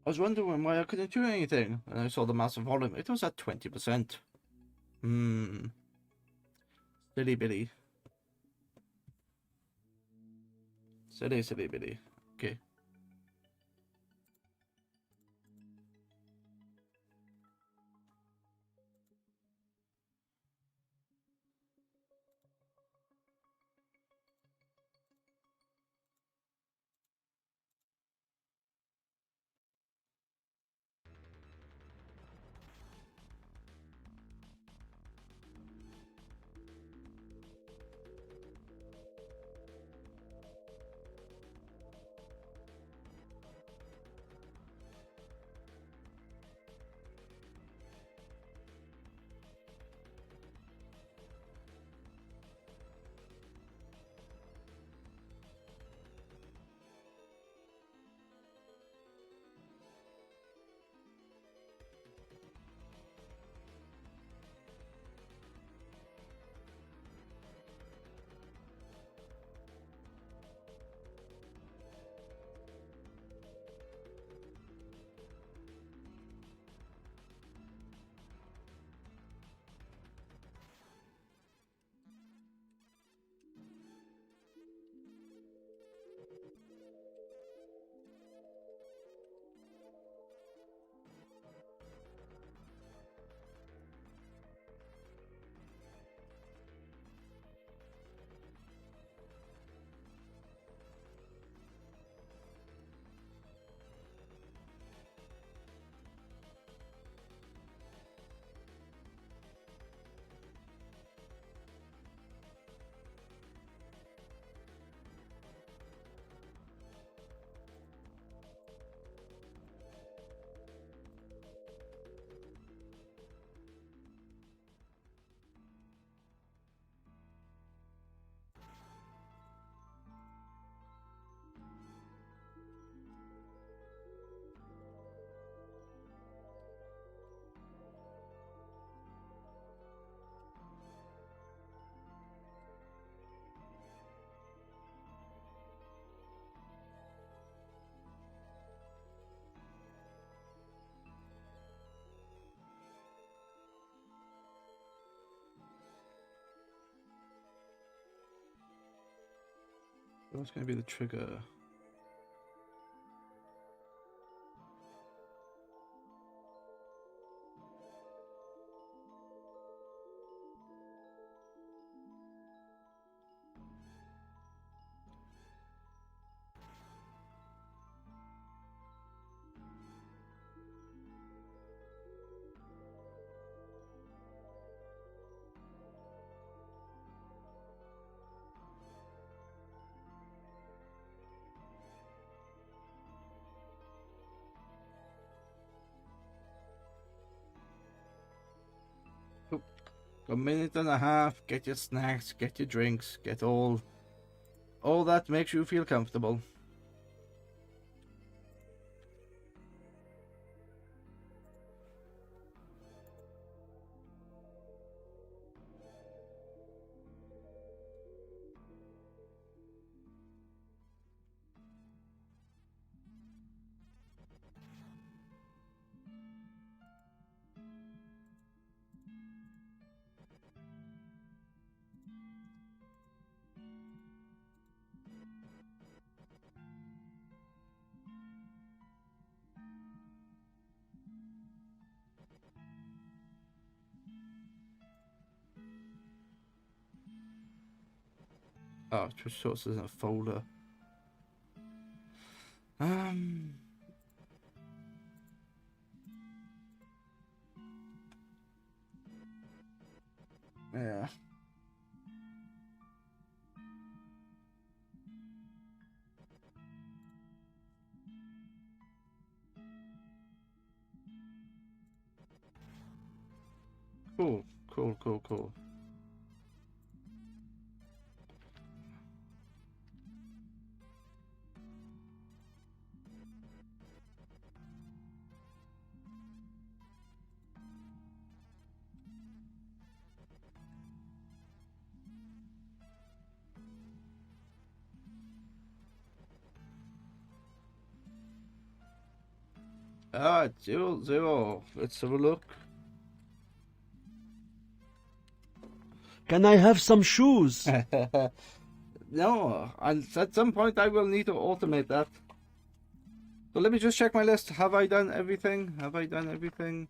I was wondering why I couldn't do anything, and I saw the massive volume. It was at 20%. Silly bitty. Silly bitty. Okay. What's going to be the trigger? A minute and a half. Get your snacks, get your drinks, get all that makes you feel comfortable. Oh, just sources in a folder. Yeah. Cool. Ah, 0-0. Let's have a look. Can I have some shoes? No, and at some point I will need to automate that. So let me just check my list. Have I done everything? Have I done everything?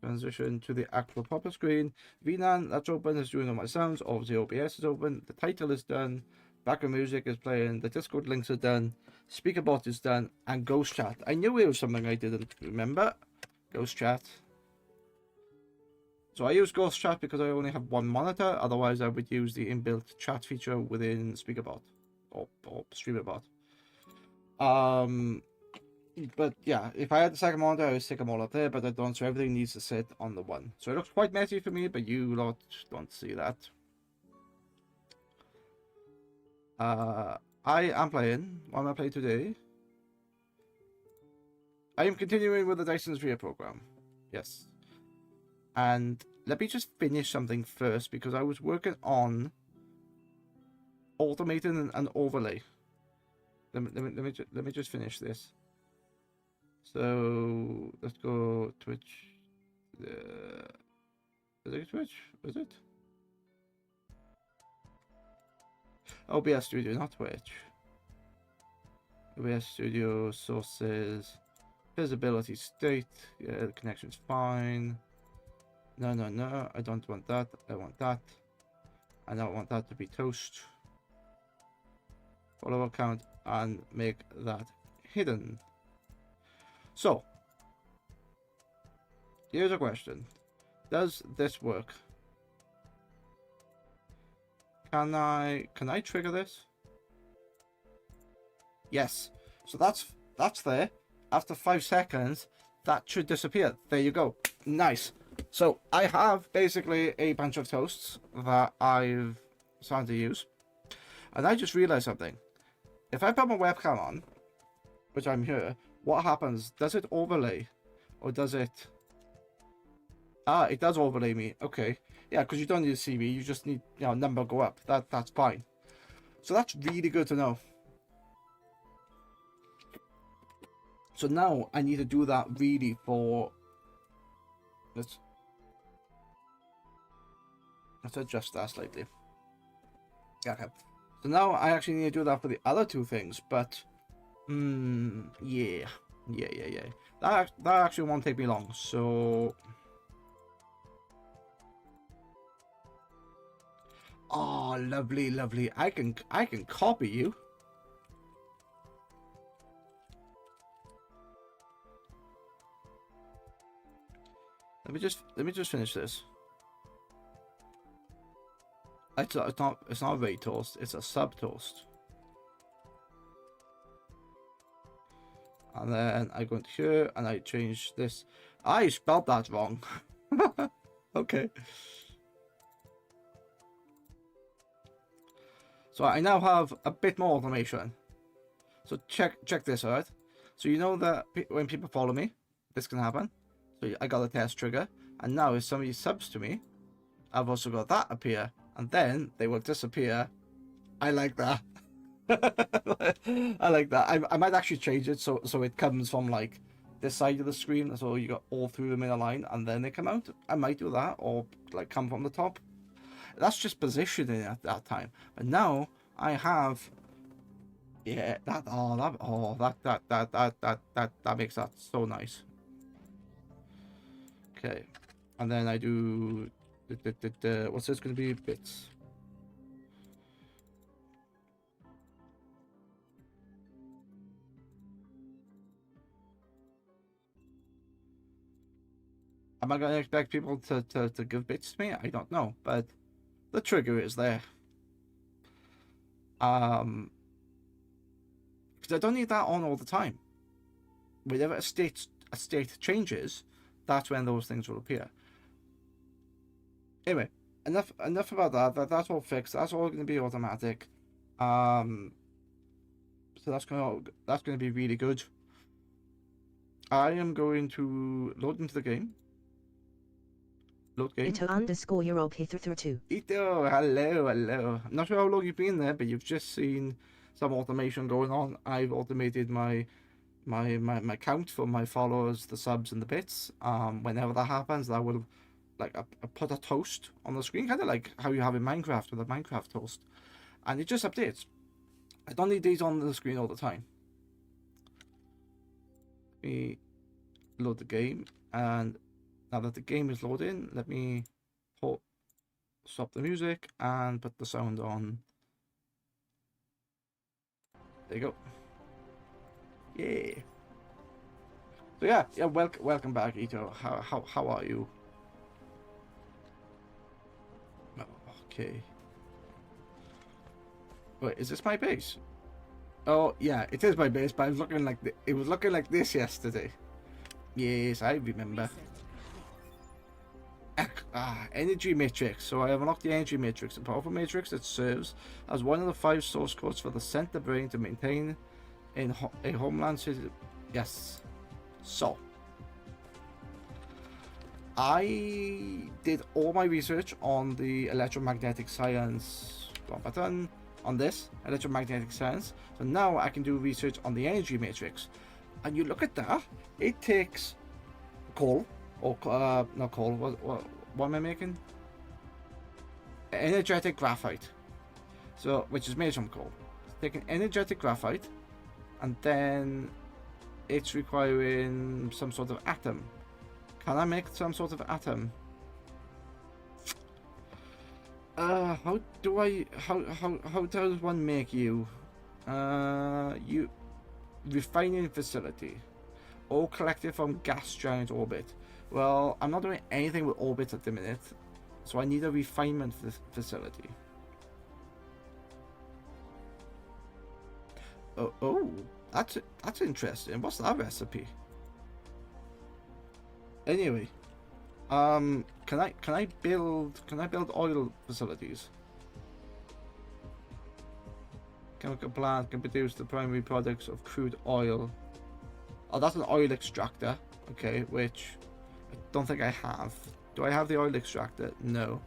Transition to the actual proper screen. VLAN, that's open, it's doing all my sounds. Obviously OBS is open. The title is done. Background music is playing. The Discord links are done. Speakerbot is done. And Ghost Chat. I knew it was something I didn't remember. Ghost Chat. So I use Ghost Chat because I only have one monitor. Otherwise, I would use the inbuilt chat feature within Speakerbot or StreamerBot. But yeah, if I had the second monitor, I would stick them all up there, but I don't, so everything needs to sit on the one. So it looks quite messy for me, but you lot don't see that. I am playing. What am I playing today? I am continuing with the Dyson Sphere program. Yes. And let me just finish something first, because I was working on automating an overlay. Let me just finish this. So let's go Twitch. Is it Twitch? Is it? OBS Studio, not Twitch. OBS Studio sources, visibility state. Yeah, the connection's fine. No, I don't want that. I want that. I don't want that to be toast. Follower count and make that hidden. So, here's a question. Does this work? Can I trigger this? Yes. So that's there. After 5 seconds, that should disappear. There you go. Nice. So I have basically a bunch of toasts that I've started to use. And I just realized something. If I put my webcam on, which I'm here, what happens? Does it overlay? Or does it... Ah, it does overlay me. Okay. Yeah, because you don't need to see me. You just need, you know, number go up. That's fine. So that's really good to know. So now I need to do that really for... Let's adjust that slightly. Yeah, okay. So now I actually need to do that for the other two things, but... yeah. That actually won't take me long, so... Oh, lovely. I can copy you. Let me just finish this. It's not a very toast, it's a sub toast. And then I go into here and I change this. I spelled that wrong. Okay. So I now have a bit more automation. So check this out. So you know that when people follow me, this can happen. So I got a test trigger, and now if somebody subs to me, I've also got that appear, and then they will disappear. I like that. I like that. I might actually change it so it comes from like this side of the screen, so you got all through them in a line, and then they come out. I might do that, or like come from the top. That's just positioning at that time. But now I have, yeah, that makes that so nice. Okay, and then I do what's this going to be? Bits. Am I going to expect people to give bits to me? I don't know, but the trigger is there. Because I don't need that on all the time. Whenever a state changes, that's when those things will appear. Anyway, enough about that. That's all fixed. That's all going to be automatic. So that's going to be really good. I am going to load into the game. Load game. Ito_Europe2. Ito, hello. I'm not sure how long you've been there, but you've just seen some automation going on. I've automated my my count for my followers, the subs, and the bits. Whenever that happens, that will like I put a toast on the screen, kind of like how you have in Minecraft with a Minecraft toast, and it just updates. I don't need these on the screen all the time. Let me load the game, and now that the game is loading, let me stop the music and put the sound on. There you go. Yeah. So yeah. Welcome back, Ito. How are you? Oh, okay. Wait, is this my base? Oh yeah, it is my base, but it was looking like this yesterday. Yes, I remember. Energy matrix. So I have unlocked the energy matrix, a powerful matrix that serves as one of the 5 source codes for the center brain to maintain in a homeland city. Yes. So I did all my research on the electromagnetic science button on this electromagnetic science. So now I can do research on the energy matrix. And you look at that, it takes coal or not coal. What am I making? Energetic graphite. So which is made from coal. Taking energetic graphite, and then it's requiring some sort of atom. Can I make some sort of atom? How does one make you? You refining facility, all collected from gas giant orbit. Well, I'm not doing anything with orbit at the minute, so I need a refinement facility. Oh, that's interesting. What's that recipe? Anyway, can I build oil facilities? Chemical plant can produce the primary products of crude oil. Oh, that's an oil extractor. Okay, which I don't think I have. Do I have the oil extractor? No.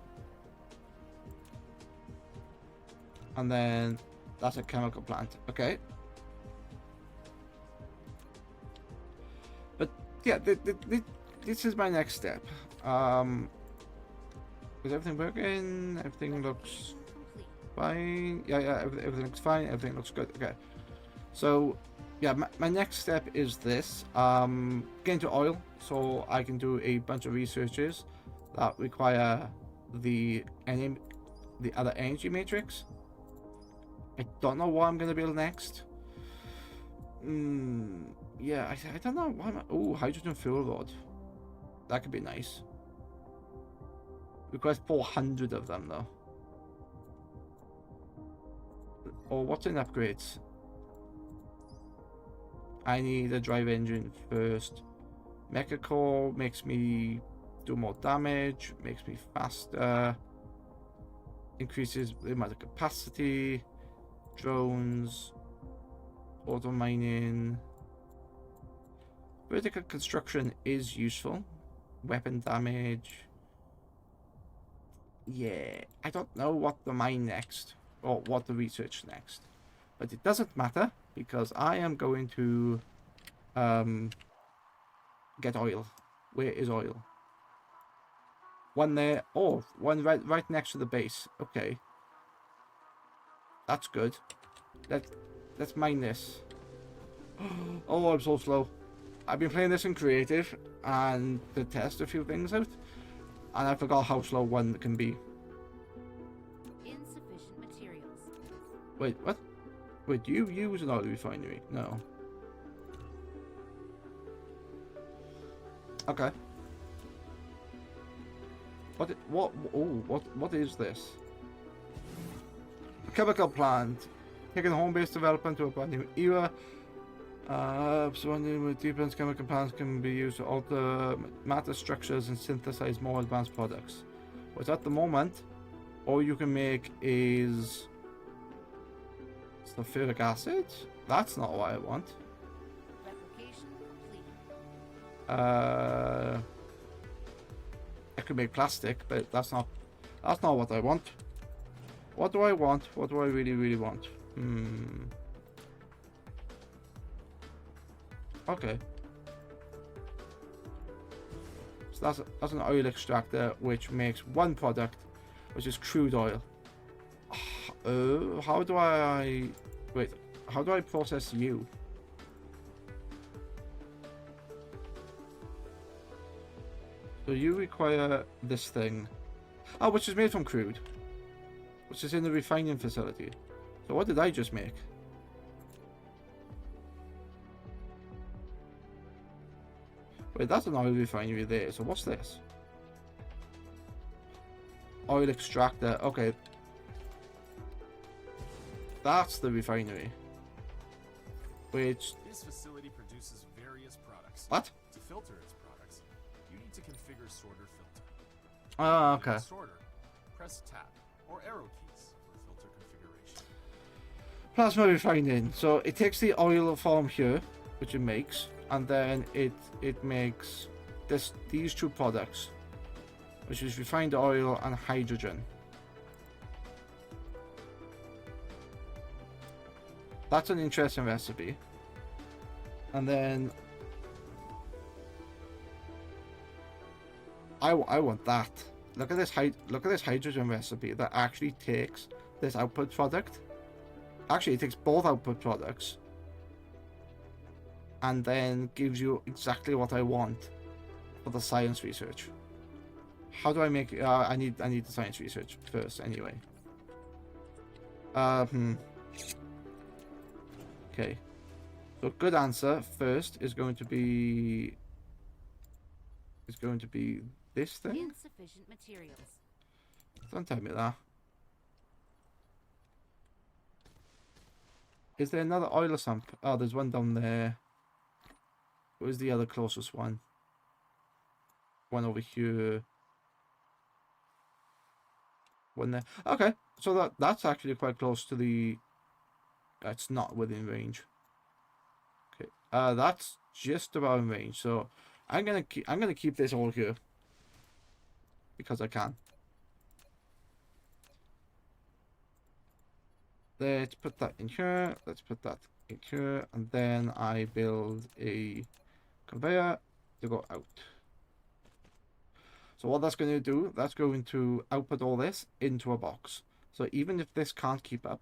And then that's a chemical plant. Okay. But yeah, this is my next step. Is everything working? Everything looks fine. Yeah, everything looks fine. Everything looks good. Okay. So, yeah, my next step is this. Get into oil, so I can do a bunch of researches that require the other energy matrix. I don't know what I'm gonna build next. Yeah, I don't know. Oh, hydrogen fuel rod. That could be nice. Requires 400 of them though. Or what's in upgrades? I need a drive engine first. Mecha core makes me do more damage, makes me faster, increases the amount of capacity, drones, auto mining. Vertical construction is useful. Weapon damage. Yeah, I don't know what to mine next or what to research next, but it doesn't matter because I am going to get oil. Where is oil? One there. Oh, one right next to the base. Okay, that's good. Let's mine this. Oh, I'm so slow. I've been playing this in creative and to test a few things out, and I forgot how slow one can be. Insufficient materials. Wait, what? Wait, do you use an oil refinery? No. Okay. What is this? Chemical plant. Taking home-based development to a brand new era. Surrounding with deep chemical plants can be used to alter matter structures and synthesize more advanced products. But at the moment, all you can make is sulfuric acid. That's not what I want. Replication complete. I could make plastic, but that's not what I want. What do I want? What do I really want? Okay. So that's an oil extractor which makes one product, which is crude oil. How do I... Wait, how do I process you? So you require this thing. Oh, which is made from crude. Which is in the refining facility. So what did I just make? Wait, that's an oil refinery there. So what's this? Oil extractor. Okay. That's the refinery. Which... This facility produces various products. What? To filter its products, you need to configure sorter filter. Oh, In the okay. sorter, press tab or arrow keys for filter configuration. Plasma refining. So it takes the oil from here, which it makes, and then it makes these two products, which is refined oil and hydrogen. That's an interesting recipe. And then I want that. Look at this hydrogen recipe that actually takes this output product. Actually, it takes both output products and then gives you exactly what I want for the science research. How do I make it? I need the science research first anyway. Okay. So good answer first is going to be this thing. Insufficient materials. Don't tell me that. Is there another oil sump? Oh, there's one down there. Where's the other closest one? One over here. One there. Okay, so that's actually quite close to the... That's not within range. Okay, that's just about in range. So I'm gonna keep this all here because I can. Let's put that in here. Let's put that in here, and then I build a conveyor to go out. So what that's going to do, that's going to output all this into a box. So even if this can't keep up,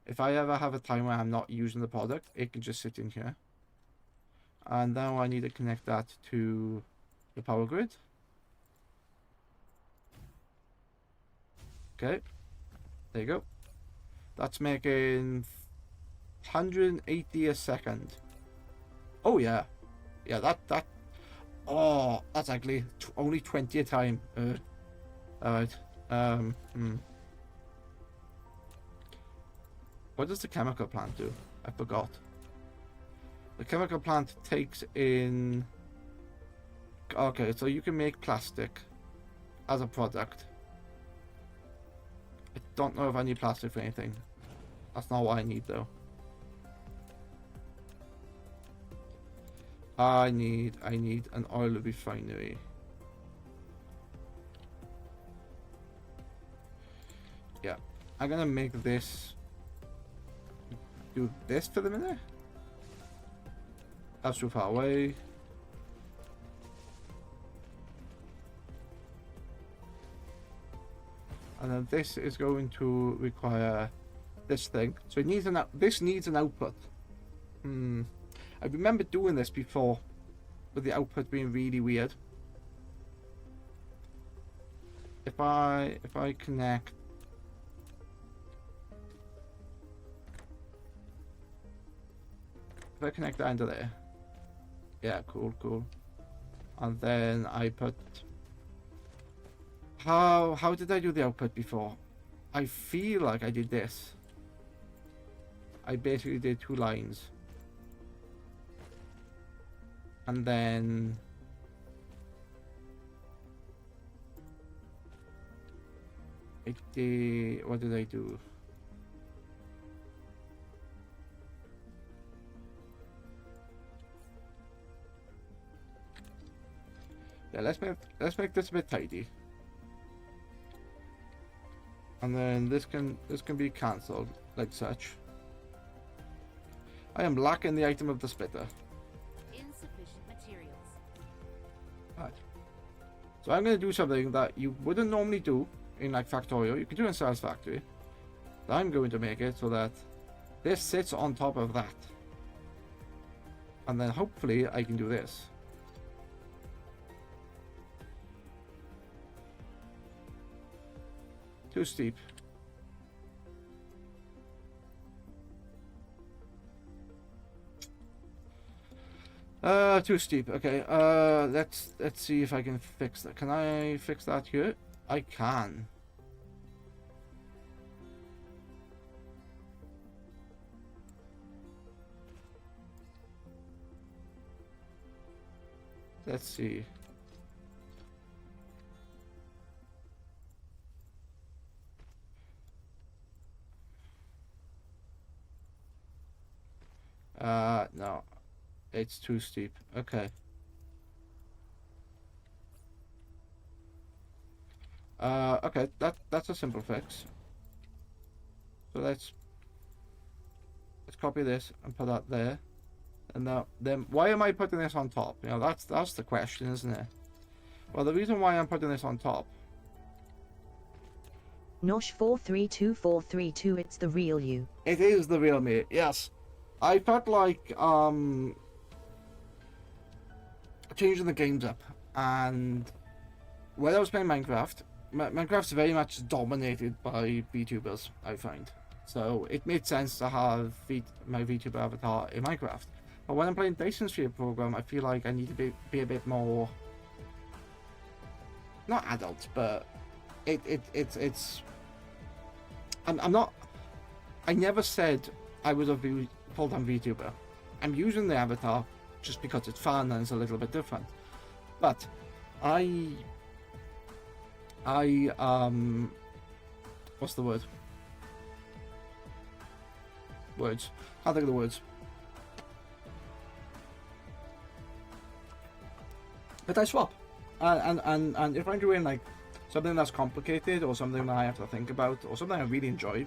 if I ever have a time where I'm not using the product, it can just sit in here. And now I need to connect that to the power grid. Okay, there you go. That's making 180 a second. Oh yeah, yeah. That. Oh, that's actually only 20 a time. All right. What does the chemical plant do? I forgot. The chemical plant takes in... Okay, so you can make plastic as a product. I don't know if I need plastic for anything. That's not what I need though. I need an oil refinery. Yeah, I'm gonna make this... Do this for the minute. That's too far away. And then this is going to require this thing. So it needs this needs an output. I remember doing this before, with the output being really weird. If I connect... If I connect that into there. Yeah, cool. And then I put... How did I do the output before? I feel like I did this. I basically did 2 lines. And then... What did I do? Yeah, let's make this a bit tidy. And then this can be cancelled like such. I am lacking the item of the splitter. So I'm going to do something that you wouldn't normally do in like Factorio. You can do it in Satisfactory. But I'm going to make it so that this sits on top of that. And then hopefully I can do this. Too steep. Too steep. Okay. Let's see if I can fix that. Can I fix that here? I can. Let's see. No. It's too steep. Okay. Okay, that's a simple fix. So let's copy this and put that there. And now, then why am I putting this on top? You know, that's the question, isn't it? Well, the reason why I'm putting this on top. Nosh 432432, it's the real you. It is the real me. Yes, I felt like changing the games up, and when I was playing Minecraft, Minecraft's very much dominated by VTubers, I find. So it made sense to have my VTuber avatar in Minecraft. But when I'm playing Dyson Sphere program, I feel like I need to be a bit more, not adult, but it's. I'm not. I never said I was a full-time VTuber. I'm using the avatar just because it's fun and it's a little bit different. But what's the word? Words. Can't think of the words. But I swap, and if I'm doing like something that's complicated or something that I have to think about or something I really enjoy,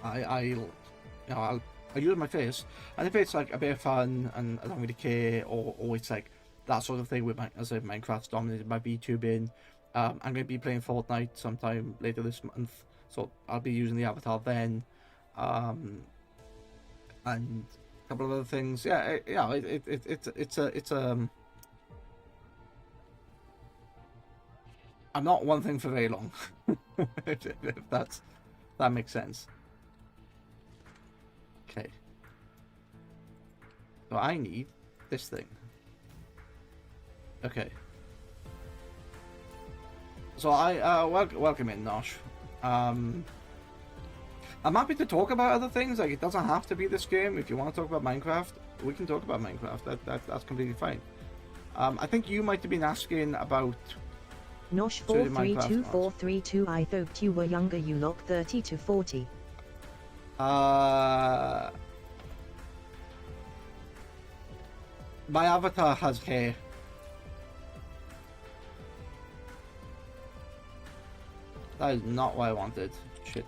I'll use my face. And if it's like a bit of fun and I don't really care, or it's like that sort of thing with as if Minecraft's dominated by VTubing, I'm going to be playing Fortnite sometime later this month, so I'll be using the avatar then, and a couple of other things. It's I'm not one thing for very long, if that makes sense. Okay. So I need this thing. Okay. So I welcome in, Nosh. I'm happy to talk about other things. Like, it doesn't have to be this game. If you want to talk about Minecraft, we can talk about Minecraft. That's completely fine. I think you might have been asking about. Nosh 432432, I thought you were younger, you look 30 to 40. My avatar has hair. That is not what I wanted. Shit.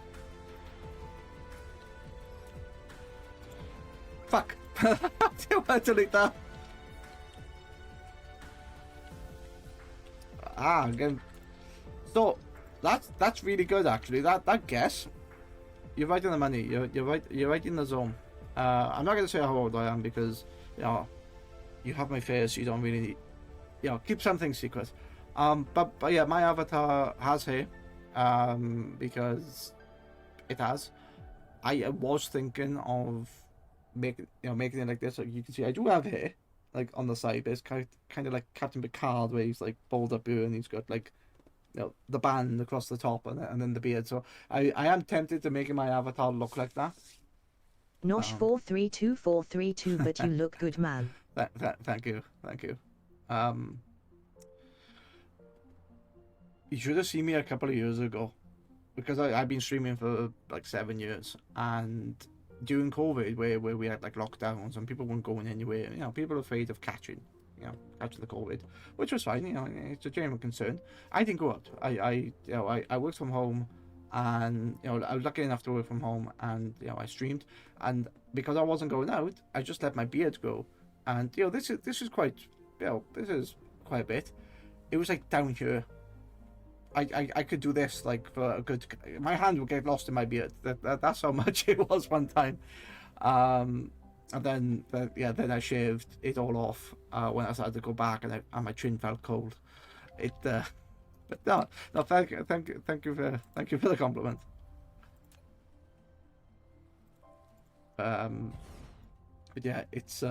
Fuck. I didn't want to delete that. Again. So that's really good actually. That guess. You're right in the money. You're right in the zone. I'm not gonna say how old I am because you have my face. You don't really keep something secret. But yeah, my avatar has hair. Because it has. I was thinking of making it like this. So you can see I do have hair, like on the side. But it's kind of like Captain Picard, where he's like bald up here and he's got like the band across the top and then the beard. So I am tempted to make my avatar look like that. Nosh 432432, but you look good, man. Thank you. You should have seen me a couple of years ago, because I've been streaming for like 7 years, and during COVID, where we had like lockdowns and people weren't going anywhere, people were afraid of catching the COVID, which was fine. It's a genuine concern. I didn't go out. I worked from home, and I was lucky enough to work from home, and I streamed, and because I wasn't going out, I just let my beard grow, and this is quite this is quite a bit. it was like down here. I could do this like for a good. My hand would get lost in my beard. That's how much it was one time. And then then I shaved it all off when I started to go back, and my chin felt cold. But no, thank you for the compliment. But yeah, it's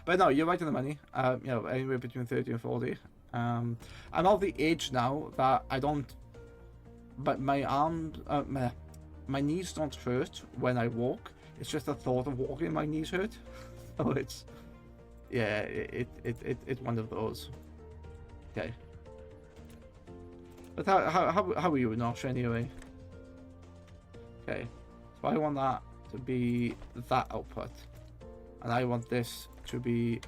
But no, you're right on the money. Anywhere between 30 and 40. I'm of the age now that I don't. But my arms, my knees don't hurt when I walk. It's just the thought of walking my knees hurt. So it's, yeah, it's one of those. Okay. But how are you, Nosh, anyway? Okay. So I want that to be that output, and I want this to be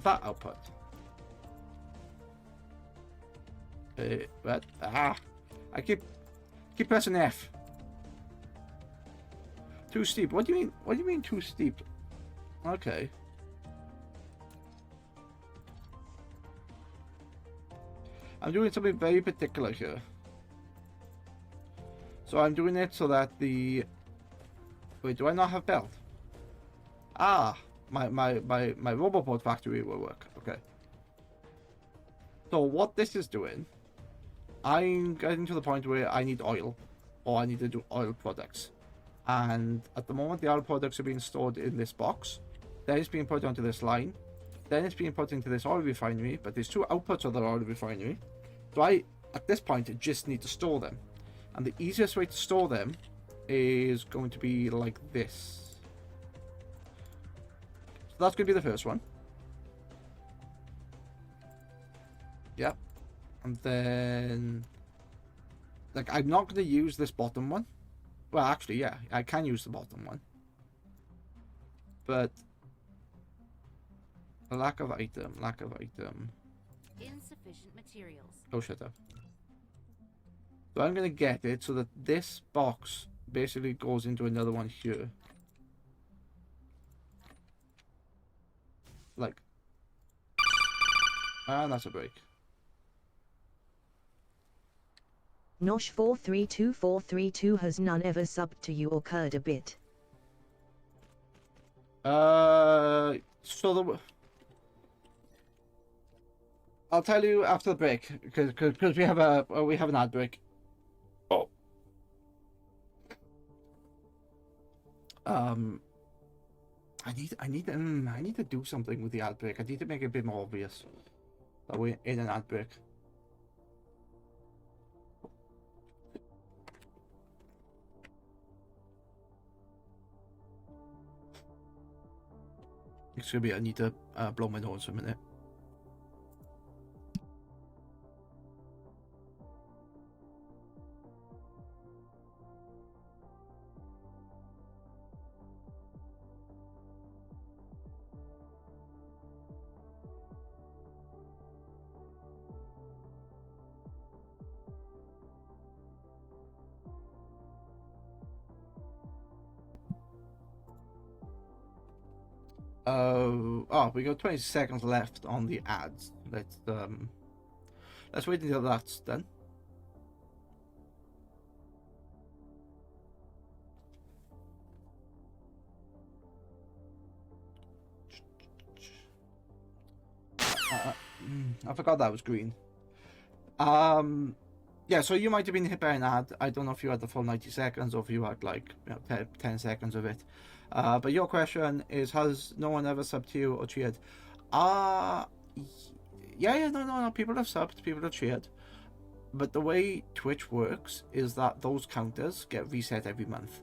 that output. But I keep pressing F. Too steep. What do you mean? What do you mean too steep? Okay. I'm doing something very particular here. So I'm doing it so that the. Wait, do I not have belt? Ah, my Roboport factory will work. Okay. So what this is doing, I'm getting to the point where I need oil, or I need to do oil products. And at the moment, the oil products are being stored in this box. Then it's being put onto this line. Then it's being put into this oil refinery. But there's two outputs of the oil refinery. So I, at this point, just need to store them. And the easiest way to store them is going to be like this. So that's going to be the first one. Yep. And then, like, I'm not going to use this bottom one. Well, actually, yeah, I can use the bottom one. But lack of item. Insufficient materials. Oh, shut up. So I'm going to get it so that this box basically goes into another one here. Like. And that's a break. Nosh432432 has none ever subbed to you or curd a bit. So I'll tell you after the break because we have an ad break. Oh. I need to do something with the ad break. I need to make it a bit more obvious that we're in an ad break. Excuse me, I need to blow my nose for a minute. We got 20 seconds left on the ads. Let's wait until that's done. I forgot that was green. Yeah, so you might have been hit by an ad. I don't know if you had the full 90 seconds or if you had like 10 seconds of it. But your question is, has no one ever subbed to you or cheered? No, people have subbed, people have cheered. But the way Twitch works is that those counters get reset every month.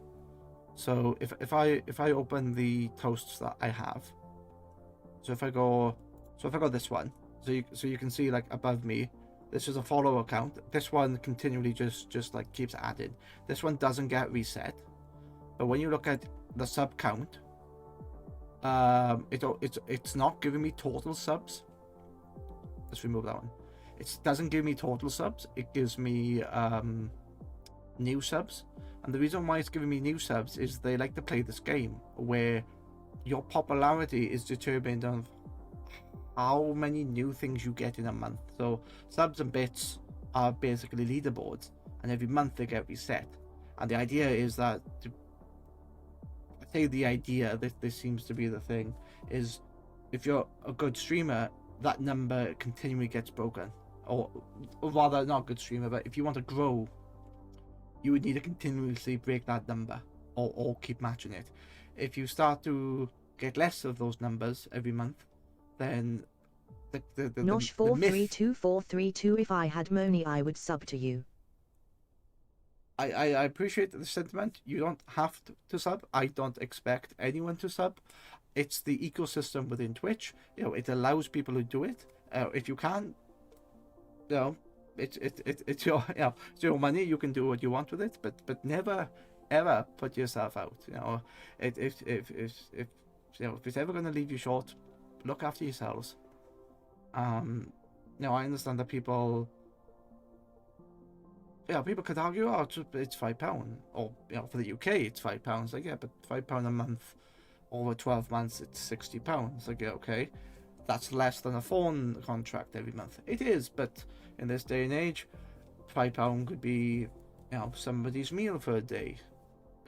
So if I open the toasts that I have, so if I go this one, so you can see like above me, this is a follow account. This one continually just like keeps adding. This one doesn't get reset. But when you look at the sub count, it's not giving me total subs. Let's remove that one. It doesn't give me total subs. It gives me new subs. And the reason why it's giving me new subs is they like to play this game where your popularity is determined on how many new things you get in a month. So subs and bits are basically leaderboards, and every month they get reset. And the idea is that, I say the idea, this seems to be the thing, is if you're a good streamer, that number continually gets broken. Or rather, not a good streamer, but if you want to grow, you would need to continuously break that number, or keep matching it. If you start to get less of those numbers every month, then the Nosh myth... 432432. If I had money, I would sub to you. I appreciate the sentiment. You don't have to sub. I don't expect anyone to sub. It's the ecosystem within Twitch. You know, it allows people to do it. If you can, you know, it's your, you know, it's your money. You can do what you want with it, but never ever put yourself out. You know, if you know, if it's ever going to leave you short, look after yourselves. Now I understand that people. Yeah, people could argue, oh, it's £5, or you know, for the UK it's £5. Like, yeah, but £5 a month over 12 months, it's £60. Like, yeah, okay, that's less than a phone contract every month. It is, but in this day and age, £5 could be, you know, somebody's meal for a day,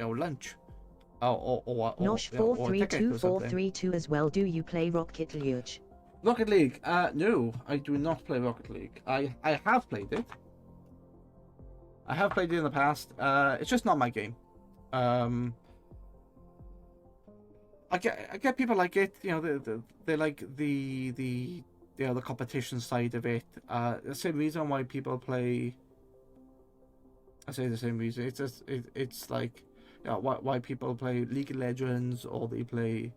or lunch, or Nosh you know, or a ticket or something. 432432 as well. Do you play Rocket League? Rocket League? No, I do not play Rocket League. I have played it. I have played it in the past. It's just not my game. I get people like it. You know, they like the you know, the competition side of it. The same reason why people play. I say the same reason. It's just it's like, you know, why people play League of Legends, or they play you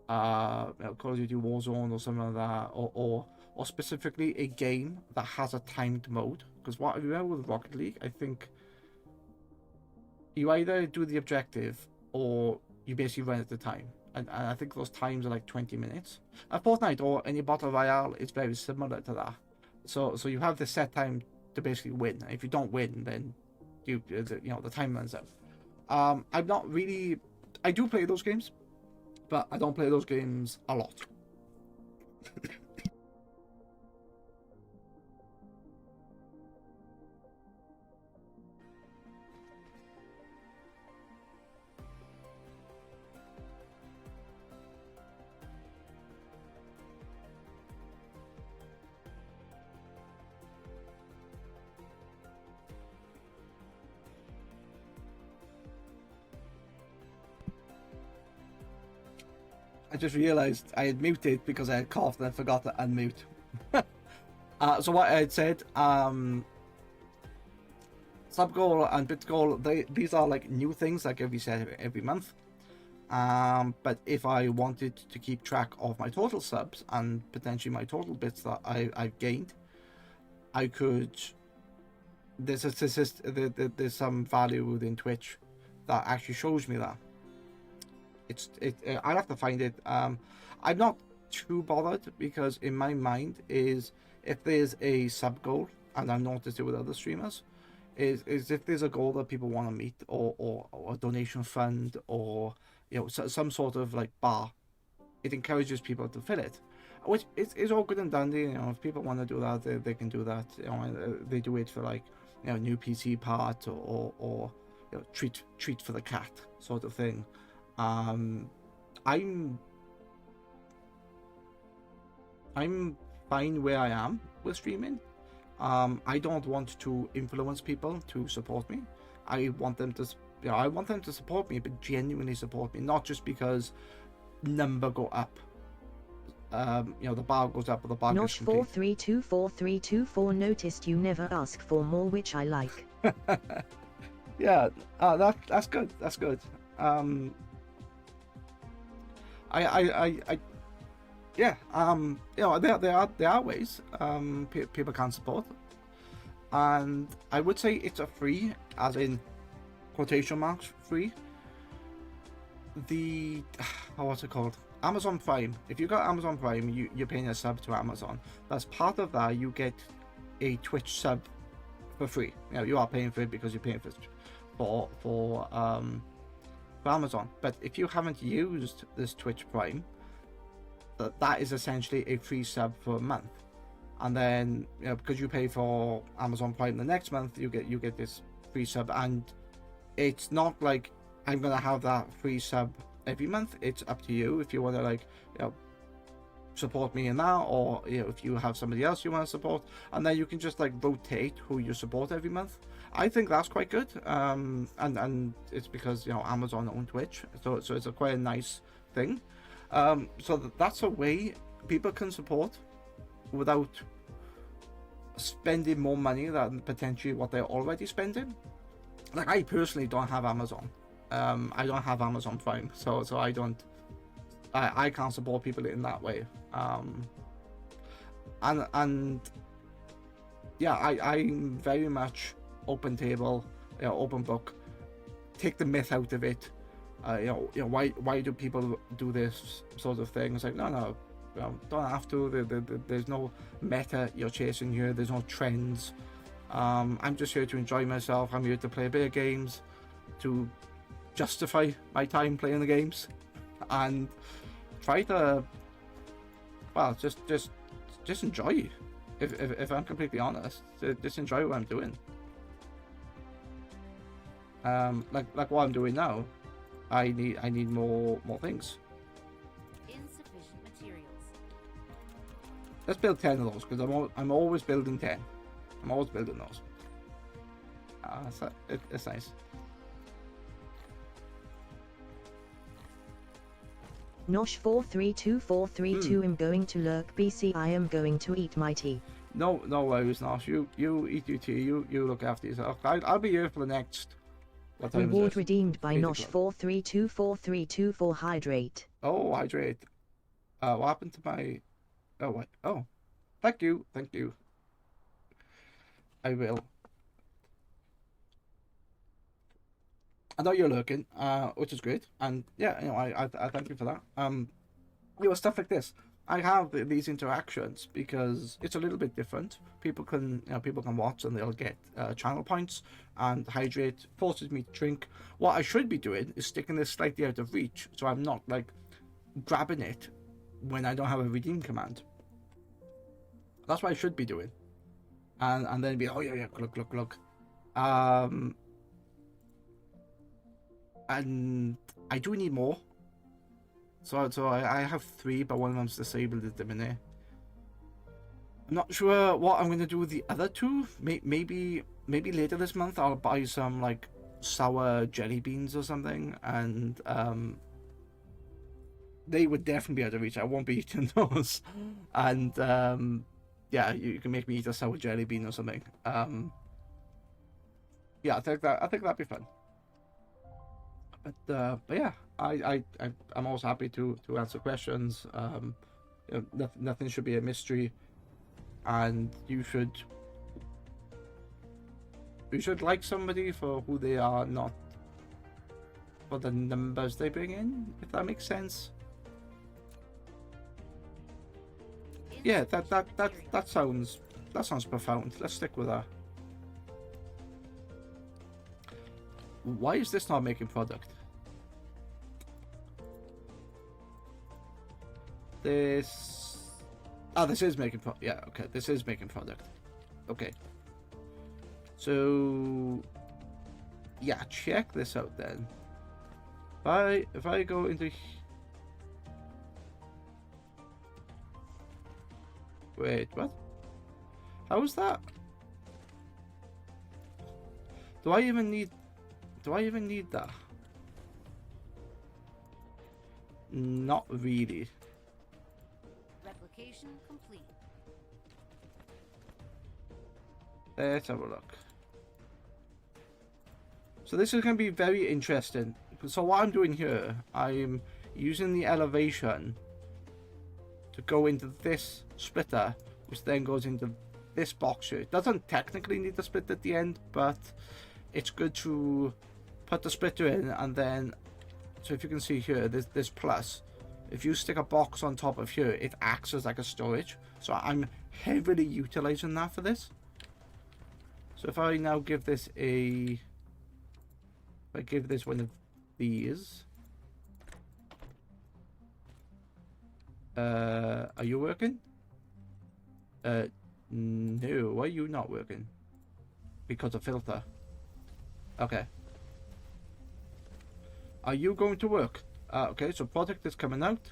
know, Call of Duty Warzone or something like that, or specifically a game that has a timed mode. Because what I remember with Rocket League, I think you either do the objective or you basically run at the time. And I think those times are like 20 minutes. And Fortnite or any Battle Royale is very similar to that. So you have the set time to basically win. If you don't win, then you know, the time runs out. I'm not really... I do play those games, but I don't play those games a lot. I just realised I had muted because I had coughed and I forgot to unmute. So what I had said, sub goal and bit goal, these are like new things like every set every month. But if I wanted to keep track of my total subs and potentially my total bits that I've gained, I could. There's some value within Twitch that actually shows me that. I'll have to find it. I'm not too bothered, because in my mind is, if there's a sub goal, and I've noticed it with other streamers, is if there's a goal that people want to meet, or a donation fund, or you know, some sort of like bar, it encourages people to fill it, which is all good and dandy. You know, if people want to do that, they can do that. You know, they do it for, like, you know, new PC part, or you know, treat for the cat sort of thing. I'm fine where I am with streaming. I don't want to influence people to support me. I want them to, you know, I want them to support me, but genuinely support me, not just because number go up. You know, the bar goes up, or the bar Nosh goes 43243224 noticed you never ask for more, which I like. Yeah, that's good. That's good. Yeah, you know, there are ways people can support, and I would say it's a free, as in quotation marks, free. The what's it called? Amazon Prime. If you got Amazon Prime, you're paying a sub to Amazon. As part of that, you get a Twitch sub for free. You know, you are paying for it because you're paying for Amazon. But if you haven't used this Twitch Prime, that is essentially a free sub for a month. And then, you know, because you pay for Amazon Prime the next month, you get this free sub. And it's not like I'm gonna have that free sub every month. It's up to you if you want to, like, you know, support me in that, or, you know, if you have somebody else you want to support, and then you can just like rotate who you support every month. I think that's quite good. And it's because, you know, Amazon own Twitch, so it's a quite a nice thing. So that's a way people can support without spending more money than potentially what they're already spending. Like, I personally don't have Amazon. I don't have Amazon Prime, so I can't support people in that way. And yeah, I'm very much open table, you know, open book. Take the myth out of it. You know, why do people do this sort of thing? It's like, no, you know, don't have to. There's no meta you're chasing here. There's no trends. I'm just here to enjoy myself. I'm here to play a bit of games, to justify my time playing the games, and try to, well, just enjoy. If I'm completely honest, just enjoy what I'm doing. Like what I'm doing now. I need more things. Insufficient materials. Let's build 10 of those, because I'm always building 10. I'm always building those. It's nice. Nosh 432432 am going to lurk BC. I am going to eat my tea. No worries, Nosh. You eat your tea. You look after yourself. I'll be here for the next. What time Reward is it? redeemed by 8 Nosh o'clock. 432432 for hydrate. Oh, hydrate. What happened to my? Oh, what? Oh, thank you. I will. I know you're lurking, which is great, and yeah, you know, I thank you for that. You know, stuff like this. I have these interactions because it's a little bit different. People can watch and they'll get channel points, and hydrate forces me to drink. What I should be doing is sticking this slightly out of reach, so I'm not like grabbing it when I don't have a redeem command. That's what I should be doing, and then be, oh yeah, look. And I do need more. So I have 3, but one of them's disabled at the minute. I'm not sure what I'm gonna do with the other 2. Maybe later this month I'll buy some like sour jelly beans or something, and they would definitely be out of reach. I won't be eating those. And yeah, you can make me eat a sour jelly bean or something. Yeah, I think that'd be fun. But yeah, I'm always happy to answer questions. You know, nothing should be a mystery, and you should like somebody for who they are, not for the numbers they bring in. If that makes sense. Yeah, that sounds profound. Let's stick with that. Why is this not making product? This is making product. Yeah, okay, this is making product. Okay. So yeah, check this out then. If I go into, wait, what? How is that? Do I even need that? Not really. Replication complete. Let's have a look. So this is going to be very interesting. So what I'm doing here, I'm using the elevation to go into this splitter, which then goes into this box here. It doesn't technically need the split at the end, but it's good to put the splitter in, and then, so if you can see here, this plus. If you stick a box on top of here, it acts as like a storage. So I'm heavily utilizing that for this. So if I now give this one of these, Are you working? No. Why are you not working? Because of filter. Okay. Are you going to work? Okay, so product is coming out.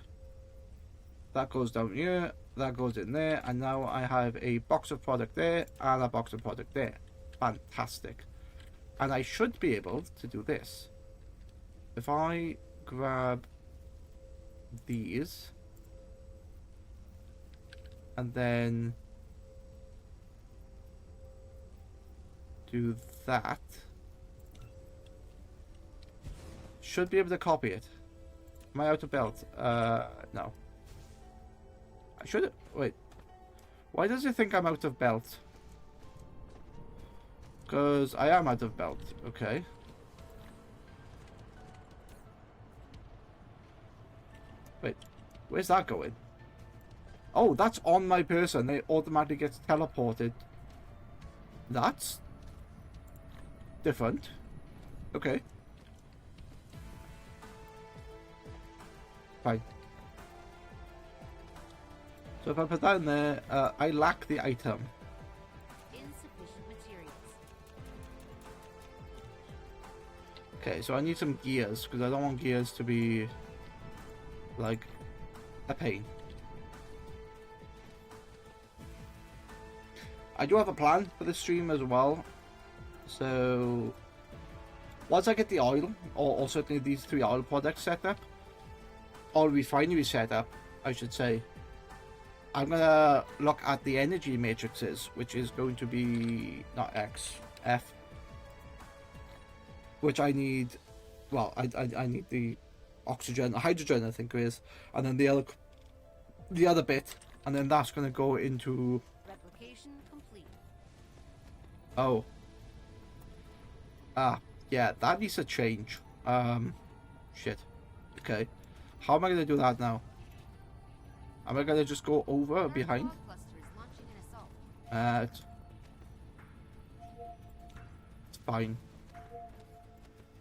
That goes down here. That goes in there. And now I have a box of product there and a box of product there. Fantastic. And I should be able to do this. If I grab these and then do that, should be able to copy it. Am I out of belt? No. I should. Wait. Why does it think I'm out of belt? Because I am out of belt. Okay. Wait. Where's that going? Oh, that's on my person. It automatically gets teleported. That's different. Okay. Fine. So if I put that in there, I lack the item. Insufficient materials. Okay, so I need some gears, because I don't want gears to be, like, a pain. I do have a plan for this stream as well. So, once I get the oil, or certainly these 3 oil products set up, or refinery set up, I should say, I'm gonna look at the energy matrices, which is going to be not X, F, which I need. Well, I need the oxygen, hydrogen, I think it is, and then the other bit, and then that's gonna go into. Replication complete. Oh. Yeah, that needs to change. Shit. Okay. How am I gonna do that now? Am I gonna just go over or behind? Bomb cluster is launching an assault. It's fine.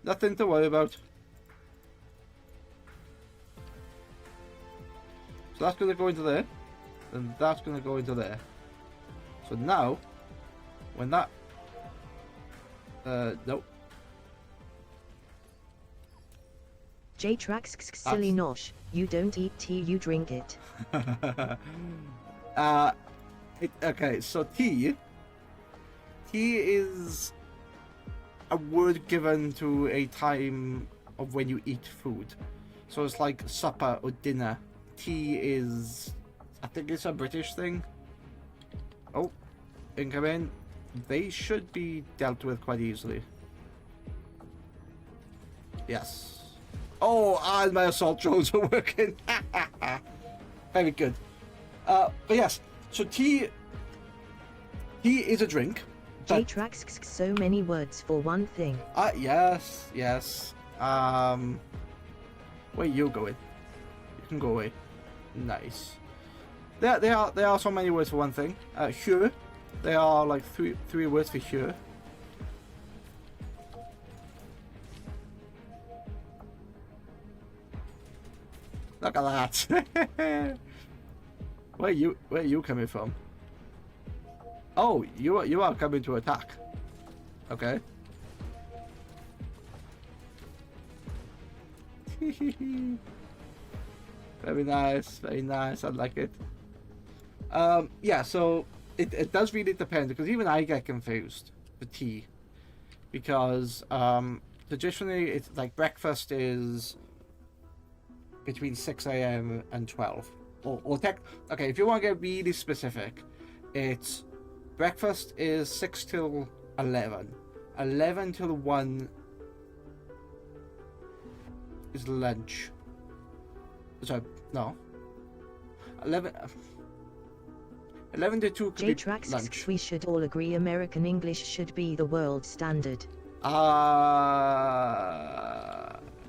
Nothing to worry about. So that's gonna go into there, and that's gonna go into there. So now, when that, nope. J-Trax silly nosh. You don't eat tea, you drink it. Okay, so tea is a word given to a time of when you eat food. So it's like supper or dinner. Tea is, I think it's a British thing. Oh, incoming. They should be dealt with quite easily. Yes. Oh, and my assault drones are working. Very good. But yes, so tea is a drink. J-Trax so many words for one thing. Yes. Where you going? You can go away. Nice. There are so many words for one thing. Sure. There are like three words for sure. Look at that. Where you coming from? Oh, you are coming to attack. Okay. Very nice, very nice. I like it. Yeah, so it does really depend, because even I get confused with tea, because traditionally it's like breakfast is between 6 a.m. and 12, okay, if you want to get really specific, it's breakfast is 6 till 11 till 1 is lunch. Sorry, no, 11 to 2 could be J-Trax, lunch. we should all agree American English should be the world standard.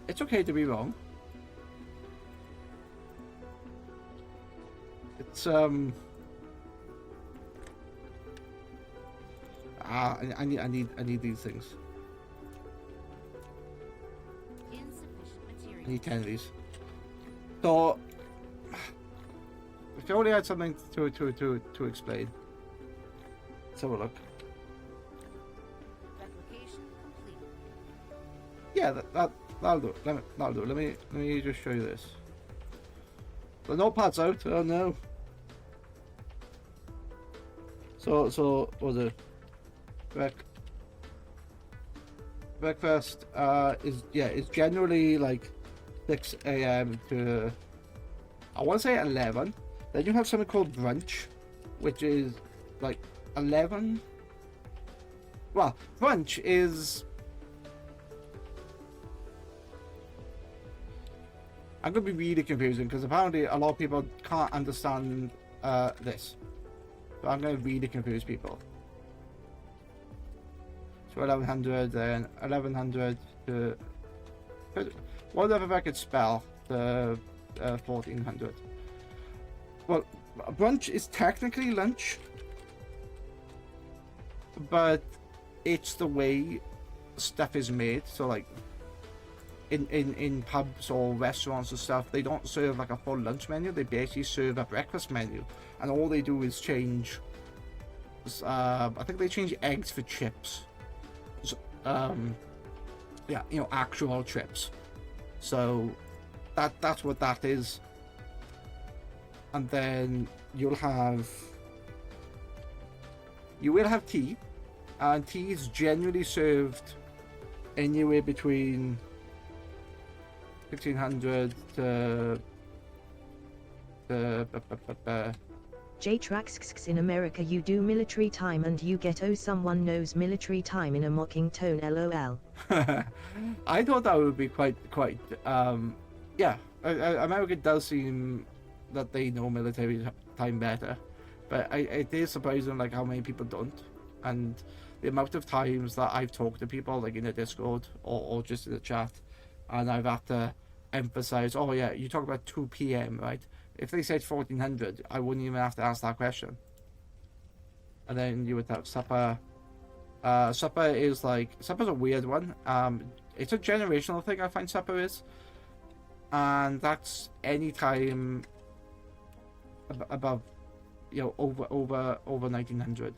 It's okay to be wrong. It's I need these things. Insufficient I materials. need 10 of these. So if you only had something to explain. Let's have a look. Replication complete. Yeah, that'll do. That'll do. Let me just show you this. The notepad's out. Oh no. So what was it? Breakfast is generally like 6 a.m. to, I want to say 11. Then you have something called brunch, which is like 11. Well, brunch is, I'm gonna be really confusing because apparently a lot of people can't understand this. So I'm gonna really confuse people. So 1100, then 1100 to whatever I could spell the 1400. Well, brunch is technically lunch, but it's the way stuff is made. So like in pubs or restaurants and stuff, they don't serve like a full lunch menu. They basically serve a breakfast menu, and all they do is change. I think they change eggs for chips. So, yeah, you know, actual chips. So that's what that is. And then you will have tea, and tea is generally served anywhere between 1500 to J-Trax in America you do military time and you get oh someone knows military time in a mocking tone lol. I thought that would be quite yeah, America does seem that they know military time better, but it is surprising like how many people don't, and the amount of times that I've talked to people like in the Discord or just in the chat, and I've had to emphasize, oh yeah, you talk about 2 p.m. right? If they said 1400, I wouldn't even have to ask that question. And then you would have supper. Supper's a weird one. It's a generational thing, I find supper is. And that's any time above, you know, over 1900.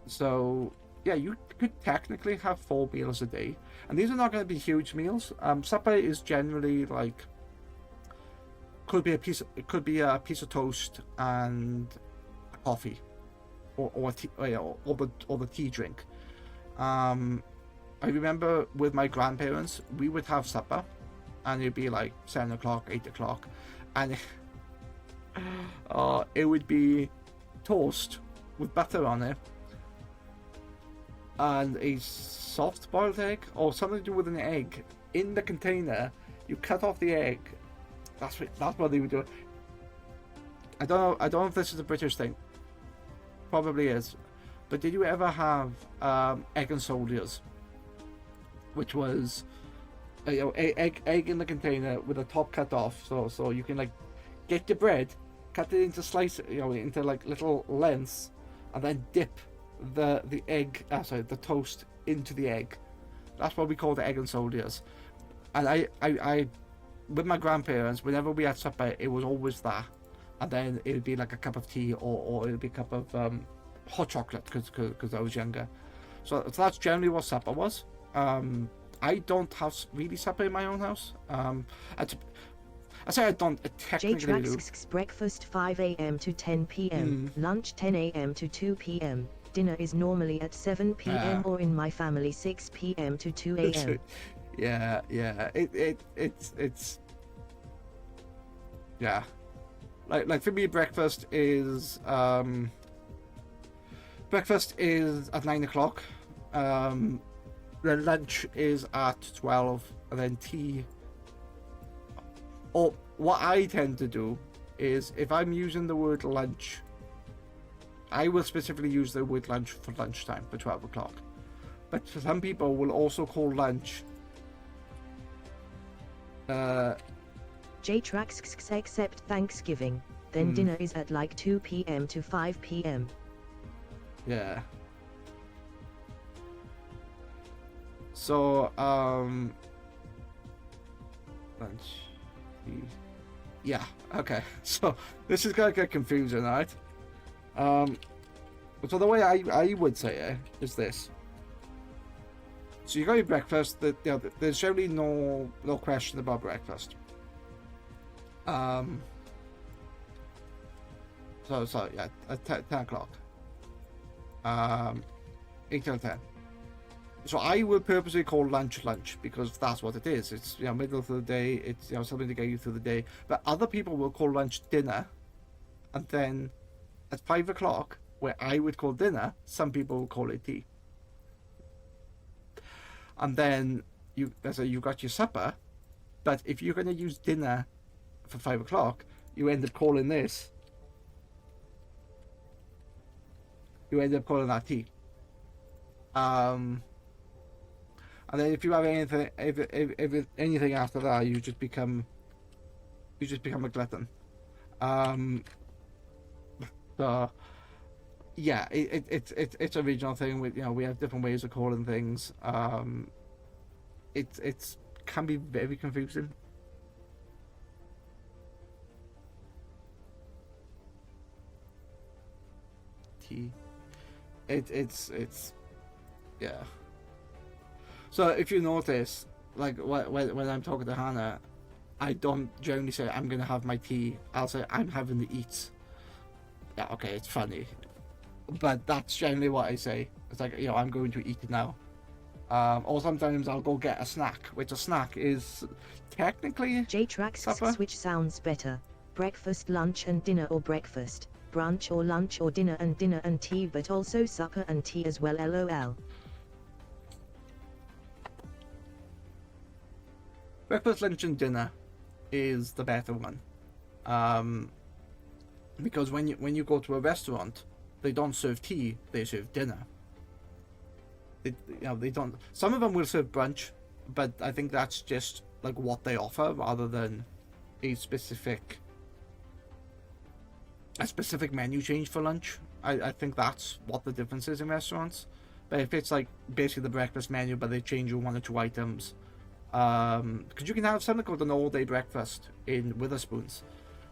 So, yeah, you could technically have 4 meals a day. And these are not going to be huge meals. Supper is generally like, could be a piece of toast and a coffee, or the tea drink. I remember with my grandparents, we would have supper, and it'd be like 7 o'clock, 8 o'clock, and it would be toast with butter on it, and a soft boiled egg, or something to do with an egg in the container. You cut off the egg. That's what they would do. I don't know if this is a British thing. Probably is. But did you ever have egg and soldiers? Which was egg in the container with the top cut off, so you can like get the bread, cut it into slices, into like little lengths, and then dip the toast into the egg. That's what we call the egg and soldiers. And I with my grandparents, whenever we had supper, it was always that, and then it would be like a cup of tea, or it would be a cup of hot chocolate, because I was younger. So that's generally what supper was. I don't have really supper in my own house. I say I don't technically do. J-Trax breakfast 5 a.m. to 10 p.m. Lunch 10 a.m. to 2 p.m. Dinner is normally at 7 p.m. or in my family 6 p.m. to 2 a.m. Yeah. It's yeah. Like for me, breakfast is at 9 o'clock. Then lunch is at 12, and then tea. Or what I tend to do is, if I'm using the word lunch, I will specifically use the word lunch for lunchtime, for 12 o'clock. But some people will also call lunch J-Trax except Thanksgiving. Then dinner is at like 2 p.m. to 5 p.m. Yeah. So, lunch, tea. Yeah, okay. So this is gonna get confusing, right? So the way I would say it is this. So you got your breakfast. There's generally no question about breakfast. So yeah, at 10 o'clock. 8 till 10. So I would purposely call lunch because that's what it is. It's middle of the day. It's something to get you through the day. But other people will call lunch dinner, and then at 5 o'clock, where I would call dinner, some people will call it tea. And then you got your supper, but if you're going to use dinner for 5 o'clock, you end up calling this. You end up calling that tea. And then if you have anything, if anything after that, you just become a glutton. So yeah, it's a regional thing. We have different ways of calling things. It's can be very confusing. Tea. It's yeah. So if you notice, like when I'm talking to Hannah, I don't generally say I'm gonna have my tea. I'll say I'm having the eats. Yeah, okay, it's funny, but that's generally what I say. It's like, I'm going to eat now. Or sometimes I'll go get a snack, which a snack is technically J-Trax supper. which sounds better. Breakfast, lunch and dinner, or breakfast, brunch or lunch or dinner and tea, but also supper and tea as well, lol. Breakfast, lunch and dinner is the better one. Because when you go to a restaurant, they don't serve tea, they serve dinner. They don't. Some of them will serve brunch, but I think that's just like what they offer rather than a specific menu change for lunch. I think that's what the difference is in restaurants. But if it's like basically the breakfast menu, but they change you 1 or 2 items, because you can have something called an all-day breakfast in Witherspoons,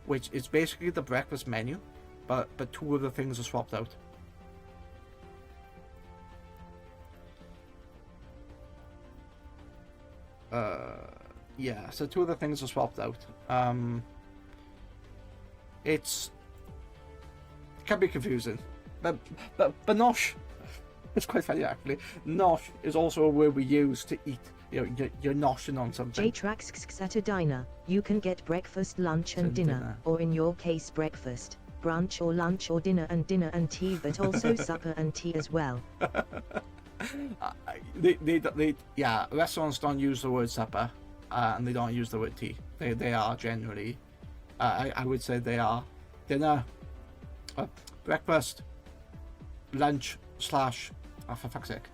which is basically the breakfast menu, but 2 of the things are swapped out. Yeah, so 2 of the things are swapped out. It can be confusing, but nosh, it's quite funny actually. Nosh is also a word we use to eat. You're noshing on something. J-Trax at a diner, you can get breakfast, lunch and dinner, or in your case breakfast, brunch or lunch or dinner and tea, but also supper and tea as well. Yeah, restaurants don't use the word supper, and they don't use the word tea. They are generally, I would say they are dinner, breakfast, lunch / oh, for fuck's sake.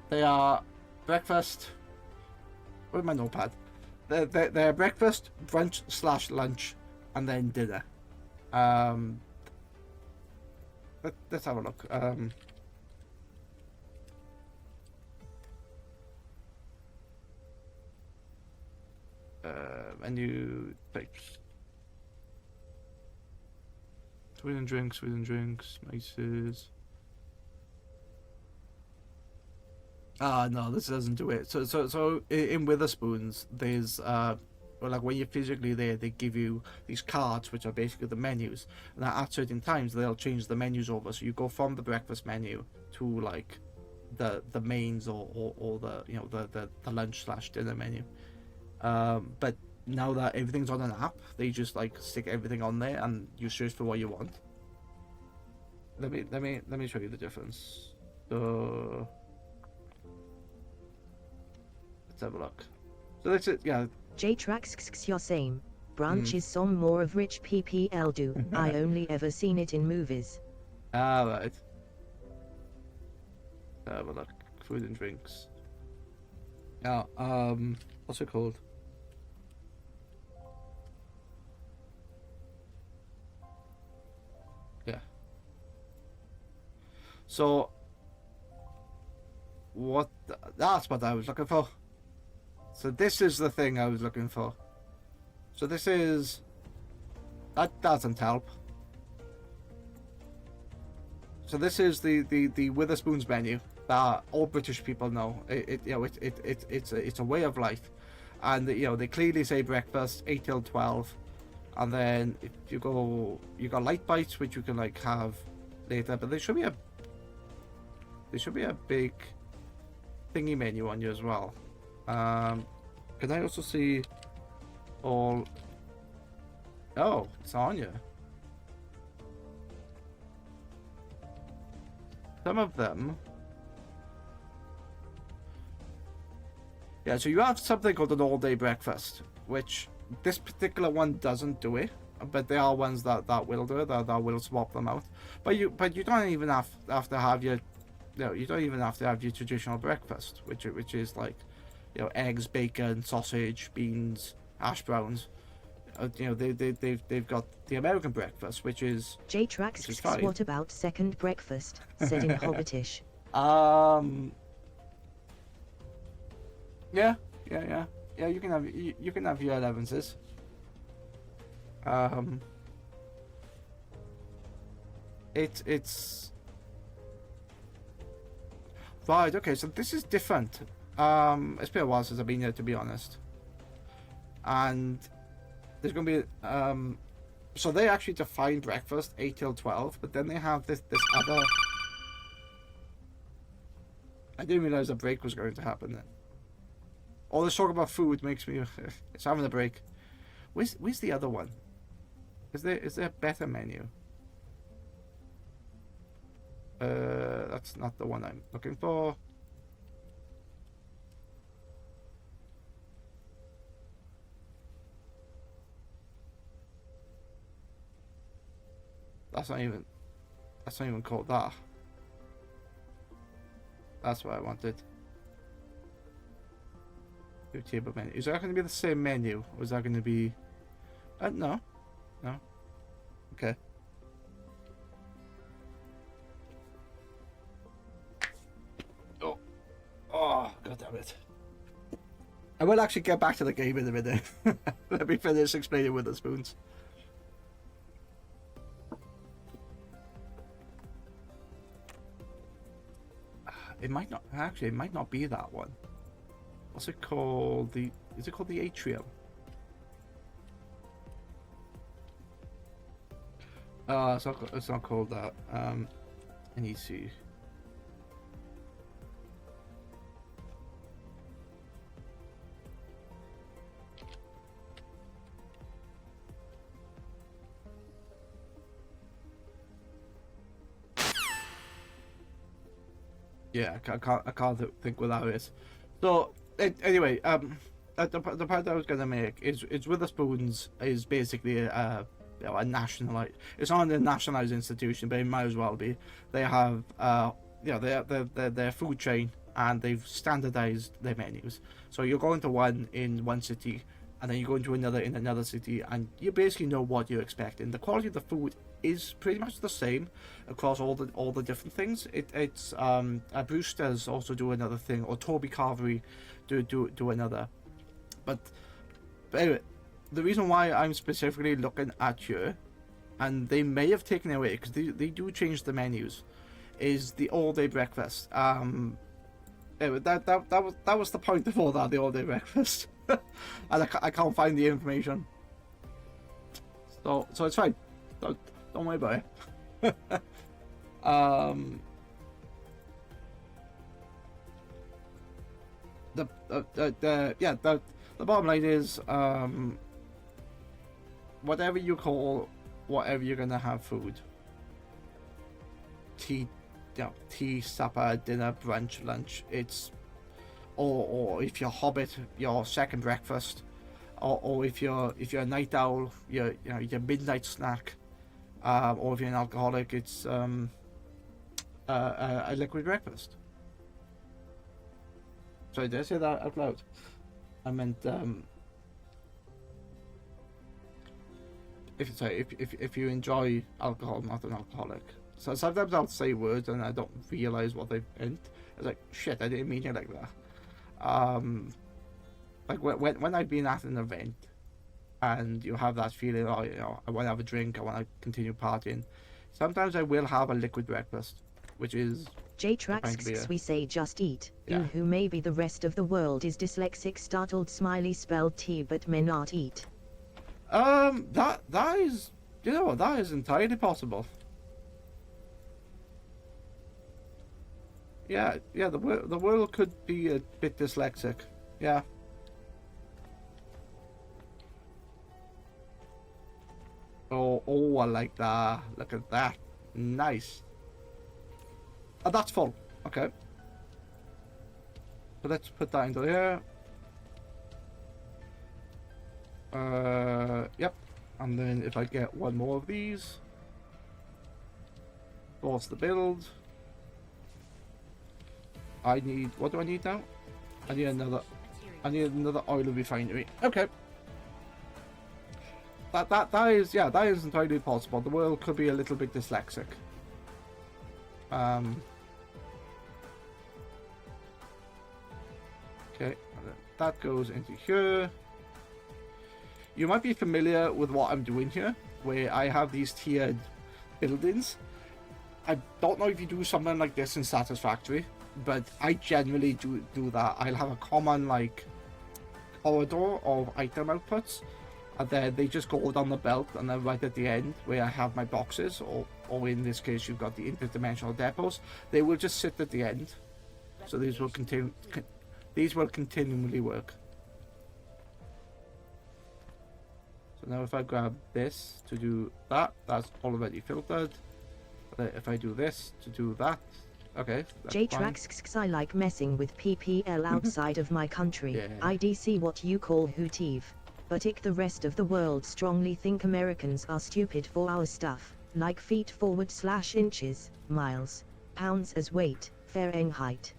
They are breakfast. Where's my notepad? They're breakfast, brunch / lunch, and then dinner. Let's have a look. Menu types. Food and drinks, spices. No, this doesn't do it. So in Witherspoons, there's like when you're physically there, they give you these cards which are basically the menus, and at certain times they'll change the menus over. So you go from the breakfast menu to like the mains or the lunch / dinner menu. But now that everything's on an app, they just like stick everything on there and you search for what you want. Let me show you the difference. So let's have a look. So that's it. Yeah. J-Trax your same. Brunch is some more of rich PPL do. I only ever seen it in movies. Right. Have a look. Food and drinks. Yeah. What's it called? Yeah. So that's what I was looking for. So this is the thing I was looking for. So this is... That doesn't help. So this is the Witherspoons menu that all British people know. It's a way of life, and they clearly say breakfast 8 till 12, and then if you got light bites which you can like have later, but there should be a big thingy menu on you as well. Can I also see all? Oh, it's on you. Some of them. Yeah, so you have something called an all-day breakfast, which this particular one doesn't do it, but there are ones that will do it, that will swap them out. But you don't even have to have your, you don't even have to have your traditional breakfast, which is like, eggs, bacon, sausage, beans, hash browns. They've got the American breakfast, which is J-Trax, what about second breakfast? Said in Hobbitish. Yeah. You can have your 11s. It's right. Okay, so this is different. It's been a while since I've been here, to be honest, and there's gonna be so they actually define breakfast 8 till 12, but then they have this other. I didn't realize a break was going to happen then. All this talk about food makes me it's having a break. Where's the other one? Is there a better menu? That's not the one I'm looking for. That's not even called that. That's what I wanted. New table menu. Is that going to be the same menu, or is that going to be? No. Okay. Oh, god damn it! I will actually get back to the game in a minute. Let me finish explaining with the spoons. It might not be that one. What's it called? Is it called the Atrium? It's not called that. I need to. Yeah, I can't think without it. So anyway, the point I was gonna make is Witherspoons is basically a nationalized. It's not a nationalized institution, but it might as well be. They have their food chain, and they've standardized their menus. So you're going to one in one city, and then you go into another in another city, and you basically know what you're expecting. The quality of the food is pretty much the same across all the different things. It's Brewster's also do another thing, or Toby Carvery do another. But anyway, the reason why I'm specifically looking at here, and they may have taken it away because they do change the menus, is the all-day breakfast. Anyway, that was the point of all that, the all-day breakfast. And I can't find the information, so it's fine. Don't worry about it. The bottom line is, whatever you call whatever you're gonna have food, tea, supper, dinner, brunch, lunch, it's or if you're Hobbit, your second breakfast, or if you're a night owl, your midnight snack, or if you're an alcoholic, it's a liquid breakfast. Sorry, did I say that out loud? I meant if you enjoy alcohol, not an alcoholic. So sometimes I'll say words and I don't realize what they meant. It's like, shit, I didn't mean it like that. Like when I've been at an event, and you have that feeling, oh, you know, I want to have a drink, I want to continue partying. Sometimes I will have a liquid breakfast, which is a pint of beer. J-Trax, we say just eat. Yeah. You who maybe the rest of the world is dyslexic, startled, smiley, spelled tea, but may not eat. That is, you know, that is entirely possible. Yeah, the world could be a bit dyslexic. Yeah. Oh, I like that. Look at that. Nice. Oh, that's full. Okay. So let's put that into here. Yep. And then if I get one more of these, force the build. I need, what do I need now? I need another oil refinery. Okay. That is, yeah, that is entirely possible. The world could be a little bit dyslexic. Okay, that goes into here. You might be familiar with what I'm doing here, where I have these tiered buildings. I don't know if you do something like this in Satisfactory, but I generally do that. I'll have a common, like, corridor of item outputs, and then they just go down the belt, and then right at the end, where I have my boxes, or in this case, you've got the interdimensional depots, they will just sit at the end. So these will continually work. So now if I grab this to do that, that's already filtered. If I do this to do that, okay. J-Trax, I like messing with PPL outside of my country. Yeah. IDC what you call hootive. But the rest of the world strongly think Americans are stupid for our stuff, like feet forward / inches, miles, pounds as weight, Fahrenheit.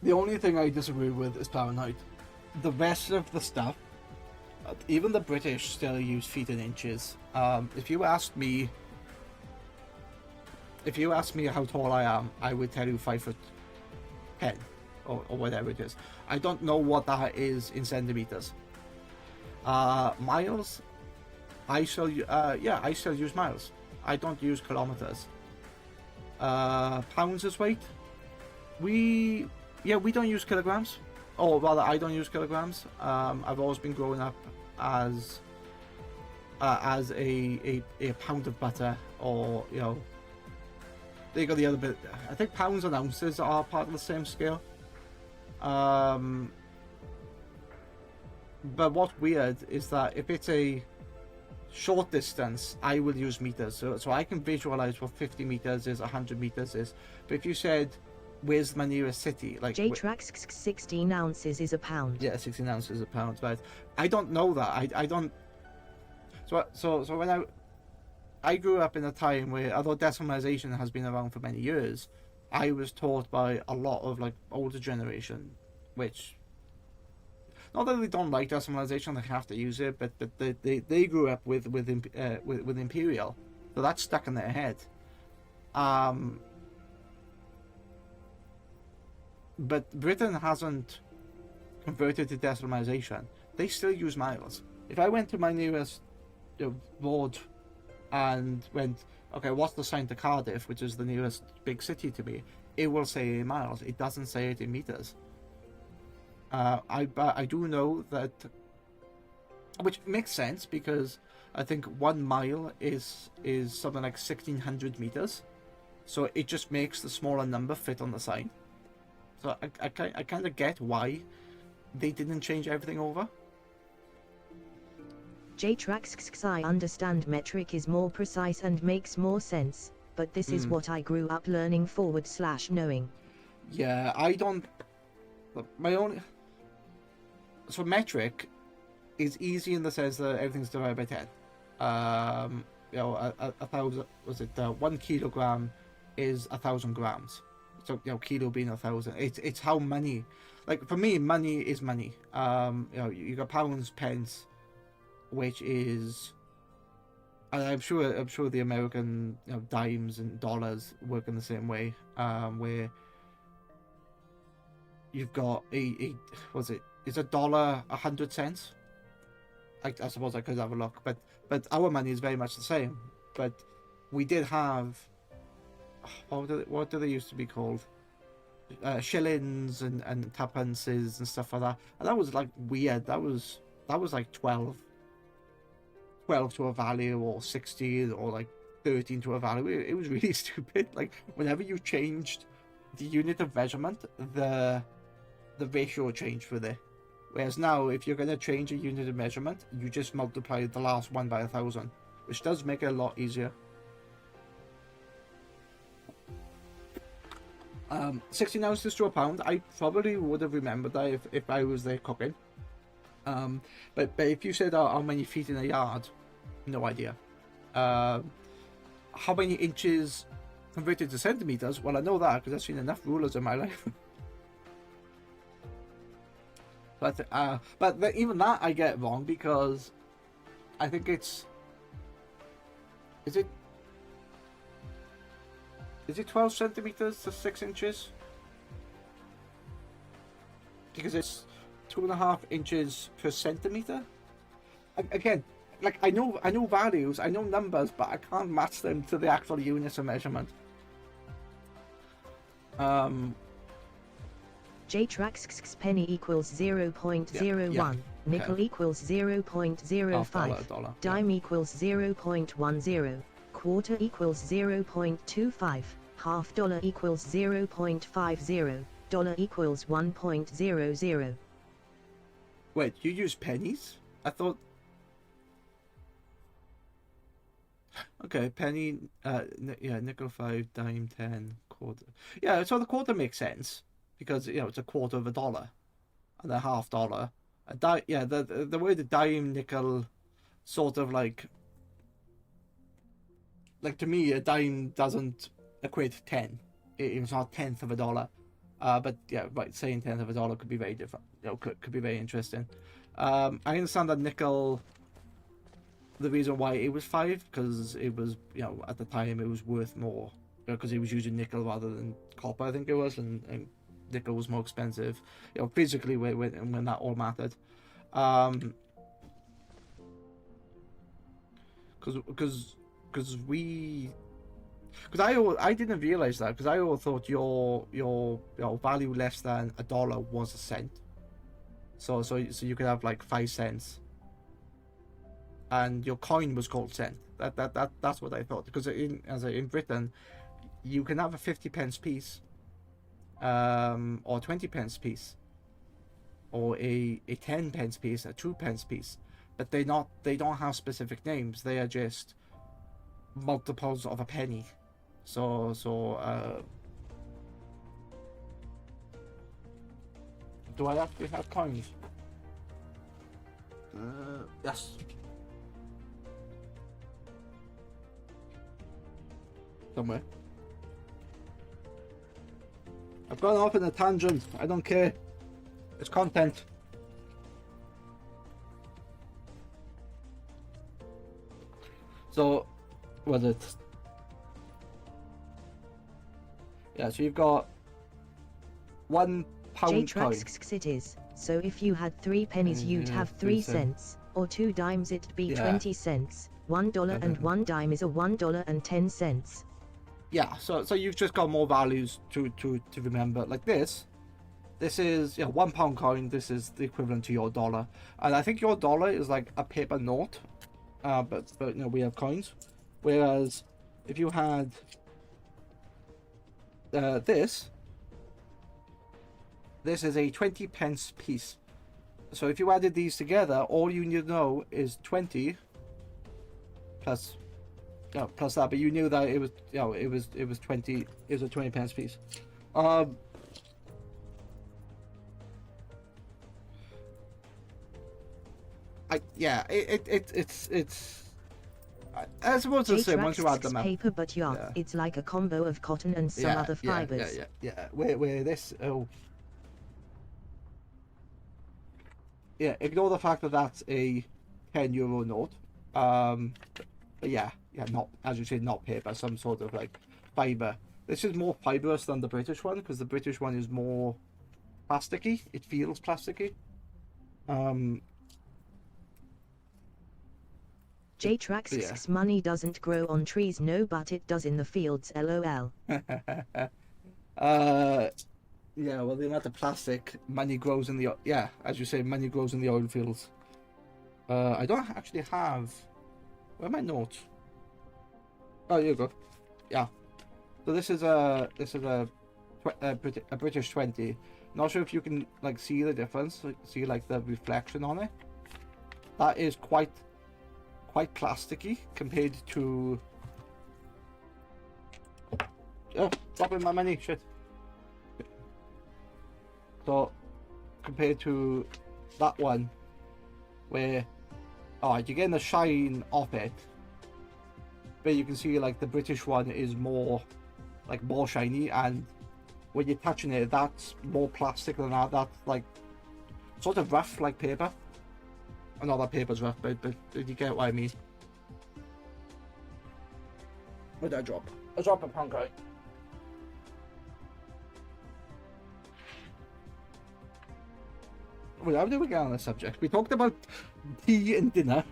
The only thing I disagree with is Fahrenheit. The rest of the stuff, even the British still use feet and inches. If you asked me how tall I am, I would tell you 5'10", or whatever it is. I don't know what that is in centimeters. Miles, I still use miles. I don't use kilometers. Pounds as weight, we don't use kilograms, or rather I don't use kilograms. I've always been growing up as a pound of butter, or, you know, they got the other bit. I think pounds and ounces are part of the same scale. But what's weird is that if it's a short distance, I will use meters. So I can visualize what 50 meters is, 100 meters is. But if you said, where's my nearest city? Like J-Trax, 16 ounces is a pound. Yeah, 16 ounces is a pound, right? I don't know that. I don't. So when I grew up in a time where, although decimalization has been around for many years, I was taught by a lot of, like, older generation, which, not that they don't like decimalization, they have to use it, but they grew up with imperial, so that's stuck in their head. But Britain hasn't converted to decimalization. They still use miles. If I went to my nearest ward and went, okay, what's the sign to Cardiff, which is the nearest big city to me, it will say in miles. It doesn't say it in meters. I do know that, which makes sense, because I think 1 mile is something like 1,600 meters, so it just makes the smaller number fit on the sign. So I kind of get why they didn't change everything over. J-Trax, I understand metric is more precise and makes more sense, but this is what I grew up learning / knowing. Yeah, I don't. My own. So metric is easy in the sense that everything's divided by 10. You know, a thousand, was it 1 kilogram is 1,000 grams. So, you know, kilo being 1,000. It's how money, like, for me, money is money. You know, you got pounds, pence, which is, and I'm sure the American, you know, dimes and dollars work in the same way, where you've got it's $1 100 cents, I suppose I could have a look, but our money is very much the same. But we did have what do they used to be called? Shillings and tuppences and stuff like that, and that was like weird. That was like 12 to a value, or 16, or like 13 to a value. It was really stupid. Like whenever you changed the unit of measurement, the ratio changed with it. Whereas now, if you're going to change a unit of measurement, you just multiply the last one by 1,000, which does make it a lot easier. 16 ounces to a pound, I probably would have remembered that if I was there cooking. But if you said how many feet in a yard, no idea. How many inches converted to centimeters? Well, I know that because I've seen enough rulers in my life. But even that I get wrong, because I think is it 12 centimeters to 6 inches? Because it's 2.5 inches per centimeter. Again, like I know values, I know numbers, but I can't match them to the actual units of measurement. J-Trax penny equals 0.01, yeah. nickel Okay. equals 0.05, Dollar, dime equals 0.10, quarter equals 0.25, half dollar equals 0.50, dollar equals 1.00. Wait, you use pennies? I thought. Okay, penny. Yeah, nickel 5, dime 10, quarter. Yeah, so the quarter makes sense because it's a quarter of a dollar, and a half dollar. Yeah, the word dime, nickel, sort of like to me, a dime doesn't equate to 10. It's not a tenth of a dollar. But yeah, right, saying tenth of a dollar could be very different. Could be very interesting. I understand that nickel. The reason why it was 5, because it was, at the time it was worth more, because it was using nickel rather than copper, I think it was, and nickel was more expensive, physically when that all mattered. Because I didn't realize that, because I always thought your value less than a dollar was a cent. So you could have like 5 cents, and your coin was called cent. That's what I thought. Because in Britain, you can have a 50 pence piece, or 20 pence piece, or a 10 pence piece, a 2 pence piece, but they don't have specific names. They are just multiples of a penny. So do I actually have coins? Yes. Somewhere. I've gone off in a tangent. I don't care. It's content. So, was it? Yeah, so you've got £1 coin. J-Trax cities. So if you had 3 pennies, you'd have 3 cents, or 2 dimes, it'd be 20 cents. $1 and 1 dime is a $1.10. Yeah, so you've just got more values to remember. Like this is £1 coin. This is the equivalent to your dollar, and I think your dollar is like a paper note. But we have coins. Whereas if you had this is a 20 pence piece. So if you added these together, all you need to know is 20 plus that. But you knew that it was it was 20. It was a 20 pence piece. It's I suppose the same once you add them up. Paper, but it's like a combo of cotton and some other fibers. Yeah. Where this ignore the fact that that's a €10 note. But not, as you say, not paper, some sort of like fiber. This is more fibrous than the British one, because the British one is more plasticky. It feels plasticky. J-Trax's money doesn't grow on trees, no, but it does in the fields, lol. Yeah, well, the amount of plastic money grows in the as you say, money grows in the oil fields. I don't actually have. Where are my notes? Oh, here you go. Yeah. So this is a British 20. Not sure if you can like see the difference, see like the reflection on it. That is quite plasticky compared to. Oh, dropping my money, shit. So, compared to that one, where, you're getting the shine off it, but you can see like the British one is more shiny, and when you're touching it, that's more plastic than that. That's like sort of rough, like paper. I know that paper's rough, but you get what I mean. Where did I drop? I dropped a pound guy. Well, how did we get on this subject? We talked about tea and dinner,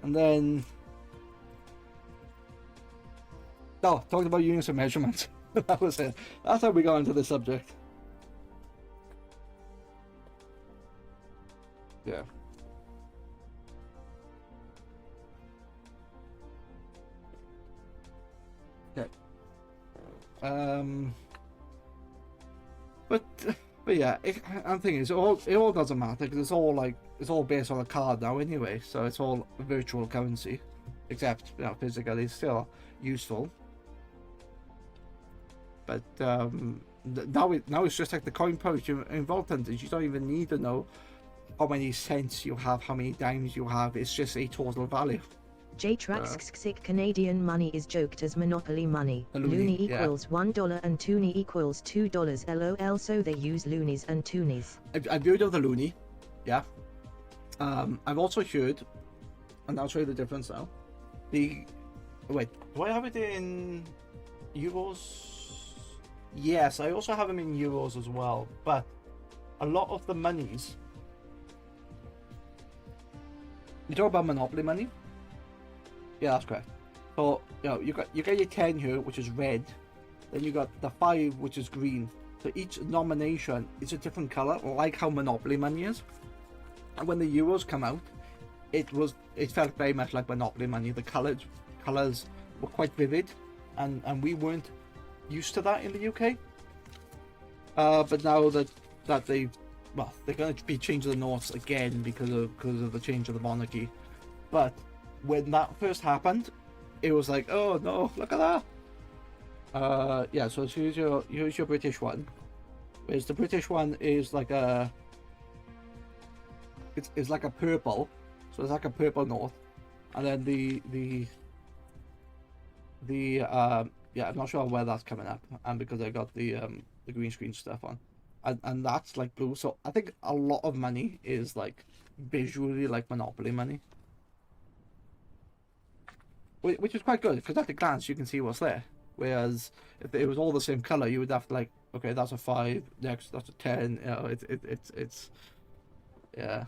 and then talked about units of measurement. That was it. That's how we got into the subject. Yeah. Okay. But yeah, I'm thinking it all doesn't matter because it's all based on a card now anyway. So it's all virtual currency, except physically it's still useful. But now it's just like the coin pouch in Vault Hunters. You don't even need to know how many cents you have, how many dimes you have. It's just a total value. J-Trax's Canadian money is joked as monopoly money. Loonie, equals $1 and toonie equals $2 lol, so they use loonies and toonies. I've heard of the loonie, yeah. I've also heard, and I'll show you the difference now. Wait, do I have it in euros? Yes, I also have them in euros as well, but a lot of the monies, you talk about monopoly money. Yeah, that's correct. So you get your 10 here, which is red. Then you got the 5, which is green. So each nomination is a different color, like how Monopoly money is. And when the euros come out, it felt very much like Monopoly money. The colors were quite vivid, and we weren't used to that in the UK. But now that they're going to be changing the notes again because of the change of the monarchy. But when that first happened, it was like, oh no, look at that. Yeah, so here's your British one. Whereas the British one is like it's like a purple, so it's like a purple note, and then I'm not sure where that's coming up, and because I got the green screen stuff on, and that's like blue. So I think a lot of money is like visually like Monopoly money. Which is quite good, because at a glance you can see what's there. Whereas if it was all the same color, you would have to like, okay, that's a 5, next that's a 10. It's yeah.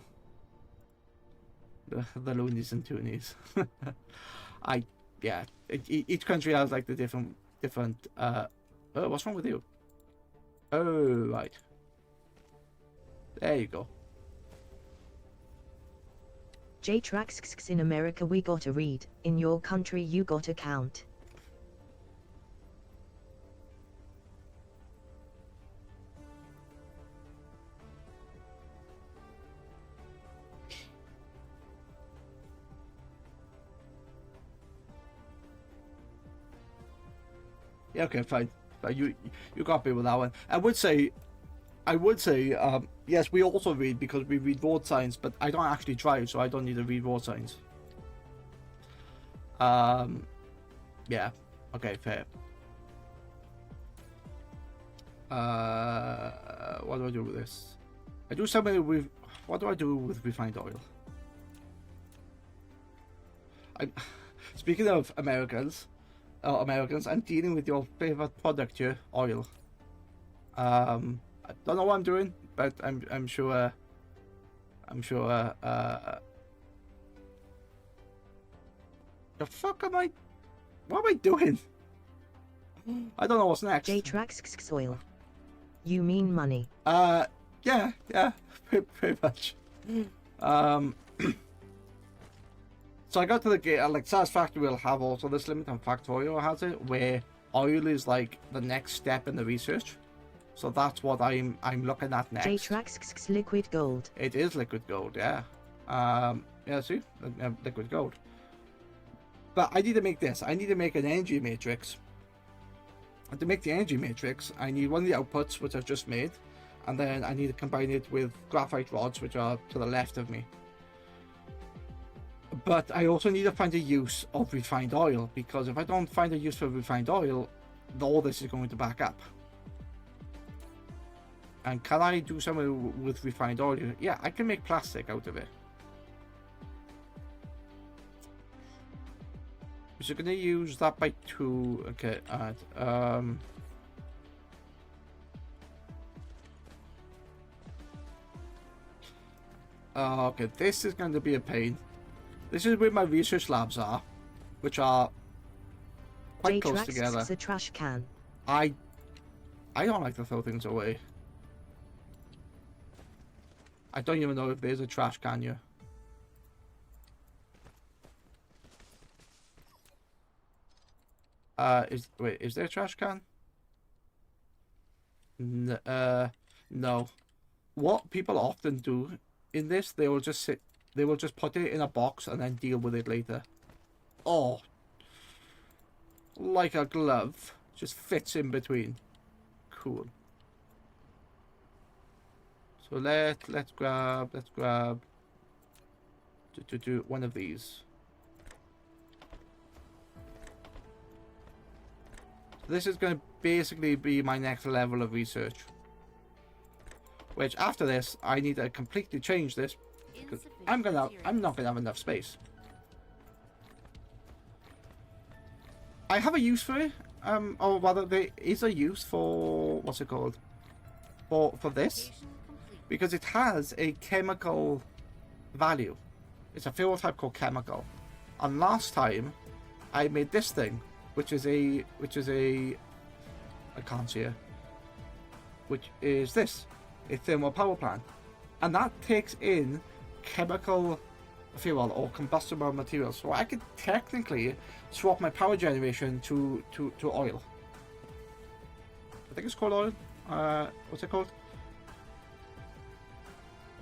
The loonies and toonies. Each country has like the different. Oh, what's wrong with you? Oh, right. There you go. J-Traxx, in America we gotta read, in your country you gotta count. Yeah, okay, fine. You got me with that one. I would say, yes, we also read because we read road signs, but I don't actually drive, so I don't need to read road signs. Yeah, okay, fair. What do I do with this? I do something with. What do I do with refined oil? Speaking of Americans, I'm dealing with your favorite product here, oil. I don't know what I'm doing, but I'm sure. The fuck am I? What am I doing? I don't know what's next. J-Trax soil. You mean money? Yeah, pretty much. So I got to the gate, like Satisfactory will have also this limit, and Factorio has it, where oil is like the next step in the research. So that's what I'm looking at next. J-Trax liquid gold. It is liquid gold, yeah. Yeah, see? Liquid gold. But I need to make this. I need to make an energy matrix. And to make the energy matrix, I need one of the outputs, which I've just made. And then I need to combine it with graphite rods, which are to the left of me. But I also need to find a use of refined oil, because if I don't find a use for refined oil, all this is going to back up. And can I do something with refined oil? Yeah, I can make plastic out of it. So going to use that by 2. Okay, alright. Okay, this is going to be a pain. This is where my research labs are, which are quite close together. J-Trax a trash can. I don't like to throw things away. I don't even know if there's a trash can here. Is there a trash can? No. What people often do in this, they will just put it in a box and then deal with it later. Oh, like a glove, just fits in between. Cool. So let's grab do one of these. This is going to basically be my next level of research. Which after this, I need to completely change this because I'm not gonna have enough space. I have a use for it. Or rather, there is a use for what's it called? For this, because it has a chemical value. It's a fuel type called chemical. And last time, I made this thing, which is a I can't see it. Which is this, a thermal power plant, and that takes in chemical fuel or combustible materials. So I could technically swap my power generation to oil. I think it's called oil. What's it called?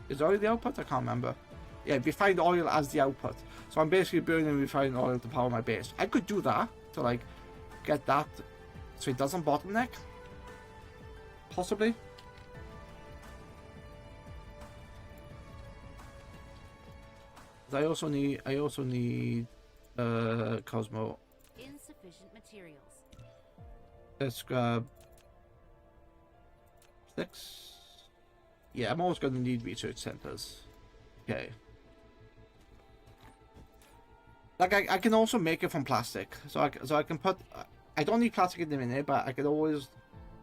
Is oil the output? I can't remember. Yeah, refined oil as the output. So I'm basically burning refined oil to power my base. I could do that to like get that so it doesn't bottleneck. Possibly. I also need Cosmo. Insufficient materials. Let's grab 6. Yeah, I'm always going to need research centers. Okay. Like I can also make it from plastic, so I can put. I don't need plastic in the minute, but I could always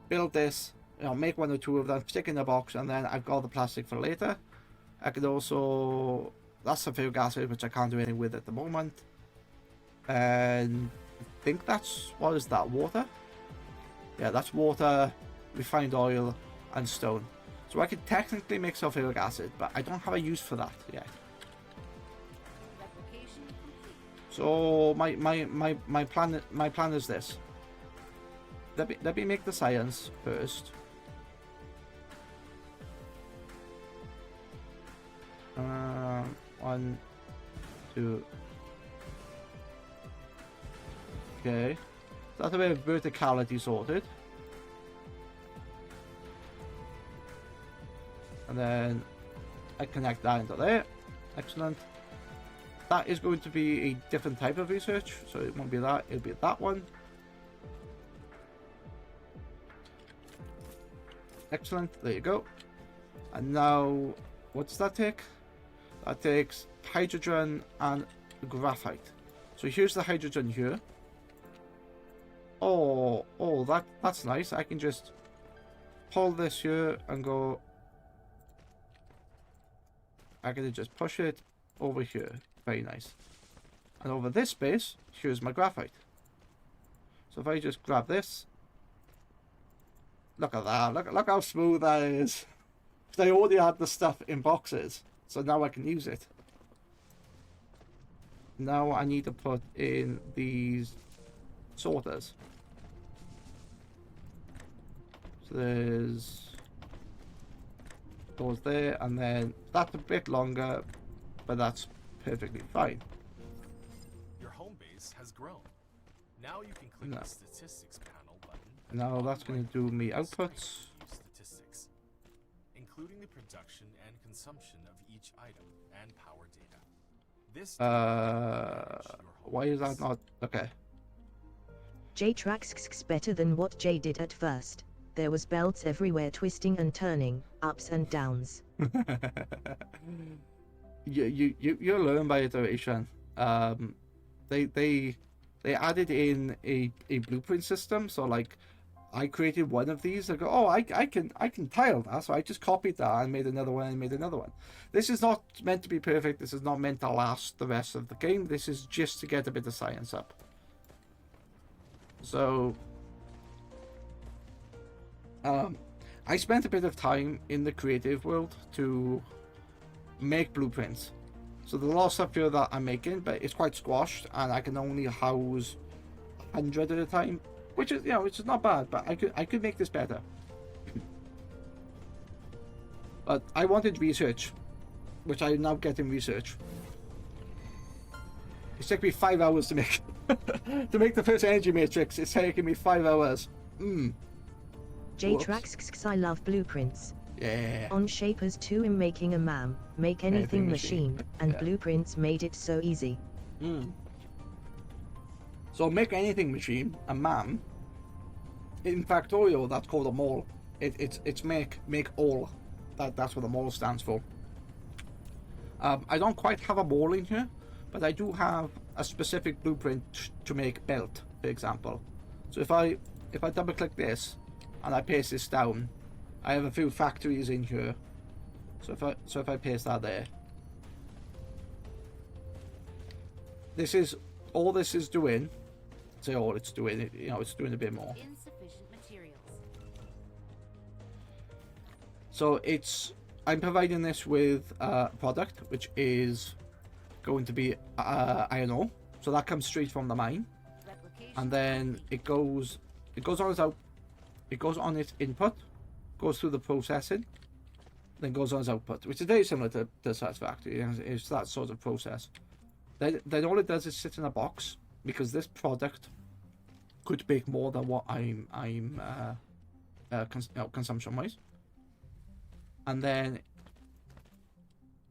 build this. You know, make 1 or 2 of them, stick in a box, and then I've got the plastic for later. I could also. That's sulfuric acid, which I can't do anything with at the moment. And I think that's, what is that, water? Yeah, that's water, refined oil, and stone. So I could technically make sulfuric acid, but I don't have a use for that yet. Replication complete. So my plan is this. Let me make the science first. 1, 2. Okay, so that's a bit of verticality sorted. And then I connect that into there. Excellent. That is going to be a different type of research, so it won't be that, it'll be that one. Excellent, there you go. And now, what does that take? That takes hydrogen and graphite. So here's the hydrogen here. Oh, that's nice. I can just pull this here and go. I can just push it over here. Very nice. And over this space, here's my graphite. So if I just grab this, look at that, look how smooth that is. I already had the stuff in boxes, so now I can use it. Now I need to put in these sorters. So there's those there, and then that's a bit longer, but that's perfectly fine. Your home base has grown. Now you can click No. the statistics panel button. Now that's going to do me Screen outputs. view statistics, including the production and consumption of each item and power data. This data will manage your home Why is that base. not okay? J tracks better than what J did at first. There was belts everywhere twisting and turning, ups and downs. You learn by iteration. They added in a blueprint system, so like I created one of these. I go, oh, I can tile that, so I just copied that and made another one and made another one. This is not meant to be perfect. This is not meant to last the rest of the game. This is just to get a bit of science up. So I spent a bit of time in the creative world to make blueprints. So there's a lot of stuff here that I'm making, but it's quite squashed, and I can only house 100 at a time, which is, which is not bad. But I could make this better. But I wanted research, which I'm now getting research. It's taken me 5 hours to make to make the first energy matrix. It's taking me 5 hours. J Whoops. tracks I love blueprints. Yeah. On Shapers 2 in making a MAM, make anything machine, and yeah. blueprints made it so easy. So make anything machine, a MAM. In Factorio, that's called a mall. It's make all. That's what the mall stands for. I don't quite have a mall in here, but I do have a specific blueprint to make belt, for example. So if I double click this and I paste this down, I have a few factories in here. So if I paste that there, this is all this is doing. Say all it's doing. It's doing a bit more. Insufficient materials. So I'm providing this with a product which is going to be iron ore. So that comes straight from the mine, Replication. and then it goes on its out. It goes on its input, goes through the processing, then goes on its output, which is very similar to Satisfactory. It's that sort of process. Then all it does is sit in a box, because this product could make more than what I'm consumption wise, and then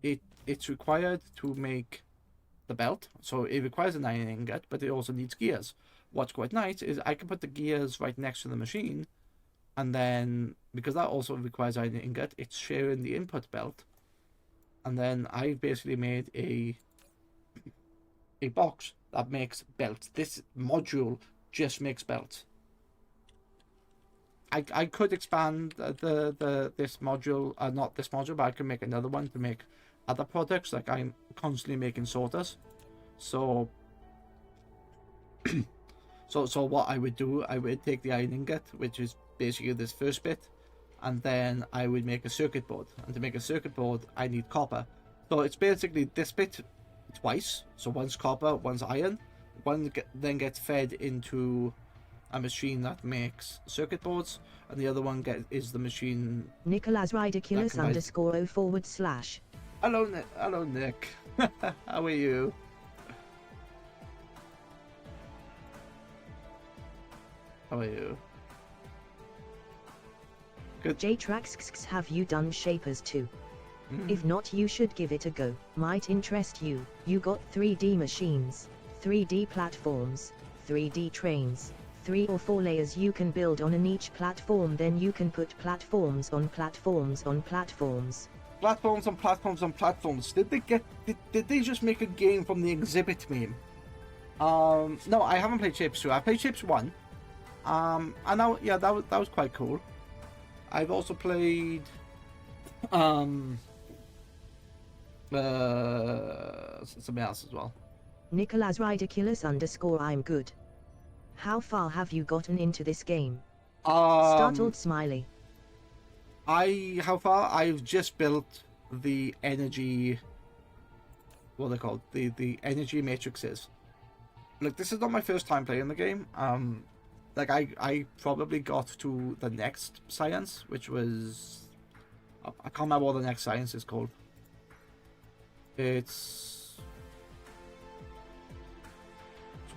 it's required to make the belt. So it requires an iron ingot, but it also needs gears. What's quite nice is I can put the gears right next to the machine, and then because that also requires iron ingot, it's sharing the input belt, and then I basically made a box that makes belts. This module just makes belts. I could expand this module, not this module, but I can make another one to make other products. Like I'm constantly making sorters, so so what I would do, I would take the iron ingot, which is basically this first bit, and then I would make a circuit board. And to make a circuit board, I need copper. So it's basically this bit twice. So one's copper, one's iron. Then gets fed into a machine that makes circuit boards, and the other one is the machine. Nicholas Ridiculous That provides- _O//. Hello, Nick. Hello, Nick. How are you? How are you? Good. J-Trax, have you done Shapers 2? If not, you should give it a go. Might interest you. You got 3D machines, 3D platforms, 3D trains, 3 or 4 layers you can build on each platform, then you can put platforms on platforms on platforms. Platforms on platforms on platforms. Did they just make a game from the exhibit meme? No, I haven't played Shapes 2. I played Shapes 1. And now, yeah, that was quite cool. I've also played something else as well. Nicholas Ridiculous _ I'm good. How far have you gotten into this game? Startled smiley. How far? I've just built the energy, what are they called? The energy matrices. Look, this is not my first time playing the game. Like I probably got to the next science, which was, I can't remember what the next science is called. It's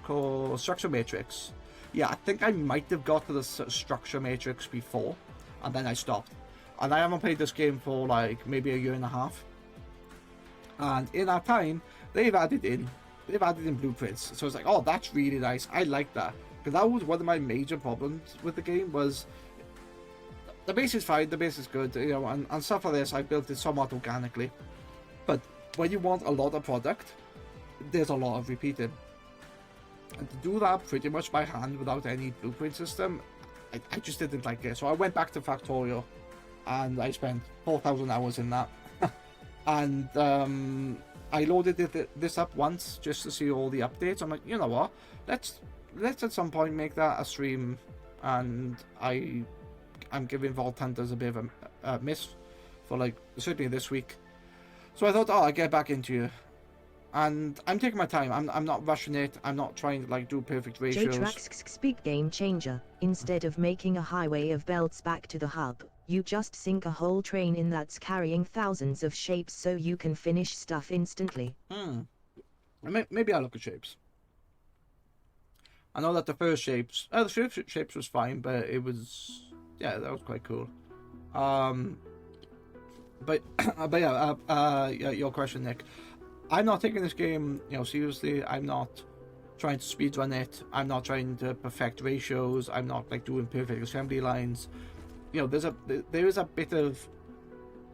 called structure matrix. Yeah, I think I might have got to the structure matrix before, and then I stopped. And I haven't played this game for like maybe a year and a half. And in that time, they've added in blueprints. So it's like, oh, that's really nice. I like that. Because that was one of my major problems with the game, was the base is fine, the base is good, you know, and stuff like this, I built it somewhat organically. But when you want a lot of product, there's a lot of repeating. And to do that pretty much by hand without any blueprint system, I just didn't like it. So I went back to Factorial, and I spent 4,000 hours in that. And I loaded this up once just to see all the updates. I'm like, you know what, let's at some point make that a stream, and I'm giving Vault Hunters a bit of a miss for like certainly this week. So I thought, oh, I'll get back into it. And I'm taking my time. I'm not rushing it. I'm not trying to like do perfect ratios. J-Trax speak game changer. Instead of making a highway of belts back to the hub, you just sink a whole train in that's carrying thousands of shapes so you can finish stuff instantly. Maybe I'll look at shapes. I know that the first shapes, the first shapes was fine, but it was, yeah, that was quite cool. But yeah, your question, Nick. I'm not taking this game, you know, seriously. I'm not trying to speedrun it. I'm not trying to perfect ratios. I'm not like doing perfect assembly lines. You know, there is a bit of.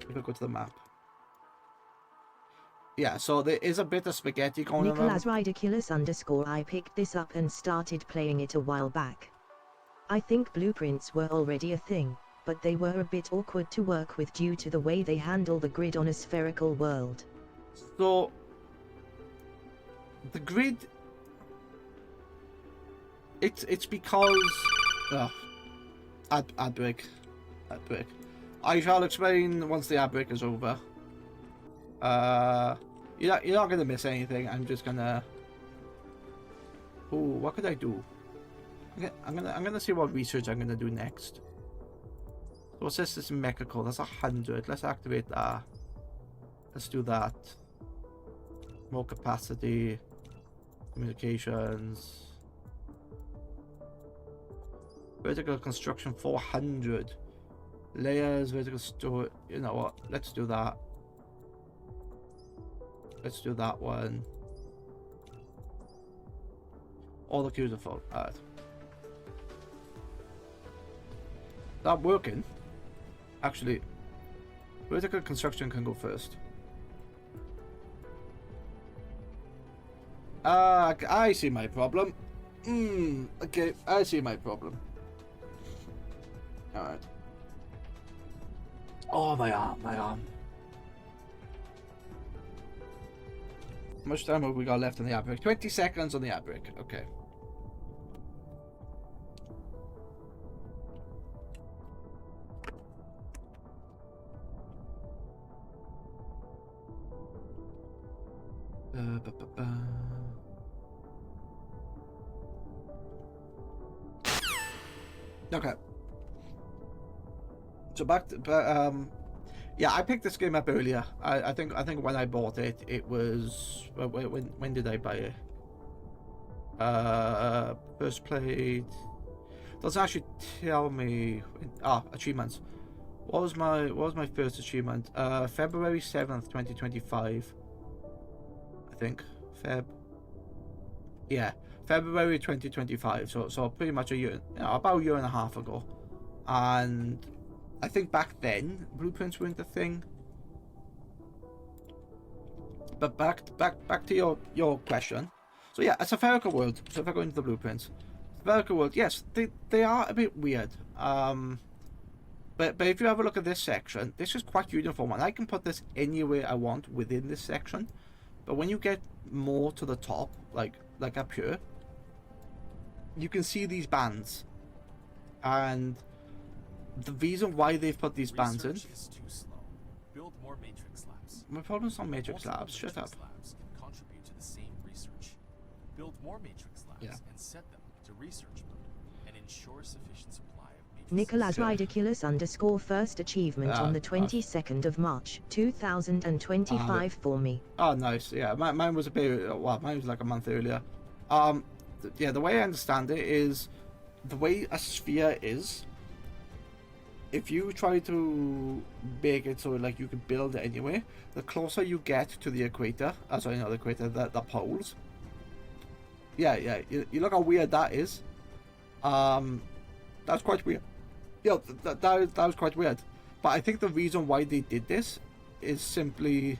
If I go to the map. Yeah, so there is a bit of spaghetti going on. Nicholas Ridiculous _ I picked this up and started playing it a while back. I think blueprints were already a thing, but they were a bit awkward to work with due to the way they handle the grid on a spherical world. So the grid, it's because ad break. I shall explain once the ad break is over. You're not gonna miss anything. I'm just gonna. Oh, what could I do? I'm gonna see what research I'm gonna do next. So what's this? This is mechanical. That's 100. Let's activate that. Let's do that. More capacity. Communications. Vertical construction 400. Layers, vertical store. You know what? Let's do that. Let's do that one. All the queues are full. Alright. That working? Actually, vertical construction can go first. I see my problem. Okay, I see my problem. Alright. Oh, my arm. How much time have we got left on the ad break? 20 seconds on the ad break. Okay. Okay. So back to, yeah, I picked this game up earlier. I think when I bought it, it was when did I buy it? First played. Doesn't actually tell me. Achievements. What was my first achievement? February 7th, 2025. I think Yeah, February 2025. So pretty much a year, you know, about a year and a half ago, and I think back then blueprints weren't a thing. But back to your question. So yeah, a spherical world. So if I go into the blueprints, spherical world, yes, they are a bit weird. But if you have a look at this section, this is quite uniform, and I can put this anywhere I want within this section. But when you get more to the top, like up here, you can see these bands. And the reason why they've put these bands in... Research is too slow. Build more matrix labs. My problem's not matrix Multiple labs, shut up. matrix labs can contribute to the same research. Build more matrix labs Yeah. and set them to research mode and ensure sufficient supply of matrices. Nicholas Okay. Ridiculous _ first achievement on the 22nd of March 2025 for me. Oh, nice. Yeah, mine was a bit... Well, mine was like a month earlier. Yeah, the way I understand it is... The way a sphere is... If you try to make it so like you can build it anyway, the closer you get to the equator, sorry, not the equator, the poles. Yeah, you look how weird that is. That's quite weird. Yeah, that was quite weird. But I think the reason why they did this is simply...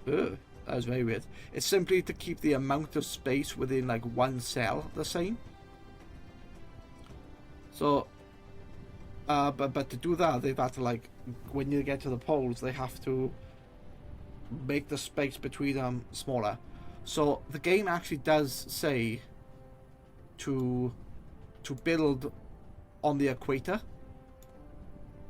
Ugh, that was very weird. It's simply to keep the amount of space within like one cell the same. So... but to do that, they've had to, like, when you get to the poles, they have to make the space between them smaller. So the game actually does say to build on the equator,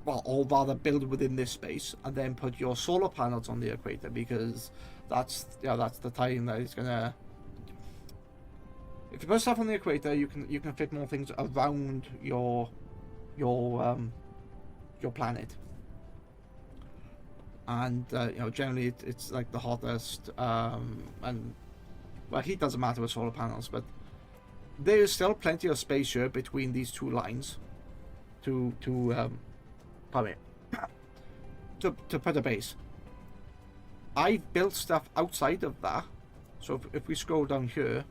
well, or rather build within this space, and then put your solar panels on the equator, because that's the time that it's gonna. If you put stuff on the equator, you can fit more things around your planet, and generally it's like the hottest, and well, heat doesn't matter with solar panels, but there is still plenty of space here between these two lines to pardon me, to put a base. I've built stuff outside of that, so if we scroll down here,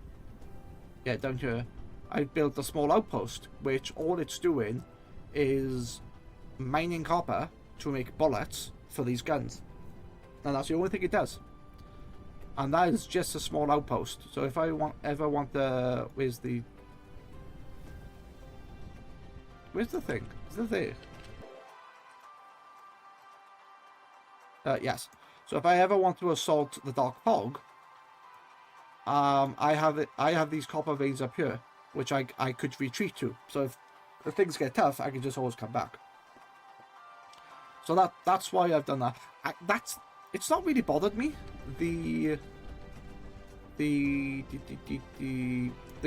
yeah, down here, I've built a small outpost, which all it's doing is mining copper to make bullets for these guns, and that's the only thing it does. And that is just a small outpost. So if I ever want the where's the thing? Is it there? Yes. So if I ever want to assault the Dark Fog, I have these copper veins up here, which I could retreat to. So if things get tough, I can just always come back. So that's why I've done that. It's not really bothered me. The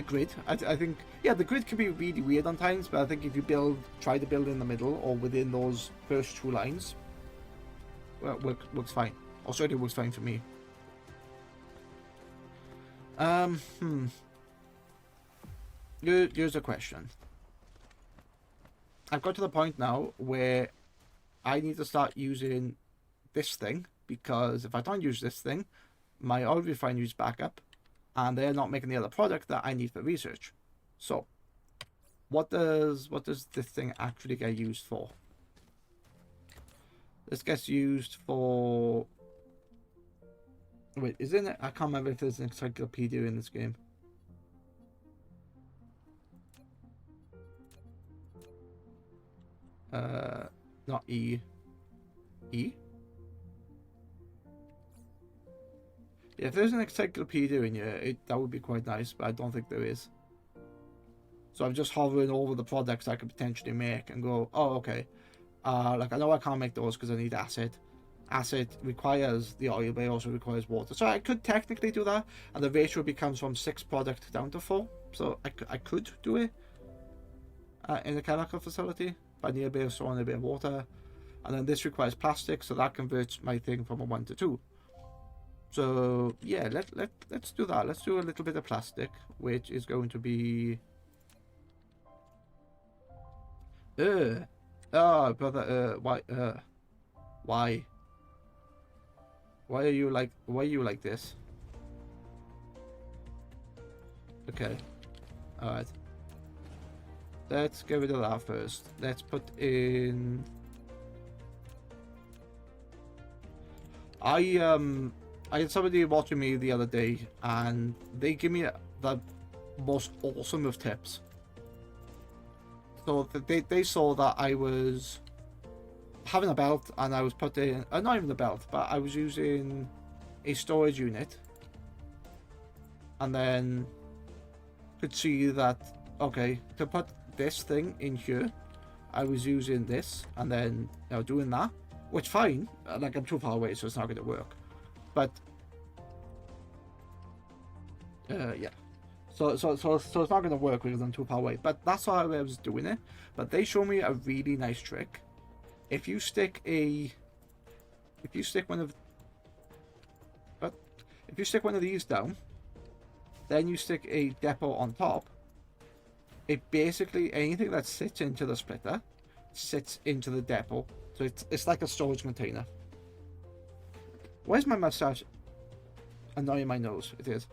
grid. I think, yeah, the grid can be really weird on times, but I think if you try to build in the middle or within those first two lines, well, works fine. Or certainly works fine for me. Here's a question. I've got to the point now where I need to start using this thing, because if I don't use this thing, my oil refinery's back up, and they're not making the other product that I need for research. So, what does this thing actually get used for? This gets used for... Wait, isn't it? I can't remember if there's an encyclopedia in this game. Not E. E? If there's an encyclopedia in here, that would be quite nice, but I don't think there is. So I'm just hovering over the products I could potentially make and go, oh, okay. Like, I know I can't make those because I need acid. Acid requires the oil, but it also requires water. So I could technically do that, and the ratio becomes from 6 products down to 4. So I could do it in a chemical facility. If I need a bit of soil and a bit of water. And then this requires plastic, so that converts my thing from a 1 to 2. So yeah, let's do that. Let's do a little bit of plastic, which is going to be oh brother, why are you like this? Okay, all right, let's get rid of that first. Let's put in I had somebody watching me the other day, and they give me the most awesome of tips. So they saw that I was having a belt, and I was putting not even the belt, but I was using a storage unit, and then could see that, okay, to put this thing in here, I was using this, and then, you know, doing that, which fine, like I'm too far away, so it's not going to work. But yeah, so it's not going to work because I'm too far away. But that's how I was doing it. But they show me a really nice trick. If you stick one of these down, then you stick a depot on top. It basically, anything that sits into the splitter sits into the depot. So it's like a storage container. Where's my mustache? Annoying my nose. It is.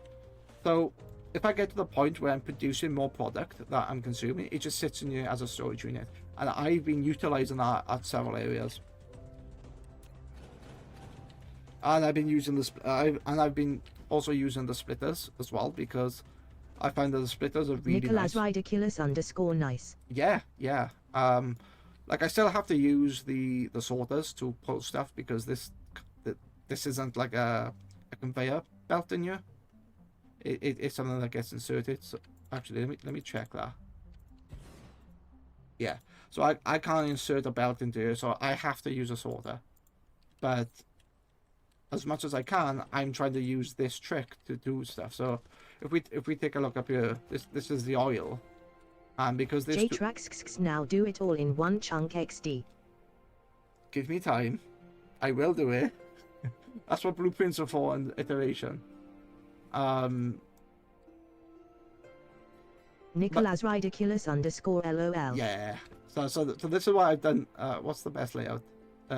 So if I get to the point where I'm producing more product that I'm consuming, it just sits in here as a storage unit. And I've been utilizing that at several areas. And I've been using I've been also using the splitters as well, because I find that the splitters are really Nicholas nice. Ridiculous_nice. Yeah. Like I still have to use the sorters to pull stuff, because this isn't like a conveyor belt in here. It's something that gets inserted. So actually, let me check that. Yeah, so I can't insert a belt into here, so I have to use a sorter. But as much as I can, I'm trying to use this trick to do stuff. So if we take a look up here, this is the oil, and because this J-Trax now do it all in one chunk XD. give me time, I will do it. That's what blueprints are for, and iteration. Nicholas Ridiculous_LOL. Yeah. So this is what I've done. What's the best layout?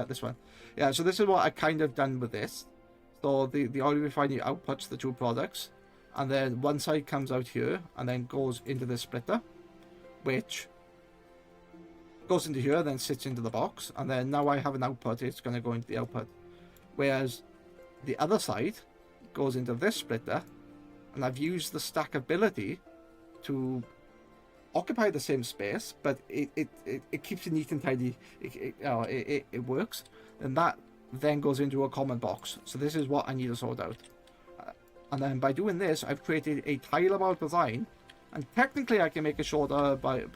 This one. Yeah. So this is what I kind of done with this. So the oil refinery outputs the two products, and then one side comes out here and then goes into the splitter, which goes into here, then sits into the box, and then now I have an output. It's going to go into the output, whereas the other side goes into this splitter, and I've used the stackability to occupy the same space, but it keeps it neat and tidy. It works, and that then goes into a common box. So this is what I need to sort out, and then by doing this, I've created a tileable design, and technically I can make it shorter by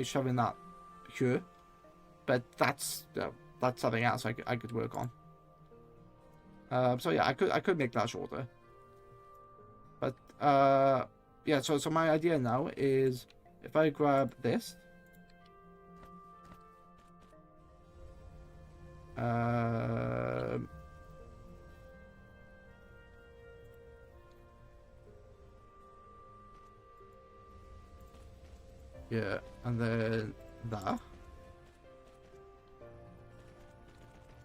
shoving that here, but that's something else I could work on. So yeah, I could make that shorter, but yeah. So my idea now is, if I grab this, yeah, and then that.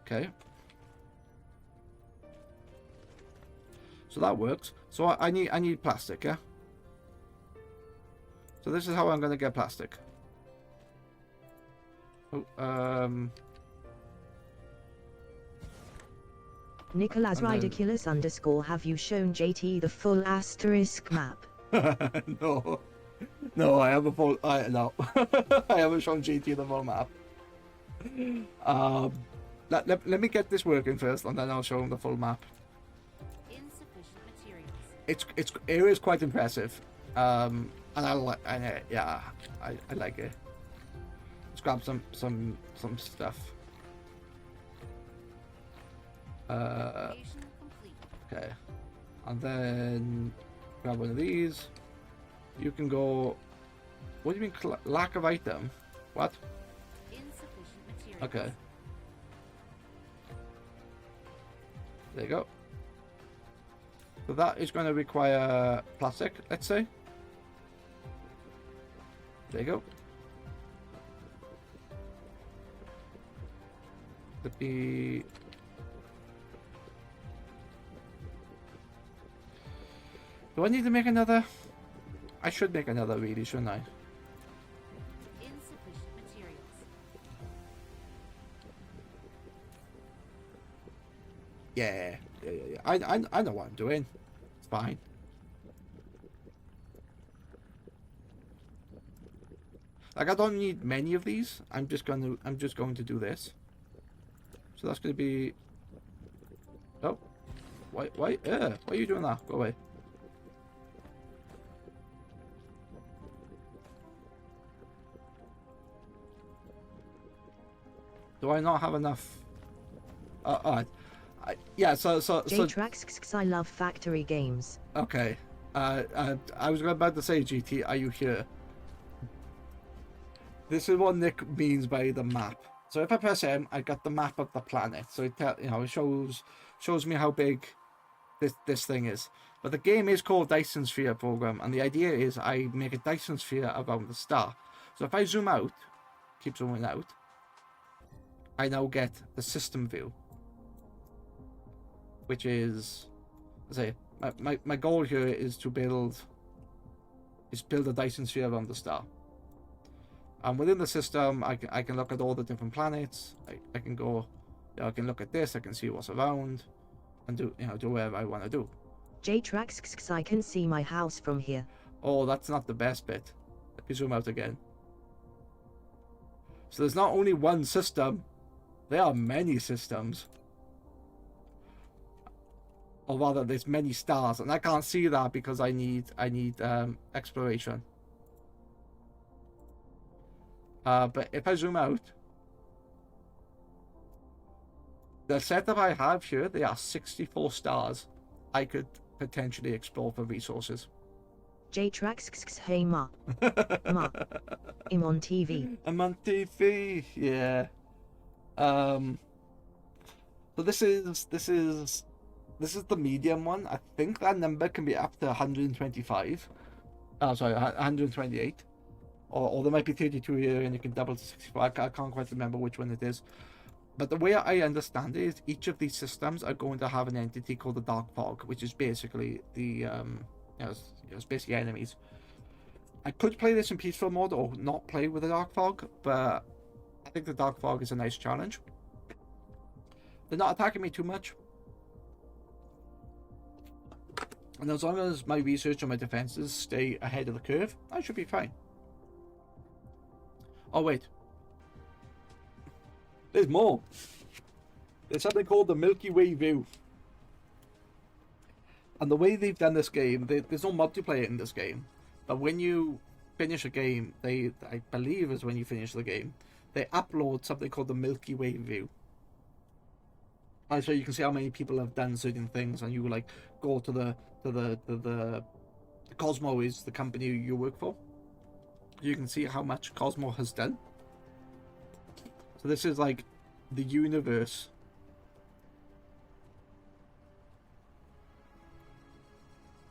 Okay. So that works. So I need plastic, yeah? So this is how I'm gonna get plastic. Oh, Nicholas And then- Ridiculous_have you shown JT the full asterisk map? no, I have a full. No, I haven't shown GT the full map. Let me get this working first, and then I'll show him the full map. Insufficient materials. Its area is quite impressive, and I like it. Let's grab some stuff. Location complete. Okay, and then grab one of these. You can go. What do you mean lack of item? What? Insufficient materials. Okay. There you go. So that is going to require plastic, let's say. There you go. Let me... Do I need to make another? I should make another, really, shouldn't I? Insufficient materials. Yeah. I know what I'm doing. It's fine. Like, I don't need many of these. I'm just going to do this. So that's going to be... Oh. Why are you doing that? Go away. Do I not have enough? Yeah, so J-Trax, I love factory games. okay. I was about to say, GT, are you here? This is what Nick means by the map. So if I press M, I got the map of the planet. So it shows me how big this thing is. But the game is called Dyson Sphere Program, and the idea is I make a Dyson sphere around the star. So if I zoom out, keep zooming out, I now get the system view, which is, I say, my goal here is to build a Dyson sphere around the star. And within the system, I can look at all the different planets. I can go, I can look at this. I can see what's around, and do whatever I want to do. J-Trax, I can see my house from here. Oh, that's not the best bit. Let me zoom out again. So there's not only one system, there are many systems. Or rather, there's many stars, and I can't see that because I need exploration. But if I zoom out, the setup I have here, there are 64 stars I could potentially explore for resources. J-Trax, hey ma. Ma. I'm on TV. I'm on TV, yeah. So this is the medium one. I think that number can be up to 125. Oh, sorry, 128. Or there might be 32 here and you can double to 64. I can't quite remember which one it is. But the way I understand it is each of these systems are going to have an entity called the Dark Fog, which is basically the, it's basically enemies. I could play this in peaceful mode or not play with the Dark Fog, but I think the Dark Fog is a nice challenge. They're not attacking me too much. And as long as my research and my defenses stay ahead of the curve, I should be fine. Oh, wait. There's more. There's something called the Milky Way view. And the way they've done this game, there's no multiplayer in this game. But when you finish a game, I believe is when you finish the game, they upload something called the Milky Way view. And so you can see how many people have done certain things, and you like go to the Cosmo is the company you work for. You can see how much Cosmo has done. So this is like the universe.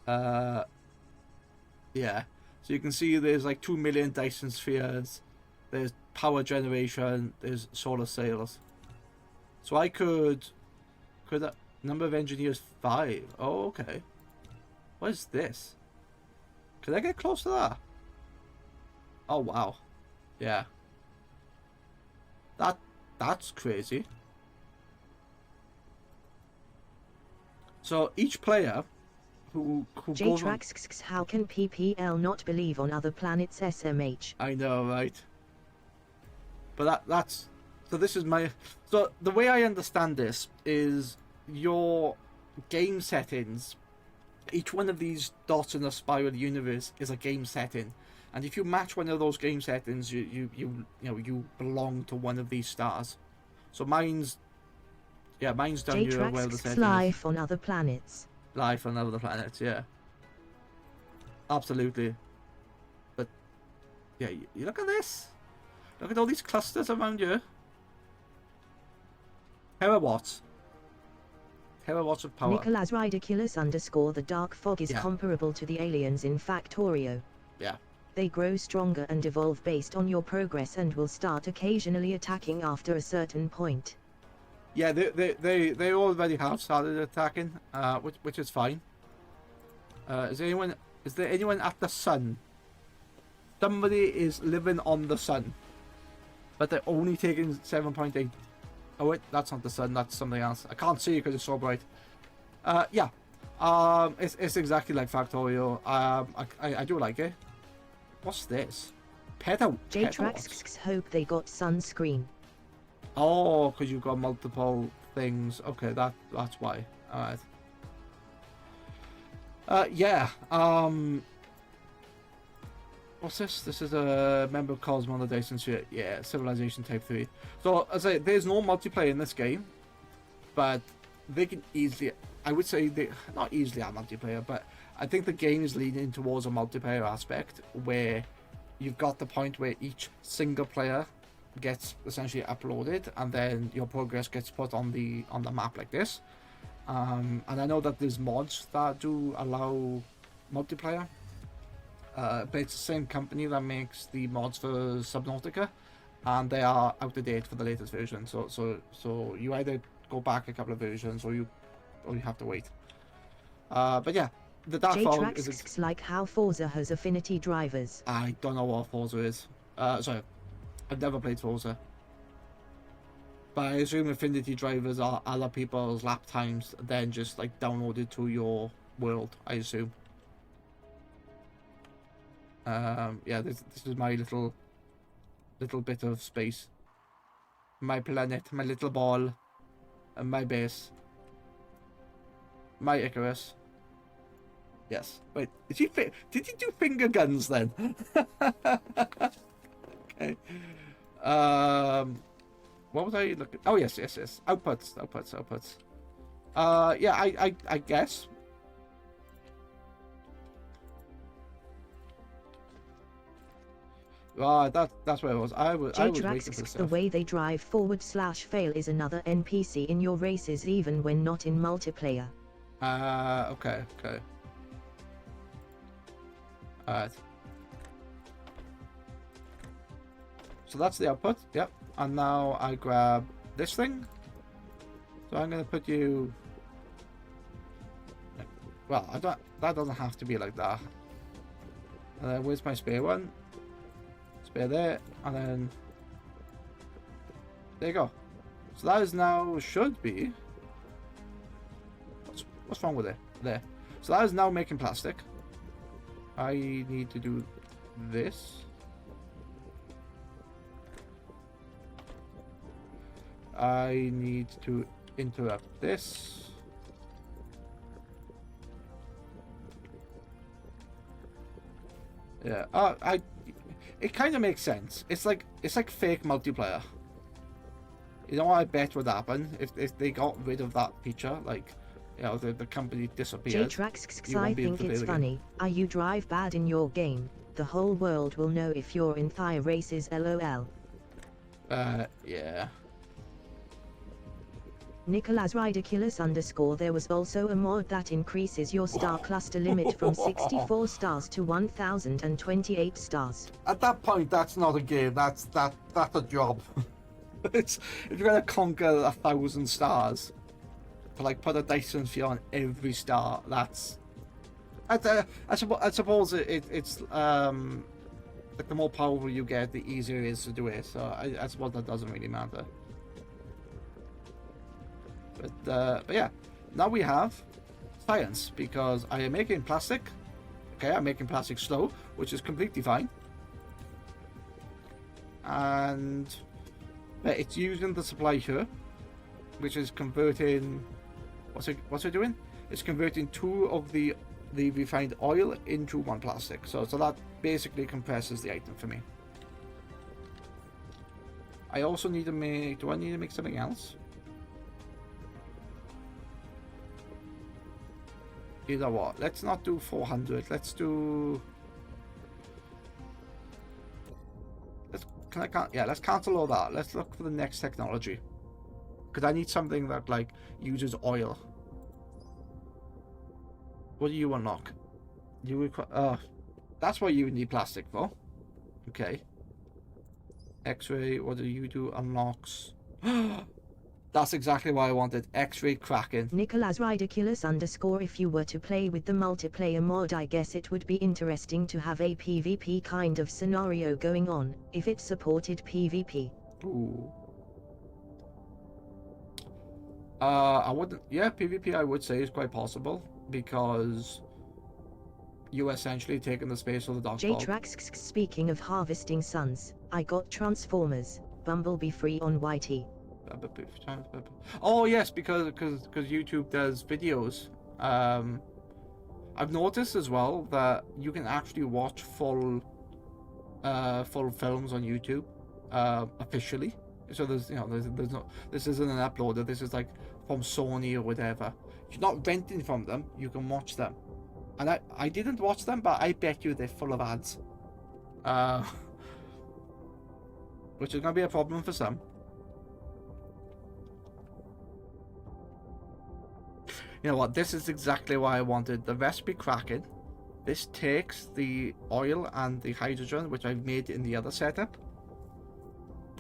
Yeah. So you can see there's like 2 million Dyson spheres. There's power generation. There's solar sails. So I could number of engineers 5. Oh, okay. What is this? Could I get close to that? Oh wow. Yeah. That's crazy. So each player who goes on... J-Trax, how can PPL not believe on other planets SMH? I know, right? But that's so this is my so the way I understand this is your game settings. Each one of these dots in the spiral universe is a game setting. And if you match one of those game settings, you belong to one of these stars. So mine's down here where the settings. Life on other planets. Life on other planets, yeah. Absolutely. But yeah, you look at this. Look at all these clusters around you. Terawatts. Terawatts of power. Nicholas Ridiculous _ the Dark Fog is comparable to the aliens in Factorio. Yeah. They grow stronger and evolve based on your progress and will start occasionally attacking after a certain point. Yeah, they already have started attacking, which is fine. Is there anyone at the sun? Somebody is living on the sun, but they're only taking 7.8. Oh wait, that's not the sun. That's something else. I can't see because it's so bright. Yeah. It's exactly like Factorio. I do like it. What's this? J-Trax hope they got sunscreen. Oh, because you've got multiple things. Okay, that's why. Alright. Yeah. What's this? This is a member of Cosmo on the Dyson shit. Yeah, Civilization Type 3. So, as I say, there's no multiplayer in this game, but they can easily, I would say, they not easily have multiplayer, but I think the game is leaning towards a multiplayer aspect where you've got the point where each single player gets essentially uploaded, and then your progress gets put on the map like this. And I know that there's mods that do allow multiplayer. But it's the same company that makes the mods for Subnautica, and they are out of date for the latest version. So you either go back a couple of versions, or you have to wait. But yeah, the Darkfall is like how Forza has affinity drivers. I don't know what Forza is. Sorry, I've never played Forza. But I assume affinity drivers are other people's lap times, then just like downloaded to your world, I assume. Yeah, this is my little bit of space, my planet, my little ball, and my base, my Icarus. Yes. Wait, did you do finger guns then? Okay. What was I looking? Oh yes. Outputs. Yeah, I guess. That's where I was. I was waiting for stuff. The way they drive /fail is another NPC in your races even when not in multiplayer. Okay. Alright. So that's the output, yep. And now I grab this thing. So I'm gonna put you... Well, that doesn't have to be like that. And then where's my spare one? Spare there, and then there you go. So that is now should be. What's wrong with it? There. So that is now making plastic. I need to do this. I need to interrupt this. Yeah. It kind of makes sense. It's like fake multiplayer. You know what I bet would happen if they got rid of that feature, like, you know, the company disappeared. I think it's funny. You drive bad in your game. The whole world will know if you're in Thigh races. LOL. Yeah. Nicholas Ridiculous _ there was also a mod that increases your star cluster limit from 64 stars to 1028 stars. At that point, that's not a game. That's a job. It's if you're gonna conquer 1,000 stars, to like put a Dyson sphere on every star. I suppose it's like the more powerful you get, the easier it is to do it. So I suppose that doesn't really matter. But yeah, now we have science, because I am making plastic. Okay, I'm making plastic slow, which is completely fine. And it's using the supply here, which is converting. What's it doing? It's converting 2 of the refined oil into 1 plastic. So that basically compresses the item for me. I also need to make. Do I need to make something else? Either what? Let's not do 400. Let's do. Let's cancel all that. Let's look for the next technology. Because I need something that like uses oil. What do you unlock? You require. That's what you need plastic for. Okay. X-ray. What do you do? Unlocks. That's exactly what I wanted. X-ray cracking. Nicholas Ridiculous _ if you were to play with the multiplayer mod, I guess it would be interesting to have a PvP kind of scenario going on, if it supported PvP. Ooh. I wouldn't. Yeah, PvP I would say is quite possible, because you essentially taking the space of the Dark Vault. Speaking of harvesting suns, I got Transformers, Bumblebee free on YT. Oh yes, because YouTube does videos. I I've noticed as well that you can actually watch full films on YouTube officially. So there's there's no, this isn't an uploader. This is like from Sony or whatever. You're not renting from them. You can watch them. And I didn't watch them, but I bet you they're full of ads. Which is gonna be a problem for some. You know what? This is exactly why I wanted the recipe cracking. This takes the oil and the hydrogen, which I've made in the other setup,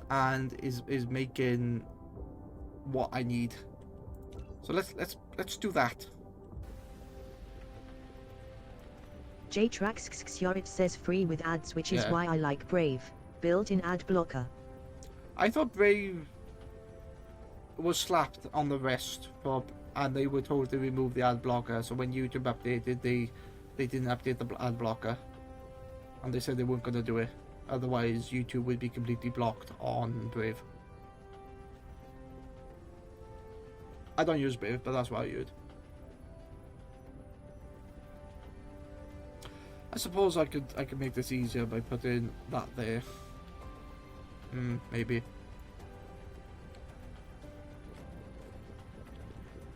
and is making what I need. So let's do that. JTraxXXYorit says free with ads, which is Yeah. why I like Brave. Built-in ad blocker. I thought Brave was slapped on the wrist for, and they were told to remove the ad blocker. So when YouTube updated, they didn't update the ad blocker, and they said they weren't going to do it. Otherwise, YouTube would be completely blocked on Brave. I don't use Brave, but that's what I heard. I suppose I could make this easier by putting that there. Maybe.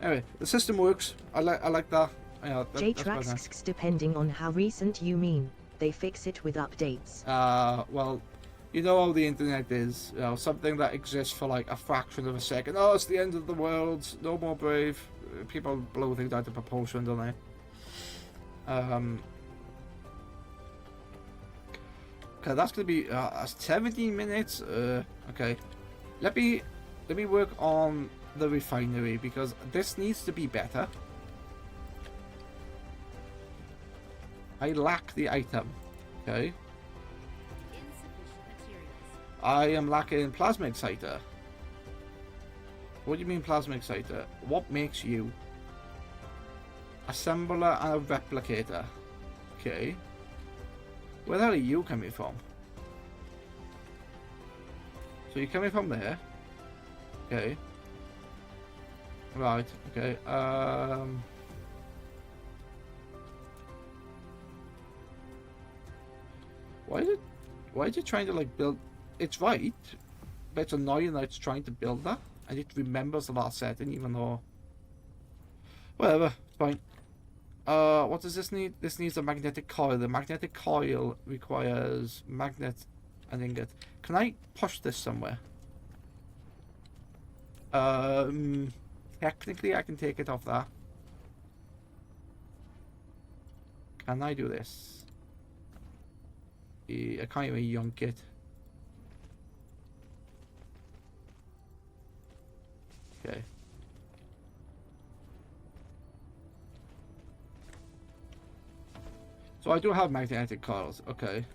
Anyway, the system works. I like that. Yeah, that's quite nice. JTraxX, depending on how recent you mean, they fix it with updates. Well, you know how the internet is. You know, something that exists for like a fraction of a second. Oh, it's the end of the world. No more Brave. People blow things out of proportion, don't they? Okay, that's gonna be 17 minutes. Okay, let me work on the refinery because this needs to be better. I lack the item. Okay, Insufficient materials. I am lacking plasma exciter. What do you mean plasma exciter? What makes you? Assembler and a replicator. Okay. Where the hell are you coming from? So you're coming from there. Okay. Right, okay. Why is it trying to like build? It's right, but it's annoying that it's trying to build that and it remembers the last setting even though whatever, it's fine. What does this need? This needs a magnetic coil. The magnetic coil requires magnet and ingot. Can I push this somewhere? Technically I can take it off that. Can I do this? I can't even yank it. Okay. So I do have magnetic coils, okay.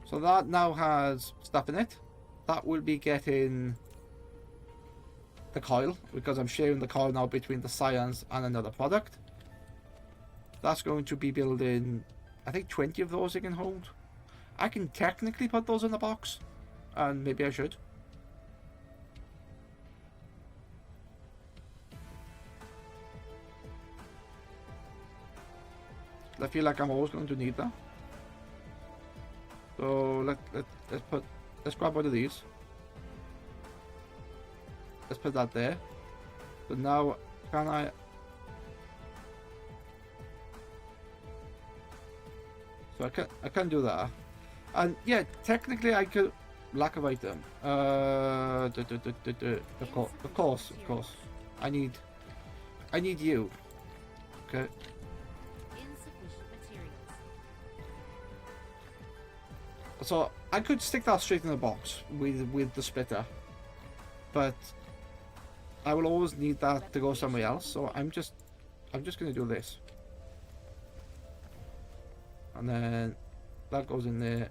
So that now has stuff in it. That will be getting the coil, because I'm sharing the coil now between the science and another product. That's going to be building, I think 20 of those it can hold. I can technically put those in a box, and maybe I should. I feel like I'm always going to need that. So let's grab one of these. Let's put that there. So now can I? So I can do that. And yeah, technically I could lack of item. Of course. I need you. Okay. Insufficient materials. So I could stick that straight in the box with the splitter, but I will always need that to go somewhere else. So I'm just gonna do this, and then that goes in there.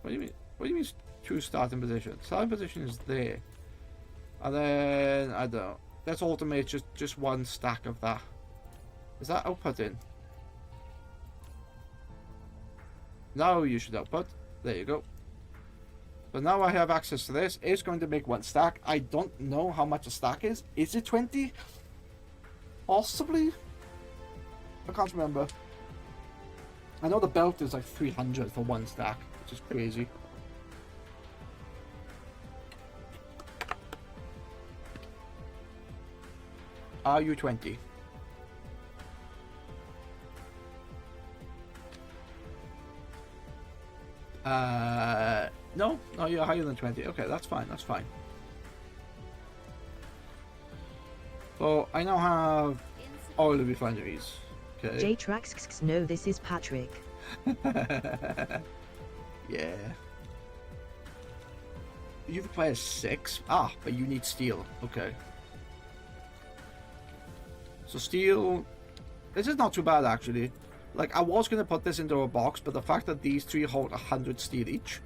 What do you mean? What do you mean? Choose starting position. Starting position is there, and then I don't know. Let's automate just one stack of that. Is that output in? Now you should output. There you go. But now I have access to this. It's going to make one stack. I don't know how much a stack is. Is it 20? Possibly? I can't remember. I know the belt is like 300 for one stack, which is crazy. RU20. No, you're higher than 20. Okay, that's fine, that's fine. So, I now have oil refineries. Okay. J-Trax, no, this is Patrick. Yeah. You require 6? Ah, but you need steel. Okay. So steel... This is not too bad, actually. Like, I was going to put this into a box, but the fact that these 3 hold 100 steel each,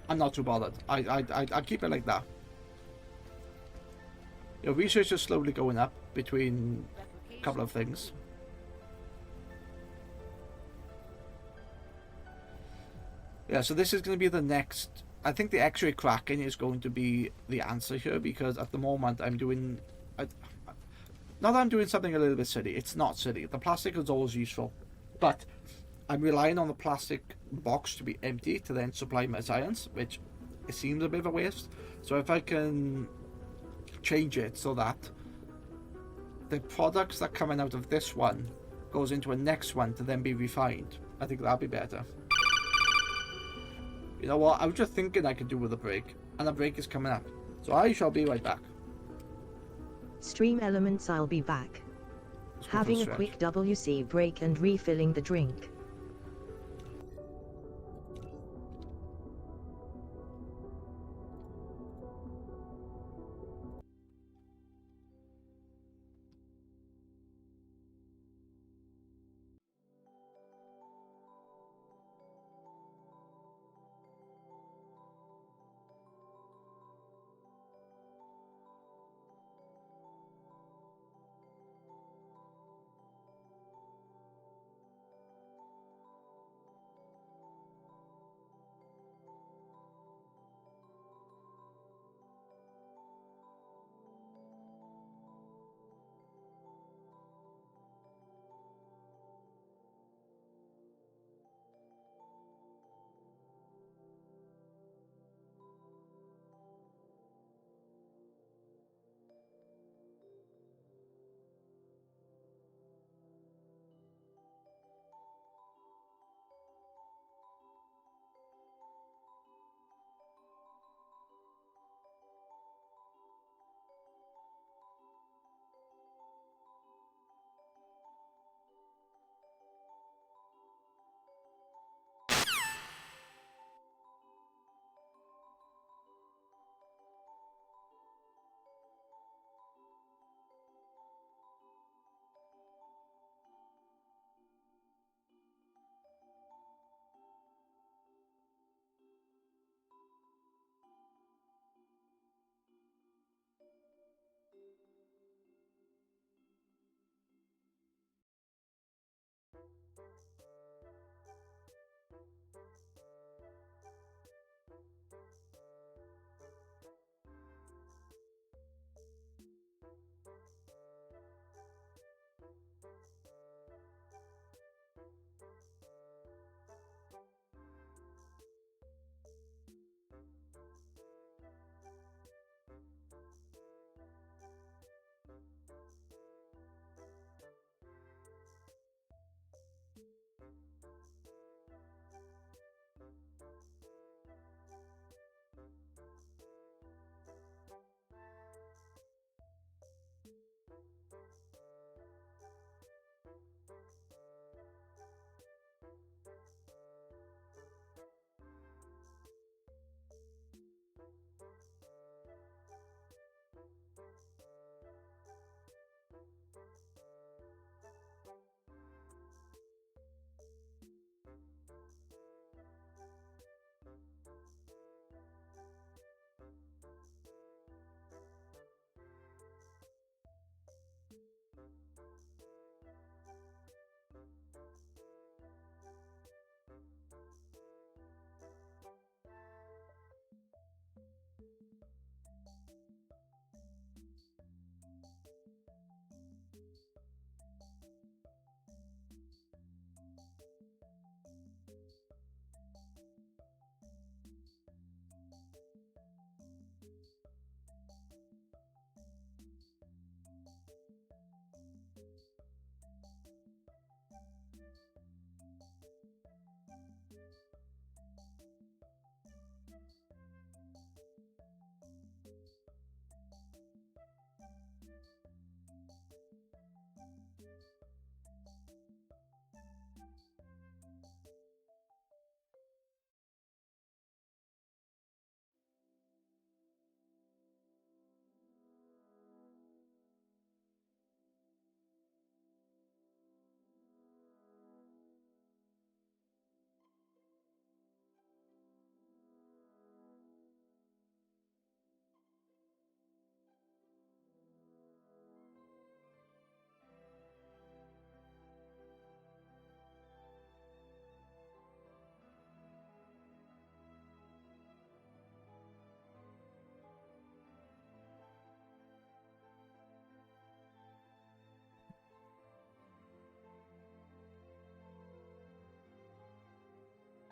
I'm not too bothered. I keep it like that. Your research is slowly going up between a couple of things. Yeah, so this is going to be the next... I think the X-ray cracking is going to be the answer here, because at the moment I'm doing... not that I'm doing something a little bit silly. It's not silly. The plastic is always useful. But I'm relying on the plastic box to be empty to then supply my science, which it seems a bit of a waste. So if I can change it so that the products that coming out of this one goes into a next one to then be refined, I think that'd be better. You know what? I was just thinking I could do with a break, and a break is coming up. So I shall be right back. Stream elements, I'll be back. Let's go for Having a stretch. quick WC break and refilling the drink.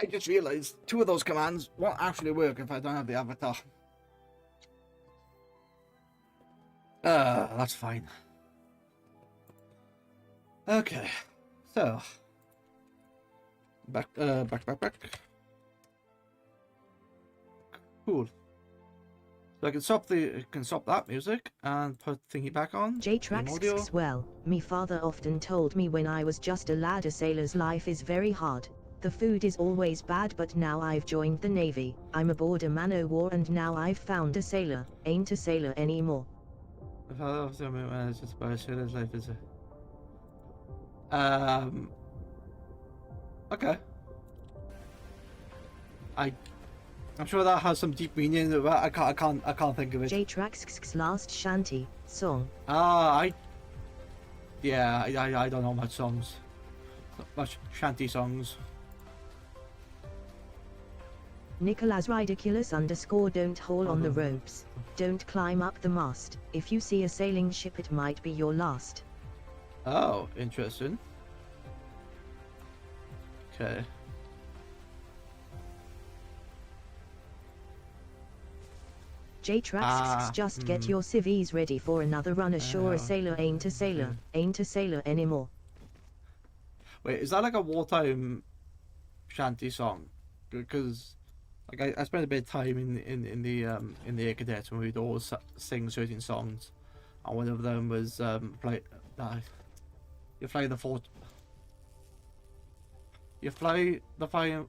I just realized 2 of those commands won't actually work if I don't have the avatar. That's fine. Okay, so back. Cool. So I can stop that music and put thingy back on. Game audio. J-Trax, well, me father often told me when I was just a lad a sailor's life is very hard. The food is always bad, but now I've joined the Navy. I'm aboard a man-o'-war and now I've found a sailor. Ain't a sailor anymore. The father of the man is just by a sailor's life is a... Okay. I'm sure that has some deep meaning, but I can't think of it. J-Trax's last shanty song. I don't know much songs. Not much shanty songs. Nicholas Ridiculous _ don't haul on the ropes. Don't climb up the mast. If you see a sailing ship, it might be your last. Oh, interesting. Okay. J-Trax, just get your civvies ready for another run ashore. A sailor ain't a sailor anymore. Wait, is that like a wartime shanty song? Because like I spent a bit of time in the Air Cadets when we'd always sing certain songs, and one of them was you fly the fort. You fly the flying.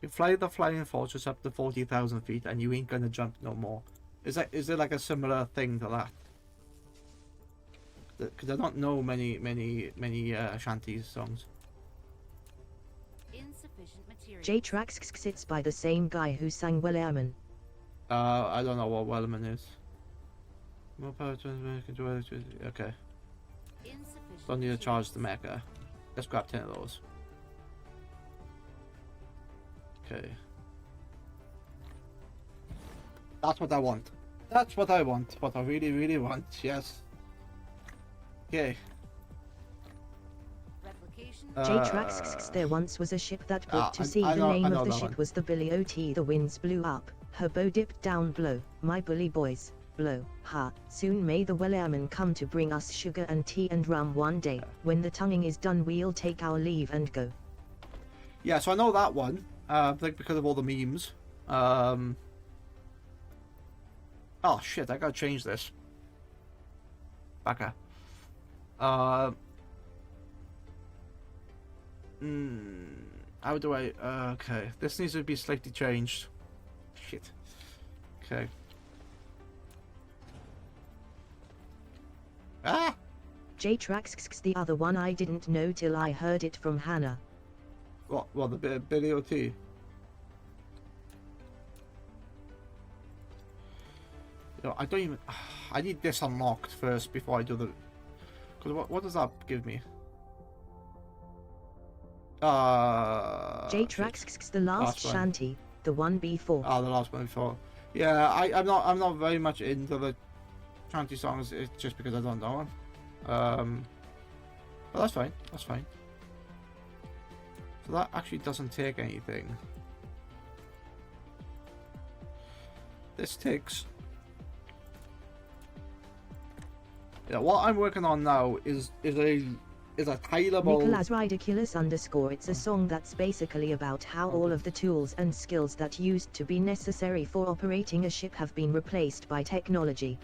You fly the flying fortress up to 40,000 feet, and you ain't gonna jump no more. Is there like a similar thing to that? Because I don't know many shanty songs. Insufficient materials. J-Trax sits by the same guy who sang Wellerman. I don't know what Wellman is. More power transmission. Okay. Insufficient Don't need to charge the materials. mecha. Let's grab 10 of those. Okay. That's what I want. That's what I want. What I really want. Yes. Okay. Replication. J-Trax, there once was a ship that put to sea. I The know- name I know of the that ship one. was the Billy O.T. The winds blew up, her bow dipped down below. My bully boys, blow, ha. Soon may the Wellerman come to bring us sugar and tea and rum one day. When the tonguing is done, we'll take our leave and go. Yeah, so I know that one. I think because of all the memes. Oh shit! I gotta change this. Backer. How do I? Okay, this needs to be slightly changed. Shit. Okay. Ah! J-Trax, the other one I didn't know till I heard it from Hannah. What the Billy O.T.? You know, I don't even. I need this unlocked first before I do the. Because what does that give me? J-Trax, the last one. shanty, the one before. Oh, the last one before. Yeah, I'm not very much into the shanty songs. It's just because I don't know them. But that's fine. That's fine. So that actually doesn't take anything. This takes. Yeah, what I'm working on now is a tailorable. Nicholas Ridiculous _ it's a song that's basically about how all of the tools and skills that used to be necessary for operating a ship have been replaced by technology.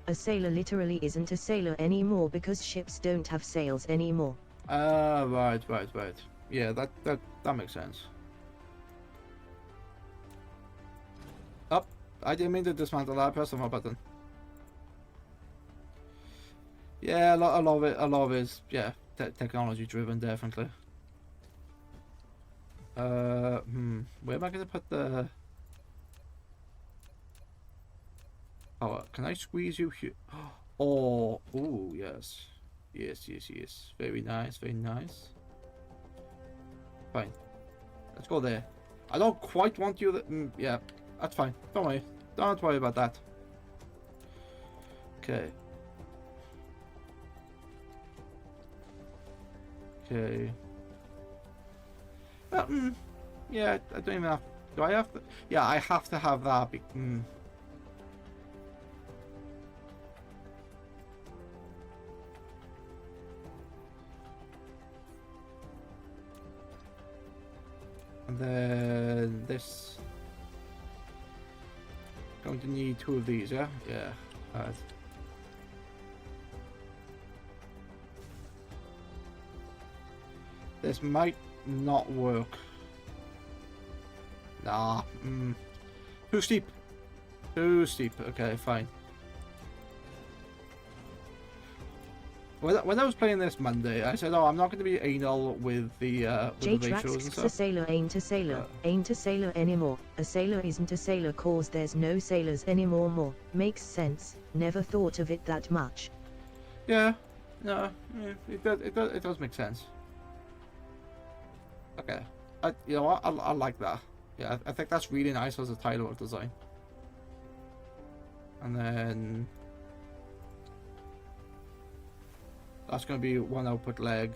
A sailor literally isn't a sailor anymore because ships don't have sails anymore. Right. Yeah, that makes sense. Oh, I didn't mean to dismantle that. Press the wrong button. Yeah, a lot of it is technology driven, definitely. Where am I gonna put the? Oh, can I squeeze you here? Oh, ooh, yes. Very nice. Fine. Let's go there. I don't quite want you to... yeah, that's fine. Don't worry about that. Okay. Well, Yeah, I don't even have. Do I have to? Yeah, I have to have that. And then this. Going to need 2 of these, yeah? Yeah. Alright. This might not work. Nah. Too steep. Too steep. Okay, fine. When I was playing this Monday, I said, "Oh, I'm not going to be anal with the ratios and A stuff." sailor ain't a sailor, ain't a sailor anymore. A sailor isn't a sailor cause there's no sailors anymore. More makes sense. Never thought of it that much. Yeah, no, yeah, it does make sense. Okay, you know what? I like that. Yeah, I think that's really nice as a title of design. And then that's going to be 1 output leg.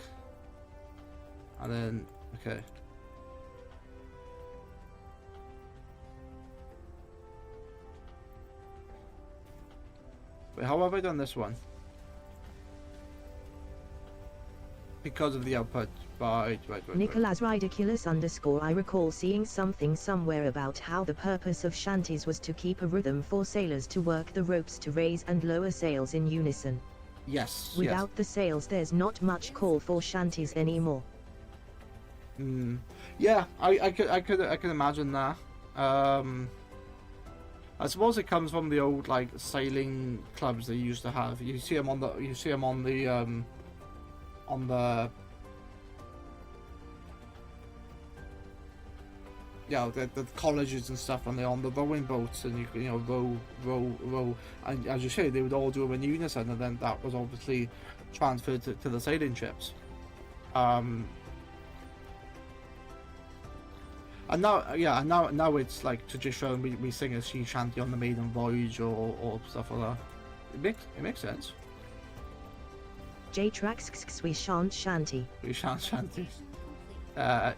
And then, okay. Wait, how have I done this one? Because of the output. Right. Nicholas Ridiculous _ I recall seeing something somewhere about how the purpose of shanties was to keep a rhythm for sailors to work the ropes to raise and lower sails in unison. Yes. Without the sails, there's not much call for shanties anymore. Yeah, I could imagine that. I suppose it comes from the old like sailing clubs they used to have. You see them on the the colleges and stuff, and they're on the rowing boats, and you know row, and as you say, they would all do it in unison, and then that was obviously transferred to the sailing ships. And now it's like tradition. We sing a sea shanty on the maiden voyage or stuff like that. It makes sense. J-Trax we shan't shanty. We shan't shanty. Yeah.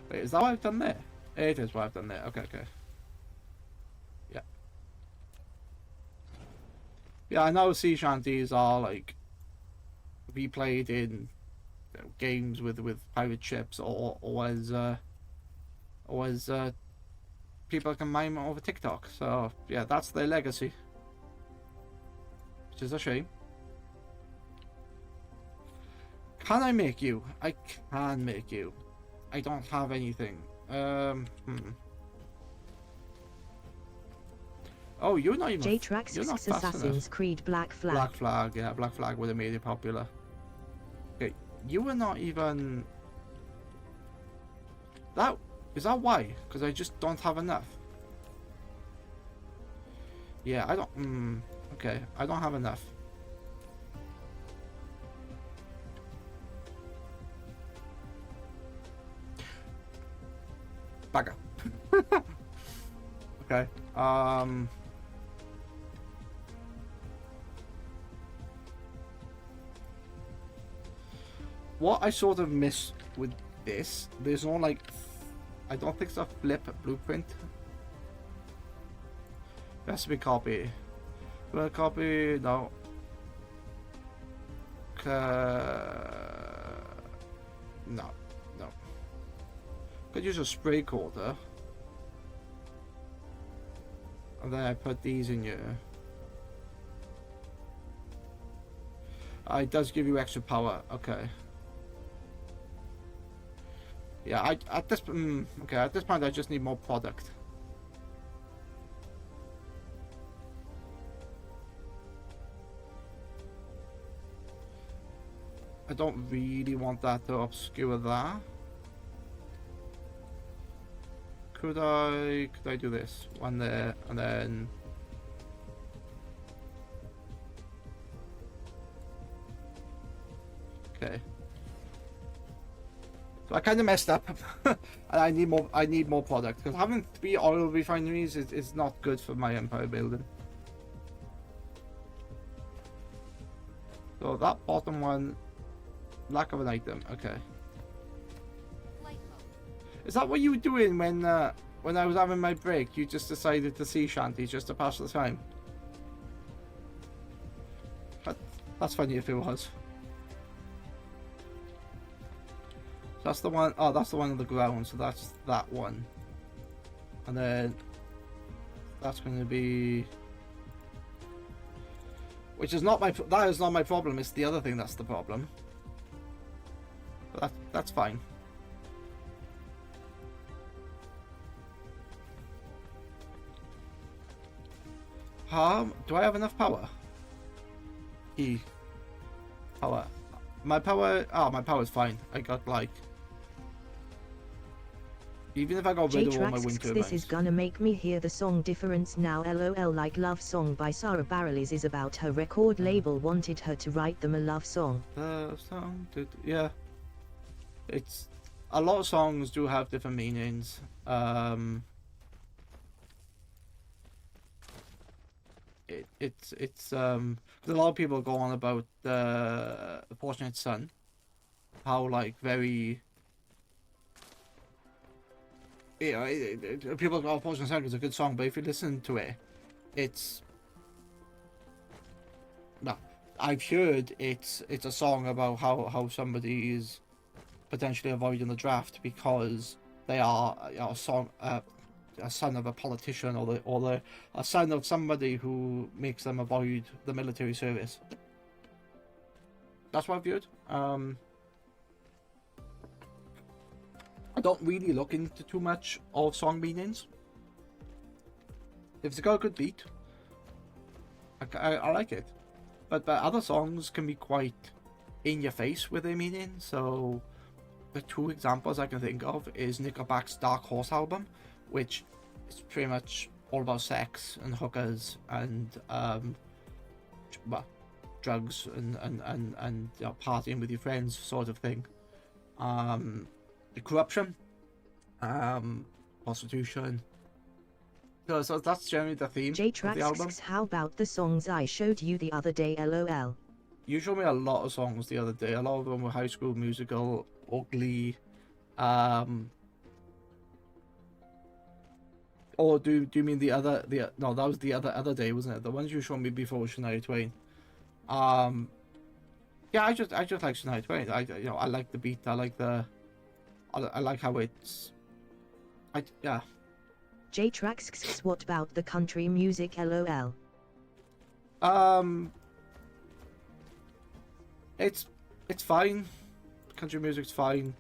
Wait, is that what I've done there? It is what I've done there. Okay. Yeah. Yeah, I know sea shanties are like replayed in games with pirate ships or as people can mime over TikTok. So yeah, that's their legacy, which is a shame. Can I make you? I can make you. I don't have anything. Oh, you're not even. J-Trax you're not fast Assassin's enough. Creed Black Flag. Black Flag, yeah, Black Flag would have made it popular. Okay, you were not even. Is that why? Because I just don't have enough. Yeah, I don't. Okay, I don't have enough. Bugger. Okay. What I sort of miss with this, there's no like, I don't think it's a flip blueprint. Recipe copy. Well, copy, no. No. Could use a spray quarter. And then I put these in here. It does give you extra power. Okay. Yeah, at this point I just need more product. I don't really want that to obscure that. Could I do this one there and then okay. So I kind of messed up, and I need more. I need more product because having 3 oil refineries is not good for my empire building. So that bottom one, lack of an item. Okay. Flight mode. Is that what you were doing when I was having my break? You just decided to sea shanty just to pass the time. That's funny if it was. So that's the one. Oh, that's the one on the ground. So that's that one. And then that's going to be, which is not my. That is not my problem. It's the other thing that's the problem. But that's fine. Do I have enough power? E. Power. My power. Oh, my power's fine. I got like. Even if I got rid of all my wind turbines. This is gonna make me hear the song Difference now. LOL. Like Love Song by Sarah Bareilles is about her record label wanted her to write them a love song. Yeah. It's a lot of songs do have different meanings. It's 'cause a lot of people go on about the Fortunate Son, how like very, you know, people go, Fortunate Son is a good song, but if you listen to it, it's, no, I've heard it's a song about how somebody is potentially avoiding the draft because they are a son of a politician or a son of somebody who makes them avoid the military service. That's what I've heard. I don't really look into too much of song meanings. If it's got a good beat, I like it. But other songs can be quite in your face with their meaning. So the 2 examples I can think of is Nickelback's Dark Horse album, which is pretty much all about sex and hookers and well, drugs and you know, partying with your friends sort of thing. Corruption, prostitution. So that's generally the theme of the album. J-Trax, how about the songs I showed you the other day? LOL. You showed me a lot of songs the other day. A lot of them were High School Musical, Ugly. Or do you mean no, that was the other day, wasn't it? The ones you showed me before was Shania Twain. Yeah, I just like Shania Twain. I like the beat. I like how it's. Yeah. J-Trax, what about the country music? LOL. It's fine. Country music's fine.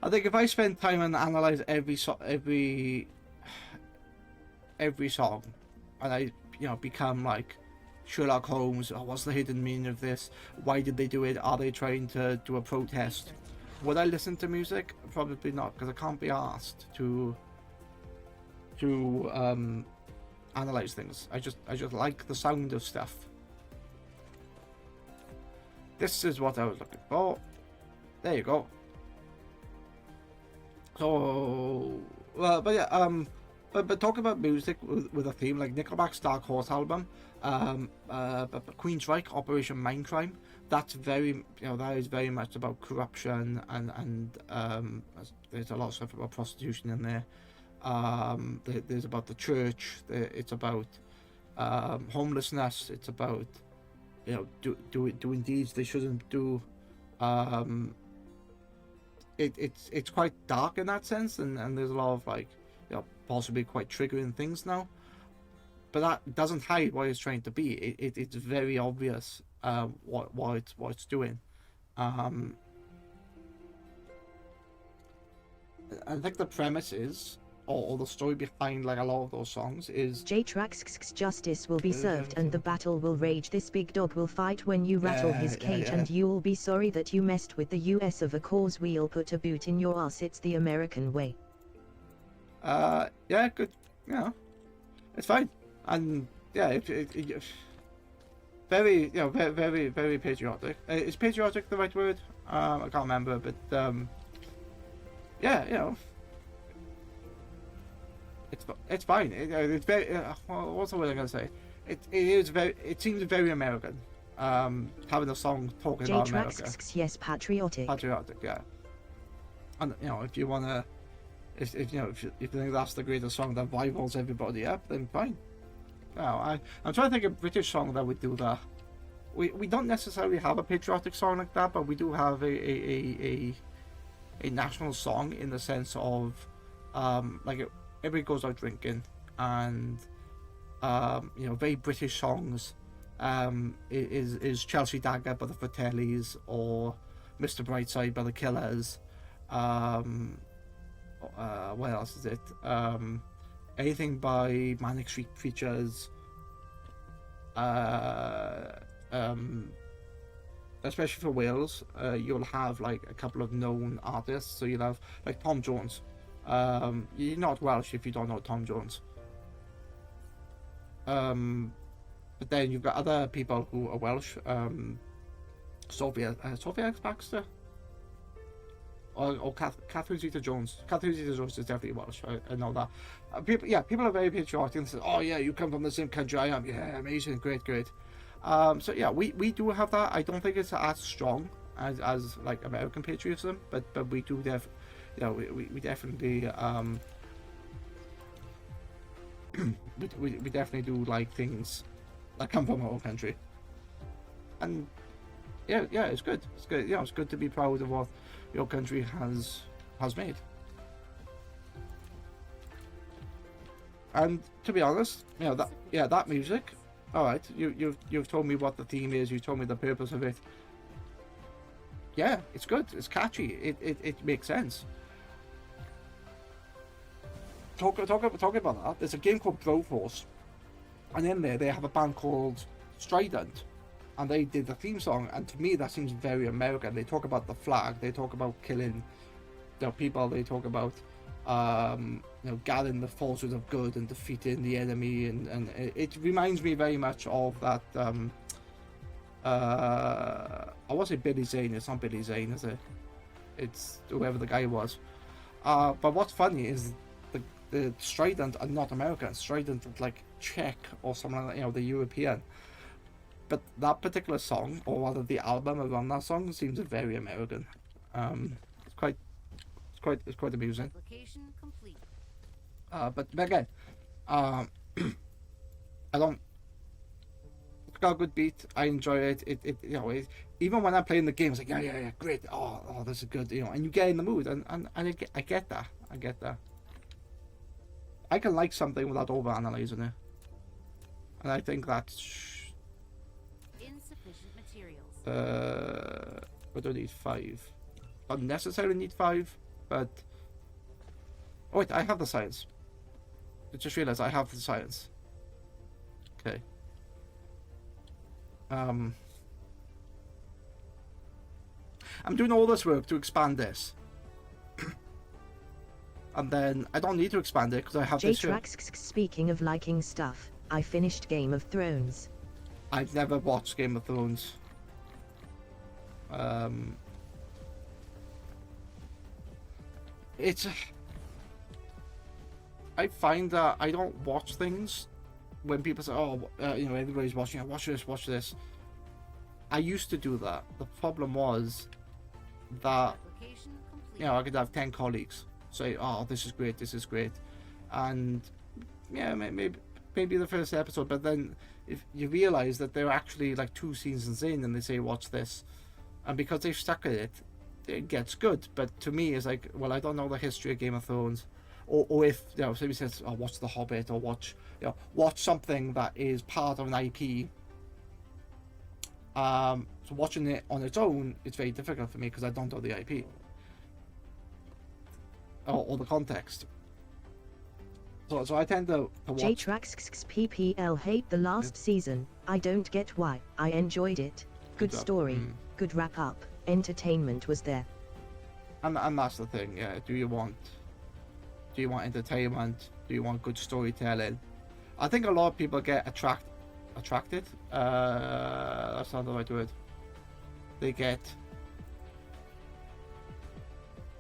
I think if I spend time and analyze every song, and I become like Sherlock Holmes, oh, what's the hidden meaning of this? Why did they do it? Are they trying to do a protest? Would I listen to music? Probably not, because I can't be asked to analyze things. I just like the sound of stuff. This is what I was looking for. There you go. So, but yeah, but talk about music with a theme like Nickelback's Dark Horse album, Queensryche, Operation Mindcrime. That's very, that is very much about corruption and there's a lot of stuff about prostitution in there. There's about the church. It's about homelessness. It's about doing deeds they shouldn't do. It's quite dark in that sense, and there's a lot of like possibly quite triggering things now. But that doesn't hide what it's trying to be. It's very obvious what it's doing. I think the premise is, or the story behind like a lot of those songs is J-Trax, justice will be served and the battle will rage. This big dog will fight when you rattle his cage, and you'll be sorry that you messed with the US of a cause. We'll put a boot in your ass. It's the American way. Yeah, good. It's fine, and yeah, very, very, very patriotic. Is patriotic the right word? I can't remember, but yeah, you know, it's fine. It's very. What's the word I'm gonna say? It is very. It seems very American. Having a song talking about America. Yes, patriotic. Patriotic, yeah. And you know, if you wanna, if you know, if you think that's the greatest song that rivals everybody up, then fine. No, I'm trying to think of a British song that would do that. We don't necessarily have a patriotic song like that, but we do have a national song in the sense of like everybody goes out drinking, and you know, very British songs is Chelsea Dagger by the Fratellis or Mr. Brightside by the Killers. What else is it? Anything by Manic Street Preachers. Especially for Wales, you'll have like a couple of known artists. So you'll have like Tom Jones. You're not Welsh if you don't know Tom Jones. But then you've got other people who are Welsh. Sophia X Baxter. Or Catherine Zeta-Jones. Catherine Zeta-Jones is definitely Welsh. I know that. People are very patriotic and say, "Oh yeah, you come from the same country I am." Yeah, amazing, great. So yeah, we do have that. I don't think it's as strong as like American patriotism, but we do we definitely we definitely do like things that come from our own country. And yeah, it's good. It's good. Yeah, it's good to be proud of what your country has made. And to be honest, you know, that music. All right, you've told me what the theme is. You told me the purpose of it. Yeah, it's good. It's catchy. It makes sense. Talk about that. There's a game called Broforce, and in there they have a band called Strident, and they did the theme song. And to me, that seems very American. They talk about the flag. They talk about killing, you know, people. They talk about you know, gathering the forces of good and defeating the enemy, and it reminds me very much of that. I want to say Billy Zane. It's not Billy Zane, is it? It's whoever the guy was. But what's funny is the Strident are not American. Strident is like Czech or something like that, you know, the European. But that particular song, or rather the album around that song, seems very American. It's quite amusing. Application complete. But again, I don't. It's got a good beat. I enjoy it. It you know, even when I'm playing the game, it's like yeah, great. Oh, this is good. You know, and you get in the mood, and I get that. I can like something without overanalyzing it, and I think that's. Insufficient materials. I don't need 5. Don't necessarily need 5, but. Oh wait, I have the science. I just realized I have the science. Okay. I'm doing all this work to expand this. And then I don't need to expand it because I have this here. J-Trax, speaking of liking stuff, I finished Game of Thrones. I've never watched Game of Thrones. It's... I find that I don't watch things when people say, "Oh, you know, everybody's watching it. Watch this." I used to do that. The problem was that, Application complete. you know, I could have 10 colleagues say, "Oh, this is great, and yeah, maybe the first episode, but then if you realize that they're actually like 2 seasons in, and they say, "Watch this," and because they've stuck at it, it gets good. But to me, it's like, well, I don't know the history of Game of Thrones. Or if, you know, somebody says, "Oh, watch The Hobbit," or watch something that is part of an IP. So watching it on its own, it's very difficult for me because I don't know the IP or the context. So I tend to watch. J-Trax PPL hate the last season. I don't get why. I enjoyed it. Good story. Good wrap up. Entertainment was there. And that's the thing. Yeah. Do you want entertainment? Do you want good storytelling? I think a lot of people get attracted. That's not the right word. They get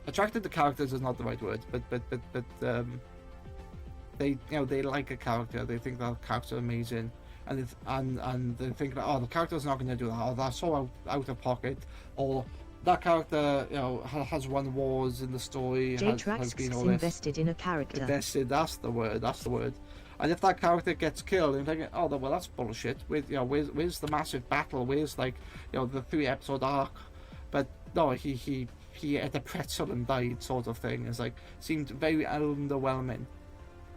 attracted to characters is not the right word, but they, they like a character. They think that character amazing, and they think that, oh, the character's not going to do that, or that's so out of pocket, or that character, has won wars in the story, has been all this. Invested in a character. Invested, that's the word. And if that character gets killed, you're thinking, oh, well, that's bullshit. Where's the massive battle? Where's the 3-episode arc? But no, he ate a pretzel and died, sort of thing. It's like, seemed very underwhelming.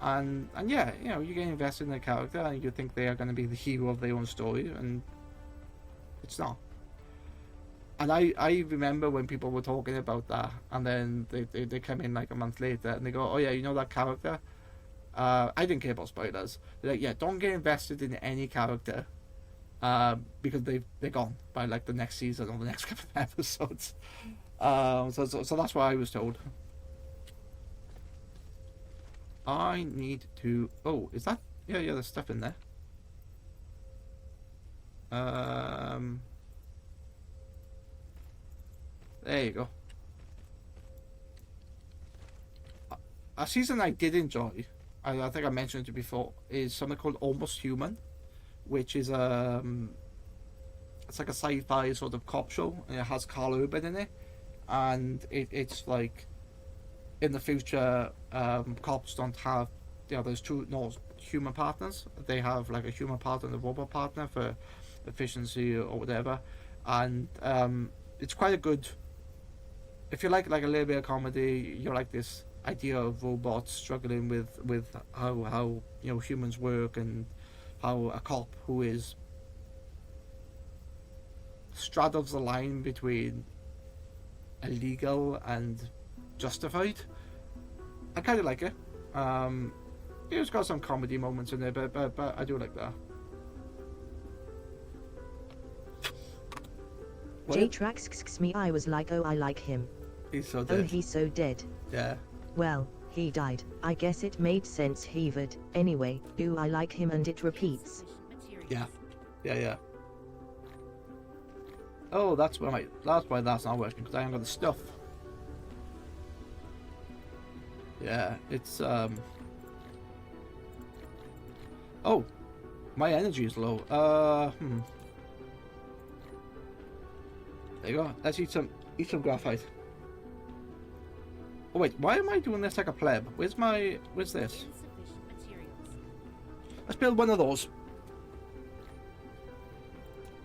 And yeah, you get invested in a character and you think they are going to be the hero of their own story, and it's not. And I remember when people were talking about that, and then they come in like a month later and they go, oh yeah, that character? I didn't care about spoilers. They're like, yeah, don't get invested in any character, because they're gone by like the next season or the next couple of episodes. So that's what I was told. I need to... Oh, is that... Yeah, there's stuff in there. There you go. A season I did enjoy, I think I mentioned it before, is something called Almost Human, which is it's like a sci-fi sort of cop show, and it has Carl Urban in it, and it's like, in the future, cops don't have, there's two human partners. They have like a human partner and a robot partner for efficiency or whatever, and it's quite a good. If you like a little bit of comedy, you like this idea of robots struggling with how humans work, and how a cop who straddles the line between illegal and justified. I kind of like it. It's got some comedy moments in there, but I do like that. J-Trax me, I was like, oh, I like him. He's so dead. Oh, he's so dead. Yeah. Well, he died. I guess it made sense, Heavard. Anyway, do I like him, and it repeats. Yeah. Oh, that's why that's not working, because I haven't got the stuff. Yeah, it's Oh, my energy is low. There you go. Let's eat some graphite. Oh wait, why am I doing this like a pleb? Where's this? Insufficient materials. Let's build one of those.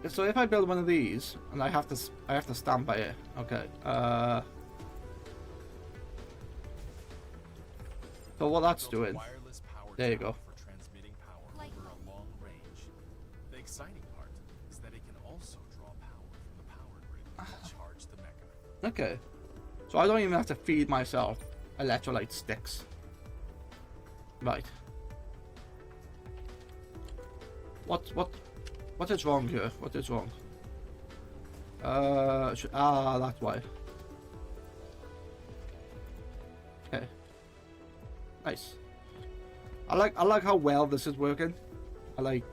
So if I build one of these, and I have to stand by it. Okay. So what that's doing. Wireless power There you tower go. For transmitting power over a long range. The exciting part is that it can also draw power from the power grid to charge the mecha. Okay. So I don't even have to feed myself electrolyte sticks. Right. What is wrong here? What is wrong? That's why. Okay. Nice. I like how well this is working. I like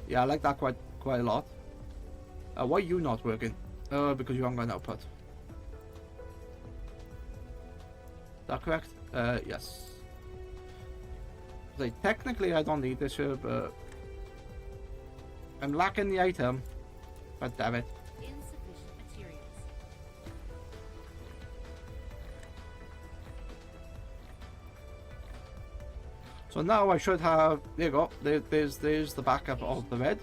that quite a lot. Why are you not working? Because you haven't got an output. Is that correct? Yes. Like, technically I don't need this here, but I'm lacking the item. But damn it. Insufficient materials. So now I should have. There you go. There's the backup of the red.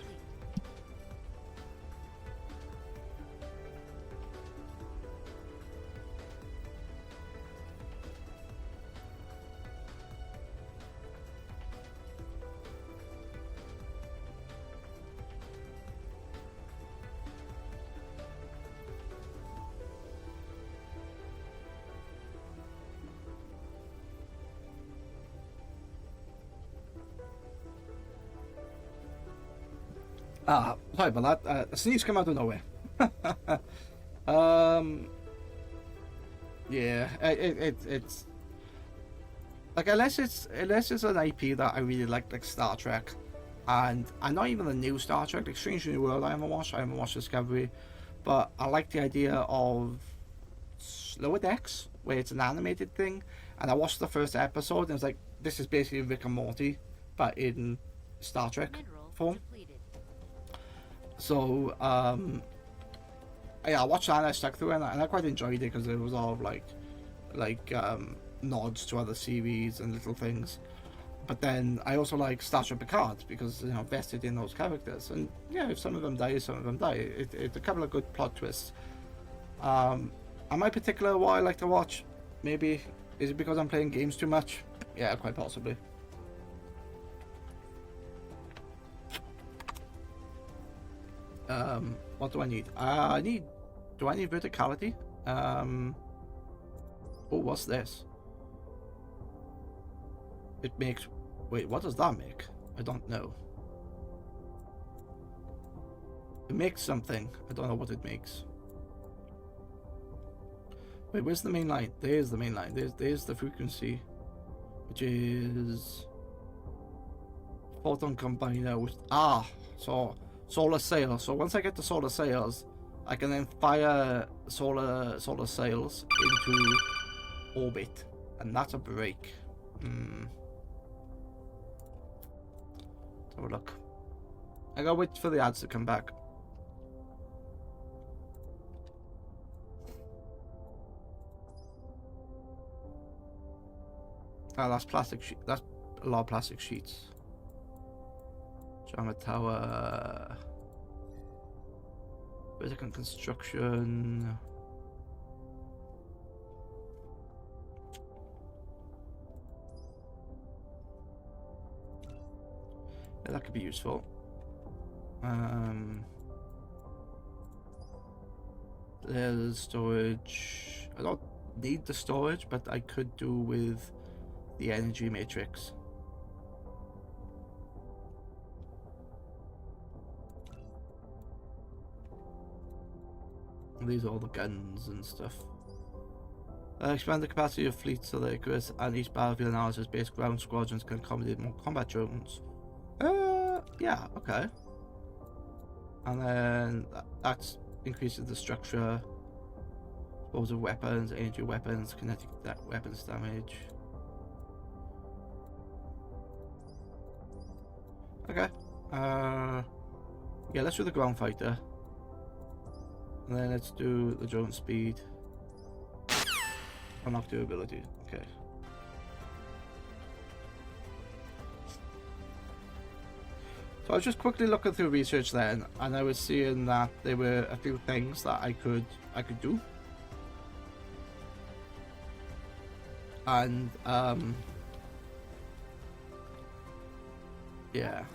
Sorry about that. A sneeze came out of nowhere. Yeah, it's like unless it's an IP that I really like Star Trek, and not even the new Star Trek, like Strange New World. I haven't watched Discovery, but I like the idea of Lower Decks, where it's an animated thing, and I watched the first episode and it was like, this is basically Rick and Morty, but in Star Trek Mineral form. depleted. So yeah, I watched that and I stuck through it, and I quite enjoyed it because it was all like nods to other series and little things. But then I also like Star Trek Picard because, you know, vested in those characters, and yeah, if some of them die, some of them die. It's a couple of good plot twists. Am I particular what I like to watch? Maybe. Is it because I'm playing games too much? Yeah, quite possibly. What do I need? Do I need verticality? Oh, what's this? It makes... Wait, what does that make? I don't know. It makes something. I don't know what it makes. Wait, where's the main line? There's the main line. There's the frequency, which is photon combiner with so solar sails. So once I get the solar sails, I can then fire solar sails into orbit, and that's a break. Let's have a look. I gotta wait for the ads to come back. Oh, that's plastic sheet. That's a lot of plastic sheets. Drama tower. Vertical construction. Yeah, that could be useful. There's storage. I don't need the storage, but I could do with the energy matrix. These are all the guns and stuff. Expand the capacity of fleets so that Chris and each battlefield analysis based ground squadrons can accommodate more combat drones. Yeah, okay. And then that increases the structure, explosive weapons, energy weapons, kinetic weapons damage. Okay. Yeah, let's do the ground fighter. And then let's do the drone speed. Unlock durability. Okay. So I was just quickly looking through research then, and I was seeing that there were a few things that I could do. And yeah.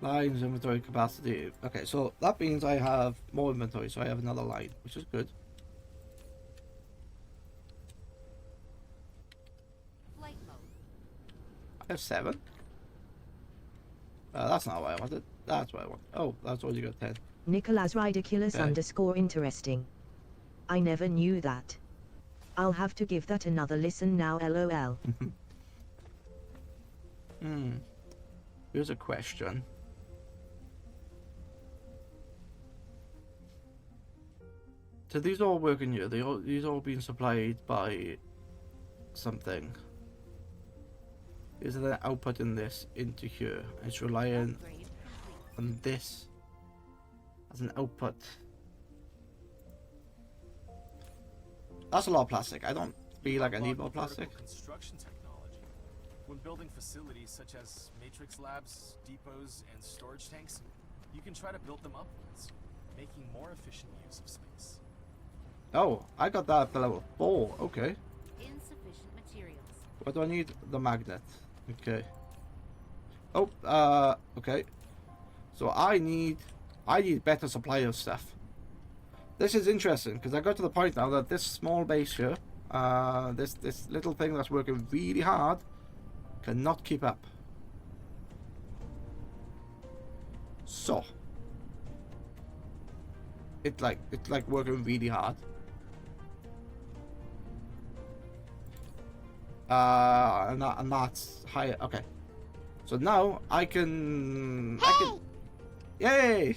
Lines, inventory capacity. Okay, so that means I have more inventory, so I have another line, which is good. Flight mode. I have 7. That's not what I wanted. That's what I want. Oh, that's already got 10. Nicholas Ridiculous Okay. _ interesting. I never knew that. I'll have to give that another listen now, lol. Here's a question. So these all work in here. These all being supplied by something. Is there an output in this into here? It's relying Upgrade complete. on this as an output. That's a lot of plastic. I don't feel like I need more plastic. Vertical construction technology. When building facilities such as matrix labs, depots, and storage tanks, you can try to build them upwards, making more efficient use of space. Oh, I got that up to level 4. Okay. Insufficient materials. What do I need? The magnet. Okay. Oh, okay. So I need better supply of stuff. This is interesting because I got to the point now that this small base here, this little thing that's working really hard, cannot keep up. So it's like working really hard. And that's higher. Okay. So now I can. Yay!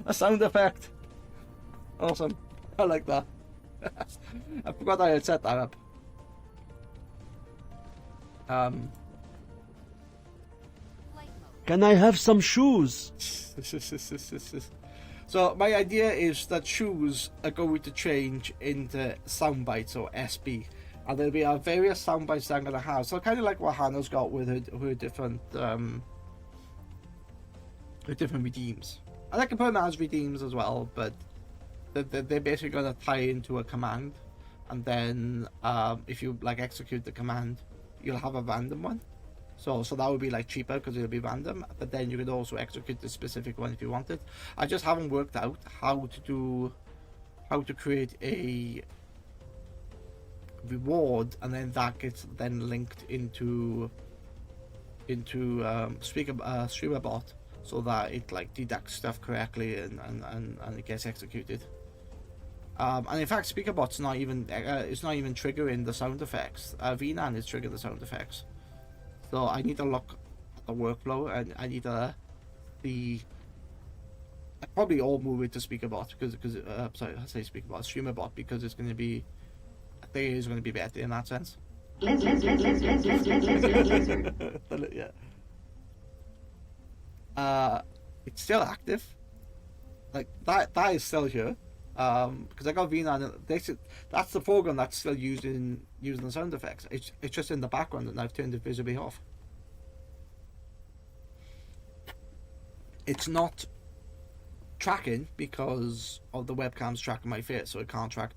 A sound effect. Awesome. I like that. I forgot I had set that up. Flight mode. Can I have some shoes? So my idea is that shoes are going to change into sound bites or SB, and there'll be various sound bites that I'm gonna have. So kind of like what Hannah's got with her different redeems, and I can put them as redeems as well, but they're basically gonna tie into a command, and then if you like execute the command, you'll have a random one. So that would be like cheaper because it'll be random, but then you could also execute the specific one if you wanted. I just haven't worked out how to create a reward, and then that gets then linked into streamer bot, so that it like deducts stuff correctly and it gets executed. And in fact, speakerbot's not even it's not even triggering the sound effects. VNAN is triggering the sound effects. So I need to look at the workflow, and I need to see. I probably all move it to speakerbot because sorry, I say speakerbot, streamerbot, because it's going to be. I think it is going to be better in that sense. Yeah. It's still active. Like that is still here. Because I got VNAN. That's the program that's still using the sound effects. It's just in the background, and I've turned it visibly off. It's not tracking because of the webcam's tracking my face, so it can't track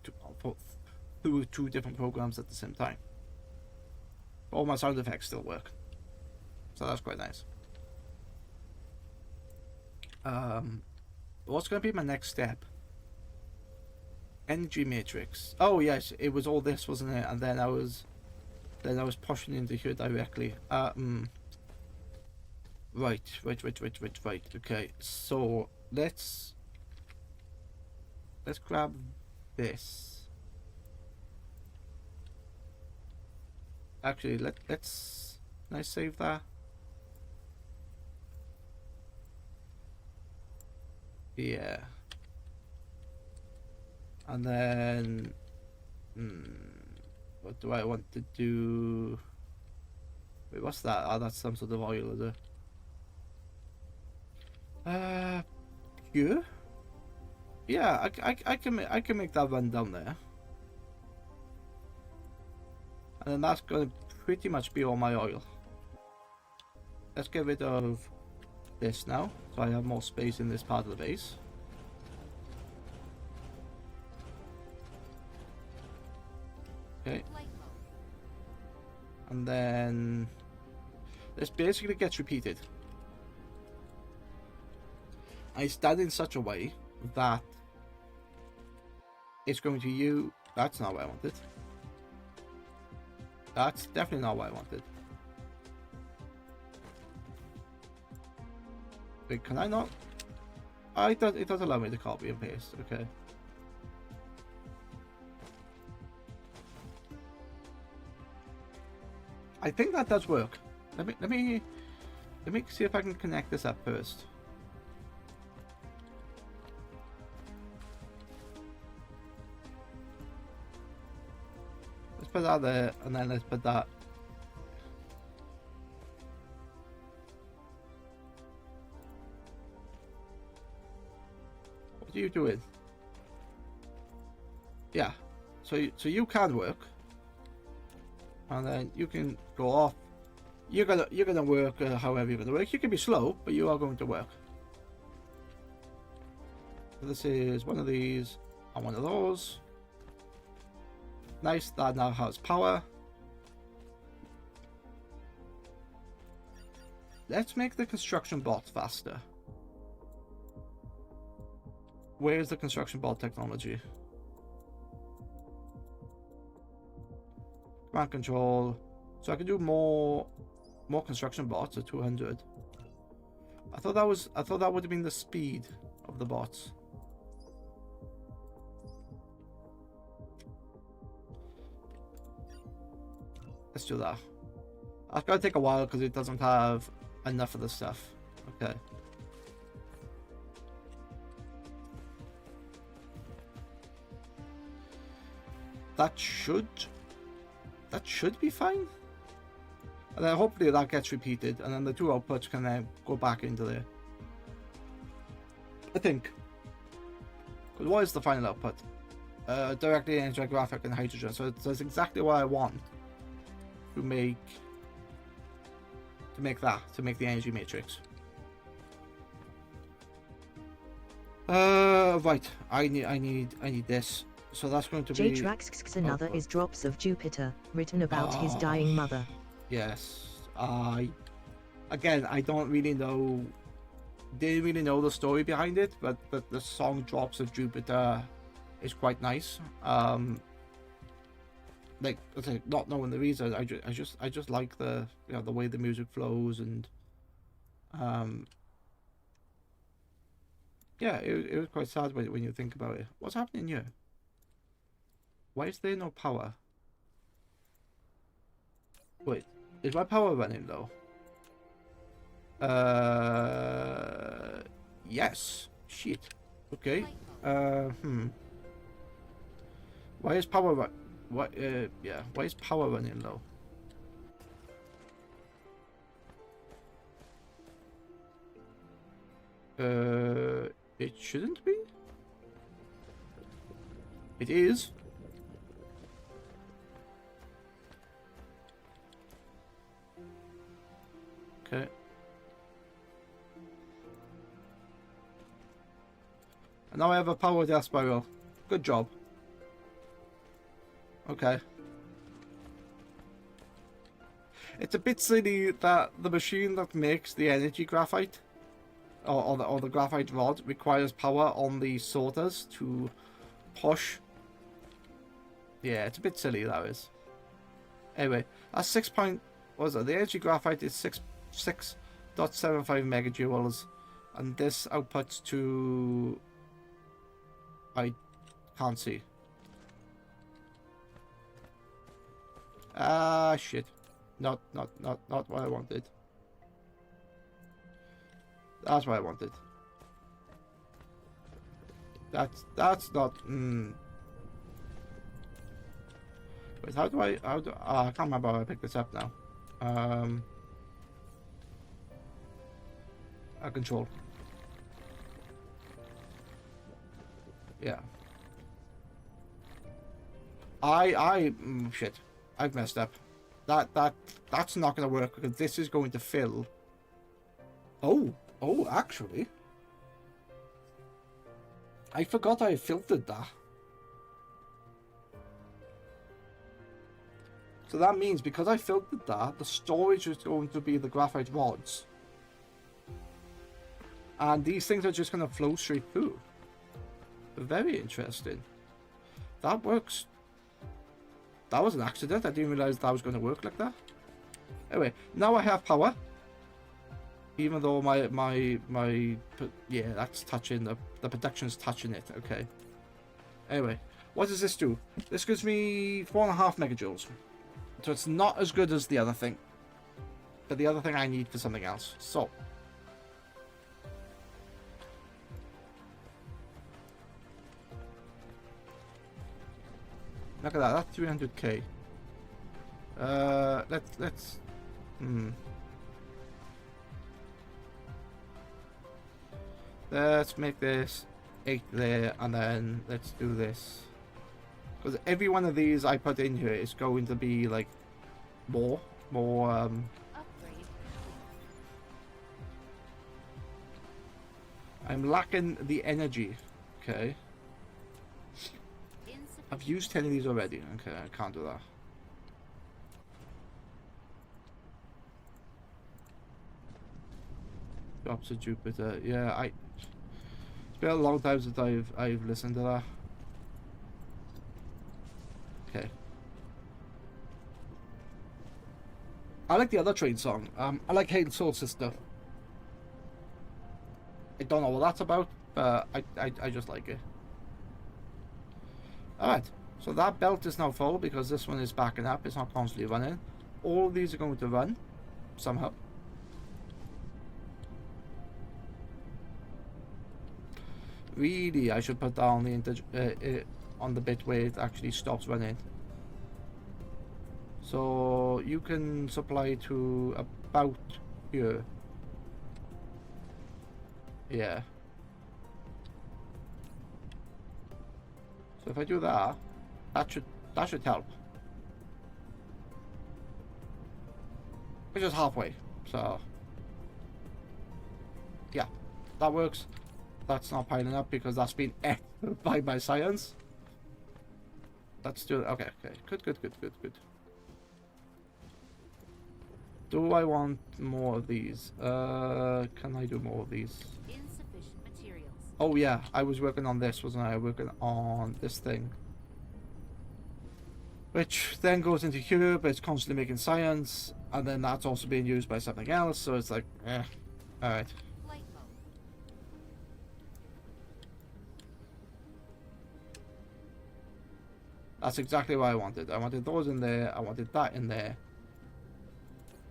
through two different programs at the same time. All my sound effects still work, so that's quite nice. What's going to be my next step? Energy matrix. Oh yes, it was all this, wasn't it? And then I was pushing into here directly. Right. Okay, so let's grab this. Actually, let's. Can I save that? Yeah. And then, what do I want to do? Wait, what's that? Oh, that's some sort of oil, is it? Pure? Yeah, I can make that run down there. And then that's going to pretty much be all my oil. Let's get rid of this now, so I have more space in this part of the base. Okay. Flight mode. And then this basically gets repeated. It's done in such a way that it's going to you. That's not what I wanted. That's definitely not what I wanted. Wait, can I not? It does allow me to copy and paste. Okay. I think that does work. Let me see if I can connect this up first. Let's put that there, and then let's put that. What are you doing? Yeah. So you can work. And then you can go off. You're gonna work however you're gonna work. You can be slow, but you are going to work. So this is one of these and one of those. Nice. That now has power. Let's make the construction bot faster. Where's the construction bot technology? Command control. So I can do more construction bots at 200. I thought that would have been the speed of the bots. Let's do that. That's gonna take a while because it doesn't have enough of the stuff. Okay. that should be fine. And then hopefully that gets repeated, and then the two outputs can then go back into there. I think. Because what is the final output? Directly into a graphic and hydrogen. So it's exactly what I want to make the energy matrix. Right. I need this. So that's going to be J-Trax another output. is Drops of Jupiter, written about his dying mother. Yes. Again, I don't really know. Didn't really know the story behind it, but the song "Drops of Jupiter" is quite nice. Like I say, not knowing the reason, I just like the the way the music flows, and yeah, it was quite sad when you think about it. What's happening here? Why is there no power? Wait, is my power running low? Yes. Shit. Okay. Why is power yeah. Why is power running low? It shouldn't be. It is. Okay. And now I have a power death spiral. Good job. Okay. It's a bit silly that the machine that makes the energy graphite, or the graphite rod, requires power on the sorters to push. Yeah, it's a bit silly, that is. Anyway, that's 6 point. What was it? The energy graphite is 6.75 megajoules, and this outputs to. I can't see. Ah, shit. Not what I wanted. That's what I wanted. That's not. Wait, how do I? I can't remember how I picked this up now. Control. Yeah. Shit. I've messed up. That's not gonna work because this is going to fill. Oh, actually. I forgot I filtered that. So that means because I filtered that, the storage is going to be the graphite rods. And these things are just going to flow straight through. Very interesting. That works. That was an accident. I didn't realize that was going to work like that. Anyway, now I have power. Even though yeah, that's touching the production's touching it. Okay. Anyway, what does this do? This gives me 4.5 megajoules. So it's not as good as the other thing. But the other thing I need for something else. So. Look at that. That's 300k. Let's. Let's make this 8 there, and then let's do this. Because every one of these I put in here is going to be like more. Upgrade. I'm lacking the energy. Okay. I've used 10 of these already. Okay, I can't do that. Drops of Jupiter. Yeah, it's been a long time since I've listened to that. Okay. I like the other train song. I like Hail Soul Sister. I don't know what that's about, but I just like it. Alright, so that belt is now full because this one is backing up. It's not constantly running. All of these are going to run somehow. Really, I should put down the on the bit where it actually stops running. So you can supply to about here. Yeah. So if I do that, that should help. Which is halfway. So yeah, that works. That's not piling up because that's been ate by my science. Let's do it. Okay, okay. Good. Do I want more of these? Can I do more of these? Insufficient materials. Oh yeah, I was working on this, wasn't I? Working on this thing. Which then goes into here, but it's constantly making science, and then that's also being used by something else, so it's like, alright. Flight mode. That's exactly what I wanted. I wanted those in there, I wanted that in there.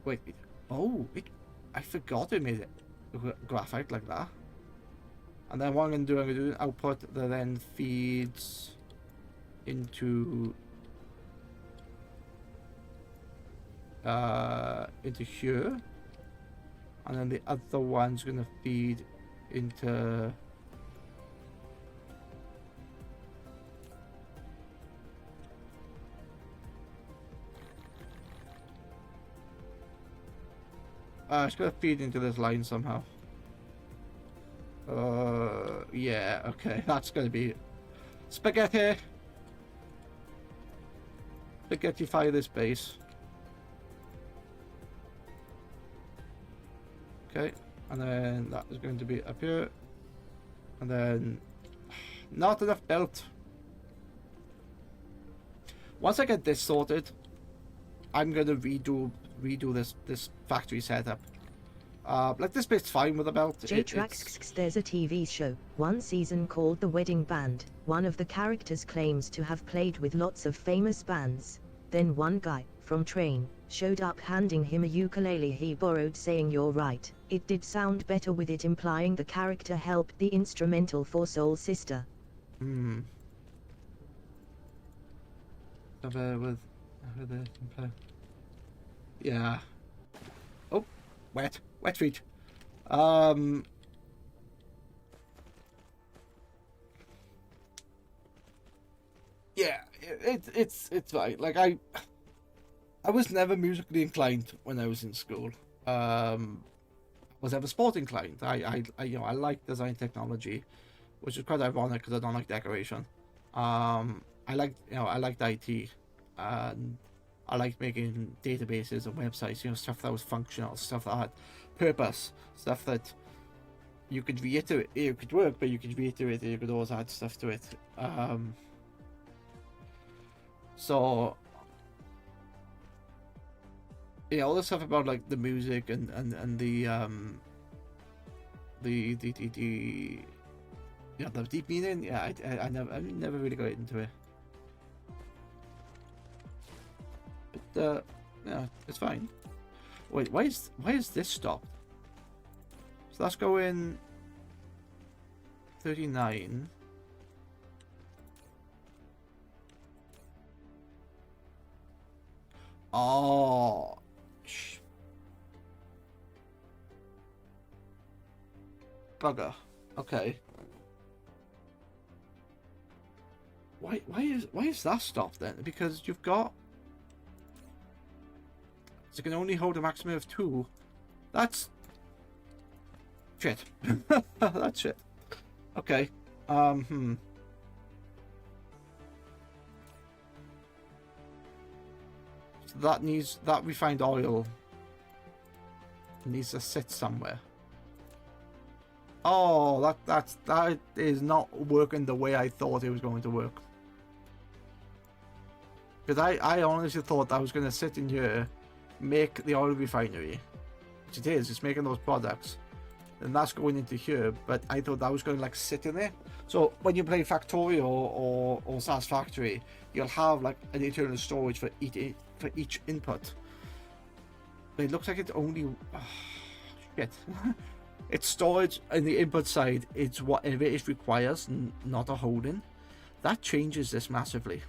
Wait, I forgot it made it graphite like that. And then what I'm going to do an output that then feeds into here, and then the other one's going to feed into it's going to feed into this line somehow. Yeah, okay, that's going to be spaghetti. Spaghettify this base. Okay, and then that is going to be up here, and then not enough belt. Once I get this sorted, I'm gonna redo this factory setup. Like this bit's fine with a belt. J-Trax, there's a TV show, one season called The Wedding Band. One of the characters claims to have played with lots of famous bands. Then one guy, from Train, showed up handing him a ukulele he borrowed, saying you're right. It did sound better with it implying the character helped the instrumental for Soul Sister. Yeah. Oh, wet feet. Yeah, it's right. Like I was never musically inclined when I was in school. Was ever sport inclined. I I like design technology, which is quite ironic because I don't like decoration. I liked IT, and I liked making databases and websites. Stuff that was functional, stuff that had purpose, stuff that you could reiterate. It could work, but you could reiterate it. You could always add stuff to it. So yeah, all the stuff about like the music and the deep meaning. Yeah, I never really got into it. But yeah, it's fine. Wait, why is this stopped? So that's going 39. Oh, bugger. Okay. Why is that stopped then? Because you've got, it can only hold a maximum of 2. That's shit. That's shit. Okay. So that refined oil needs to sit somewhere. Oh, that is not working the way I thought it was going to work. Because I honestly thought I was going to sit in here, make the oil refinery, which it is. It's making those products, and that's going into here. But I thought that was going to like sit in there. So when you play Factorio or SAS Factory, you'll have like an internal storage for each input. But it looks like it only shit. It's storage, and the input side it's whatever it requires, not a holding. that changes this massively.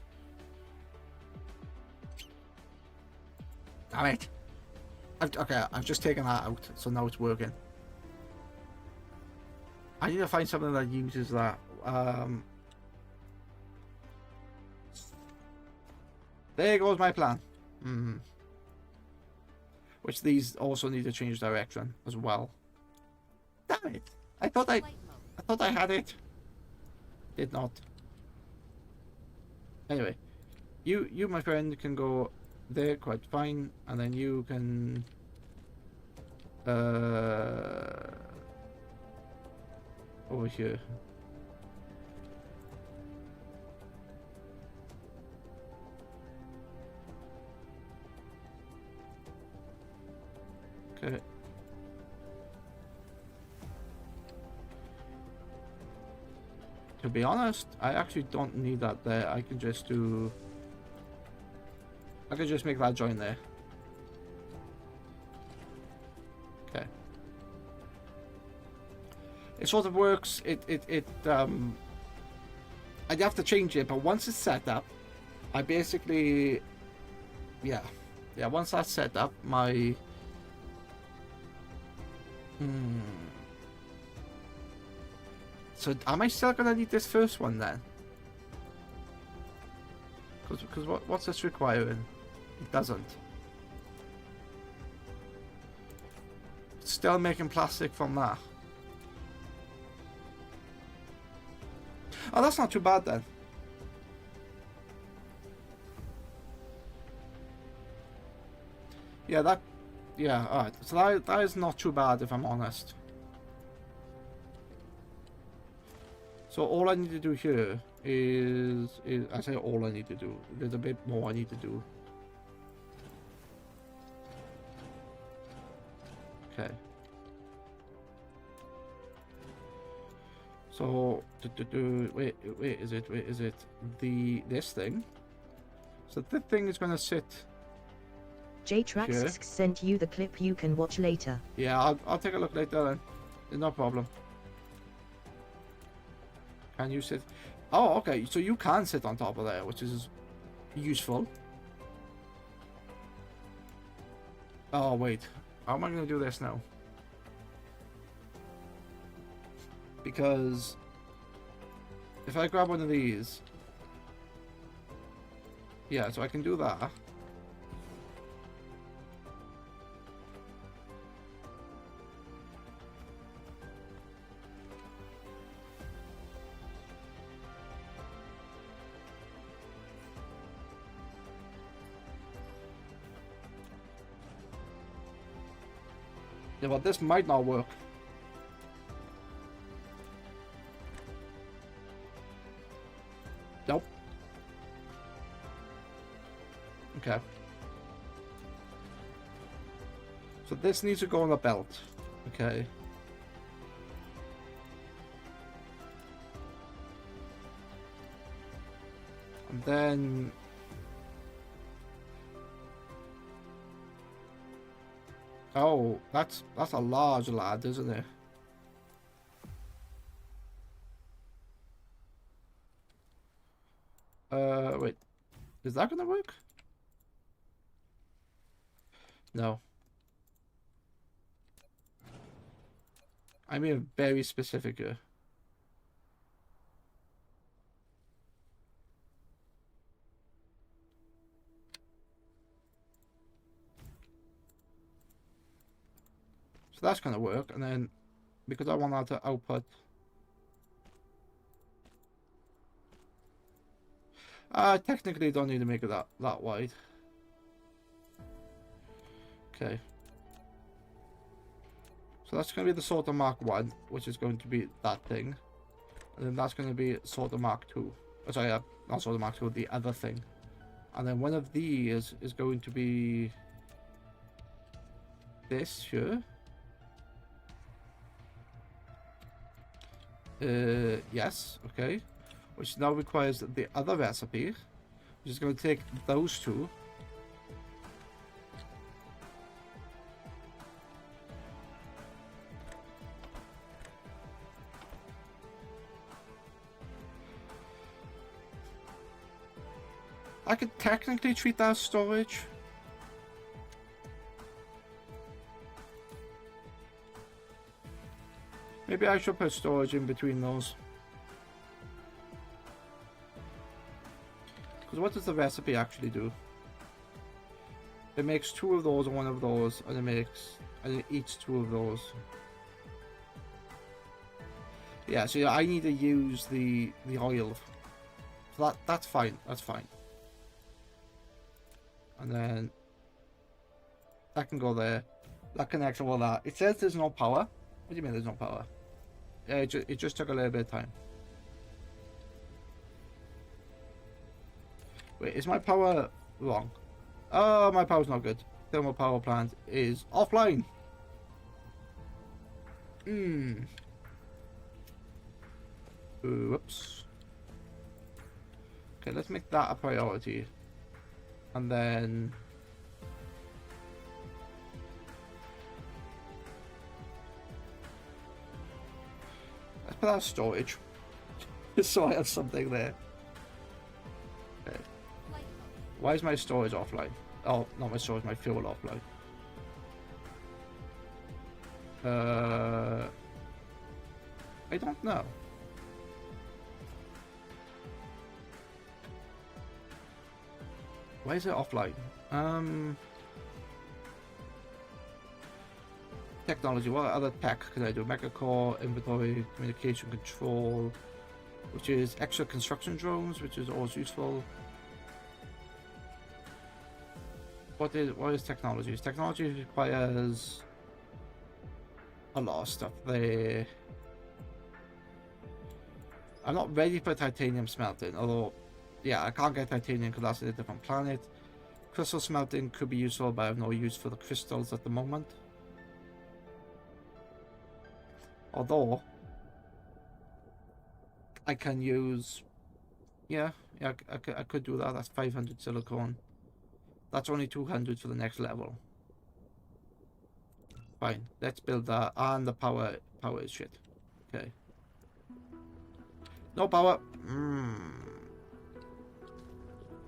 Damn it. Okay, I've just taken that out, so now it's working. I need to find something that uses that. There goes my plan. Which these also need to change direction as well. Damn it! I thought I had it. Did not. Anyway, you my friend can go there quite fine, and then you can over here. Okay. To be honest, I actually don't need that there. I can just do... I can just make that join there. Okay. It sort of works. I'd have to change it, but once it's set up, I basically... Yeah, once that's set up, my... So am I still gonna need this first one then? Because what's this requiring? It doesn't. It's still making plastic from that. Oh, that's not too bad then. Yeah, that... Yeah, alright. So that is not too bad, if I'm honest. So all I need to do here is I say all I need to do. There's a bit more I need to do. Okay. So wait, is it this thing? So this thing is gonna sit. JTrax sent you the clip you can watch later. Yeah, I'll take a look later then. No problem. Can you sit? Oh, okay. So you can sit on top of there, which is useful. Oh, wait. How am I going to do this now? Because if I grab one of these... Yeah, so I can do that. Yeah, but this might not work. Nope. Okay. So this needs to go on a belt. Okay. And then... Oh, that's a large lad, isn't it? Wait. Is that gonna work? No. I mean very specific here. So that's gonna work, and then because I want that to output, technically don't need to make it that wide. Okay. So that's gonna be the sorter Mark 1, which is going to be that thing, and then that's gonna be sorter Mark 2. Oh, sorry, not sorter Mark 2, the other thing, and then one of these is going to be this here. Yes, okay. Which now requires the other recipe, which is going to take those two. I could technically treat that as storage. Maybe I should put storage in between those. Because what does the recipe actually do? It makes 2 of those and 1 of those, and it eats 2 of those. Yeah, so I need to use the oil. So that's fine. That's fine. And then that can go there. That connects all that. It says there's no power. What do you mean there's no power? Yeah, it just took a little bit of time. Wait, is my power wrong? Oh, my power's not good. Thermal power plant is offline. Whoops. Okay, let's make that a priority. And then... let's put that in storage. Just so I have something there. Okay. Why is my storage offline? Oh, not my storage, my fuel offline. I don't know. Why is it offline? Technology. What other tech can I do? Mecha core, inventory, communication control, which is extra construction drones, which is always useful. What is technology? Technology requires a lot of stuff. I'm not ready for titanium smelting, although yeah, I can't get titanium because that's in a different planet. Crystal smelting could be useful, but I have no use for the crystals at the moment. Although I can use, yeah, I could do that. That's 500 silicone. That's only 200 for the next level. Fine, let's build that. And the power is shit. Okay. No power.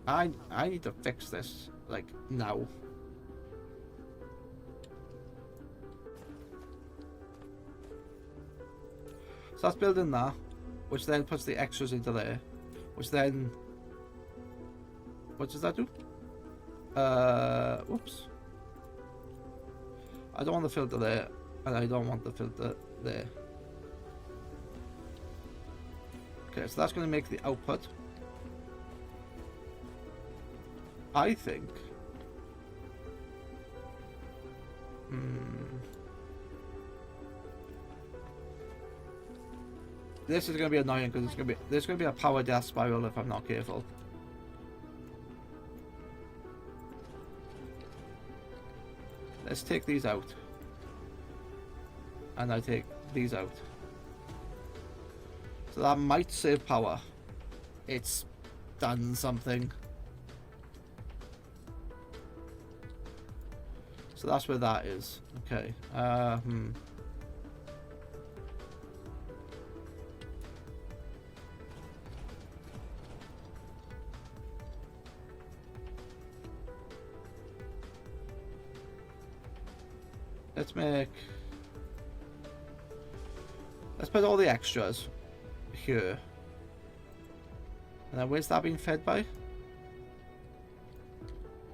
I need to fix this, like, now. So that's building that, which then puts the extras into there, which then... what does that do? Whoops. I don't want the filter there, and I don't want the filter there. Okay, so that's going to make the output. I think... this is going to be annoying because there's going to be a power death spiral if I'm not careful. Let's take these out. And I take these out. So that might save power. It's done something. So that's where that is. Okay. Let's put all the extras here. And then where's that being fed by?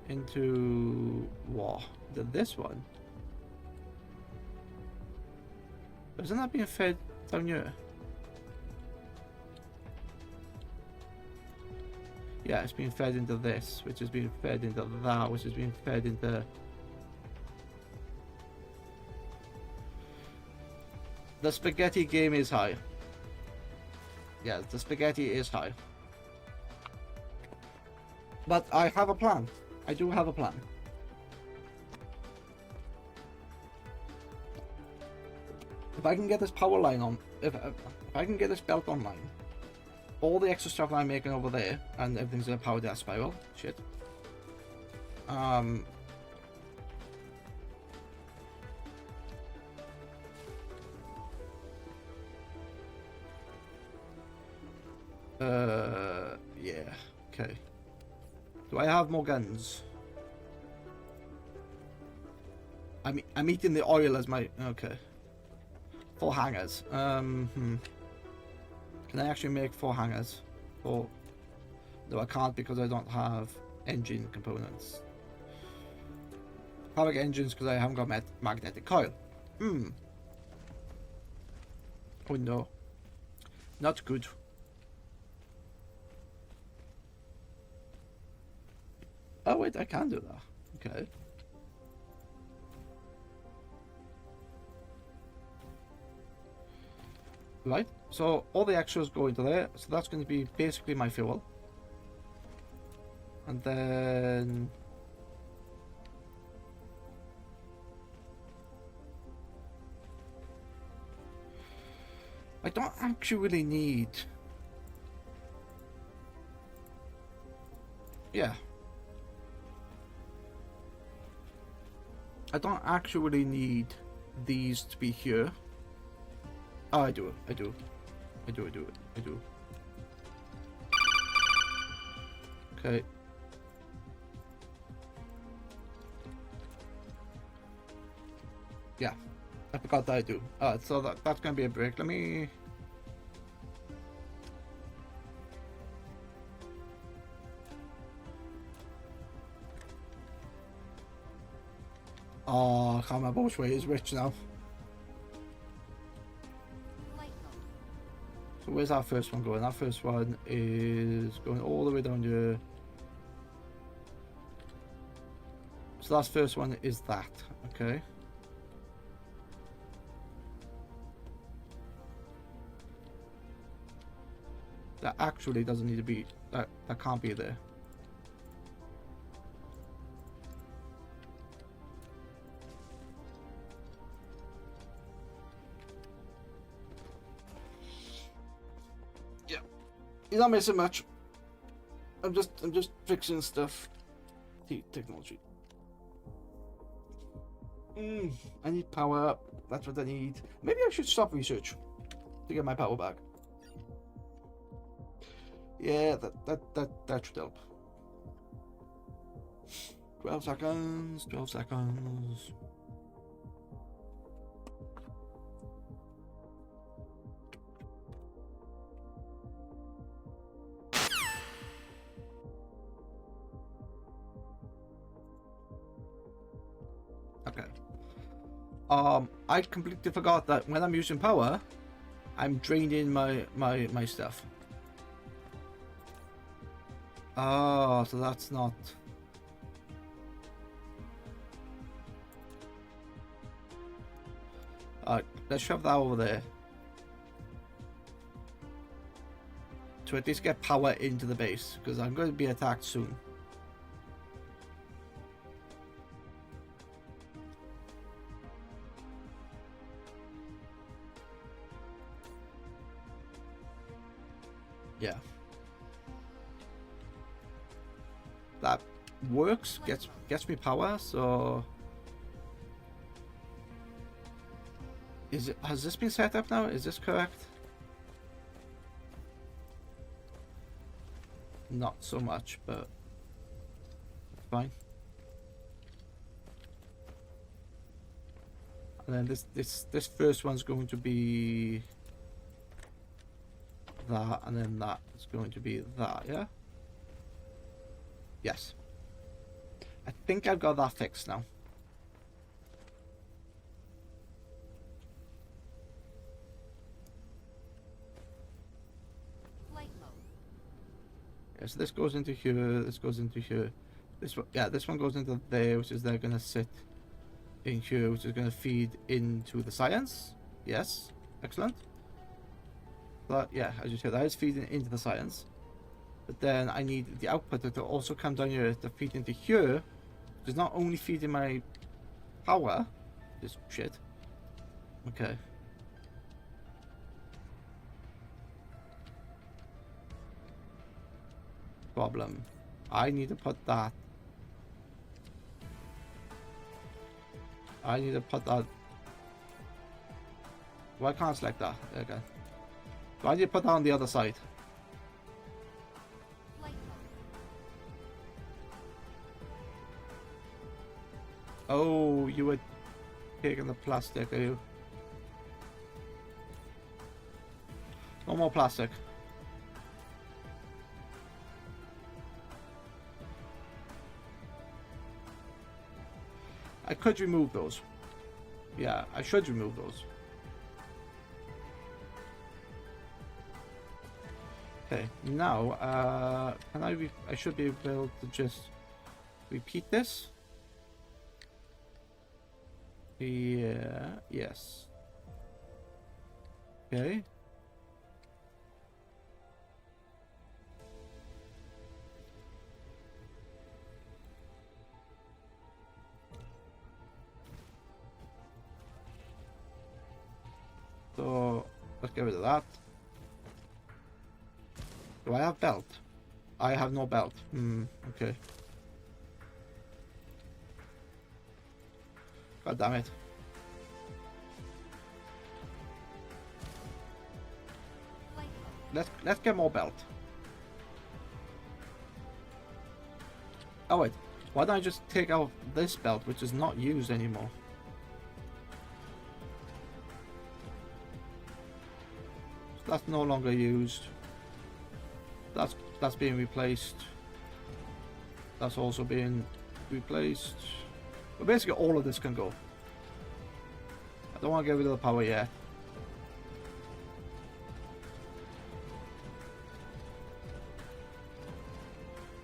Into what? This one? Isn't that being fed down here? Yeah, it's being fed into this, which is being fed into that, which is being fed into... the spaghetti game is high. Yeah, the spaghetti is high. But I have a plan. I do have a plan. If I can get this power line on, if I can get this belt online, all the extra stuff I'm making over there, and everything's in a power death spiral, shit. Yeah, okay. Do I have more guns? I'm eating the oil as my... Okay. 4 hangers. Can I actually make 4 hangers? Or... No, I can't because I don't have engine components. I can't make engines because I haven't got magnetic coil. Oh no. Not good. Oh wait, I can do that. Okay. Right, so all the extras go into there, so that's going to be basically my fuel. And then... I don't actually need... Yeah. I don't actually need these to be here. Oh, I do. Okay. Yeah. I forgot that I do. So that's gonna be a break. Let me... Oh, I can't remember which way is which now. Flight mode. So where's our first one going? Our first one is going all the way down here. So that first one is that, okay. That actually doesn't need to be, that can't be there. Yeah, you're not missing much. I'm just fixing stuff. Technology. I need power. That's what I need. Maybe I should stop research to get my power back. Yeah, that should help. 12 seconds. 12 seconds. Okay. I completely forgot that when I'm using power, I'm draining my stuff. Oh, so that's not... Alright, let's shove that over there. To at least get power into the base, because I'm going to be attacked soon. Yeah. That works, gets me power, so... Has this been set up now? Is this correct? Not so much, but fine. And then this first one's going to be that, and then that is going to be that, yeah? Yes. I think I've got that fixed now. Flight mode. Yeah, so this goes into here, this goes into here. This one, yeah, this one goes into there, which is they're gonna sit in here, which is gonna feed into the science. Yes, excellent. But yeah, as you said, that is feeding into the science. But then I need the output to also come down here to feed into here, which is not only feeding my power, this shit. Okay. Problem. I need to put that. I need to put that. Why can't I select that? Okay. So I need to put that on the other side. Flight Oh, you were taking the plastic, are you? No more plastic. I could remove those. Yeah, I should remove those. Okay, now, can I should be able to just repeat this. Yeah, yes. Okay. So, let's get rid of that. Do I have belt? I have no belt. Okay. God damn it. Let's get more belt. Oh wait, why don't I just take out this belt, which is not used anymore? So that's no longer used. That's being replaced. That's also being replaced. But basically all of this can go. I don't want to get rid of the power yet.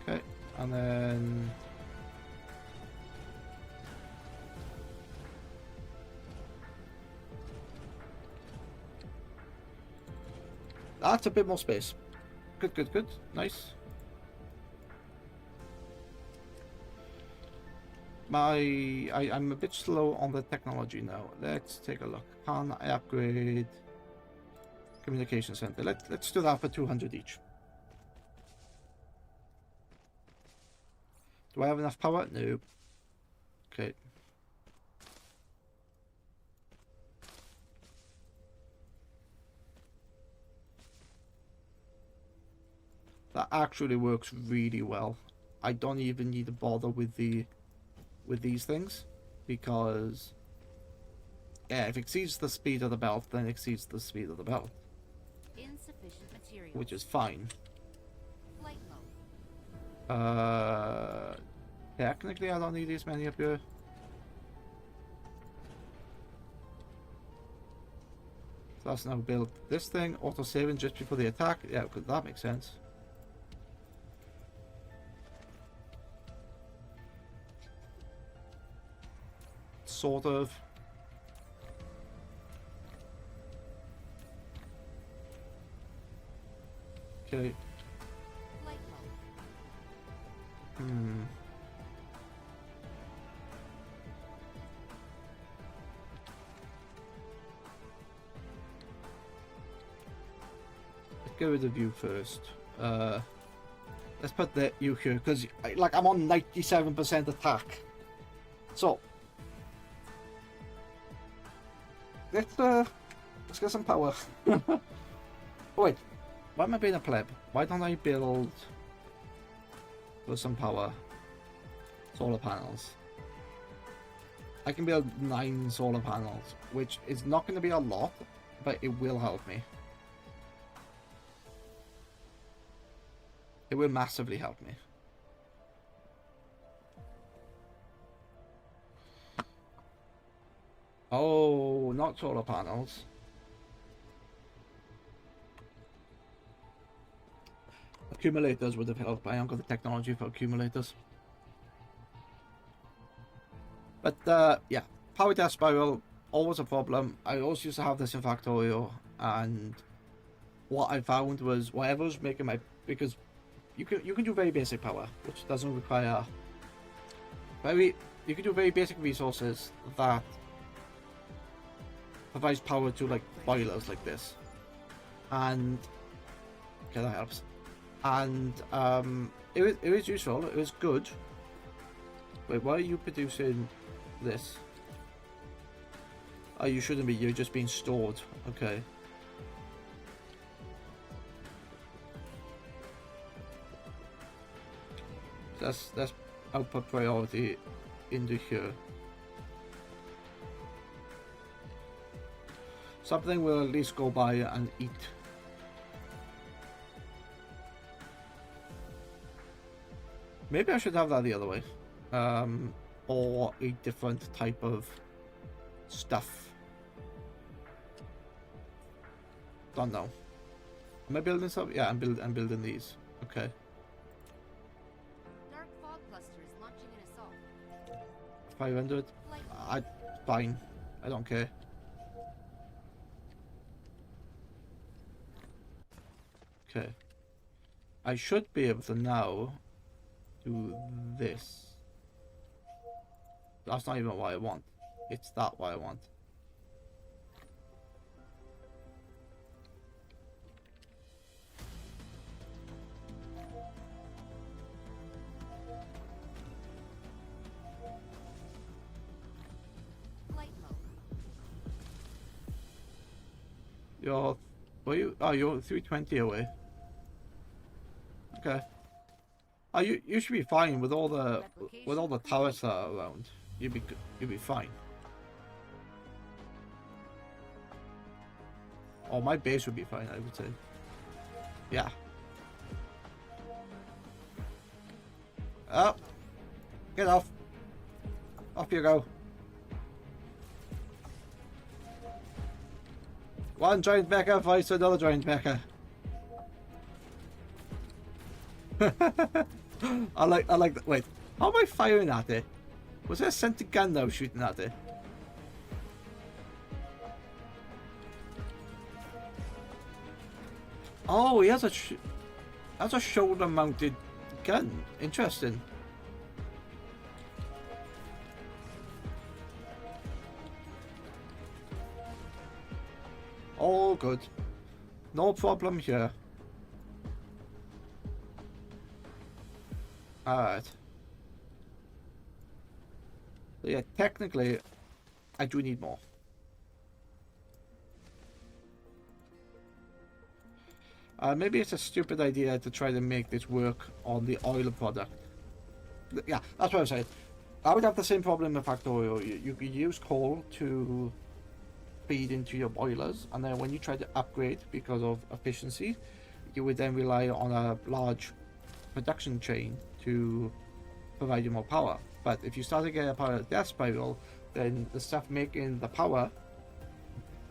Okay, and then that's a bit more space. Good, good, good. Nice. I'm a bit slow on the technology now. Let's take a look. Can I upgrade communication center? Let's do that for 200 each. Do I have enough power? No. Okay. That actually works really well. I don't even need to bother with these things, because yeah, if it exceeds the speed of the belt, then it exceeds the speed of the belt, Insufficient materials. which is fine. Flight mode. Technically I don't need this many up here. So that's now build this thing, auto saving just before the attack. Yeah, because that makes sense. Sort of. Okay. Flight mode. Let's go with the view first. Let's put the you here, because like I'm on 97% attack. So let's get some power. Oh, wait, why am I being a pleb? Why don't I build with some power solar panels? I can build 9 solar panels, which is not going to be a lot, but it will help me. It will massively help me. Oh, not solar panels. Accumulators would have helped. I haven't got the technology for accumulators. But yeah, power death spiral, always a problem. I also used to have this in Factorio, and what I found was whatever was making my, because you can do very basic power, which doesn't require you can do very basic resources that provides power to like boilers like this, and okay, that helps. And it was useful. It was good. Wait, why are you producing this? Oh, you shouldn't be. You're just being stored. Okay. That's output priority into here. Something we'll at least go by and eat. Maybe I should have that the other way. Or a different type of stuff. Don't know. Am I building something? Yeah, I'm building these. Okay. Dark fog cluster is launching an assault. 500. Flight Fine. I don't care. Okay. I should be able to now do this. That's not even what I want. It's that what I want. flight mode. You're... Were you? Oh, you're 320 away. Okay. Oh, you should be fine with all the towers that are around. You'd be fine. Oh, my base would be fine, I would say. Yeah. Up. Get off. Off you go. One giant mecha fights another giant mecha. I like that. Wait, how am I firing at it? Was there a scented gun that I was shooting at it? Oh, he has a shoulder-mounted gun. Interesting. All good. No problem here. Alright. So yeah, technically, I do need more. Maybe it's a stupid idea to try to make this work on the oil product. Yeah, that's what I'm saying. I would have the same problem in Factorio. You could use coal to feed into your boilers, and then when you try to upgrade because of efficiency, you would then rely on a large production chain to provide you more power. But if you start to get a power death spiral, then the stuff making the power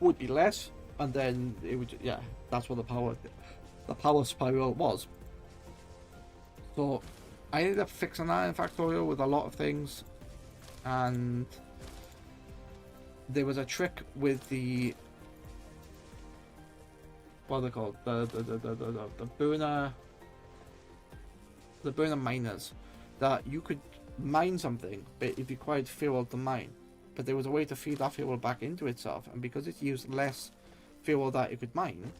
would be less, and then it would, yeah, that's what the power spiral was. So I ended up fixing that in Factorio with a lot of things, and there was a trick with the, what are they called, the burner miners, that you could mine something, but it required fuel to mine, but there was a way to feed that fuel back into itself, and because it used less fuel that it could mine,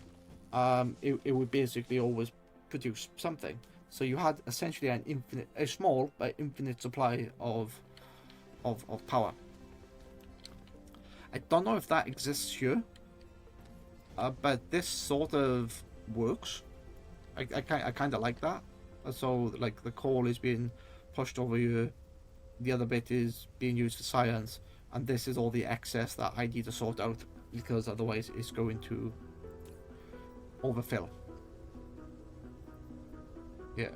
it would basically always produce something. So you had essentially a small but infinite supply of power. I don't know if that exists here, but this sort of works. I kind of like that. So like the coal is being pushed over here, the other bit is being used for science, and this is all the excess that I need to sort out, because otherwise it's going to overfill. Yeah.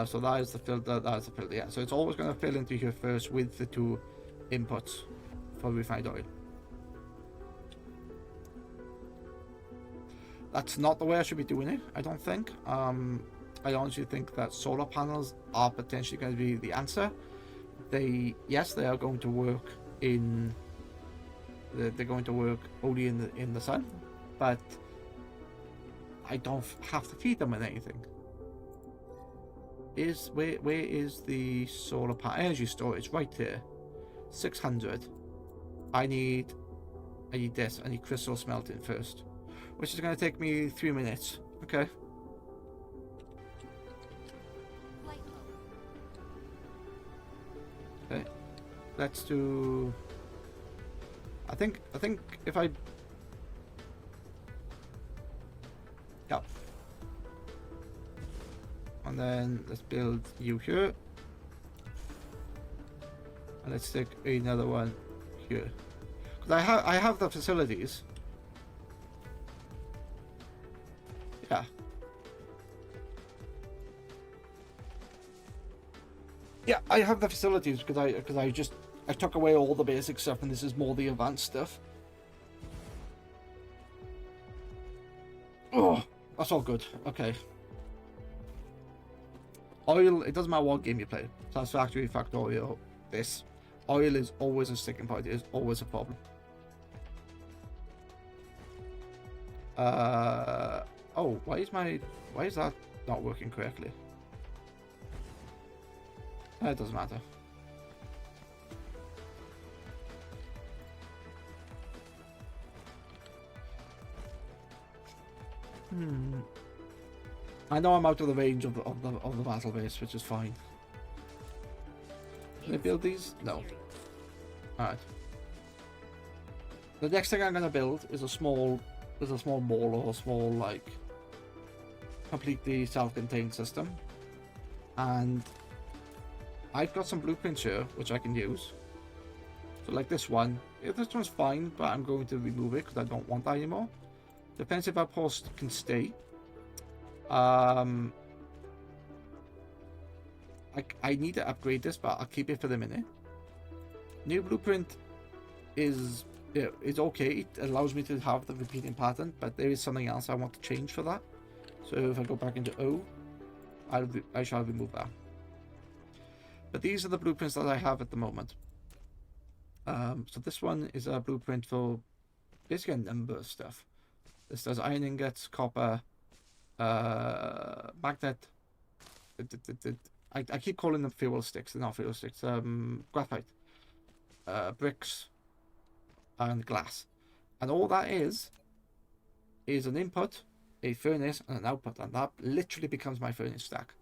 So that is the filter, that's the filter, yeah. So it's always going to fill into here first with the two inputs for refined oil. That's not the way I should be doing it, I don't think. I honestly think that solar panels are potentially going to be the answer. Yes, they are going to work in, they're going to work only in the sun, but I don't have to feed them with anything. Where is the solar panel energy storage? Right there, 600. I need this. I need crystal smelting first, which is going to take me 3 minutes. Okay. Flight mode. Okay. Let's do. I think if I. Yeah. And then let's build you here. And let's take another one here. Because I have the facilities. Yeah. Yeah, I have the facilities because I took away all the basic stuff and this is more the advanced stuff. Oh, that's all good. Okay. Oil, it doesn't matter what game you play. Satisfactory, Factorio, this. Oil is always a sticking point. It is always a problem. Oh, why is that not working correctly? It doesn't matter. I know I'm out of the range of the battle base, which is fine. Can I build these? No. Alright. The next thing I'm gonna build is a small mall or a small, like, completely self-contained system. And I've got some blueprints here which I can use. So like this one. Yeah, this one's fine, but I'm going to remove it because I don't want that anymore. Defensive outpost can stay. I need to upgrade this, but I'll keep it for the minute. New blueprint is okay. It allows me to have the repeating pattern, but there is something else I want to change for that. So if I go back into O, I shall remove that. But these are the blueprints that I have at the moment. So this one is a blueprint for basically a number of stuff. This does iron ingots, copper, magnet. I keep calling them fuel sticks. They're not fuel sticks. Graphite, bricks, and glass. And all that is an input, a furnace, and an output. And that literally becomes my furnace stack.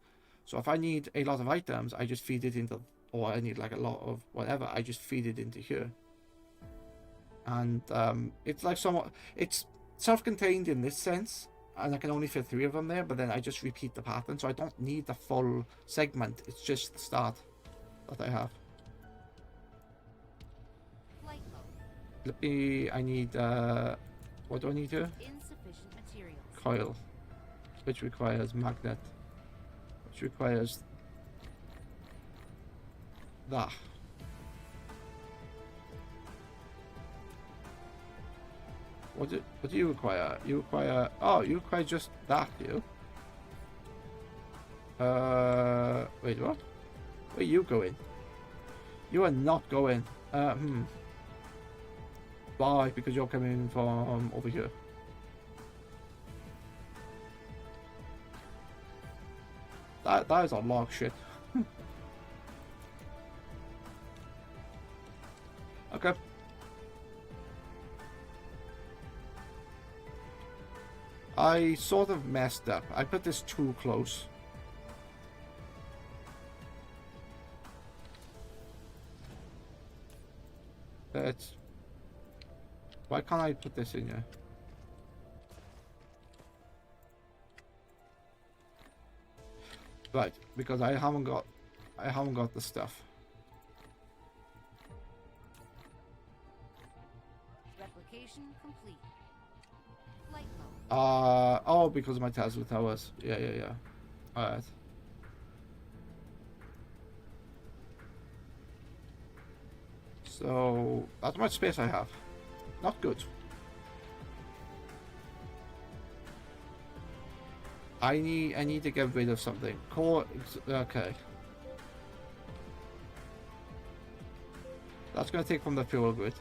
So if I need a lot of items, I just feed it into, or I need like a lot of whatever, I just feed it into here. And it's like somewhat, it's self-contained in this sense, and I can only fit 3 of them there, but then I just repeat the pattern, so I don't need the full segment. It's just the start that I have. Flight mode. Let me, I need, what do I need here? Insufficient materials. Coil, which requires magnet, which requires that. What do you require? You require, oh, you require just that, you. Wait, what? Where are you going? You are not going. Why? Because you're coming from over here. That is a lot of shit. Okay. I sort of messed up. I put this too close. That's... Why can't I put this in here? Right, because I haven't got the stuff. Replication complete. Flight mode. Oh, because of my Tesla towers. Yeah. Alright. So, that's how much space I have. Not good. I need to get rid of something. Okay. That's gonna take from the fuel grid.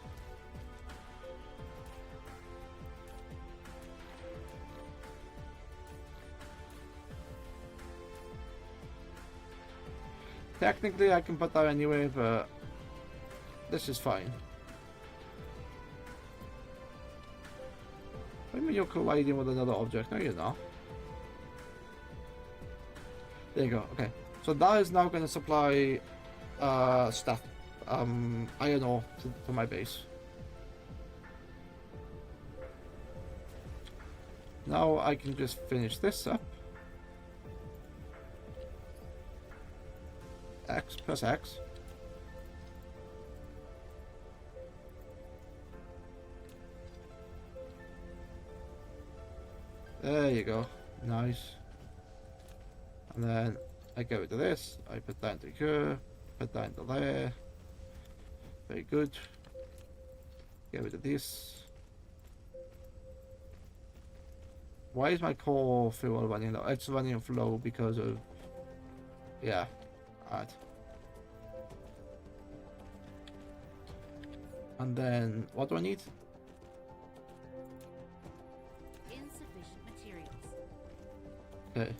Technically, I can put that anyway, but this is fine. What do you mean you're colliding with another object? No, you're not. There you go. Okay, so that is now going to supply stuff, iron ore to my base. Now I can just finish this up. X plus X. There you go. Nice. And then I get rid of this. I put that into here. Put that into there. Very good. Get rid of this. Why is my core fuel running low? It's running low because of... Yeah. Alright. And then, what do I need? Insufficient materials. Okay.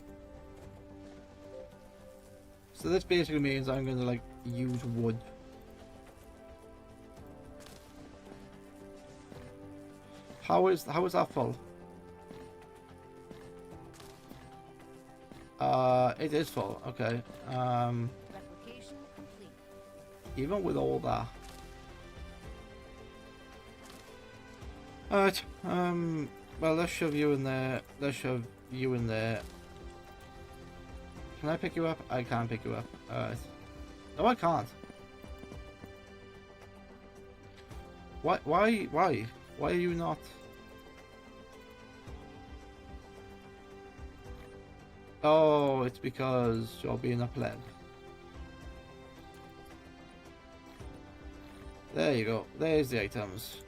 So this basically means I'm gonna like use wood. How is that full? It is full. Okay. Replication complete. Even with all that. Alright, well, let's shove you in there. Let's shove you in there. Can I pick you up? I can't pick you up. Alright. No, I can't. Why are you not? Oh, it's because you're being a pleb. There you go. There's the items.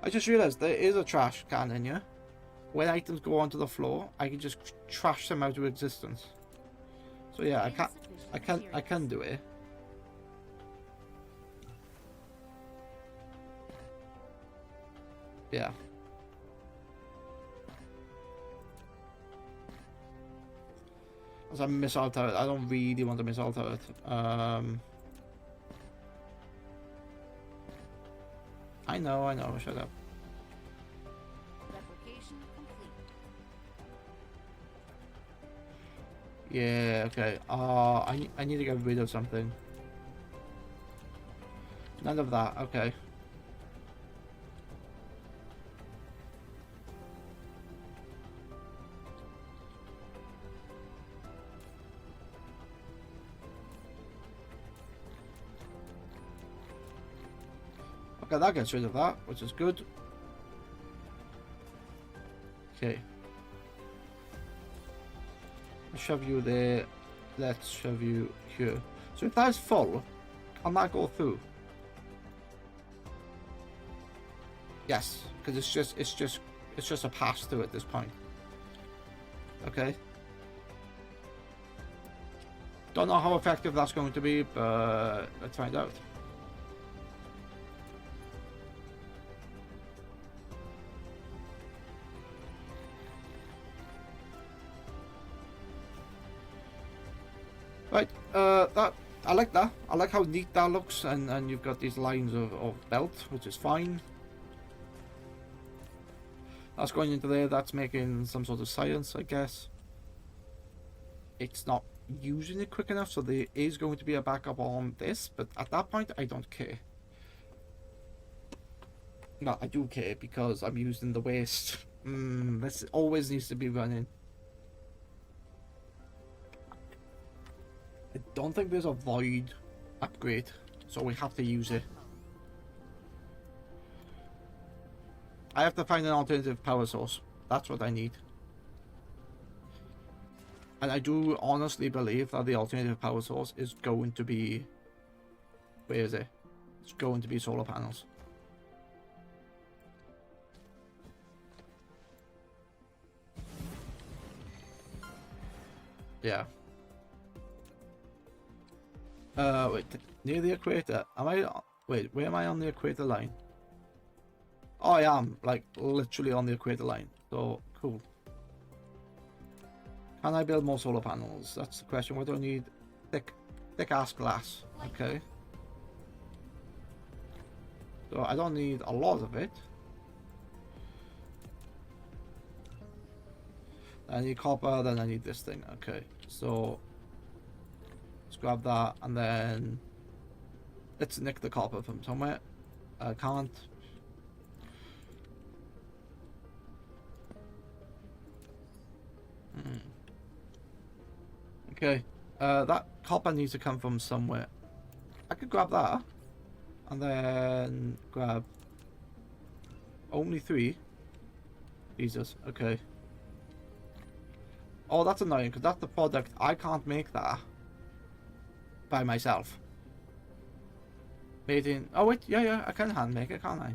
I just realized there is a trash can in here. When items go onto the floor, I can just trash them out of existence. So yeah, I can do it. Yeah. As a missile turret, I don't really want a missile turret. I know, shut up. Replication complete. Yeah, okay. I need to get rid of something. None of that, okay. Okay, that gets rid of that, which is good. Okay. Let's shove you there. Let's shove you here. So if that's full, can that go through? Yes, because it's just a pass through at this point. Okay. Don't know how effective that's going to be, but let's find out. Right, that I like that. I like how neat that looks, and you've got these lines of belt, which is fine. That's going into there. That's making some sort of science, I guess. It's not using it quick enough, so there is going to be a backup on this, but at that point, I don't care. No, I do care because I'm using the waste. This always needs to be running. I don't think there's a void upgrade, so we have to use it. I have to find an alternative power source. That's what I need. And I do honestly believe that the alternative power source is going to be... Where is it? It's going to be solar panels. Yeah. Wait, near the equator. Am I... Wait, where am I on the equator line? Oh, I am, like, literally on the equator line. So, cool. Can I build more solar panels? That's the question. What do I need? Thick-ass glass. Okay. So, I don't need a lot of it. I need copper, then I need this thing. Okay, so... Let's grab that, and then... Let's nick the copper from somewhere. I can't. Okay, that copper needs to come from somewhere. I could grab that, And then grab only 3. Jesus, okay. Oh, that's annoying because that's the product. I can't make that by myself. Made in. Oh, wait, yeah, I can hand make it, can't I?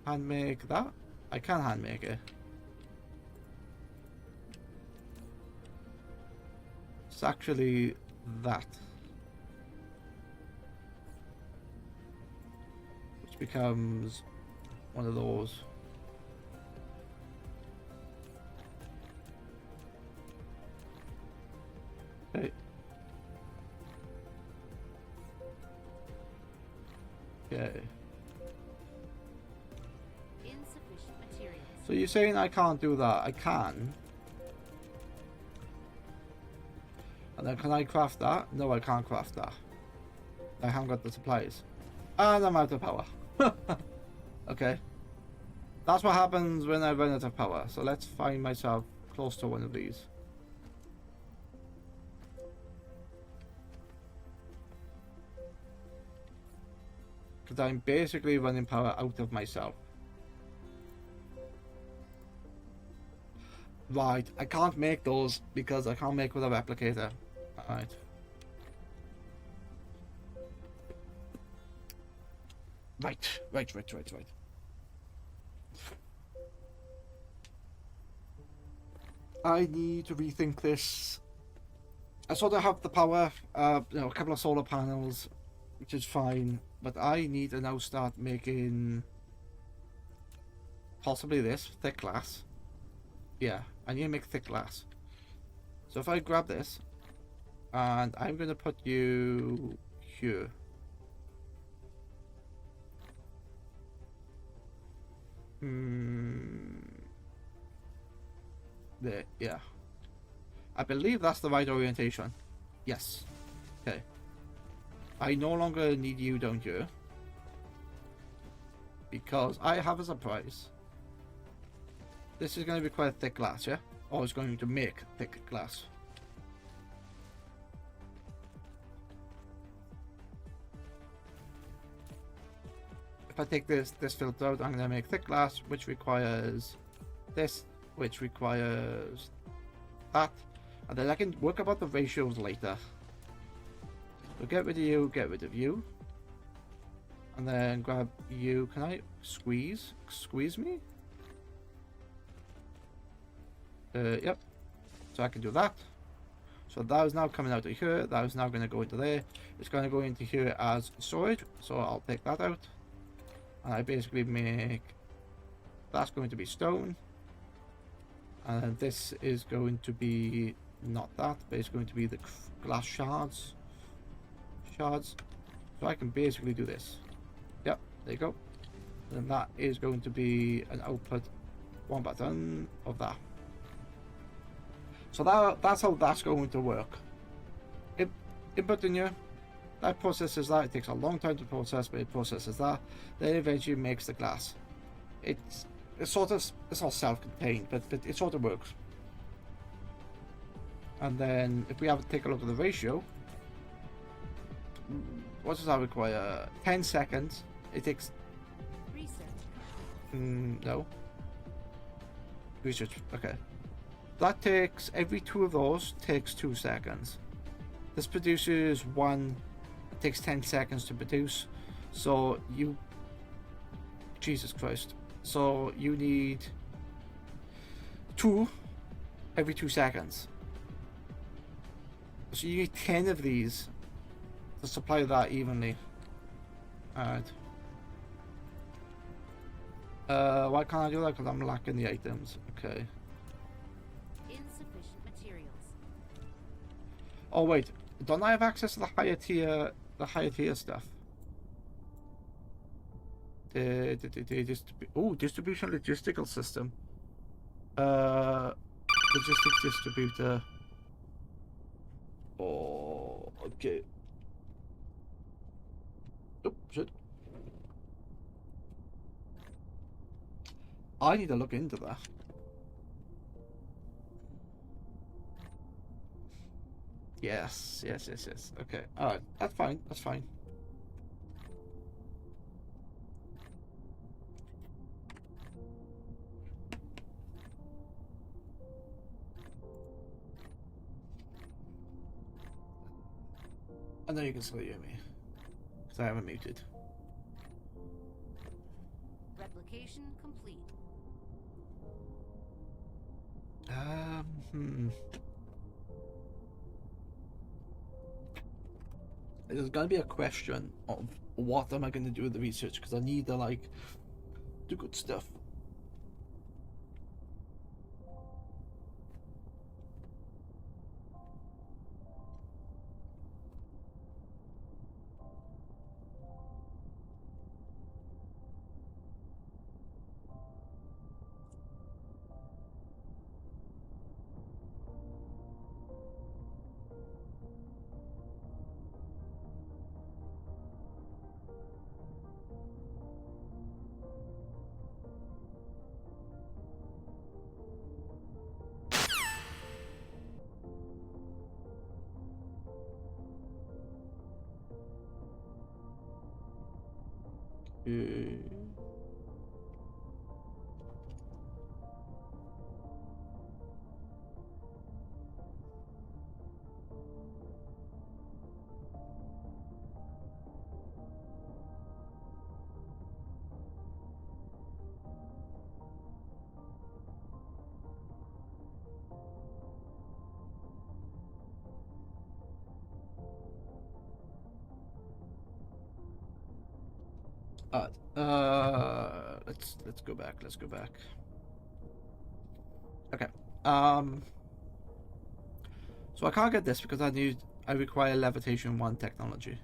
Hand make that? I can hand make it. It's actually that. Which becomes one of those. Okay. Okay. Insufficient materials. So you're saying I can't do that? I can. And then can I craft that? No, I can't craft that. I haven't got the supplies. And I'm out of power. Okay. That's what happens when I run out of power. So let's find myself close to one of these. Because I'm basically running power out of myself. Right, I can't make those because I can't make with a replicator. Alright. Right. I need to rethink this. I sort of have the power, a couple of solar panels, which is fine, but I need to now start making possibly this thick glass. Yeah, I need to make thick glass. So if I grab this, and I'm going to put you here. There, yeah. I believe that's the right orientation. Yes. Okay. I no longer need you down here. Because I have a surprise. This is going to require thick glass, yeah? Or it's going to make thick glass. If I take this filter out, I'm going to make thick glass, which requires this, which requires that. And then I can work about the ratios later. So get rid of you, get rid of you. And then grab you. Can I squeeze? Squeeze me? Yep. So I can do that. So that is now coming out of here. That is now going to go into there. It's going to go into here as storage. So I'll take that out. And I basically make... That's going to be stone. And this is going to be... Not that, but it's going to be the glass shards. So I can basically do this. Yep, there you go. And that is going to be an output 1 button of that. So that's how that's going to work. Input in here, that processes that. It takes a long time to process, but it processes that. Then eventually makes the glass. It's all self-contained, but it sort of works. And then if we have to take a look at the ratio, what does that require? 10 seconds. It takes... Research. No. Research, okay. That takes, every 2 of those takes 2 seconds. This produces 1, it takes 10 seconds to produce. So you... Jesus Christ. So you need 2 every 2 seconds. So you need 10 of these to supply that evenly. Alright. Why can't I do that? Because I'm lacking the items. Okay. Insufficient materials. Oh wait, don't I have access to the higher tier stuff? Distribution logistical system. Logistics distributor. Oh, okay. Oh, shit. I need to look into that. Yes. Okay. Alright, that's fine. I know you can still hear me. Because I haven't muted. Replication complete. There's gonna be a question of what am I gonna do with the research, because I need to like do good stuff. Let's go back. Let's go back. Okay. So I can't get this because I require levitation 1 technology.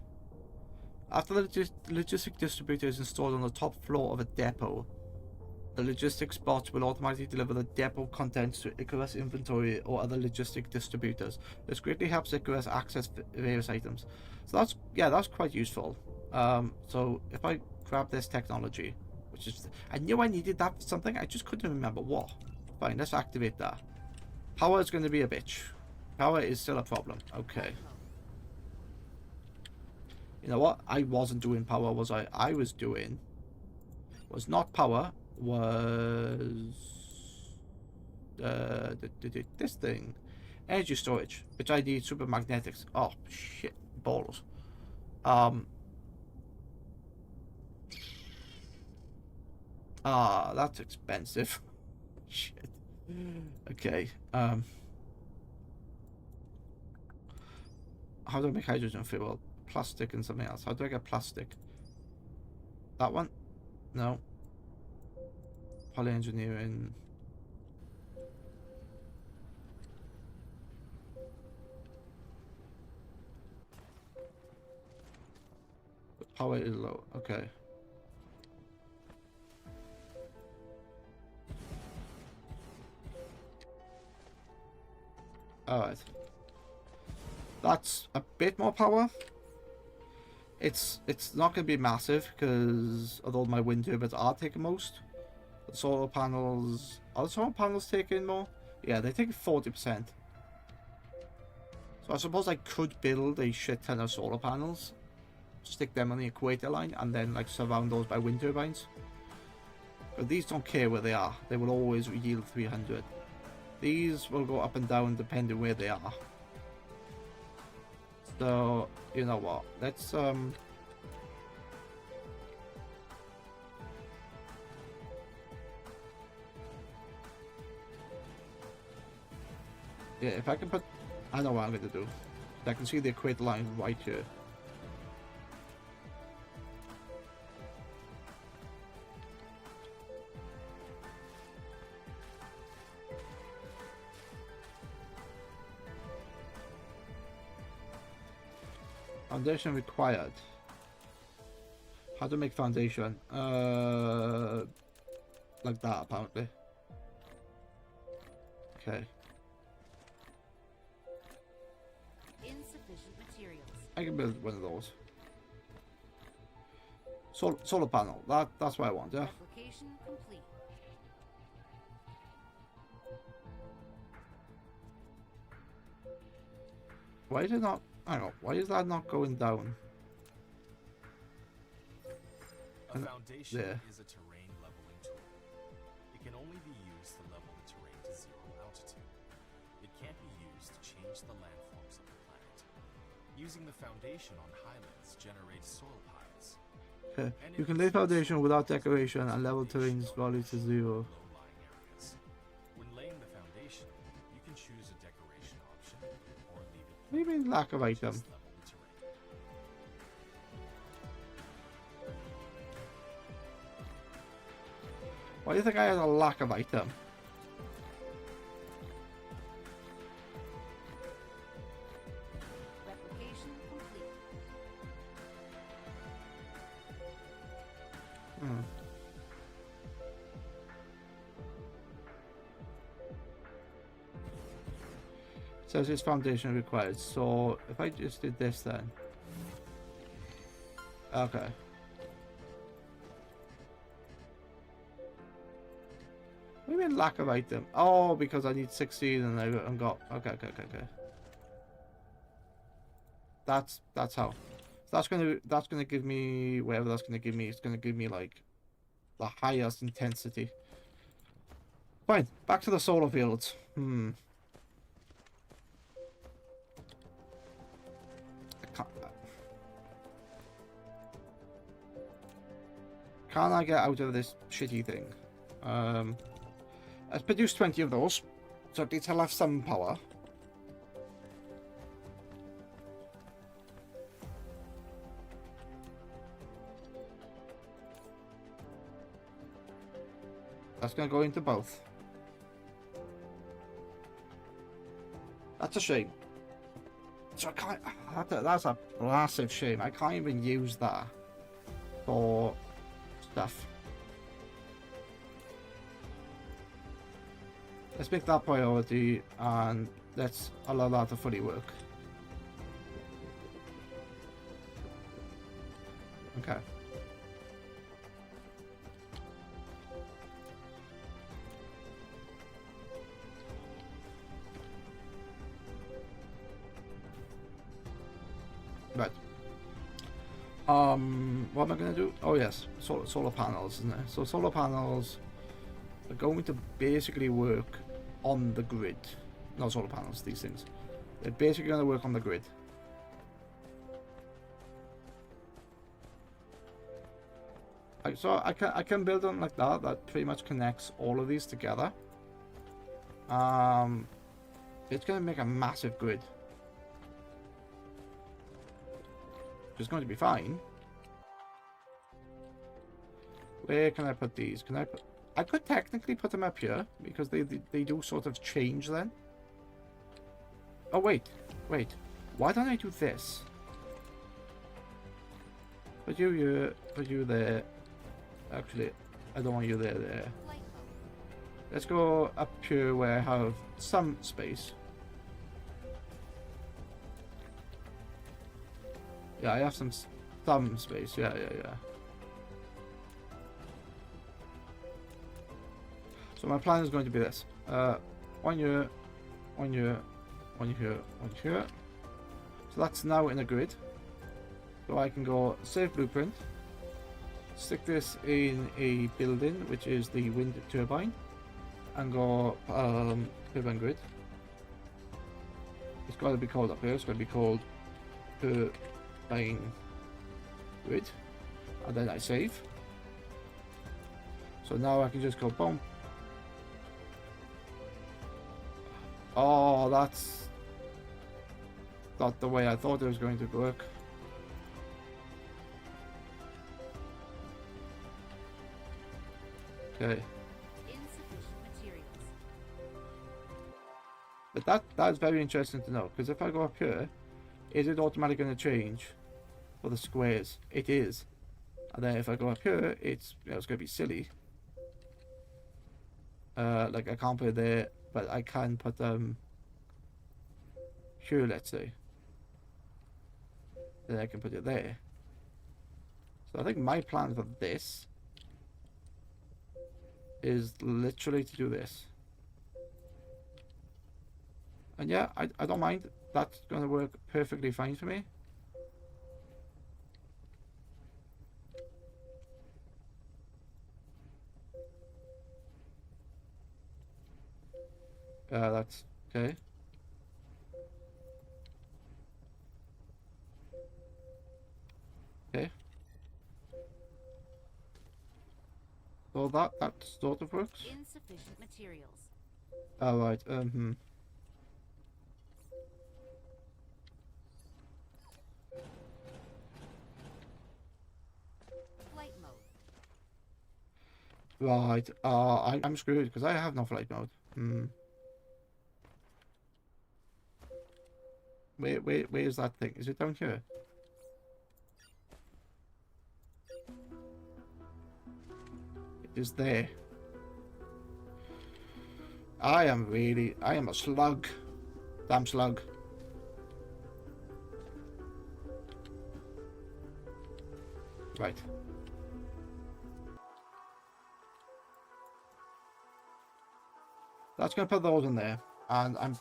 After the logistic distributor is installed on the top floor of a depot, the logistics bots will automatically deliver the depot contents to Icarus inventory or other logistic distributors. This greatly helps Icarus access various items. So that's quite useful. So if I grab this technology, which is, I knew I needed that for something, I just couldn't remember what. Fine, let's activate that. Power is going to be a bitch. Power is still a problem. Okay. You know what? I wasn't doing power, was I? I was doing... Was not power. Was... this thing. Energy storage. Which I need super magnetics. Oh, shit. Balls. That's expensive. Shit. Okay. How do I make hydrogen fuel? Plastic and something else. How do I get plastic? That one? No. Polyengineering. The power is low. Okay. Alright. That's a bit more power. It's not going to be massive because although my wind turbines are taking most, the solar panels, are the solar panels taking more? Yeah, they take 40%. So I suppose I could build a shit ton of solar panels, stick them on the equator line, and then like surround those by wind turbines. But these don't care where they are. They will always yield 300. These will go up and down depending where they are. So, you know what, let's yeah, if I can put, I know what I'm going to do. I can see the equator line right here. Foundation required. How to make foundation? Like that apparently. Okay. Insufficient materials. I can build one of those. Solar panel. That's what I want. Yeah. Replication complete. Why is it not? Hang on. Why is that not going down? A foundation there. is a terrain leveling tool. It can only be used to level the terrain to 0 altitude. It can't be used to change the landforms of the planet. Using the foundation on highlands generates soil piles. Okay. And You it can lay reduces foundation without soil decoration and level terrain's value to 0. low-lying areas. When laying the foundation, you can choose a decoration option or leave it Maybe lack of item. just level the terrain. Why do you think I had a lack of item? Replication complete. Hmm. Says it's foundation required. So if I just did this then. Okay. Maybe lack of item. Oh, because I need 16 and I've got. Okay. That's how. That's gonna give me whatever that's gonna give me. It's gonna give me like the highest intensity. Fine. Back to the solar fields. I can't. Can I get out of this shitty thing? Let's produce 20 of those, so at least I'll have some power. That's gonna go into both. That's a shame. So I can't. That's a massive shame. I can't even use that for stuff. Let's make that priority and let's allow that to fully work. Okay. Right. What am I gonna do? Oh yes, solar panels, isn't it? So solar panels are going to basically work on the grid. No, solar panels, these things. They're basically going to work on the grid. So I can build them like that. That pretty much connects all of these together. It's going to make a massive grid. It's going to be fine. Where can I put these? Can I put? I could technically put them up here because they do sort of change then. Oh wait. Why don't I do this? Put you here, put you there. Actually, I don't want you there. Light bulb. Let's go up here where I have some space. Yeah, I have some space. Yeah. So my plan is going to be this. One here. So that's now in a grid. So I can go save blueprint. Stick this in a building, which is the wind turbine. And go turbine grid. It's got to be called up here. It's going to be called turbine grid. And then I save. So now I can just go boom. Oh, that's not the way I thought it was going to work. Okay. Insufficient materials. But that's very interesting to know, because if I go up here, is it automatically going to change for the squares? It is. And then if I go up here, it's going to be silly. Like I can't put it there, but I can put them here, let's say. Then I can put it there. So I think my plan for this is literally to do this. And yeah, I don't mind. That's going to work perfectly fine for me. That's okay. So that sort of works. Insufficient materials. All right. Flight mode. Right. I'm screwed because I have no flight mode. Where is that thing? Is it down here? It is there. I am a slug. Damn slug. Right. That's gonna put those in there, and I'm.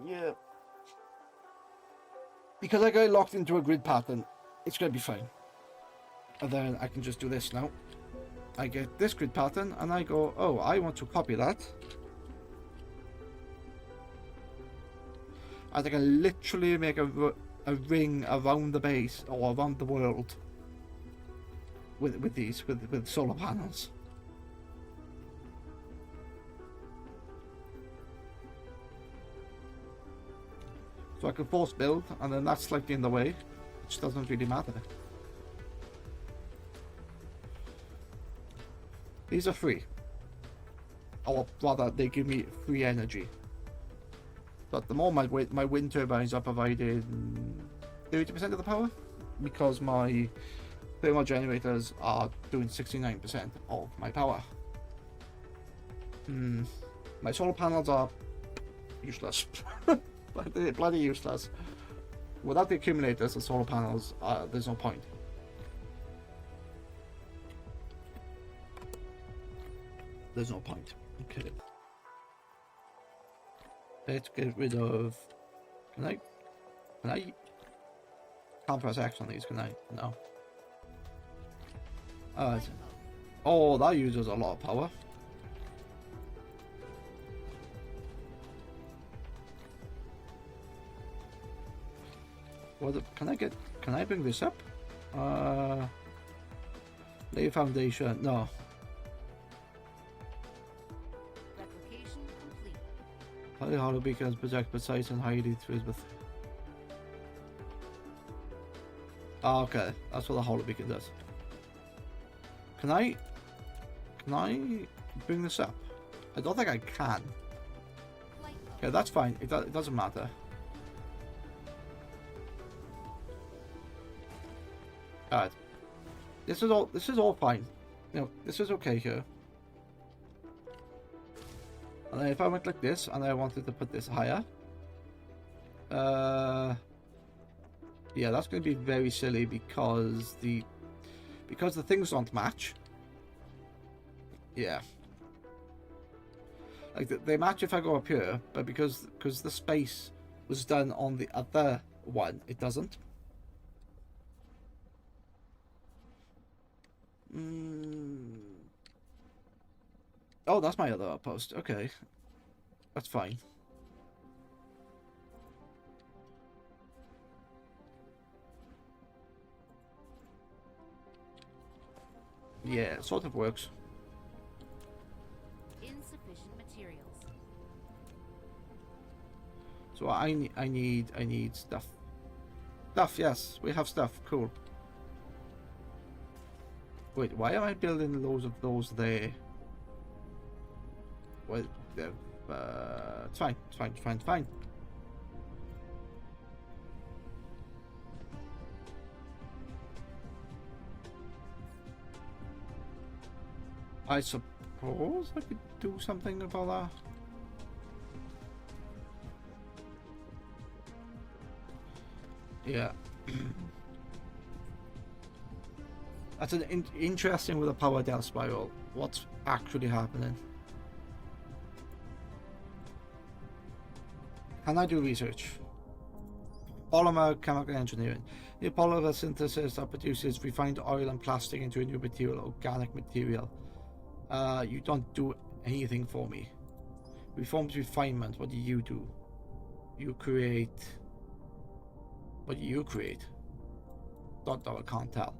Yeah. Because I got locked into a grid pattern, it's gonna be fine. And then I can just do this now. I get this grid pattern, and I go, oh, I want to copy that. And I can literally make a ring around the base or around the world with solar panels. So I can force build, and then that's slightly in the way, which doesn't really matter. These are free. Or rather, they give me free energy. But at the moment, my wind turbines are providing 30% of the power, because my thermal generators are doing 69% of my power. My solar panels are useless. They're bloody useless. Without the accumulators, the solar panels, there's no point. There's no point. Okay. Let's get rid of... Can I... Can't press X on these, can I? No. Alright. Oh, that uses a lot of power. Can I bring this up? Lay foundation, no. Replication complete. Highly hollow beacons project precise and highly with. Oh, okay, that's what the hollow beacon does. Can I bring this up? I don't think I can. Flight mode. Okay, that's fine. It doesn't matter. Alright. This is all fine. You know, this is okay here. And then if I went like this and I wanted to put this higher, yeah, that's going to be very silly because the things don't match. Yeah. Like they match if I go up here, but because the space was done on the other one, it doesn't. Oh, that's my other outpost. Okay. That's fine. Yeah, it sort of works. Insufficient materials. So I need stuff. Stuff, yes. We have stuff. Cool. Wait, why am I building loads of those there? Well, it's fine. It's fine. It's fine. It's fine. I suppose I could do something about that. Yeah. That's an interesting with a power down spiral. What's actually happening? Can I do research? Polymer chemical engineering. The polymer synthesis that produces refined oil and plastic into a new material, organic material. You don't do anything for me. Reforms refinement. What do you do? You create. What do you create? Don't know. I can't tell.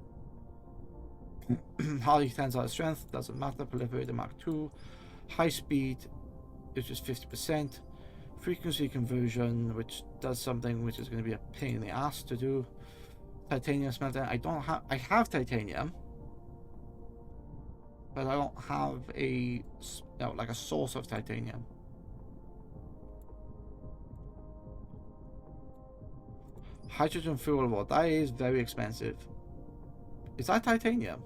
High tensile strength, doesn't matter. Proliferator Mark 2. High speed is just 50%. Frequency conversion, which does something which is going to be a pain in the ass to do. Titanium smelting. I have titanium, but I don't have like a source of titanium. Hydrogen fuel rod. That is very expensive. Is that titanium?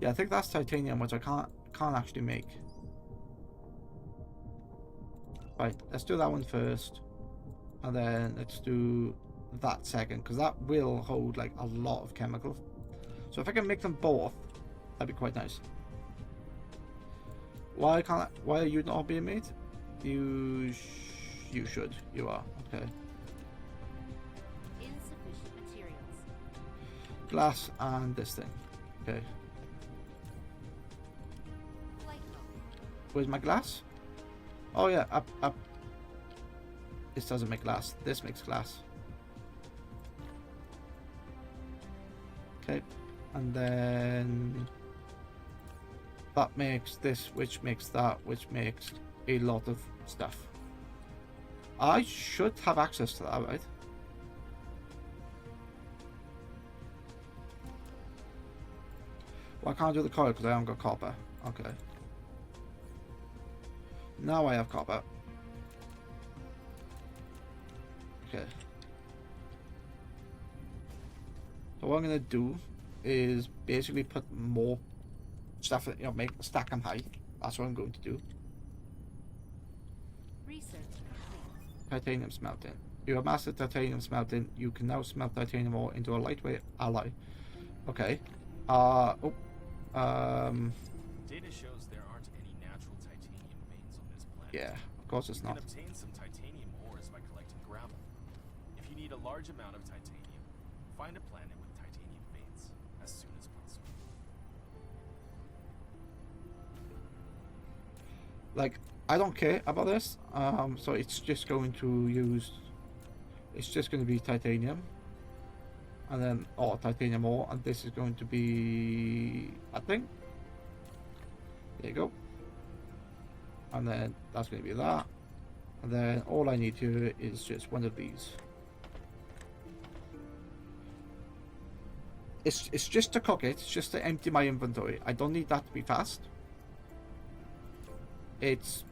Yeah, I think that's titanium, which I can't actually make. Right, let's do that one first, and then let's do that second, because that will hold like a lot of chemical. So if I can make them both, that'd be quite nice. Why are you not being made? You should. You are. Okay. Insufficient materials. Glass and this thing. Okay. Flight mode. Where's my glass? Oh yeah, up. This doesn't make glass. This makes glass. Okay. And then that makes this, which makes that, which makes a lot of stuff. I should have access to that, right? Well, I can't do the coil because I haven't got copper. Okay. Now I have copper. Okay. So what I'm gonna do is basically put more stuff, stack them high. That's what I'm going to do. Research complete. Titanium smelting. You have mastered titanium smelting. You can now smelt titanium ore into a lightweight alloy. Okay. Data shows there aren't any natural titanium veins on this planet. Yeah, of course it's You not. can obtain some titanium ores by collecting gravel. If you need a large amount of titanium, find a planet with titanium veins as soon as possible. Like, I don't care about this. So it's just going to use. It's just going to be titanium. And then, titanium ore. And this is going to be, I think. There you go. And then that's going to be that. And then all I need here is just one of these. It's just to cook it. It's just to empty my inventory. I don't need that to be fast. It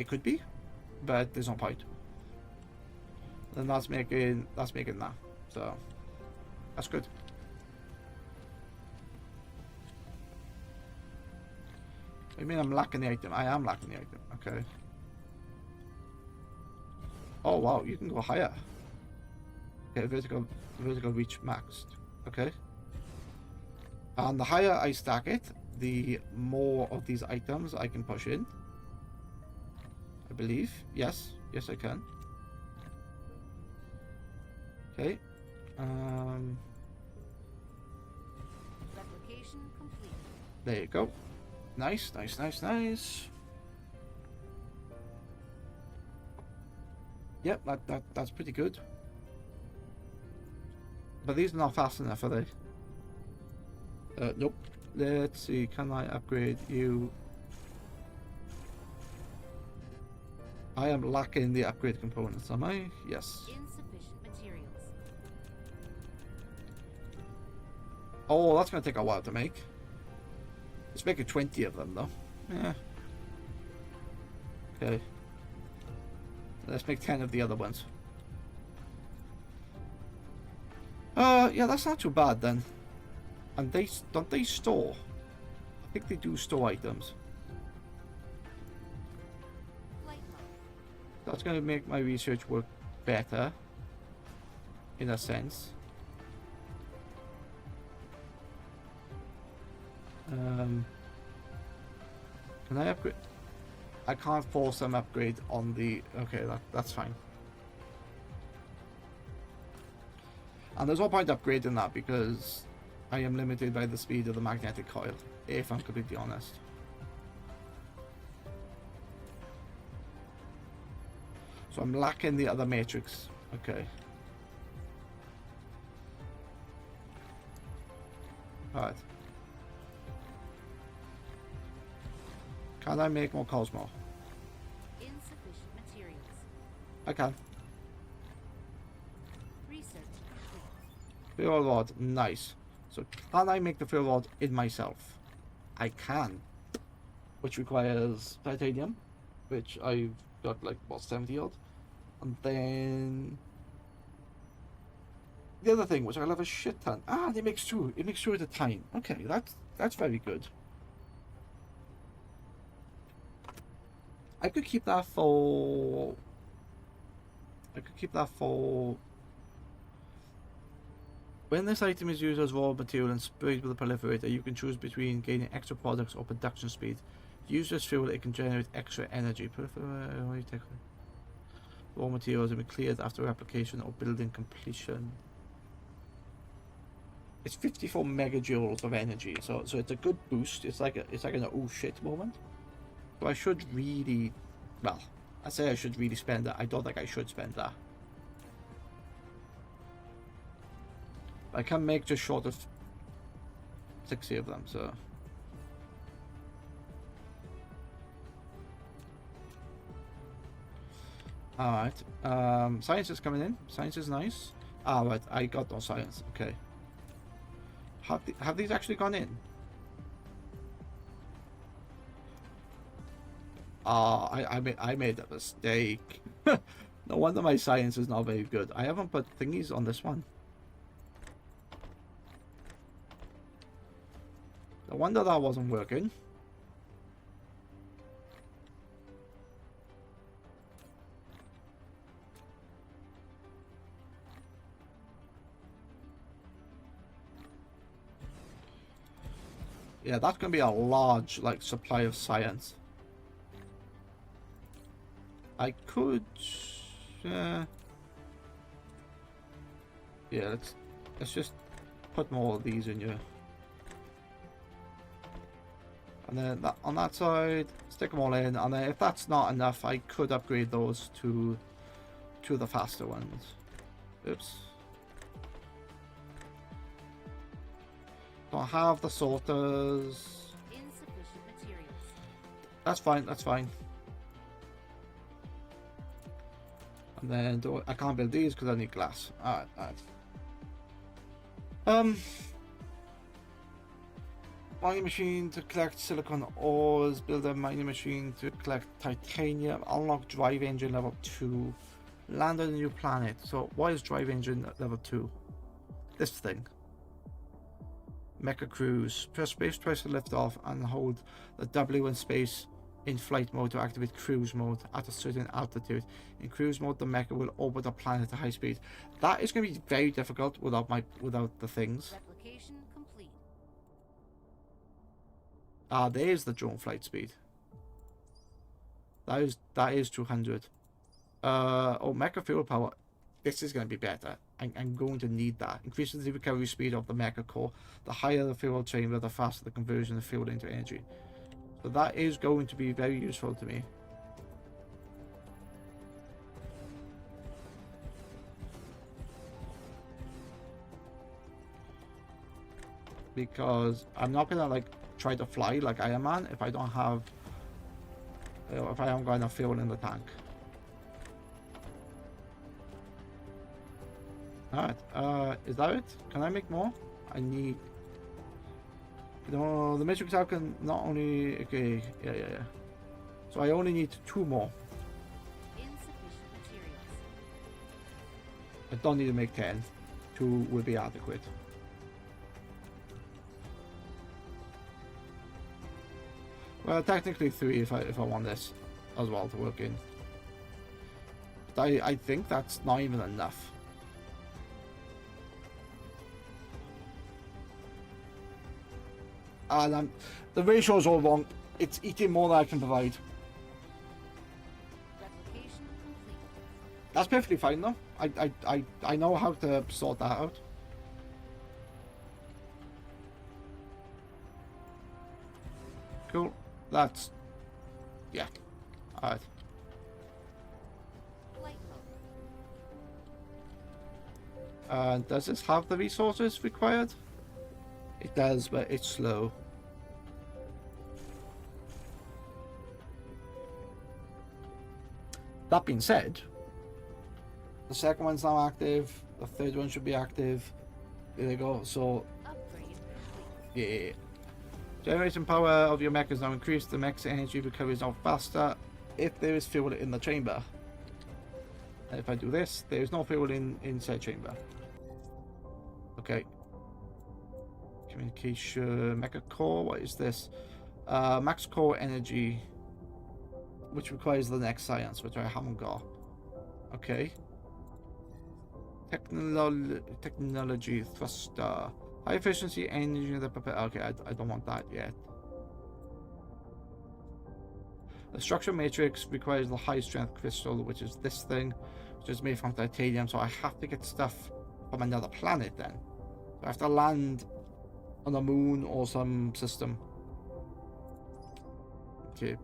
could be, but there's no point. Then that's making that. So that's good. I mean, I'm lacking the item. I am lacking the item. Okay. Oh wow, you can go higher. Okay, vertical reach maxed. Okay. And the higher I stack it, the more of these items I can push in. I believe. Yes, I can. Okay. Replication complete. There you go. Nice. Yep, that's pretty good. But these are not fast enough, are they? Nope. Let's see, can I upgrade you? I am lacking the upgrade components, am I? Yes. Insufficient materials. Oh, that's going to take a while to make. Let's make 20 of them, though. Yeah. Okay. Let's make 10 of the other ones. Yeah, that's not too bad then. And don't they store? I think they do store items. Flight mode. That's going to make my research work better, in a sense. Can I upgrade? I can't force them upgrade on the. Okay, that's fine. And there's no point upgrading that because I am limited by the speed of the magnetic coil, if I'm completely honest. So I'm lacking the other matrix. Okay. Alright. Can I make more Cosmo? Insufficient materials. I can. Research complete. Fuel rod, nice. So can I make the fuel rod in myself? I can. Which requires titanium, which I've got like, what, 70 odd? And then the other thing, which I love a shit ton. Ah, it makes two. It makes two at a time. Okay, that's very good. I could keep that for. I could keep that for. When this item is used as raw material and sprayed with a proliferator, you can choose between gaining extra products or production speed. Use this fuel, it can generate extra energy. Raw materials will be cleared after application or building completion. It's 54 megajoules of energy, so it's a good boost. It's like an oh shit moment. So I should really, well, I say I should really spend that. I don't think I should spend that. I can make just short of 60 of them, so. Alright. Science is coming in. Science is nice. Ah, right. I got no science. Okay. Have these actually gone in? I made a mistake. No wonder my science is not very good. I haven't put thingies on this one. No wonder that wasn't working. Yeah, that's gonna be a large, like, supply of science. I could, yeah, let's just put more of these in here, and then that, on that side, stick them all in, and then if that's not enough, I could upgrade those to the faster ones. Oops. Don't have the sorters. Insufficient materials. That's fine. That's fine. And then I can't build these because I need glass. Alright, alright. Mining machine to collect silicon ores. Build a mining machine to collect titanium. Unlock drive engine level 2. Land on a new planet. So why is drive engine level 2? This thing. Mecha cruise. Press space twice to lift off and hold the W in space in flight mode to activate cruise mode at a certain altitude. In cruise mode, the mecha will orbit the planet at high speed. That is going to be very difficult without the things. Replication complete. Ah, there's the drone flight speed. That is 200. Oh, mecha fuel power. This is going to be better. I'm going to need that. Increases the recovery speed of the mecha core. The higher the fuel chamber, the faster the conversion of fuel into energy. So that is going to be very useful to me. Because I'm not gonna like try to fly like Iron Man if I don't have, if I haven't got enough fuel in the tank. Alright, is that it? Can I make more? I need... No, the matrix cell can not only... Okay, yeah. So I only need 2 more. Insufficient materials. I don't need to make 10. 2 will be adequate. Well, technically 3 if I want this as well to work in. But I think that's not even enough. And the ratio is all wrong. It's eating more than I can provide. Replication complete. That's perfectly fine though. I know how to sort that out. Cool. That's... yeah. Alright. Flight mode. Does this have the resources required? It does, but it's slow. That being said, the second one's now active. The third one should be active. There they go. So, Upgrade complete. yeah. Generation power of your mech is now increased. The mech's energy recovery is now faster if there is fuel in the chamber. And if I do this, there is no fuel in said chamber. Okay. Communication mecha core. What is this? Max core energy, which requires the next science, which I haven't got. Okay. Technology thruster. High efficiency energy that prepare. Okay, I don't want that yet. The structure matrix requires the high strength crystal, which is this thing, which is made from titanium. So I have to get stuff from another planet then. So I have to land on a moon or some system. Okay.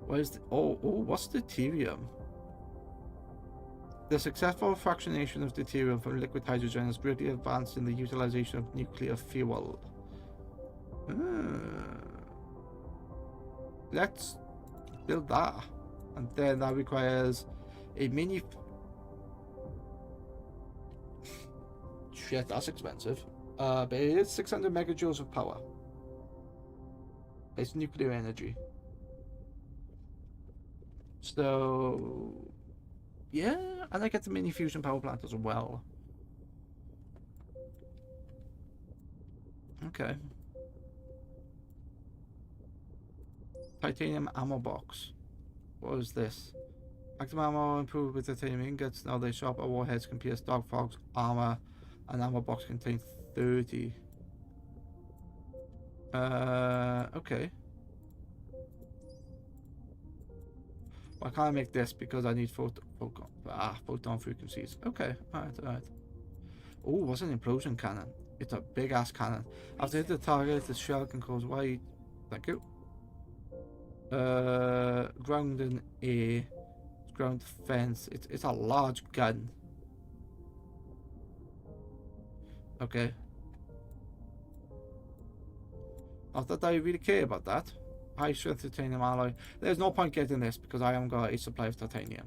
What is the, what's deuterium? The successful fractionation of deuterium from liquid hydrogen has greatly advanced in the utilization of nuclear fuel. Let's build that. And then that requires a mini... Shit, that's expensive. But it is 600 megajoules of power. It's nuclear energy. So... yeah, and I get the mini fusion power plant as well. Okay. Titanium ammo box. What is this? Active ammo improved with titanium ingots. Now they sharp warheads can pierce dog fogs, armor, and ammo box contains 30. Okay. Well, I can't make this because I need photon frequencies. Okay, alright. Oh, what's an implosion cannon? It's a big ass cannon. After hit the target, the shell can cause wide. Thank you. Ground in air. Ground defense. It's a large gun. Okay. Not that I really care about that. High strength titanium alloy. There's no point getting this because I haven't got a supply of titanium.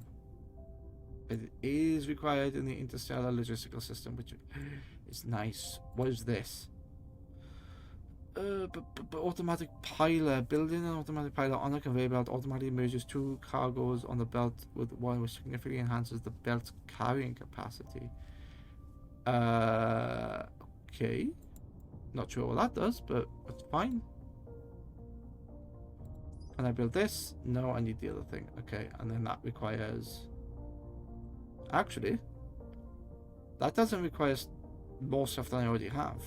But it is required in the interstellar logistical system, which is nice. What is this? But automatic pilot. Building an automatic pilot on a conveyor belt automatically merges two cargoes on the belt with one which significantly enhances the belt's carrying capacity. Okay. Not sure what that does, but that's fine. Can I build this? No, I need the other thing. Okay, and then that requires... Actually, that doesn't require more stuff than I already have.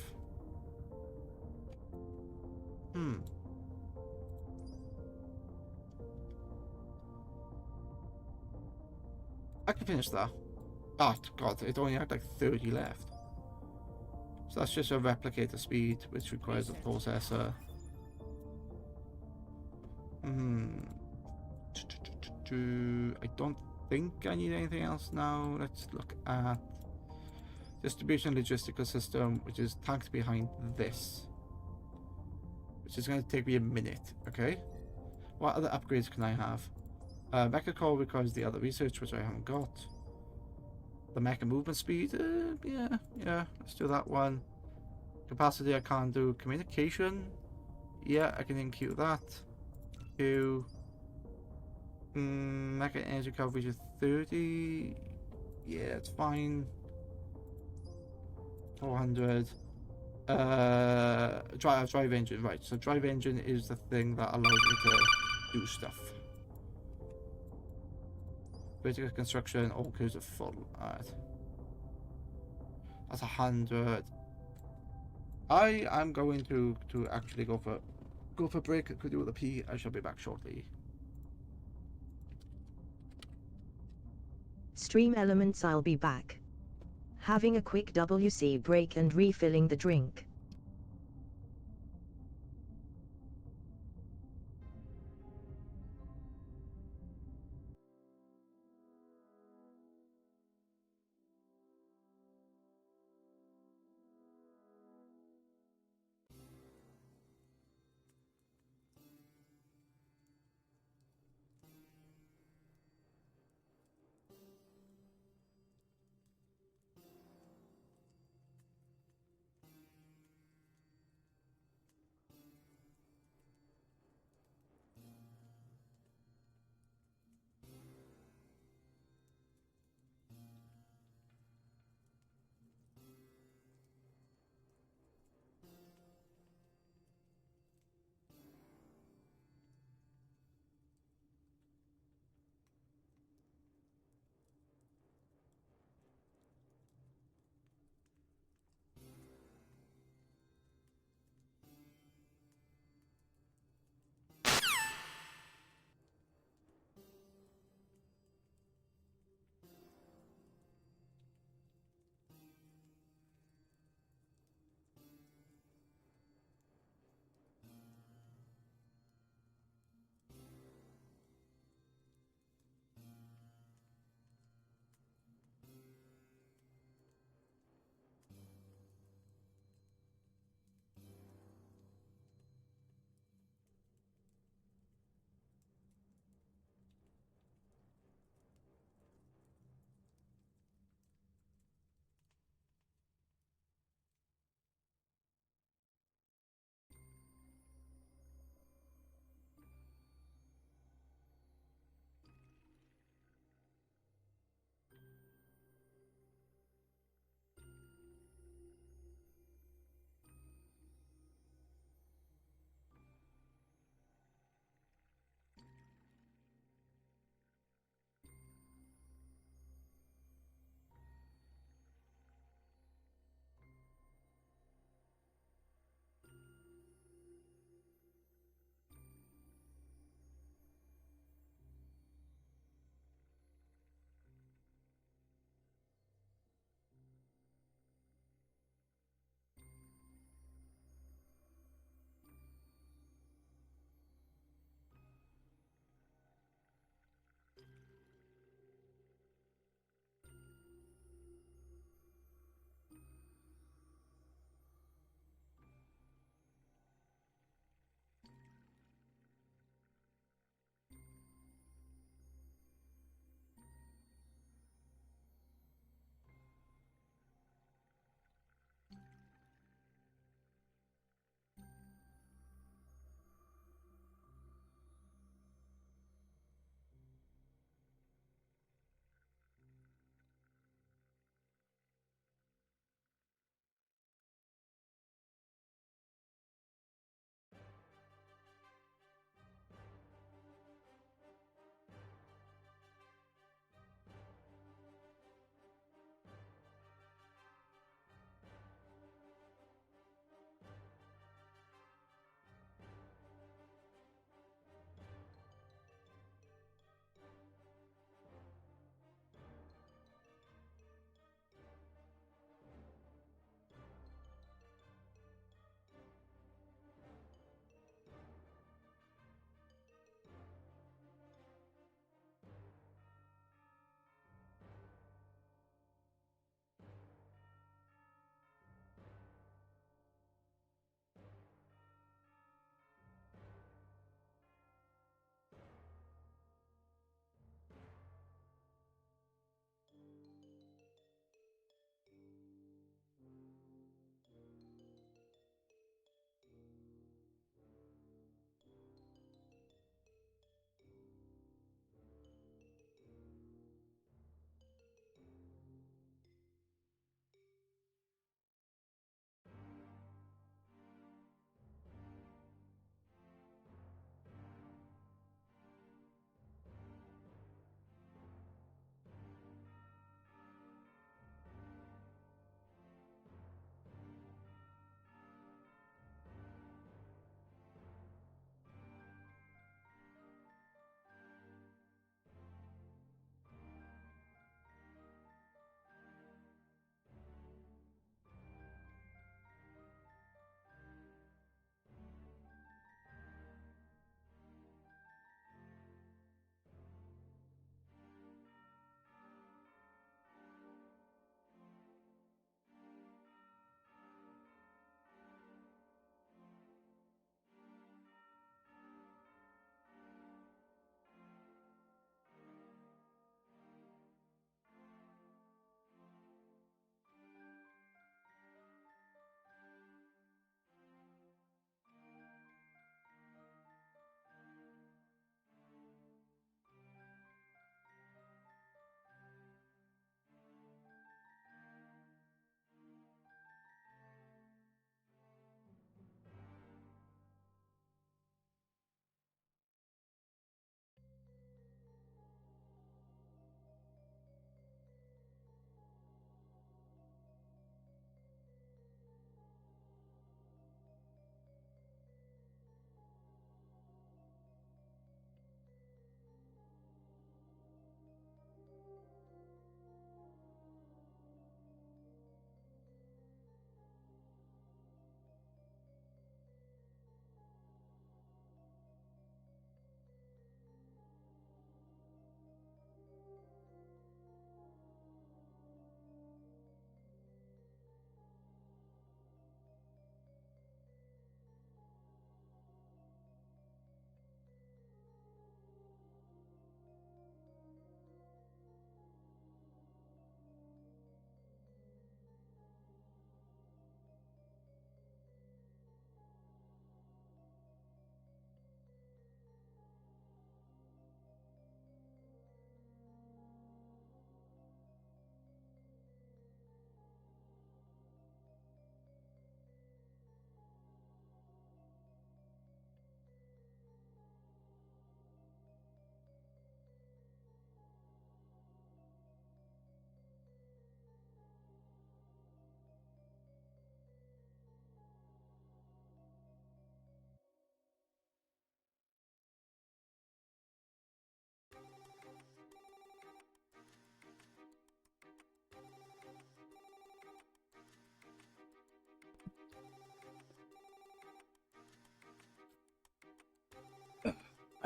I can finish that. Oh, God, it only had like 30 left. So that's just a replicator speed, which requires a processor. I don't think I need anything else now. Let's look at distribution logistical system, which is tagged behind this, which is going to take me a minute. Okay, what other upgrades can I have? Mecha core requires the other research, which I haven't got. The mecha movement speed, yeah, let's do that one. Capacity I can't do. Communication, yeah, I can include that. Mecha energy coverage is 30. Yeah, it's fine. 400. Drive engine, right. So drive engine is the thing that allows me to do stuff. Vertical construction, all goes are full. Alright. That's 100. I'm going to actually go for a break. Could do with a pee. I shall be back shortly. Stream elements, I'll be back. Having a quick WC break and refilling the drink.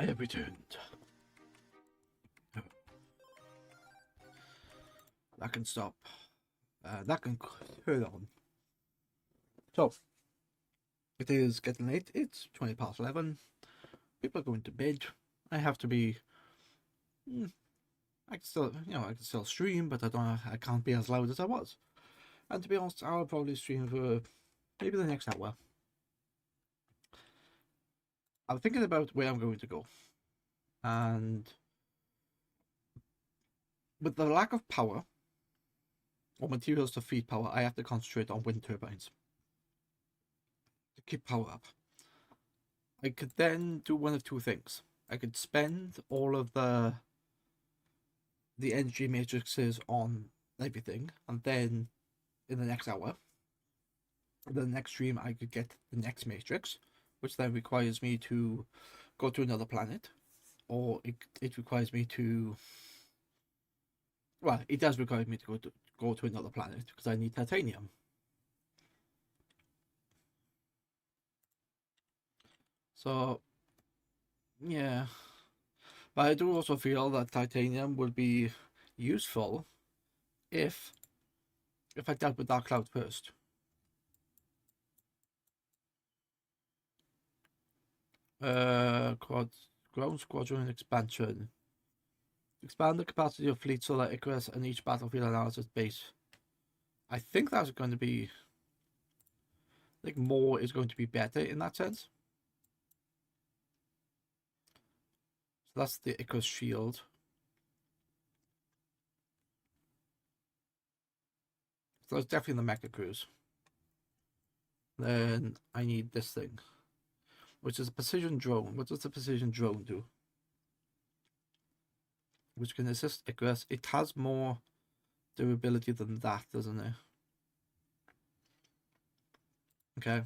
I have returned. That can stop. That can turn on. So, it is getting late. It's 20 past 11. People are going to bed. I have to be... I can still, I can still stream, but I can't be as loud as I was. And to be honest, I'll probably stream for maybe the next hour. I'm thinking about where I'm going to go. And with the lack of power, or materials to feed power, I have to concentrate on wind turbines to keep power up. I could then do one of two things. I could spend all of the energy matrices on everything, and then in the next hour, the next stream, I could get the next matrix, which then requires me to go to another planet, or it requires me to... Well, it does require me to go to another planet because I need titanium. So, yeah. But I do also feel that titanium would be useful if I dealt with Dark Cloud first. Ground Squadron expansion. Expand the capacity of fleet so that Icarus and each battlefield analysis base. I think that's going to be... I think more is going to be better in that sense. So that's the Icarus shield. So it's definitely the Mecha Cruise. Then I need this thing, which is a precision drone. What does the precision drone do? Which can assist Icarus. It has more durability than that, doesn't it? Okay.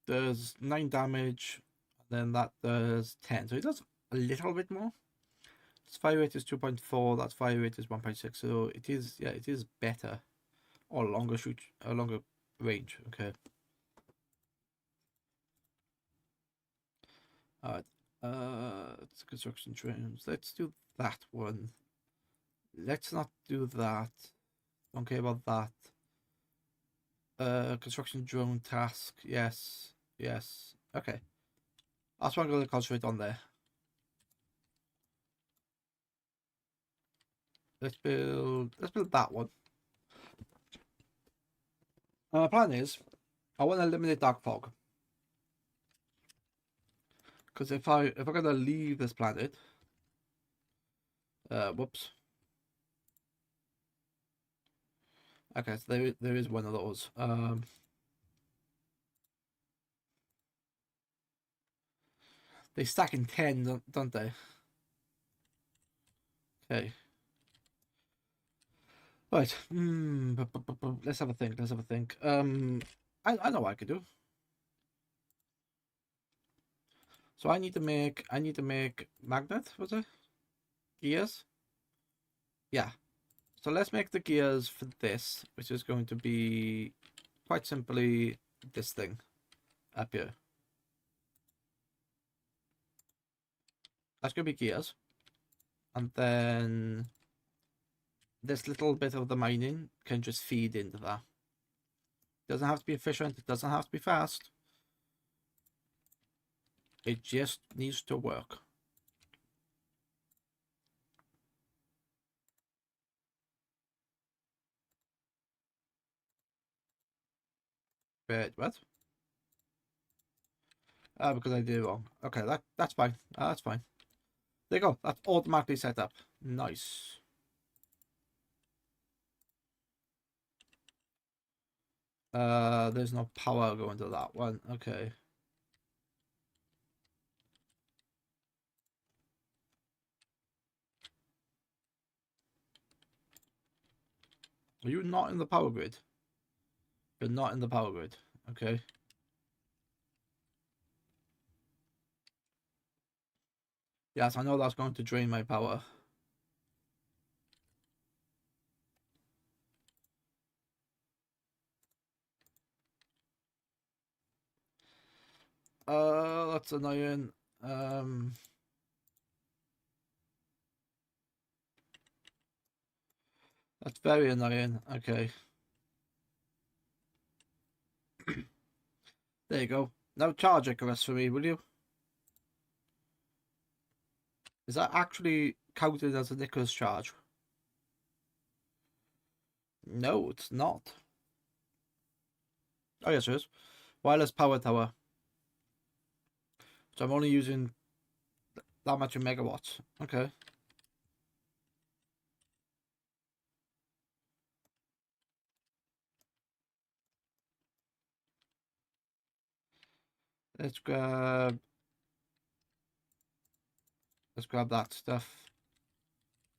Does 9 damage, then that does 10. So it does a little bit more. Its fire rate is 2.4, that's fire rate is 1.6. So it is, yeah, it is better. Or longer range. Okay. Alright. It's construction drones. Let's do that one. Let's not do that. Don't care about that. Construction drone task. Yes. Yes. Okay. That's what I'm going to concentrate on there. Let's build that one. My plan is I want to eliminate dark fog. Because if I'm gonna leave this planet, whoops. Okay, so there is one of those. They stack in 10, don't they? Okay. Right. Let's have a think. Let's have a think. I know what I could do. So I need to make magnet, was it? Gears? Yeah. So let's make the gears for this, which is going to be quite simply this thing up here. That's going to be gears. And then this little bit of the mining can just feed into that. Doesn't have to be efficient. It doesn't have to be fast. It just needs to work. Wait, what? Because I did it wrong. Okay, that's fine. That's fine. There you go. That's automatically set up. Nice. There's no power going to that one. Okay. Are you not in the power grid? You're not in the power grid. Okay. Yes, I know that's going to drain my power. That's annoying. That's very annoying. Okay. There you go. Now charge Icarus for me, will you? Is that actually counted as an Icarus charge? No, it's not. Oh, yes, it is. Wireless power tower. So I'm only using that much in megawatts. Okay. Let's grab that stuff.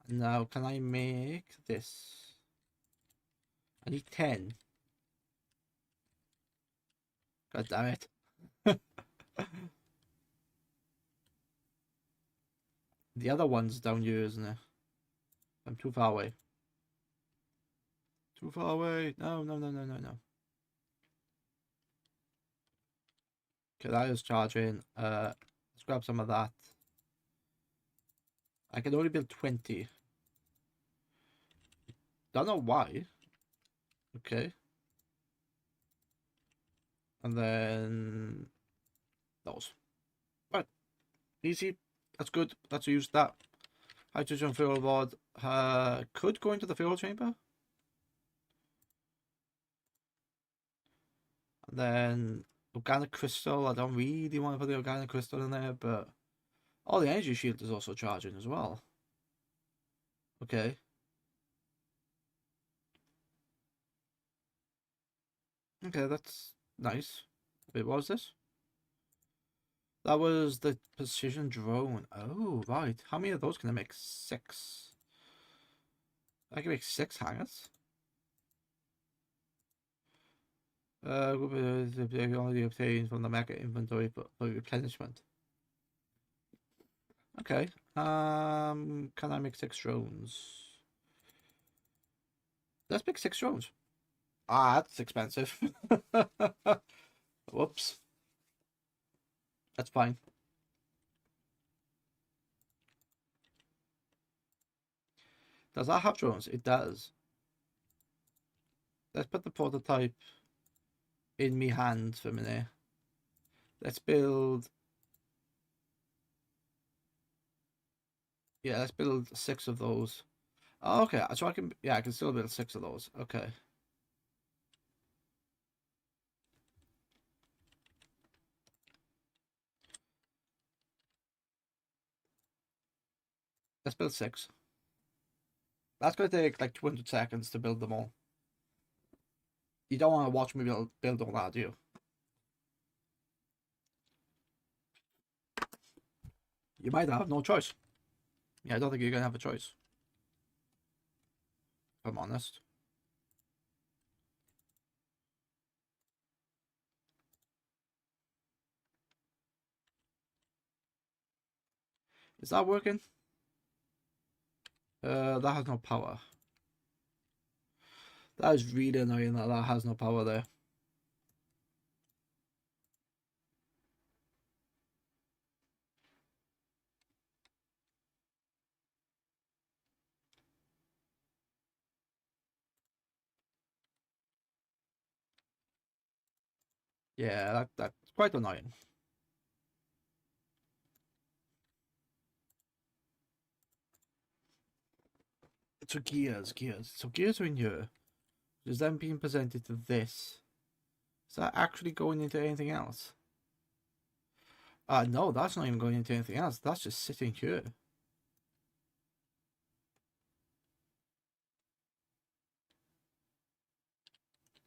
Now, can I make this? I need 10. God damn it. The other one's down here, isn't it? I'm too far away. Too far away. No, no, no, no, no, no. Okay, that is charging. Let's grab some of that. I can only build 20. Don't know why. Okay. And then those. Right. Easy. That's good. Let's use that. Hydrogen fuel rod. Could go into the fuel chamber. And then organic crystal. I don't really want to put the organic crystal in there, but oh, the energy shield is also charging as well. Okay. Okay, that's nice. Wait, what was this? That was the precision drone. Oh, right. How many of those can I make? 6. I can make 6 hangars. Only obtained from the mega inventory for replenishment. Okay. Can I make 6 drones? Let's make 6 drones. Ah, that's expensive. Whoops. That's fine. Does that have drones? It does. Let's put the prototype in me hand for a minute. Let's build. Yeah, let's build 6 of those. Oh, okay, so I can. Yeah, I can still build 6 of those. Okay. Let's build 6. That's gonna take like 200 seconds to build them all. You don't want to watch me build all that, do you? You might have no choice. Yeah, I don't think you're gonna have a choice. If I'm honest. Is that working? That has no power. That is really annoying that that has no power there. Yeah, that's quite annoying. So gears. So gears are in here. Is then being presented to this. Is that actually going into anything else? No, that's not even going into anything else. That's just sitting here.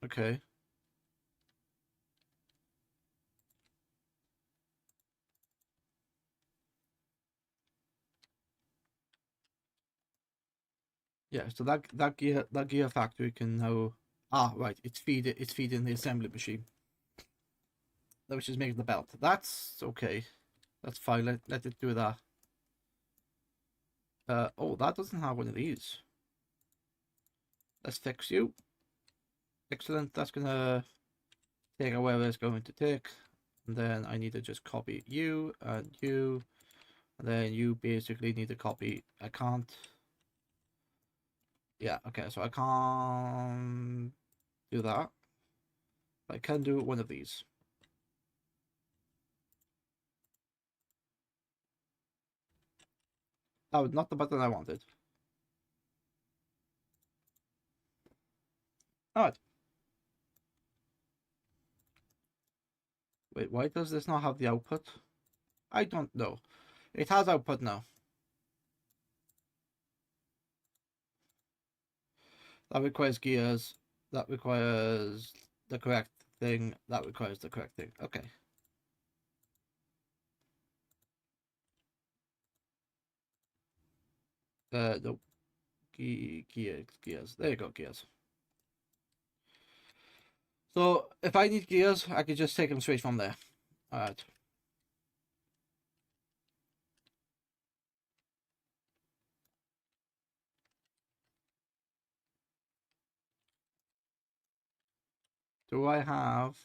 Okay. Yeah, so that gear factory can now right, it's feeding the assembly machine. Which is making the belt. That's okay. That's fine. Let it do that. Oh, that doesn't have one of these. Let's fix you. Excellent. That's gonna take away where it's going to take. And then I need to just copy you and you. And then you basically need to copy. I can't. Yeah, okay, so I can't do that. I can do one of these. That was not the button I wanted. Alright. Wait, why does this not have the output? I don't know. It has output now. That requires gears. That requires the correct thing. That requires the correct thing. Okay. No. Gears. There you go, gears. So, if I need gears, I could just take them straight from there. Alright. Do I have...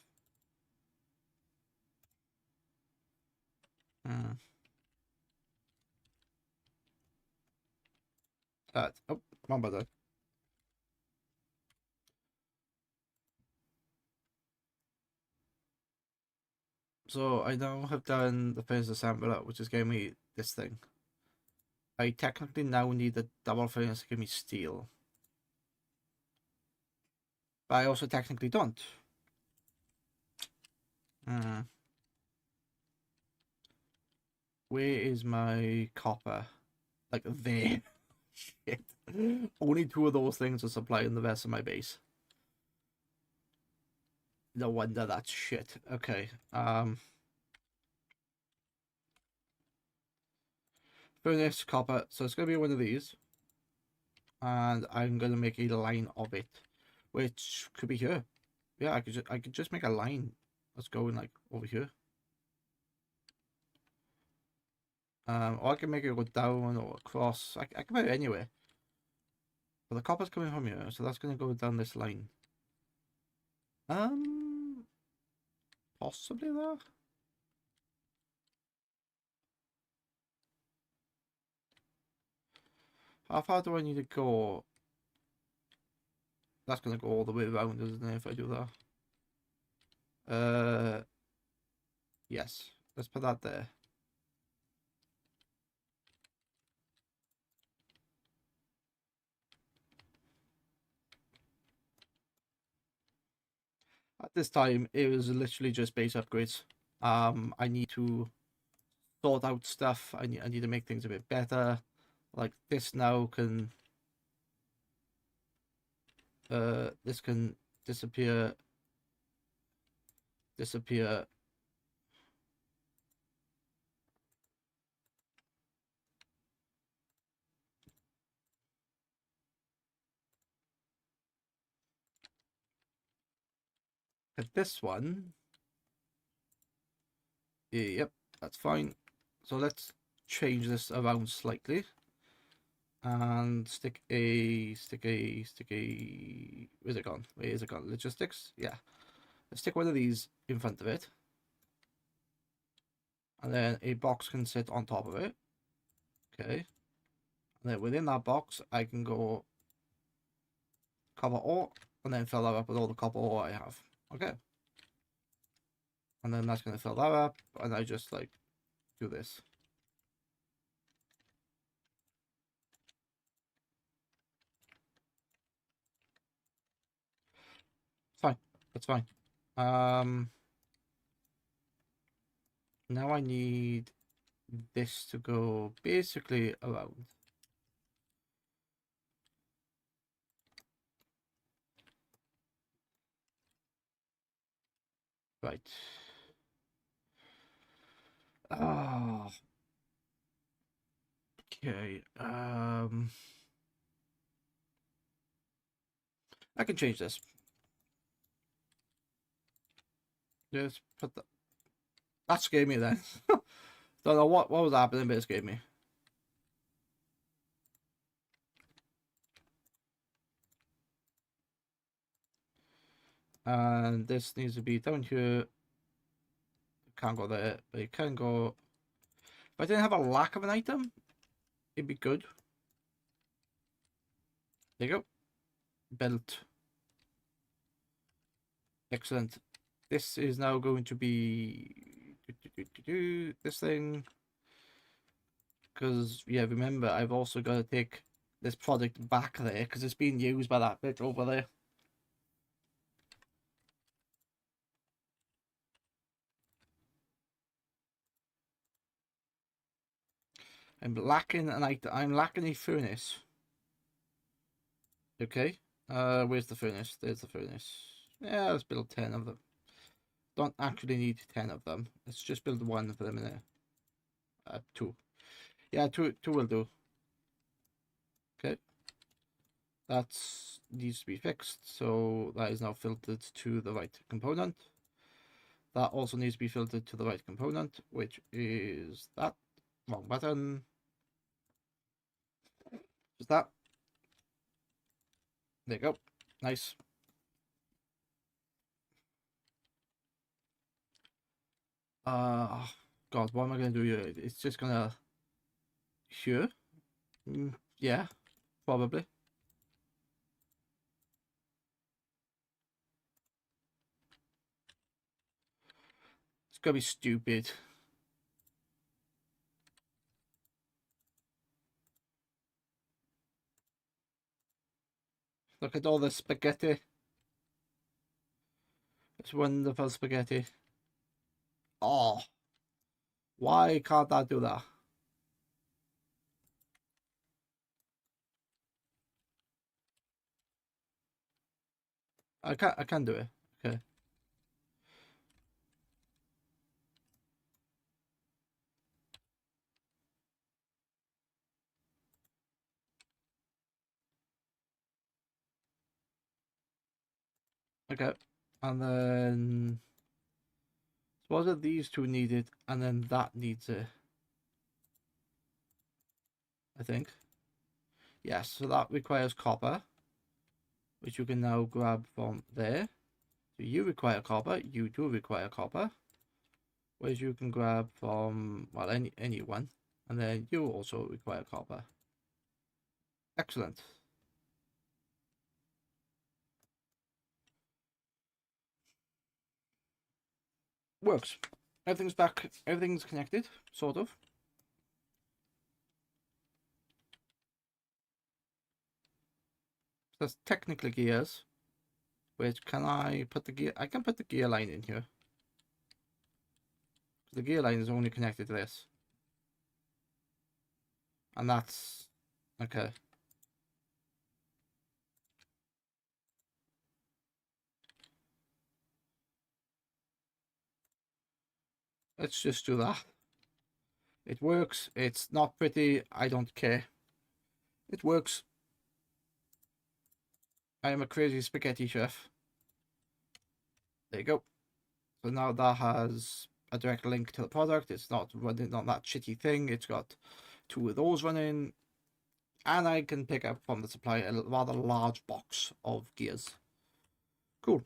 That. Oh, wrong button. So I now have done the first assembler, which is giving me this thing. I technically now need the double furnace to give me steel. But I also technically don't. Where is my copper? Like there. Shit. Only 2 of those things are supplying the rest of my base. No wonder that's shit. Okay. Furnace, copper. So it's gonna be one of these. And I'm gonna make a line of it. Which could be here. Yeah, I could just make a line that's going like over here. Or I can make it go down or across. I can make it anywhere. But the copper's coming from here, so that's gonna go down this line. Possibly there. How far do I need to go? That's gonna go all the way around, isn't it, if I do that? Yes. Let's put that there. At this time, it was literally just base upgrades. I need to sort out stuff. I need to make things a bit better. Like this now can this can disappear. At this one. Yep, that's fine. So let's change this around slightly. And stick a where's it gone? Where is it gone? Logistics? Yeah. Let's stick one of these in front of it. And then a box can sit on top of it. Okay. And then within that box I can go copper ore and then fill that up with all the copper ore I have. Okay. And then that's gonna fill that up and I just like do this. Fine. That's fine. Now I need this to go basically around. Right. Oh. Okay. I can change this. Just put the. That scared me then. Don't know what was happening, but it scared me. And this needs to be down here. can't go there, but you can go. If I didn't have a lack of an item, it'd be good. There you go. Belt. Excellent. This is now going to be this thing. Because, yeah, remember, I've also got to take this product back there because it's being used by that bit over there. I'm lacking an item. I'm lacking a furnace. Okay. Where's the furnace? There's the furnace. Yeah, let's build 10 of them. Don't actually need 10 of them. Let's just build one for the minute. 2. Yeah, two will do. Okay. That needs to be fixed, so that is now filtered to the right component. That also needs to be filtered to the right component, which is that. Wrong button. Just that. There you go. Nice. God, what am I gonna do here? It's just gonna here. Yeah, probably. It's gonna be stupid. Look at all the spaghetti. It's wonderful spaghetti. Oh, why can't I do that? I can do it. Okay. Okay. And then suppose that these two need it, and then that needs it. I think. Yes, so that requires copper, which you can now grab from there. So you require copper, you do require copper, which you can grab from, well, anyone, and then you also require copper. Excellent. Works. Everything's back, everything's connected, sort of. That's technically gears. Which can I put the gear? I can put the gear line in here. The gear line is only connected to this. And that's okay. Let's just do that. It works. It's not pretty. I don't care. It works. I am a crazy spaghetti chef. There you go. So now that has a direct link to the product. It's not running on that shitty thing. It's got 2 of those running. And I can pick up from the supply a rather large box of gears. Cool.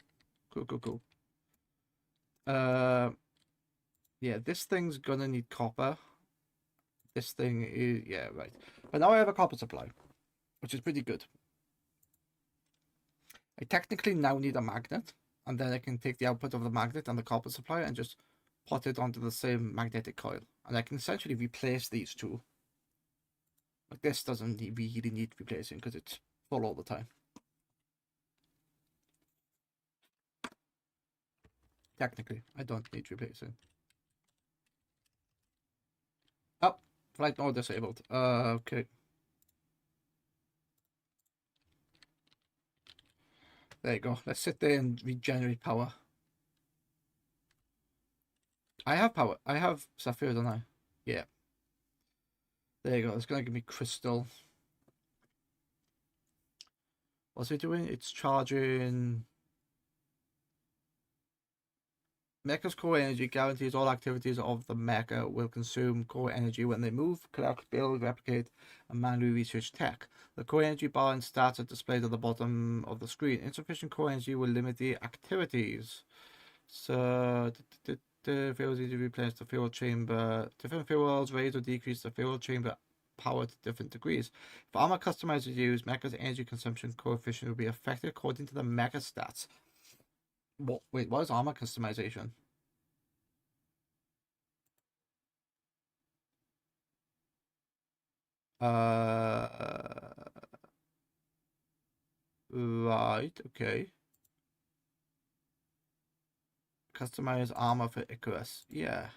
Cool. Yeah, this thing's gonna need copper. This thing is, yeah, right. But now I have a copper supply, which is pretty good. I technically now need a magnet, and then I can take the output of the magnet and the copper supply and just put it onto the same magnetic coil. And I can essentially replace these two. Like this doesn't really need replacing because it's full all the time. Technically, I don't need replacing. Oh, flight mode disabled. Okay. There you go. Let's sit there and regenerate power. I have power. I have Sapphire, don't I? Yeah. There you go. It's going to give me crystal. What's it doing? It's charging. Mecha's core energy guarantees all activities of the mecha will consume core energy when they move, collect, build, replicate, and manually research tech. The core energy bar and stats are displayed at the bottom of the screen. Insufficient core energy will limit the activities. So, the fuels need to replace the fuel chamber. Different fuels raise or decrease the fuel chamber power to different degrees. If armor customizers use mecha's energy consumption coefficient will be affected according to the mecha stats. What? Wait, what is armor customization? Right, okay. Customize armor for Icarus. Yeah.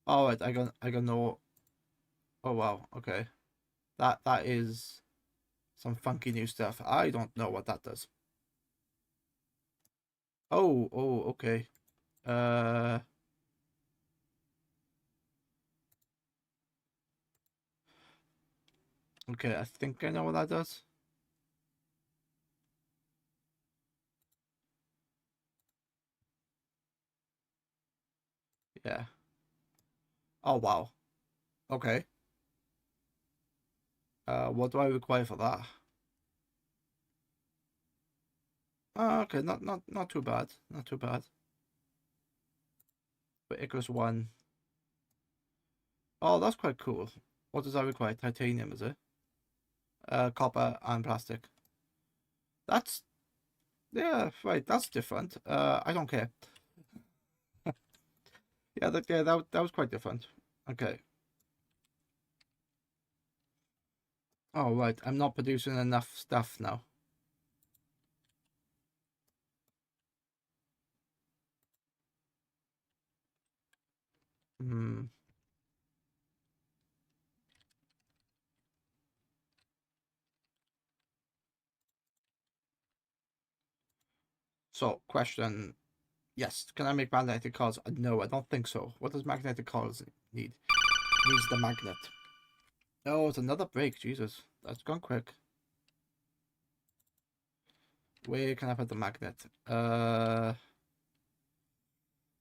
Alright, I got no. Oh wow, okay. That is some funky new stuff. I don't know what that does. Oh, okay. Okay, I think I know what that does. Yeah. Oh wow. Okay. What do I require for that? Okay, not too bad. Not too bad. But Icarus 1. Oh, that's quite cool. What does that require? Titanium, is it? Copper and plastic. That's yeah, right. That's different. I don't care. Yeah, that was quite different. Okay. Oh right, I'm not producing enough stuff now. Hmm. So, question. Yes, can I make magnetic cards? No, I don't think so. What does magnetic cards need? Needs the magnet. Oh, it's another break. Jesus, that's gone quick. Where can I put the magnet? You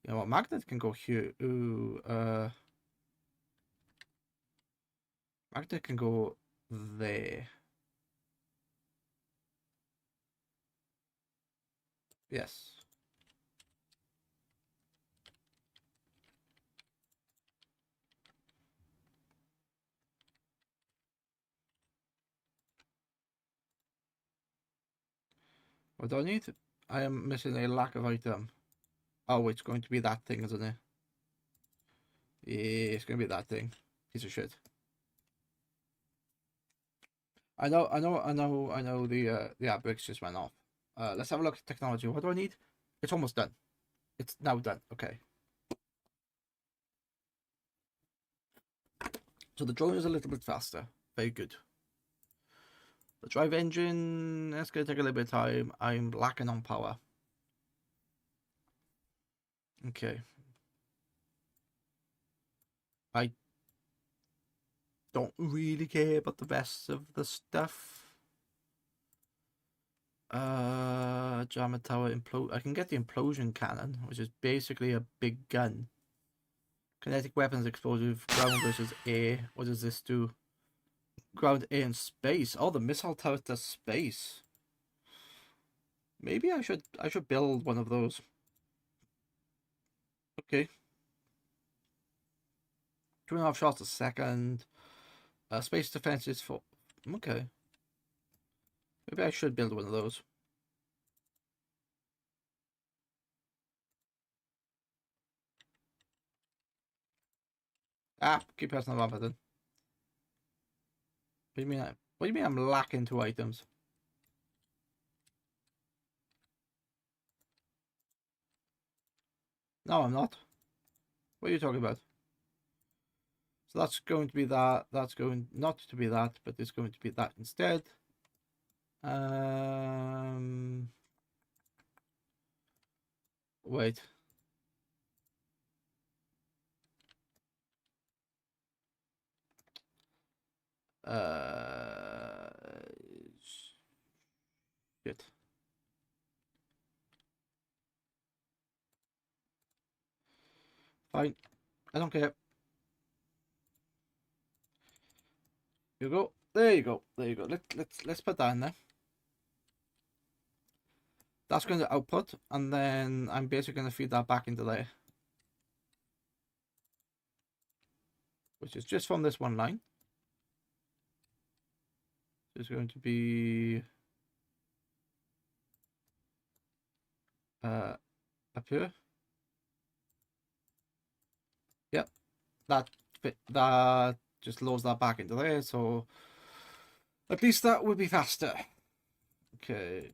know what? Magnet can go here. Ooh, magnet can go there. Yes. What do I need? I am missing a lack of item. Oh, it's going to be that thing, isn't it? Yeah, it's going to be that thing. Piece of shit. I know the bricks just went off. Let's have a look at technology. What do I need? It's almost done. It's now done. Okay. So the drone is a little bit faster. Very good. The drive engine, that's going to take a little bit of time. I'm lacking on power. Okay. I don't really care about the rest of the stuff. Jammer tower implode. I can get the implosion cannon, which is basically a big gun. Kinetic weapons explosive, ground versus air. What does this do? Ground, air, and space. Oh, the missile tower does space. Maybe I should build one of those. Okay. 2.5 shots a second. Space defense is for. Okay. Maybe I should build one of those. Ah, keep pressing the wrong button. What do you mean? What do you mean I'm lacking 2 items? No, I'm not. What are you talking about? So that's going to be that. That's going not to be that, but it's going to be that instead. Wait. Shit. Fine. I don't care. You go. There you go. There you go. Let's put that in there. That's going to output, and then I'm basically going to feed that back into there. which is just from this one line. It's going to be up here. Yep, that just loads that back into there, so at least that would be faster. Okay.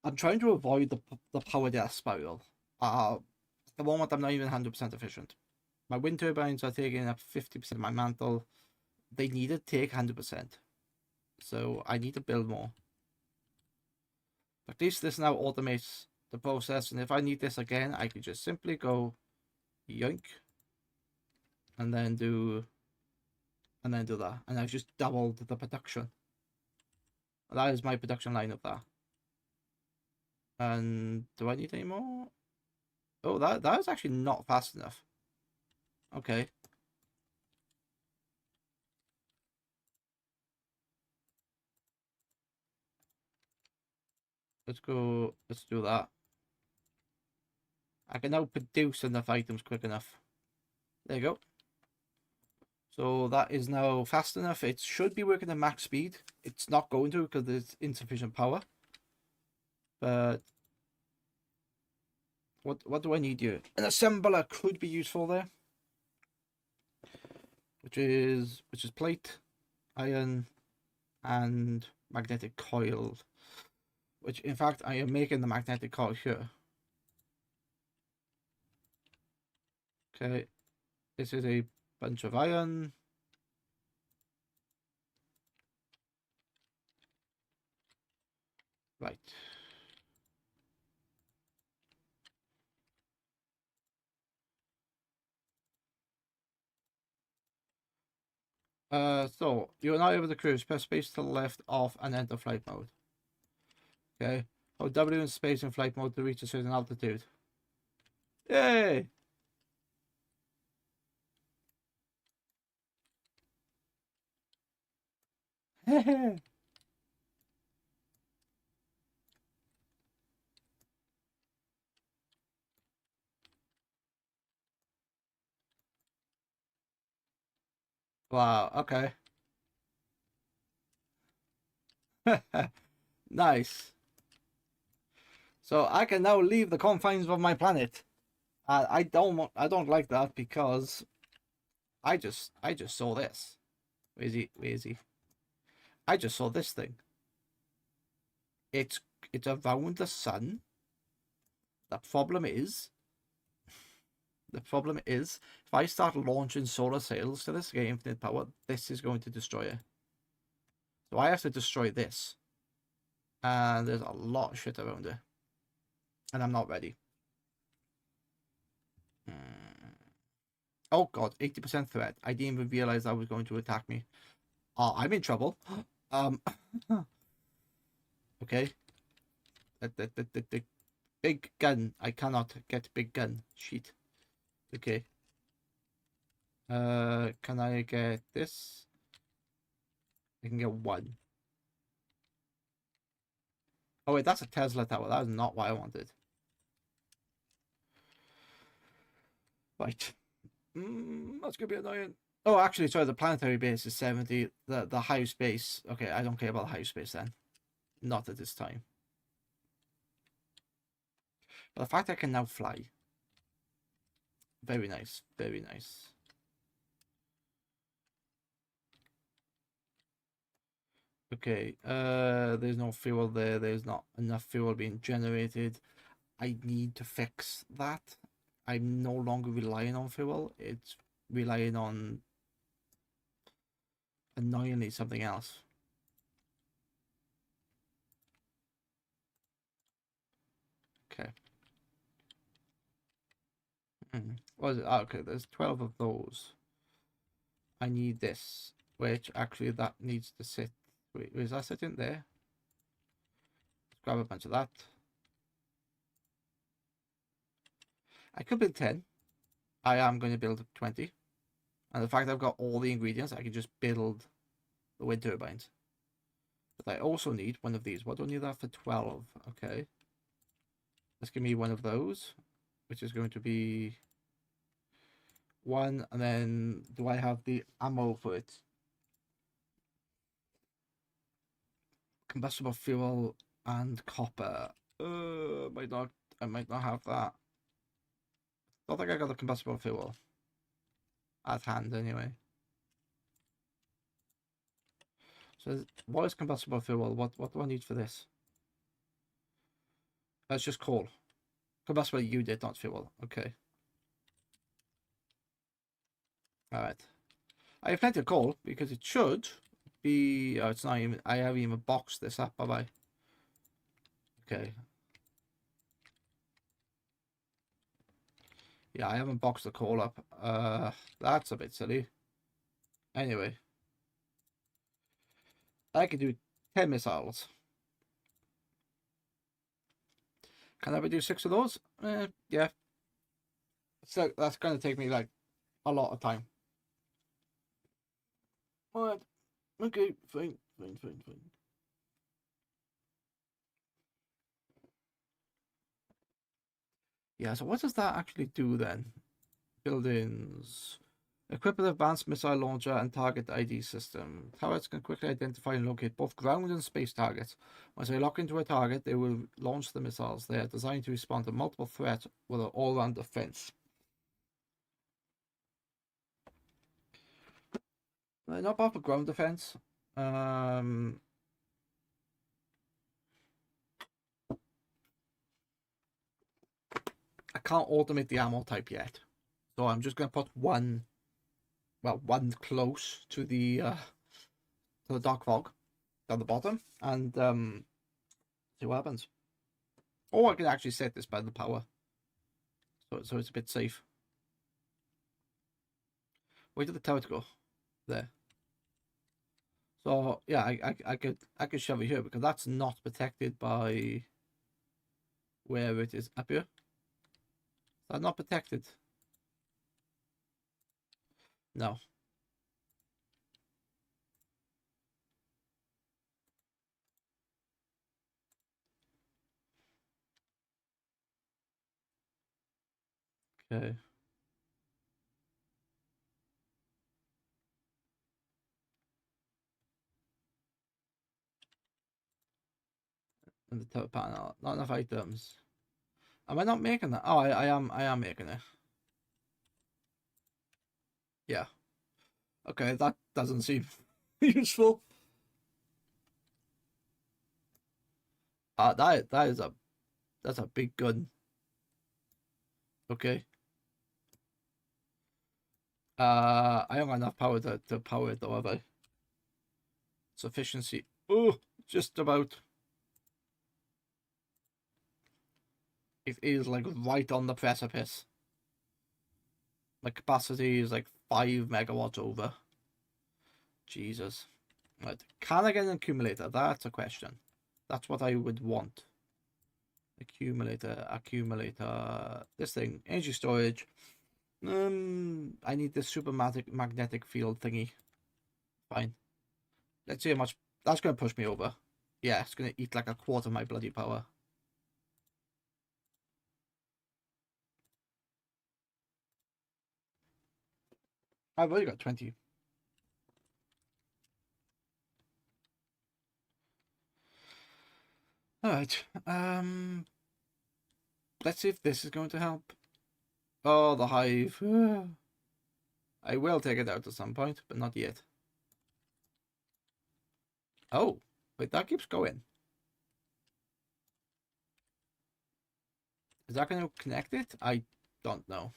I'm trying to avoid the power death spiral. At the moment, I'm not even 100% efficient. My wind turbines are taking up 50% of my mantle. They need to take 100%. So I need to build more. At least this now automates the process, and if I need this again, I could just simply go yoink and then do that, and I've just doubled the production. That is my production line of that. And do I need any more? Oh, that is actually not fast enough. Okay. Let's do that. I can now produce enough items quick enough. There you go. So that is now fast enough. It should be working at max speed. It's not going to because there's insufficient power. But what do I need here? An assembler could be useful there. Which is plate, iron, and magnetic coil. Which in fact I am making the magnetic coil here. Okay. This is a bunch of iron. Right. So you are now able to cruise. Press space to the left, off, and enter flight mode. Okay. Hold W in space in flight mode to reach a certain altitude. Yay! Wow, okay. Nice. So I can now leave the confines of my planet. I don't like that because I just saw this. Where is he? Where is he? I just saw this thing. It's around the sun. The problem is if I start launching solar sails to this get infinite power, this is going to destroy it. So I have to destroy this. And there's a lot of shit around it. And I'm not ready. Oh god, 80% threat. I didn't even realize that was going to attack me. Oh, I'm in trouble. Okay. The big gun. I cannot get big gun. Shit. Okay. Can I get this? I can get one. Oh wait, that's a Tesla tower. That is not what I wanted. Right. That's gonna be annoying. Oh, actually, sorry. The planetary base is 70. The house base. Okay, I don't care about the house base then. Not at this time. But the fact I can now fly. Very nice. Very nice. Okay, there's no fuel there. There's not enough fuel being generated. I need to fix that. I'm no longer relying on fuel. It's relying on annoyingly something else. Okay. What is it? Oh, okay, there's 12 of those. I need this, which actually that needs to sit. Wait, is that sitting there? Let's grab a bunch of that. I could build 10. I am going to build 20. And the fact I've got all the ingredients, I can just build the wind turbines. But I also need one of these. What do I need that for? 12. Okay. Let's give me one of those, which is going to be one, and then do I have the ammo for it? Combustible fuel and copper. Might not. I might not have that. Don't think I got the combustible fuel at hand anyway. So what is combustible fuel? What do I need for this? That's just coal. Combustible unit, not fuel. Okay. Alright. I have plenty of coal because it should be. Oh, it's not even. I haven't even boxed this up, have I? Okay. Yeah, I haven't boxed the coal up. That's a bit silly. Anyway, I can do 10 missiles. Can I do 6 of those? Yeah. So that's going to take me like a lot of time. Alright. Okay, fine. Yeah, so what does that actually do then? Buildings. Equipped with advanced missile launcher and target ID system. Turrets can quickly identify and locate both ground and space targets. Once they lock into a target, they will launch the missiles. They are designed to respond to multiple threats with an all-round defense. Not bad for ground defense. I can't automate the ammo type yet, so I'm just gonna put one close to the dark fog down the bottom, and see what happens. Or I can actually set this by the power, so it's a bit safe. Where did the turret go? There. So yeah, I could shove it here because that's not protected by where it is up here. That's not protected. No. Okay. And the turret panel. Not enough items. Am I not making that? Oh, I am making it. Yeah. Okay, that doesn't seem useful. That's a big gun. Okay. I don't got enough power to power it though, have I? Sufficiency. Oh, just about. It is like right on the precipice. My capacity is like 5 megawatts over. Jesus. Right. Can I get an accumulator? That's a question. That's what I would want. Accumulator. This thing. Energy storage. I need this super magnetic field thingy. Fine. Let's see how much. That's going to push me over. Yeah, it's going to eat like a quarter of my bloody power. I've already got 20. Alright. Let's see if this is going to help. Oh, the hive. I will take it out at some point, but not yet. Oh, wait, that keeps going. Is that going to connect it? I don't know.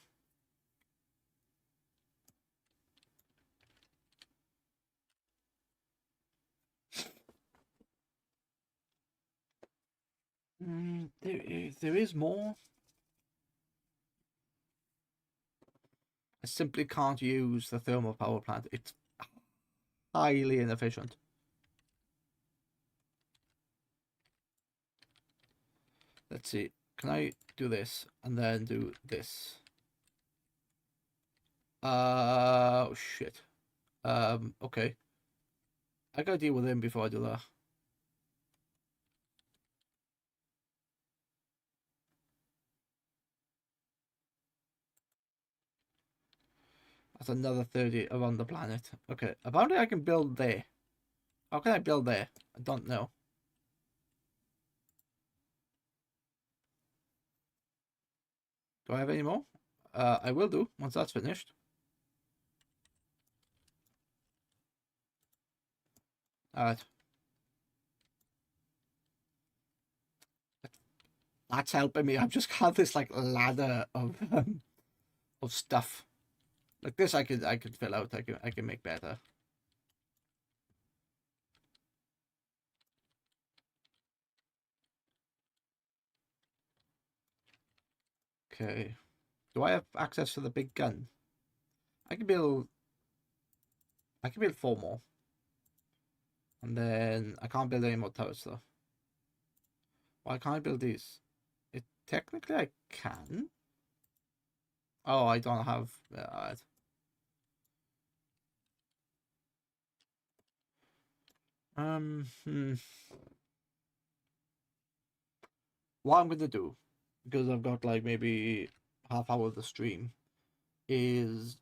There is more. I simply can't use the thermal power plant. It's highly inefficient. Let's see. Can I do this and then do this? Oh shit. Okay. I gotta deal with him before I do that. That's another 30 around the planet. Okay, apparently I can build there. How can I build there? I don't know. Do I have any more? I will do once that's finished. Alright. That's helping me. I've just got this like ladder of stuff. Like this I could fill out. I can make better. Okay. Do I have access to the big gun? I can build 4 more. And then I can't build any more turrets though. Why can't I build these? Technically I can. Oh, I don't have. Alright. What I'm gonna do, because I've got like maybe half hour of the stream, is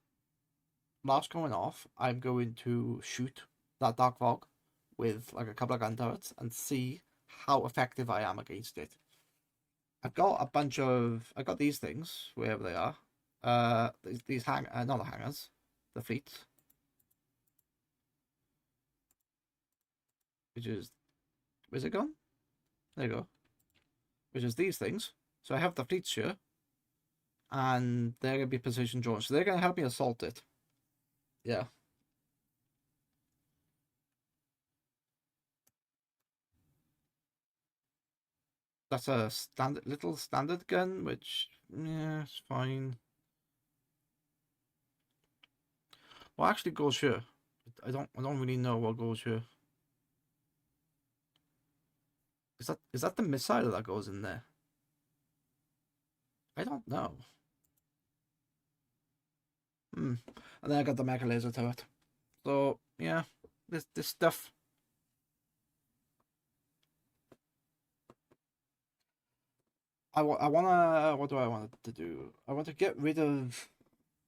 whilst going off, I'm going to shoot that dark fog with like a couple of gun turrets and see how effective I am against it. I've got a bunch of I got these things wherever they are. These not the hangers, the fleets, which is where's it gone? There you go. Which is these things. So I have the fleets here, and they're gonna be position drawn, so they're gonna help me assault it. Yeah. That's a little standard gun, which yeah, it's fine. What actually goes here? I don't really know what goes here. Is that the missile that goes in there? I don't know. And then I got the mecha laser turret. So yeah, this stuff. Wanna what do I want to do? I want to get rid of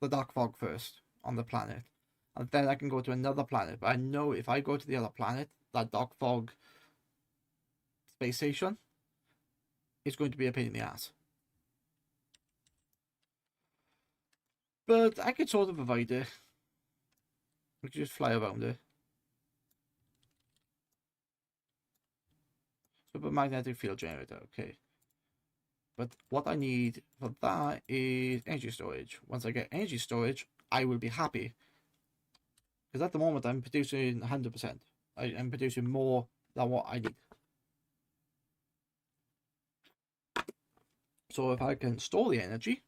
the dark fog first on the planet, and then I can go to another planet. But I know if I go to the other planet, that dark fog space station is going to be a pain in the ass. But I could sort of avoid it. We could just fly around it. Supermagnetic field generator, okay. But what I need for that is energy storage. Once I get energy storage, I will be happy. Because at the moment, I'm producing 100%. I'm producing more than what I need. So if I can store the energy,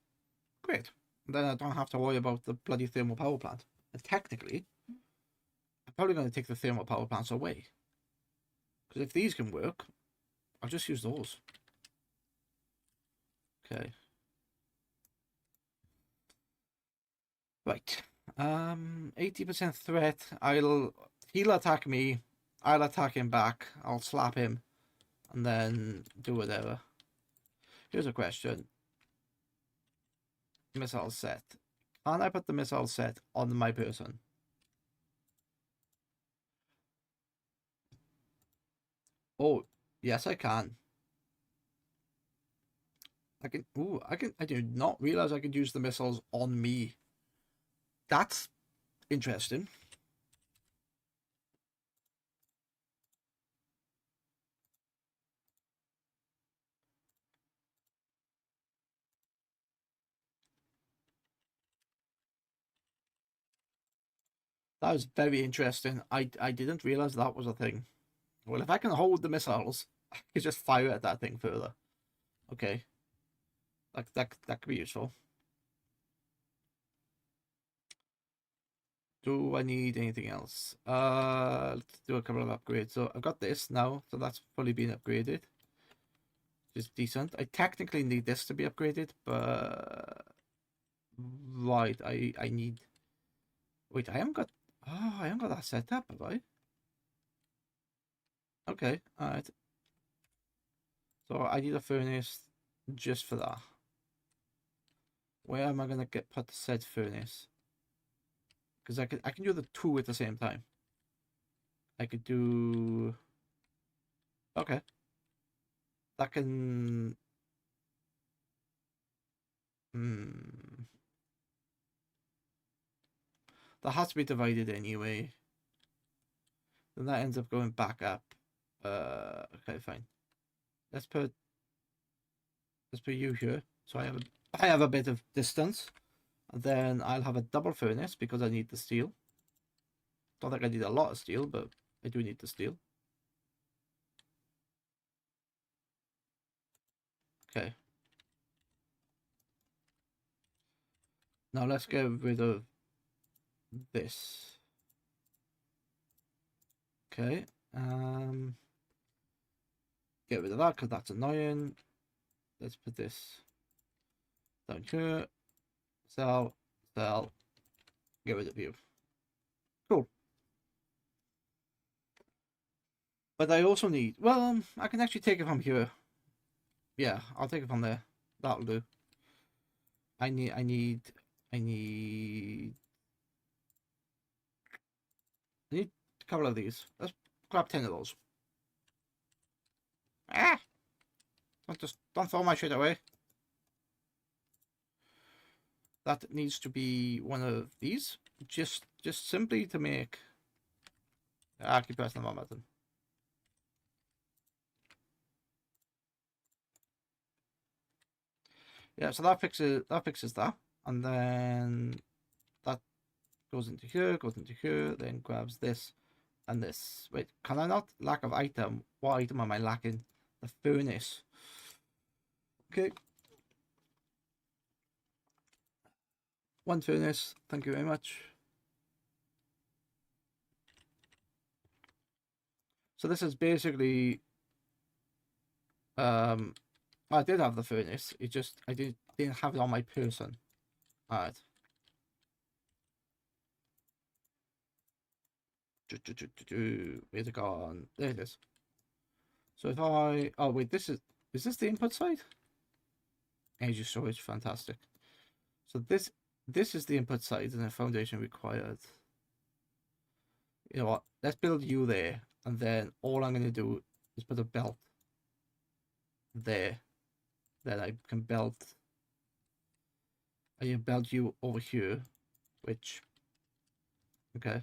great. Then I don't have to worry about the bloody thermal power plant. And technically, I'm probably going to take the thermal power plants away. Because if these can work, I'll just use those. Okay. Right. 80% threat. He'll attack me. I'll attack him back. I'll slap him. And then do whatever. Here's a question. Missile set. Can I put the missile set on my person? Oh, yes I can. I did not realize I could use the missiles on me. That's interesting. That was very interesting. I didn't realize that was a thing. Well, if I can hold the missiles, I could just fire at that thing further. Okay. That could be useful. Do I need anything else? Let's do a couple of upgrades. So I've got this now, so that's fully been upgraded. Which is decent. I technically need this to be upgraded, but right, I need. Wait, I haven't got. Oh, I haven't got that set up, have I? Okay, alright. So I need a furnace just for that. Where am I gonna put the said furnace? because I can do the two at the same time. I could do. Okay. That can. Hmm. That has to be divided anyway. Then that ends up going back up. Okay, fine. Let's put you here. So I have a bit of distance. And then I'll have a double furnace because I need the steel. Don't think I need a lot of steel, but I do need the steel. Okay. Now let's get rid of this. Okay. Get rid of that because that's annoying. Let's put this down here. Sell. Get rid of you. Cool. But I also need. Well, I can actually take it from here. Yeah, I'll take it from there. That'll do. I need a couple of these. Let's grab 10 of those. Ah! Don't throw my shit away. That needs to be one of these. Just simply to make. I keep pressing the wrong button. Yeah, so that fixes that, and then that goes into here, then grabs this and this. Wait, can I not? Lack of item. What item am I lacking? The furnace. Okay. One furnace. Thank you very much. So this is basically. I did have the furnace. It just I didn't have it on my person. Alright. Where's it gone? There it is. So if oh wait, is this the input side? Energy storage, fantastic. So this is the input side and the foundation required. You know what? Let's build you there, and then all I'm gonna do is put a belt there. Then I can belt. I can belt you over here, which. Okay.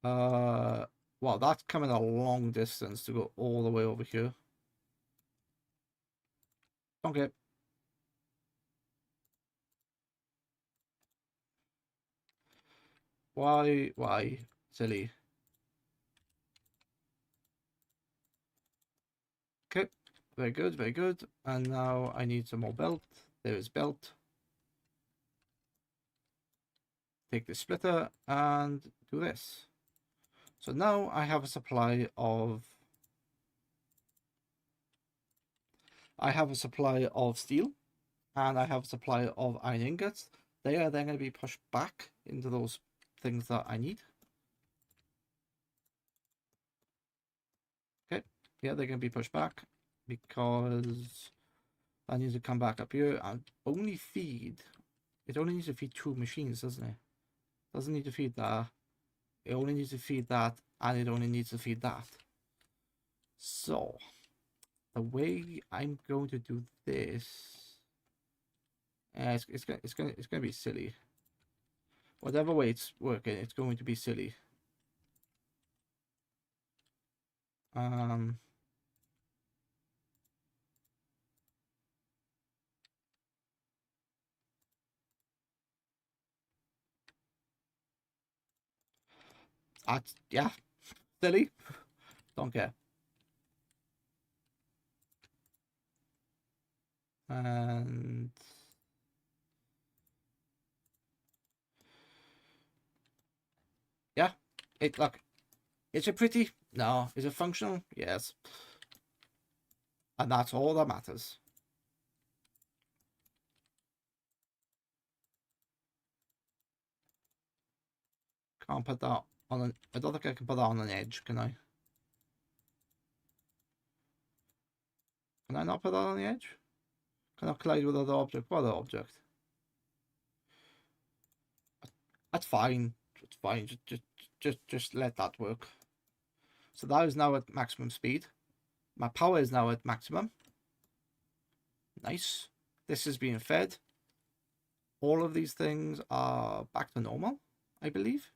Well, that's coming a long distance to go all the way over here. Okay. Why? Silly. Okay. Very good, very good. And now I need some more belt. There is belt. Take the splitter and do this. So now I have a supply of steel, and I have a supply of iron ingots. They are then going to be pushed back into those things that I need. Okay, yeah, they're going to be pushed back because I need to come back up here and only feed. It only needs to feed 2 machines, doesn't it? Doesn't need to feed that. It only needs to feed that, and it only needs to feed that. So the way I'm going to do this, it's gonna be silly. Whatever way it's working, it's going to be silly. Yeah, silly. Don't care. And yeah, look. Is it pretty? No. Is it functional? Yes. And that's all that matters. Can't put that on an. I don't think I can put that on an edge, can I? Can I not put that on the edge? Can I collide with other object? What other object? That's fine. It's fine. Just let that work. So that is now at maximum speed. My power is now at maximum. Nice. This is being fed. All of these things are back to normal, I believe.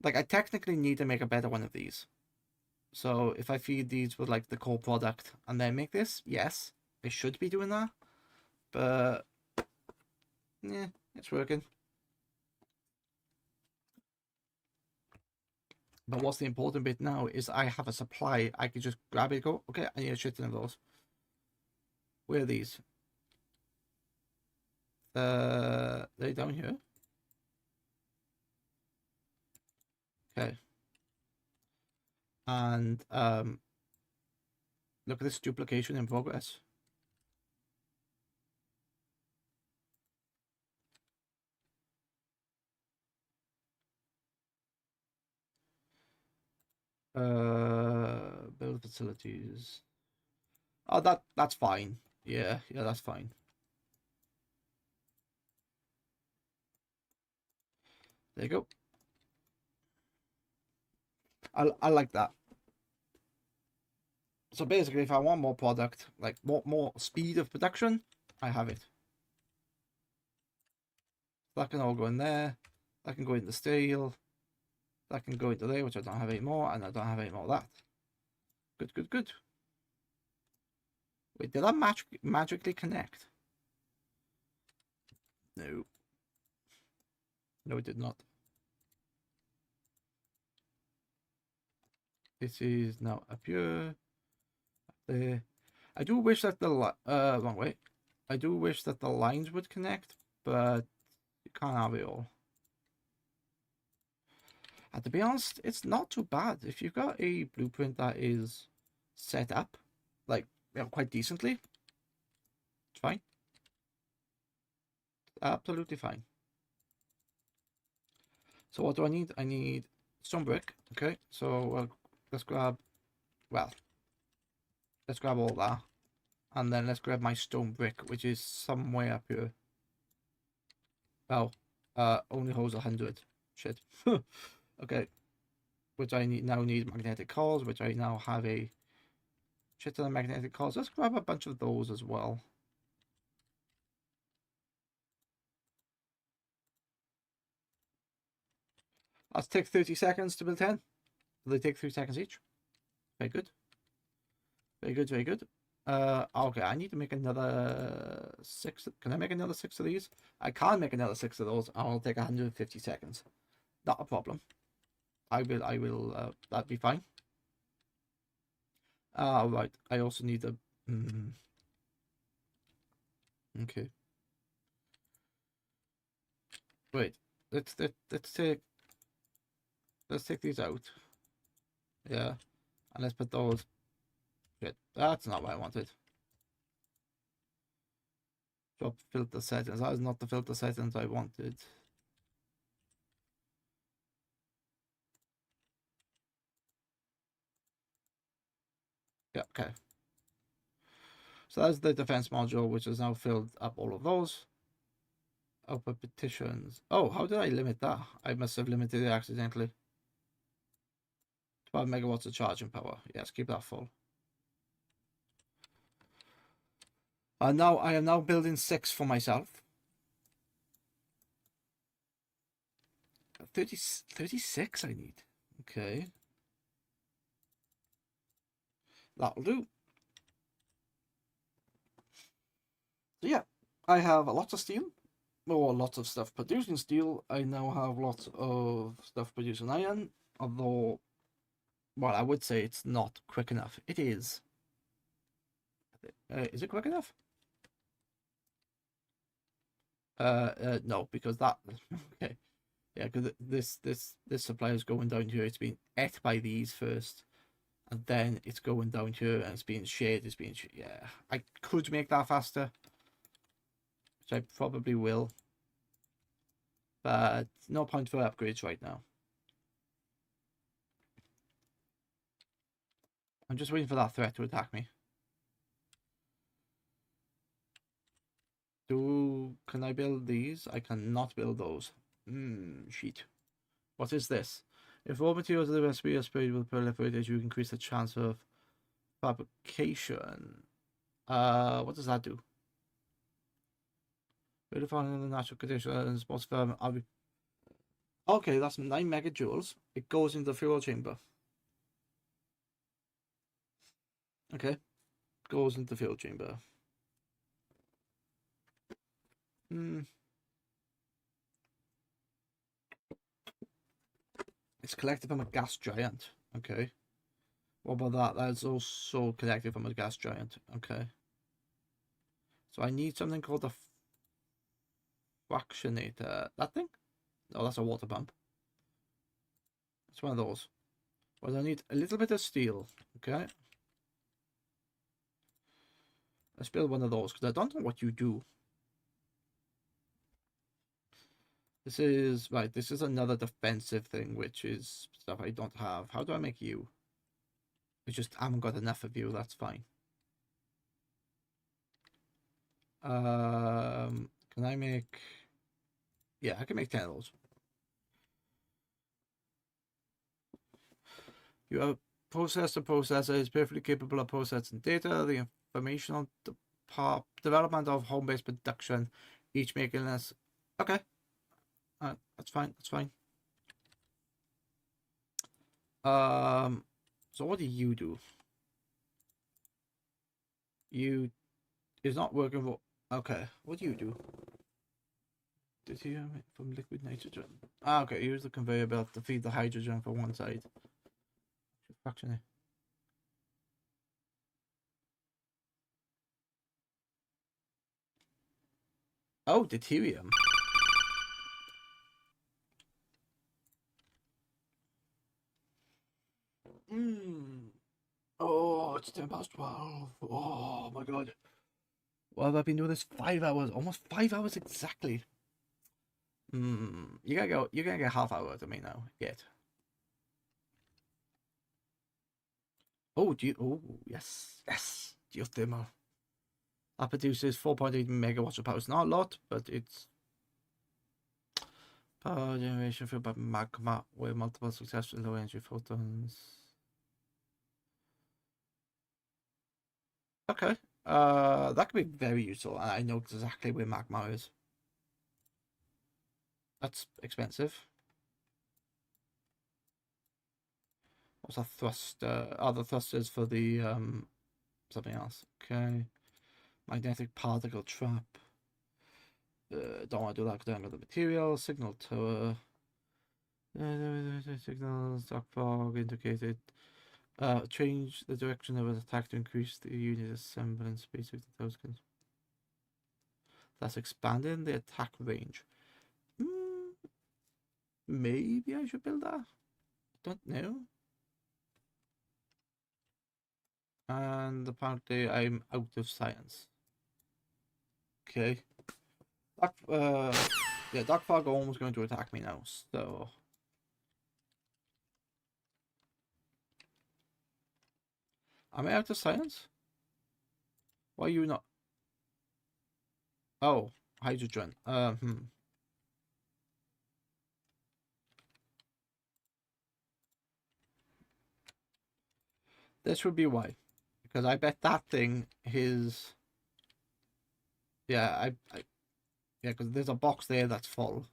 Like, I technically need to make a better one of these. So if I feed these with like the core product and then make this, yes, I should be doing that. But yeah, it's working. But what's the important bit now is I have a supply. I can just grab it, go, okay, I need a shit ton of those. Where are these? They're down here. Okay. And look at this duplication in progress. Build facilities. Oh, that's fine. Yeah, that's fine. There you go. I like that. So basically, if I want more product, like more speed of production, I have it. That can all go in there. That can go into steel. That can go into there, which I don't have any more, and I don't have any more of that. Good, good, good. Wait, did that magically connect? No. No, it did not. This is now up here. Up there. I do wish that the wrong way. I do wish that the lines would connect, but you can't have it all. And to be honest, it's not too bad. If you've got a blueprint that is set up, like, quite decently, it's fine. Absolutely fine. So what do I need? I need stone brick. Okay, so let's grab, let's grab all that. And then let's grab my stone brick, which is somewhere up here. Oh, only holds 100. Shit. Okay. Which I now need magnetic cores, which I now have a shit ton of magnetic cores. Let's grab a bunch of those as well. Let's take 30 seconds to build 10. They take 3 seconds each. Very good. Very good, very good. Okay, I need to make another 6. Can I make another 6 of these? I can't make another 6 of those. I'll take 150 seconds. Not a problem. I will, that'd be fine. Right. I also need a, okay. Wait, let's take these out. Yeah. And let's put those. Shit, that's not what I wanted. Drop filter settings. That is not the filter settings I wanted. Yeah, okay. So that's the defense module, which has now filled up all of those. Open petitions. Oh, how did I limit that? I must have limited it accidentally. 12 megawatts of charging power. Yes, keep that full. And now I am now building 6 for myself. 36 I need. Okay. That'll do. So yeah, I have lots of steel. Or lots of stuff producing steel. I now have lots of stuff producing iron. Although, well, I would say it's not quick enough. It is. Is it quick enough? No, because that. Okay. Yeah, because this supply is going down here. It's been ate by these first, and then it's going down here and it's being shared. Yeah, I could make that faster, which I probably will, but no point for upgrades right now. I'm just waiting for that threat to attack me. Can I build these? I cannot build those. Sheet. What is this? If raw materials of the recipe are sprayed with proliferate as you increase the chance of fabrication. What does that do? Really finding the natural conditions, most firm. Okay, that's 9 megajoules. It goes into the fuel chamber. Okay, goes into the fuel chamber. It's collected from a gas giant. Okay. What about that? That's also collected from a gas giant. Okay. So I need something called a fractionator. That thing? No, that's a water pump. It's one of those. Well, I need a little bit of steel. Okay. Let's build one of those because I don't know what you do. This is right. This is another defensive thing, which is stuff I don't have. How do I make you? I just haven't got enough of you. That's fine. Can I make? Yeah, I can make 10 of those. You have processor. Processor is perfectly capable of processing data. The informational development of home-based production, each making this. Okay. That's fine. That's fine. So what do you do? You is not working for. Okay, what do you do? Did he from liquid nitrogen? Okay, use the conveyor belt to feed the hydrogen from one side. Fractionate. Oh, deuterium. Oh, it's 10 past 12. Oh my god. Well, I've been doing this 5 hours, almost 5 hours exactly. You gotta go. You're gonna get half hour to me now. Get. Oh, oh, yes, yes. Geothermal. That produces 4.8 megawatts of power. It's not a lot, but it's power generation fueled by magma with multiple successful low energy photons. Okay. That could be very useful. I know exactly where magma is. That's expensive. What's a thruster? The thrusters for the something else. Okay. Magnetic particle trap. Don't want to do that because I don't got the material. Signal tower. Signals, dark fog indicated. Change the direction of an attack to increase the unit assembly and speed of the tokens. That's expanding the attack range. Maybe I should build that. Don't know. And apparently I'm out of science. Okay. Yeah, Dark Fog almost going to attack me now, so. Am I out of science? Why are you not? Oh, hydrogen. This would be why. Because I bet that thing is. Yeah, yeah, because there's a box there that's full.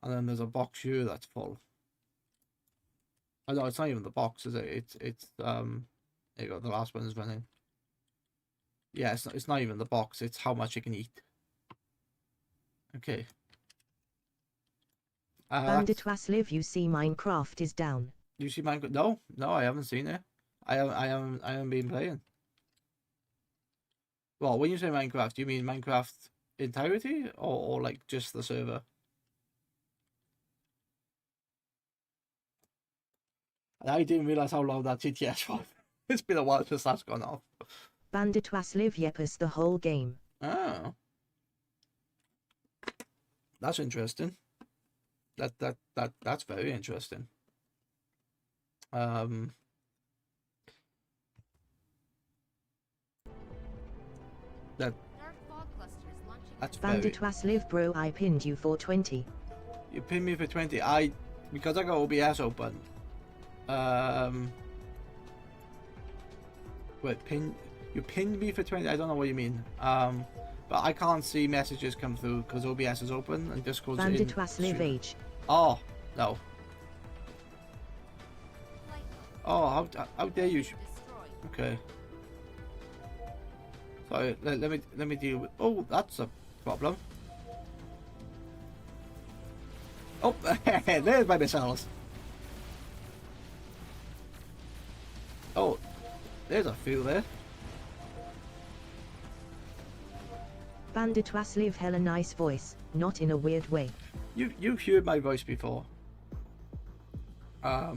And then there's a box here that's full. Oh no, it's not even the box, is it? It's there you go, the last one is running. Yeah, it's not even the box, it's how much you can eat. Okay. Bandit Wasliv, you see Minecraft is down. You see Minecraft? No, I haven't seen it. I haven't been playing. Well, when you say Minecraft, do you mean Minecraft entirety or like just the server? I didn't realize how long that TTS was. It's been a while since that's gone off. Bandit Wasliv yepers the whole game. Oh. That's interesting. That's very interesting. That's very... Bandit was live bro, I pinned you for 20. You pinned me for 20. Because I got OBS open. Wait, you pinned me for 20? I don't know what you mean. But I can't see messages come through because OBS is open and Discord's in. Bandit was live age. Oh, no. Oh, how dare you? Okay. Sorry, let me deal with... Oh, that's a problem. Oh, there's my missiles. Oh, there's a few there. Bandit was live hella nice voice, not in a weird way. You've heard my voice before. But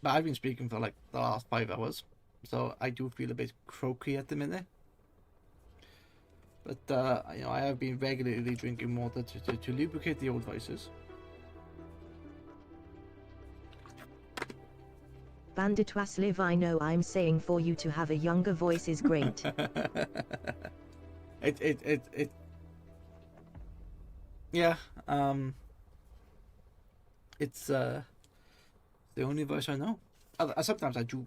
I've been speaking for like the last 5 hours, so I do feel a bit croaky at the minute. But you know, I have been regularly drinking water to lubricate the old voices. Bandit was live, I know I'm saying for you to have a younger voice is great. Yeah, it's the only voice I know. Sometimes I do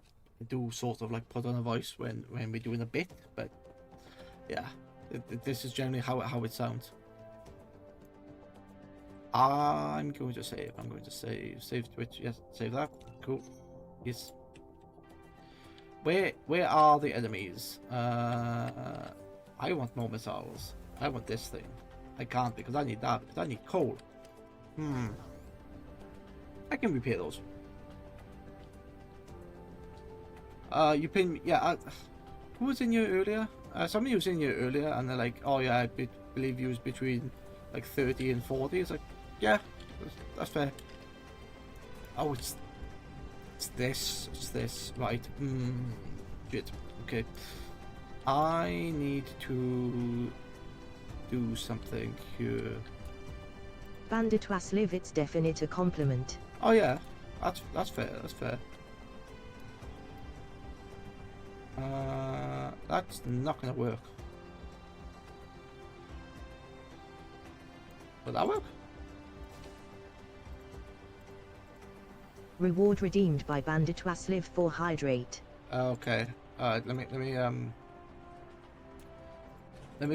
sort of like put on a voice when we're doing a bit, but yeah, this is generally how it sounds. I'm going to save. I'm going to save Twitch. Yes, save that. Cool. Yes. Where are the enemies? I want more missiles. I want this thing. I can't because I need that, because I need coal. I can repair those. You pin me, yeah. Who was in here earlier? Somebody was in here earlier, and they're like, "Oh yeah, I believe you was between like 30 and 40." It's like, yeah, that's fair. Oh, it's this, right? Shit. Okay. I need to do something here. Bandit was live, it's definite a compliment. Oh yeah, that's fair. That's fair. That's not gonna work. Will that work? Reward redeemed by Bandit was live for hydrate. Okay. Let me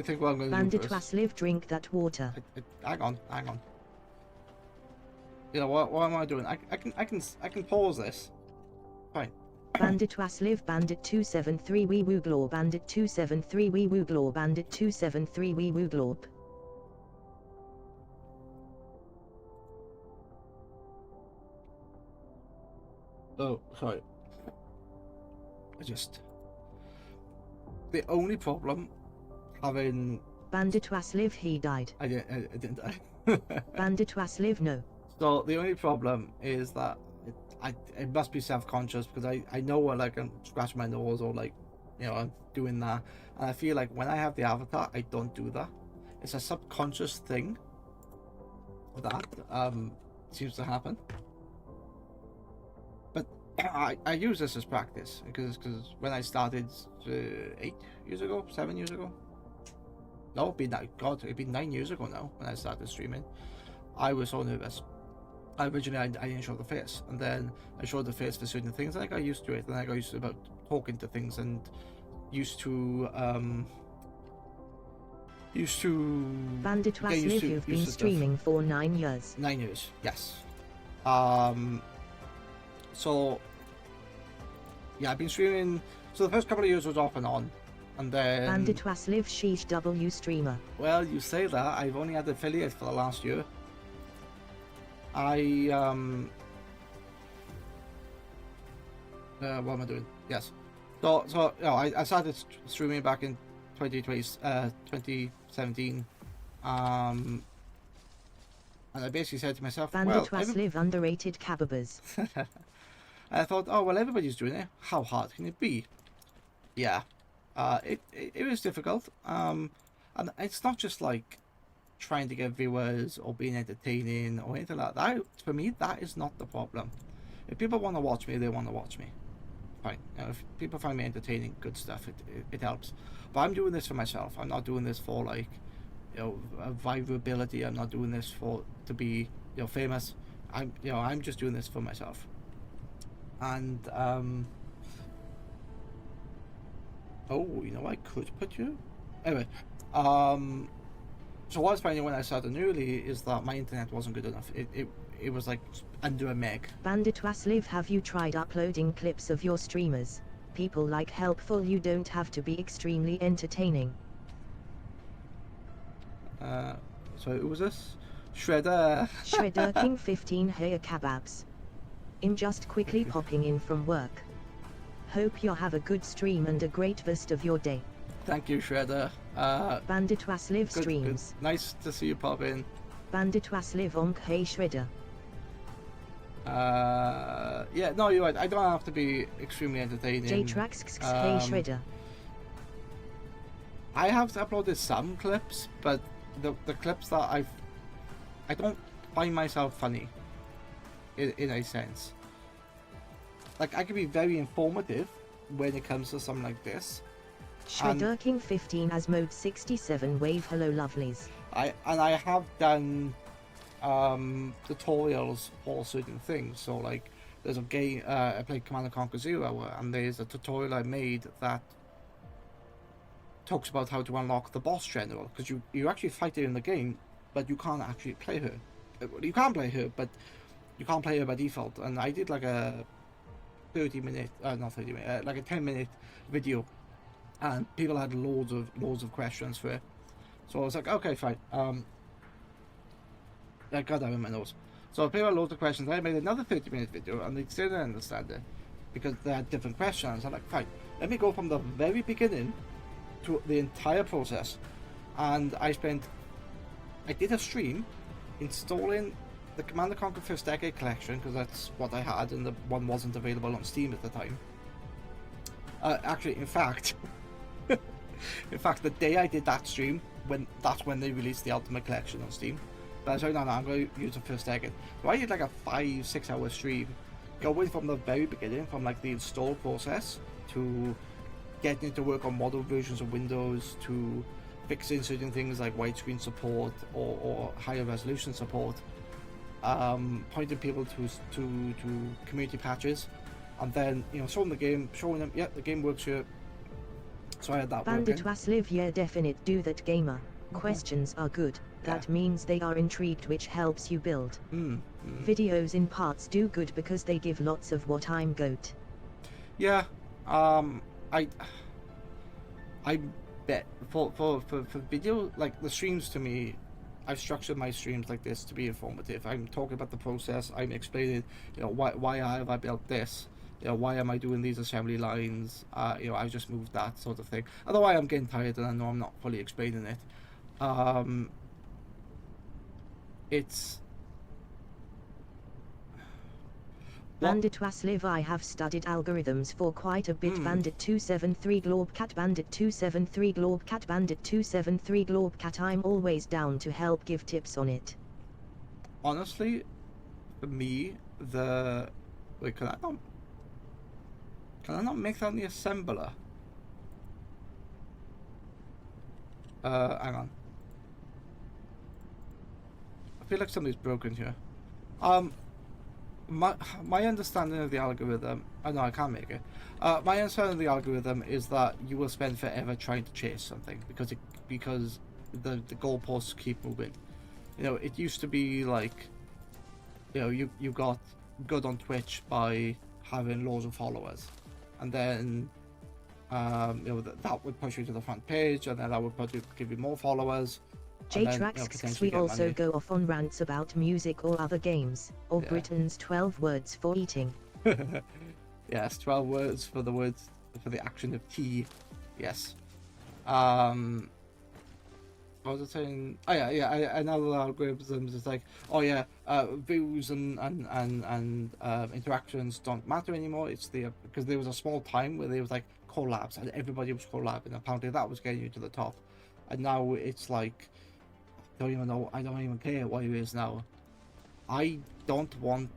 think what I'm gonna do Bandit first. was live, drink that water. Hang on. You know what am I doing? I can pause this. Fine. Bandit was live, Bandit 273 wee woo glob, Bandit 273 wee woo glob, Bandit 273 wee woo glob. Oh, sorry. The only problem having... Bandit was live, he died. I didn't die. Bandit was live, no. So the only problem is that it must be self-conscious, because I know what, like, I'm scratching my nose or like, you know, I'm doing that, and I feel like when I have the avatar I don't do that. It's a subconscious thing that seems to happen. But I use this as practice because when I started 8 years ago, 7 years ago, no, it'd been 9 years ago now when I started streaming, I was so nervous. Originally I didn't show the face, and then I showed the face for certain things, and I got used to it, and I got used to about talking to things, and used to Bandit was live, you've been streaming for 9 years. 9 years, yes. So yeah, I've been streaming. So the first couple of years was off and on, and then Bandit was live, sheesh W streamer. Well, you say that. I've only had affiliate for the last year. What am I doing? Yes. So you know, I started streaming back in 2017. And I basically said to myself, Bandit well, was live, underrated kebabers. I thought, oh well, everybody's doing it. How hard can it be? Yeah. It was difficult. And it's not just like trying to get viewers or being entertaining or anything like that. For me, that is not the problem. If people want to watch me, they want to watch me. fine. You know, if people find me entertaining, good stuff, it helps. But I'm doing this for myself. I'm not doing this for like, you know, viability. I'm not doing this to be, you know, famous. I'm just doing this for myself. And oh, you know, I could put you. Anyway, so what I was finding when I started newly is that my internet wasn't good enough. It was like under a meg. Bandit Wasliv, have you tried uploading clips of your streamers? People like helpful, you don't have to be extremely entertaining. So who was this? Shredder. Shredder King 15 Hair Kebabs. I'm just quickly popping in from work. Hope you have a good stream and a great rest of your day. Thank you, Shredder. Bandit Wasliv Good, streams. good. Nice to see you pop in. Bandit Wasliv on Hey Shredder. Yeah, no, you're right. I don't have to be extremely entertaining. J-Trax Hey Shredder. I have uploaded some clips, but the clips that I don't find myself funny. In a sense, like I can be very informative when it comes to something like this. Shredder King 15 as mode 67 wave. Hello lovelies. I have done tutorials for certain things. So like there's a game I played Command & Conquer 0, and there's a tutorial I made that talks about how to unlock the boss general, because you actually fight her in the game, but you can't actually play her. You can play her, but you can't play her by default. And I did like a 30-minute, not 30-minute, like a 10-minute video, and people had loads of questions for it. So I was like, okay, fine. I got that in my nose. So people had loads of questions. I made another 30-minute video, and they still didn't understand it because they had different questions. I'm like, fine, let me go from the very beginning to the entire process. And I did a stream installing the Command & Conquer First Decade collection, because that's what I had, and the one wasn't available on Steam at the time. Actually, in fact, the day I did that stream, that's when they released the Ultimate Collection on Steam. But I was like, no, I'm going to use the First Decade. So I did like a 5-6 hour stream, going from the very beginning, from like the install process to getting it to work on modern versions of Windows, to fixing certain things like widescreen support or higher resolution support, pointing people to community patches, and then, you know, showing them, yeah, the game works here. So I had that Bandit working. Wasliv, yeah, definite, do that gamer. Questions are good. That means they are intrigued, which helps you build. Videos in parts do good because they give lots of what I'm goat. Yeah, I bet for video, like the streams, to me, I've structured my streams like this to be informative. I'm talking about the process. I'm explaining, you know, why have I built this. You know, why am I doing these assembly lines? You know, I just moved that sort of thing. Although I am getting tired and I know I'm not fully explaining it. It's Bandit Wasliv, I have studied algorithms for quite a bit. Bandit 273 Globcat, Bandit 273 Globcat, Bandit 273 Globcat. I'm always down to help give tips on it. honestly, for me, wait, can I not make that in the assembler? Hang on. I feel like something's broken here. My understanding of the algorithm. Oh no, I can't make it. My understanding of the algorithm is that you will spend forever trying to chase something because the goalposts keep moving. You know, it used to be like, you know, you got good on Twitch by having loads of followers, and then you know, that would push you to the front page, and then that would give you more follers. J-Trax, we also money. go off on rants about music or other games, or Yeah. Britain's 12 words for eating. Yes, 12 words for the action of tea. Yes. What was I saying? Oh yeah. Another algorithms is like, oh yeah, views and interactions don't matter anymore. It's because there was a small time where there was like collabs and everybody was collabing. Apparently that was getting you to the top, and now it's like, I don't even care what it is now. I don't want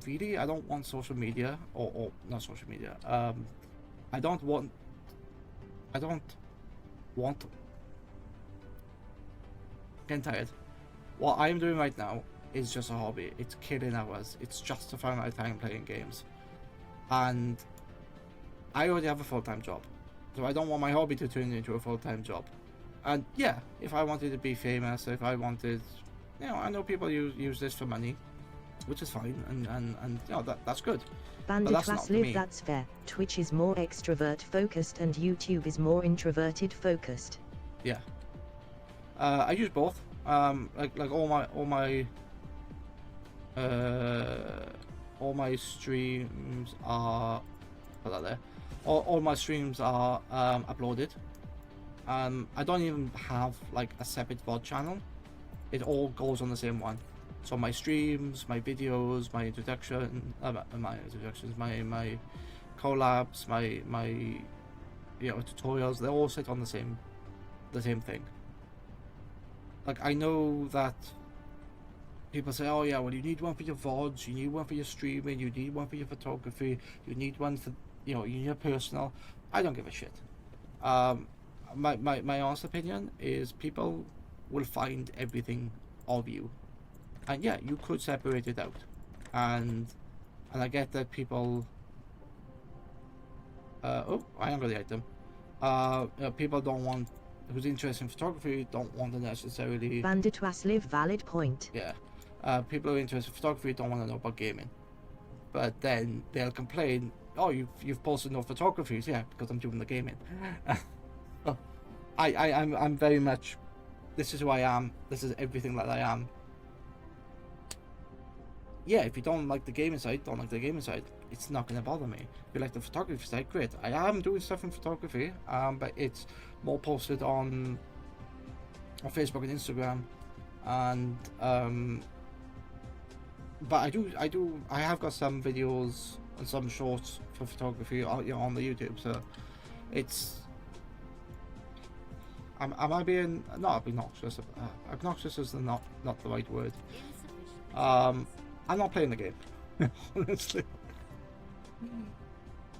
really, I don't want social media, or not social media. I don't want. I don't want. Getting tired. What I'm doing right now is just a hobby. It's killing hours. It's justifying my time playing games, and I already have a full-time job, so I don't want my hobby to turn into a full-time job. And yeah, if I wanted to be famous, if I wanted, I know people use this for money, which is fine, and that's good. But that's not Bandit for live, me. that's fair. Twitch is more extrovert focused and YouTube is more introverted focused. Yeah. I use both. Like all my streams are, put that there. All my streams are uploaded. I don't even have like a separate VOD channel. It all goes on the same one. So my streams, my videos, my introductions, my collabs, my tutorials, they all sit on the same thing. Like, I know that people say, oh yeah, well, you need one for your VODs, you need one for your streaming, you need one for your photography, you need one for, you need a personal. I don't give a shit. My honest opinion is people will find everything of you. And yeah, you could separate it out. And I get that people... oh, I am going to item. People don't want... who's interested in photography don't want to necessarily... Bandit live, valid point. Yeah. People who are interested in photography don't want to know about gaming. But then they'll complain, oh, you've posted no photographies. Yeah, because I'm doing the gaming. Oh, I'm very much... this is who I am. This is everything that I am. Yeah, if you don't like the gaming side, don't like the gaming side. It's not going to bother me. If you like the photography side, great. I am doing stuff in photography, but it's more posted on Facebook and Instagram, and but I have got some videos and some shorts for photography on the YouTube. So it's am I being not obnoxious? Obnoxious is not the right word. I'm not playing the game, honestly.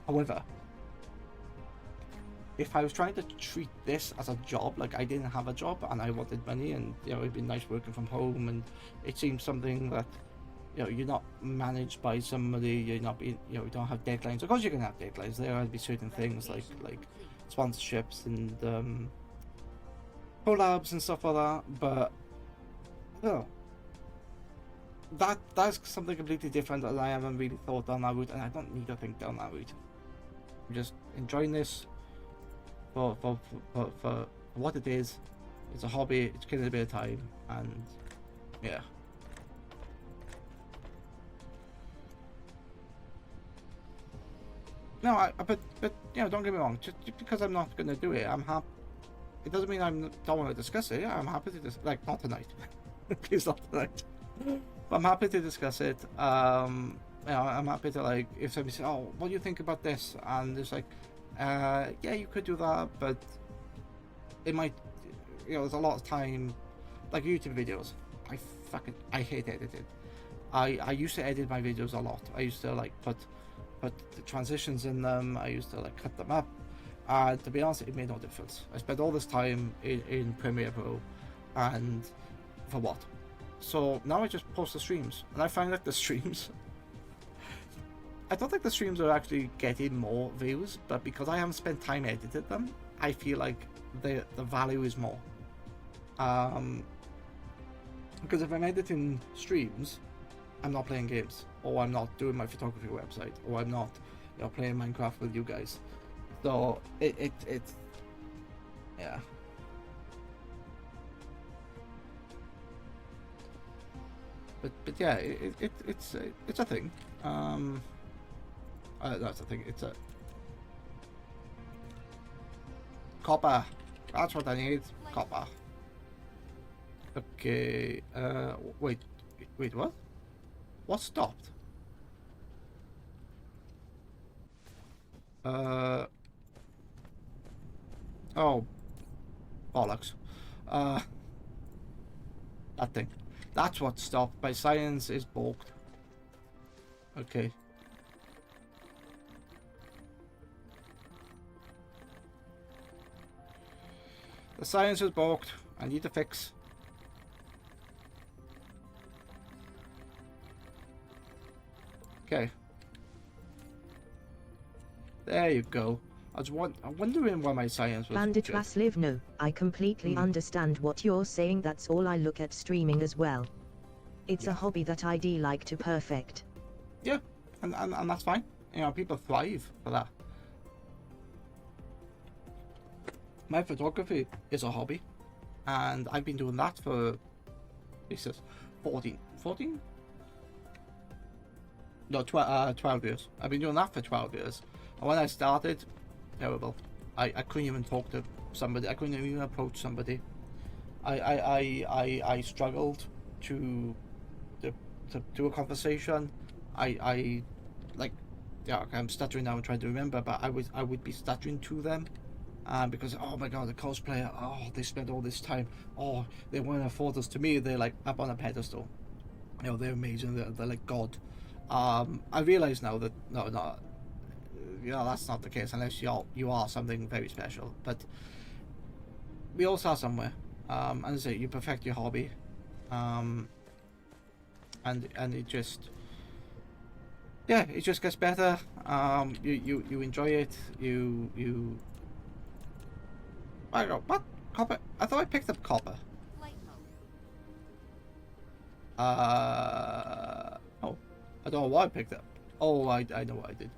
However, if I was trying to treat this as a job, like I didn't have a job and I wanted money, and it'd be nice working from home, and it seems something that you're not managed by somebody, you're not being, you don't have deadlines. Of course, you can have deadlines. There will be certain things like sponsorships and collabs and stuff like that, but that's something completely different, and I haven't really thought down that route, and I don't need to think down that route. I'm just enjoying this for what it is. It's a hobby, it's killing a bit of time, and yeah. No, but don't get me wrong, just because I'm not going to do it, I'm happy. It doesn't mean I don't want to discuss it. Yeah, I'm happy to not tonight. Please, not tonight. But I'm happy to discuss it. I'm happy to, if somebody says, oh, what do you think about this? And it's like, yeah, you could do that, but it might, there's a lot of time, like YouTube videos. I hate editing. I used to edit my videos a lot. I used to put the transitions in them. I used to cut them up. To be honest, it made no difference. I spent all this time in Premiere Pro, and for what? So now I just post the streams, and I find that the streams, I don't think the streams are actually getting more views, but because I haven't spent time editing them, I feel like the value is more. Because if I'm editing streams, I'm not playing games, or I'm not doing my photography website, or I'm not playing Minecraft with you guys. So it's yeah. But yeah, it's a thing. That's a thing. It's a copper. That's what I need. Copper. Okay. Wait. What? What stopped? Oh, bollocks. That thing. That's what stopped. My science is balked. Okay. The science is broke. I need to fix. Okay. There you go. I'm wondering why my science was Bandit good. Vasliv, no, I completely understand what you're saying. That's all I look at streaming as well. It's a hobby that I'd like to perfect. Yeah, and that's fine. You know, people thrive for that. My photography is a hobby, and I've been doing that for, Jesus, 14? No, 12 years. I've been doing that for 12 years. And when I started, terrible. I couldn't even talk to somebody. I couldn't even approach somebody. I struggled to do a conversation. I like, yeah, I'm stuttering now and trying to remember, but I would be stuttering to them. Because, oh my god, the cosplayer, oh, they spent all this time, oh, they want to afford us. To me, they're like up on a pedestal. You know, they're amazing, they're like God. I realize now that, no, you know, that's not the case unless you are something very special. But we all start somewhere. As I say, you perfect your hobby. And it just, yeah, it just gets better. You enjoy it. You I don't know, what? Copper? I thought I picked up copper. Light mode. Oh. I don't know why I picked up. Oh, I know what I did.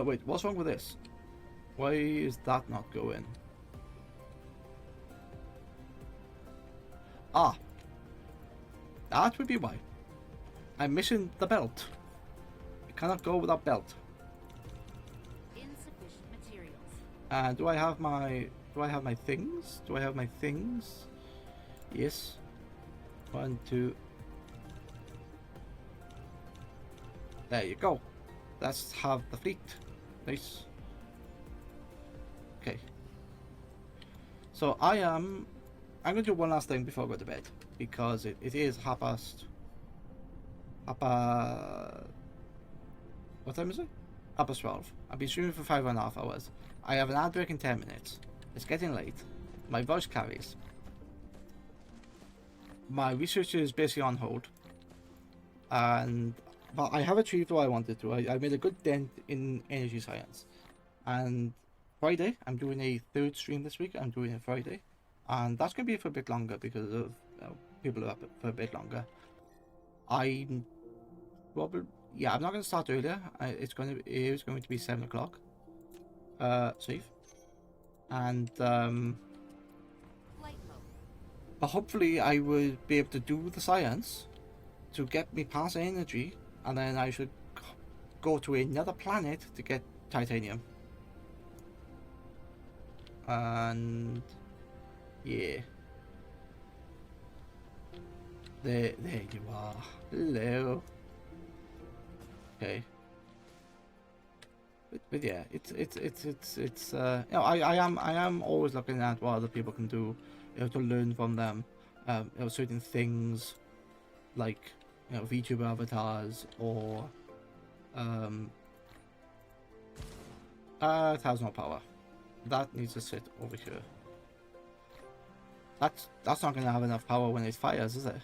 Wait, what's wrong with this? Why is that not going? Ah. That would be why. I'm missing the belt. I cannot go without belt. Insufficient materials. Do I have my things? Do I have my things? Yes. 1, 2. There you go. Let's have the fleet. Nice. Okay. So I'm gonna do one last thing before I go to bed, because it is half past. What time is it? 12. I've been streaming for 5.5 hours. I have an ad break in 10 minutes. It's getting late. My voice carries. My research is basically on hold. But I have achieved what I wanted to. I made a good dent in energy science. And Friday, I'm doing a third stream this week. I'm doing it Friday. And that's going to be for a bit longer because of people are up for a bit longer. I'm probably... Yeah, I'm not going to start earlier. It is going to be 7 o'clock. Safe. And Light mode. but hopefully I will be able to do the science to get me past energy, and then I should go to another planet to get titanium. And yeah. There you are. Hello. Okay. But yeah, it's you know, I am always looking at what other people can do, you know, to learn from them. You know, certain things like, you know, VTuber avatars or it has no power. That needs to sit over here. That's not gonna have enough power when it fires, is it?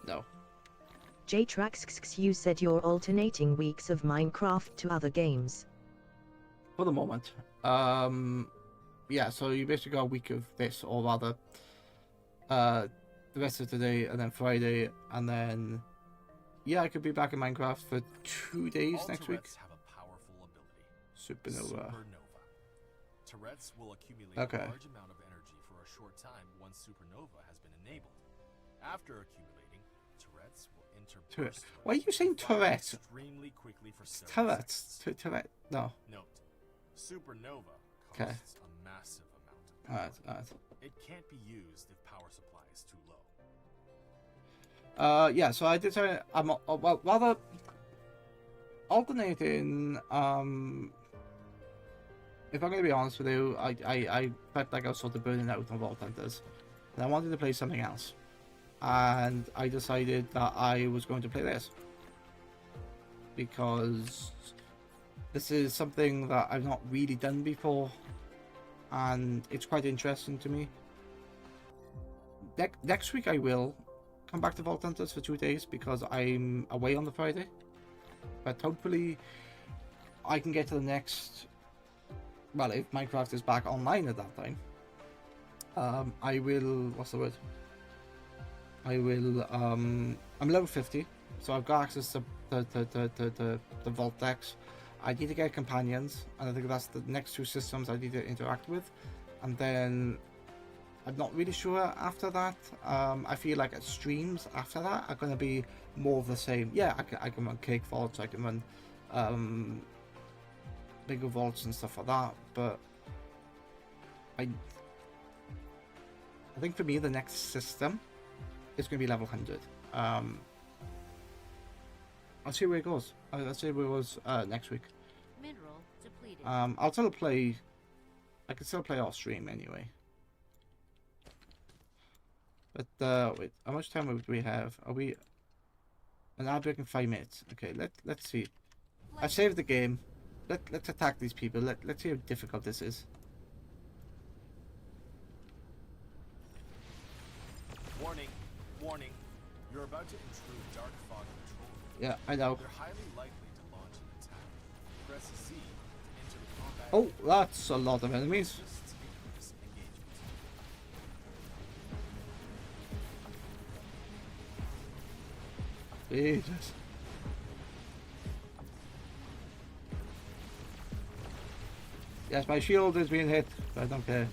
No. Jtrax, you said you're alternating weeks of Minecraft to other games. For the moment. Yeah, so you basically got a week of this, or rather the rest of today, and then Friday, and then yeah, I could be back in Minecraft for 2 days All next week. Tourette's have a powerful ability. Supernova. Tourette's will accumulate Okay. a large amount of energy for a short time once supernova has been enabled. After accumulating, Tourette's will interburst. Why are you saying fire Tourette? extremely quickly for several Tourette. seconds. Tourette. No. Note: supernova Okay. costs a massive amount of power. Alright. It can't be used if power supply is too low. Yeah, so I did say I'm well, rather alternating. If I'm gonna be honest with you, I felt like I was sort of burning out on Vault Hunters, and I wanted to play something else. and I decided that I was going to play this because this is something that I've not really done before, and it's quite interesting to me. Next week I will come back to Vault Hunters for 2 days because I'm away on the Friday, but hopefully I can get to the next, well, if Minecraft is back online at that time, I will, what's the word? I will, I'm level 50, so I've got access to the Vault decks. I need to get companions, and I think that's the next 2 systems I need to interact with. And then I'm not really sure after that. I feel like streams after that are going to be more of the same. Yeah, I can run cake vaults, I can run bigger vaults and stuff like that, but I think for me the next system is going to be level 100. I'll see where it goes. I'll see where it goes next week. Mineral depleted. I'll still play. I can still play off stream anyway. But wait, how much time do we have? Are we an hour break in 5 minutes? Okay, let's see. I saved the game. Let's attack these people. Let's see how difficult this is. Warning, warning. You're about to intrude dark fog control. Yeah, I know. They're highly likely to launch an attack. Press Z to enter the combat. Oh, that's a lot of enemies. Just increase engagement. Jesus. Yes, my shield is being hit, but I don't care.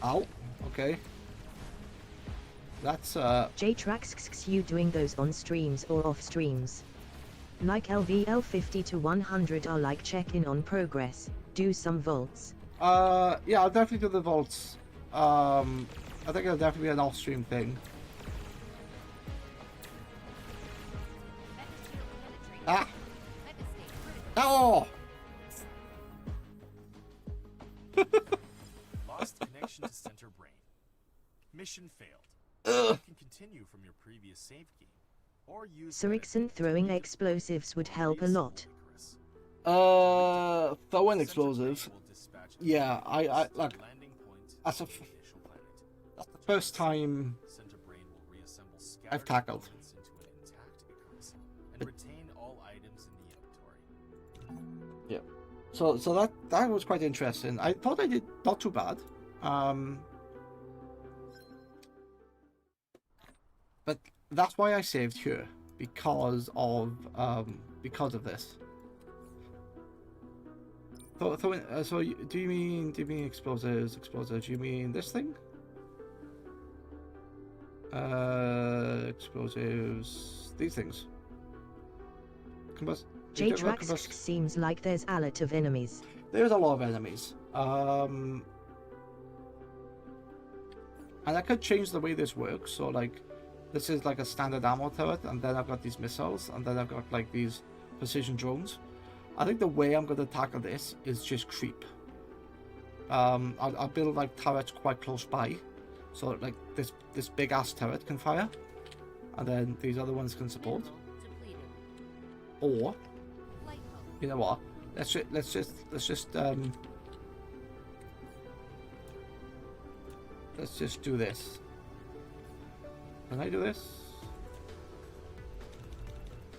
Ow. Okay. That's J-Trax, you doing those on streams or off streams? Like LVL 50 to 100 are like check-in on progress, do some vaults. yeah, I'll definitely do the vaults. I think it'll definitely be an off-stream thing. Mega shield penetrated. Ah! Mega state critical. Oh! Lost connection to center brain. Mission failed. Ugh. You can continue from your previous save game, or use Sirixon throwing explosives would help a lot. Throwing explosives. Yeah, I like. That's that's the first time I've tackled. And retain all items in the inventory. Yeah. So that was quite interesting. I thought I did not too bad. But that's why I saved here, because of this. So do you mean explosives? Explosives? You mean this thing? Explosives. These things. J-Trax seems like there's a lot of enemies. There's a lot of enemies. And I could change the way this works. So like, this is like a standard ammo turret, and then I've got these missiles, and then I've got like these precision drones. I think the way I'm going to tackle this is just creep. I'll build like turrets quite close by, so like this big ass turret can fire, and then these other ones can support. Mineral depleted. Or, Light mode. you know what? Let's just do this. Can I do this?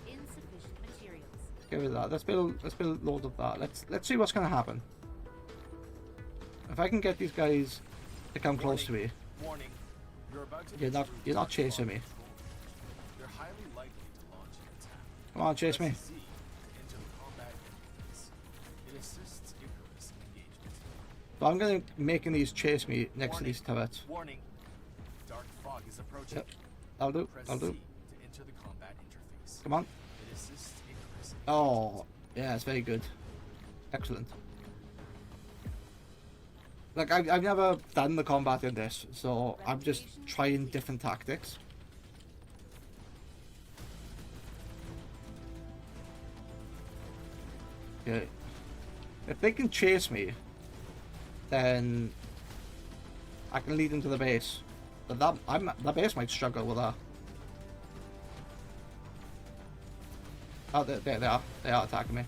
Insufficient materials. Get rid of that. Let's build a load of that. Let's see what's gonna happen. If I can get these guys to come close to me. Warning. You're about to You're not chasing me. They're highly likely to launch an attack. Come on, chase me. Press Z to enter the combat interface. It assists Icarus in engagement. So I'm gonna making these chase me next to these turrets. Warning. Dark fog is approaching. Yep. I'll do. Press I'll Z do. to enter the combat interface. Come on. It assists Icarus. Oh, yeah, it's very good. Excellent. Like, I've never done the combat in this, so I'm just trying different tactics. Okay. If they can chase me, then I can lead them to the base. But the base might struggle with that. Oh, there they are. They are attacking me.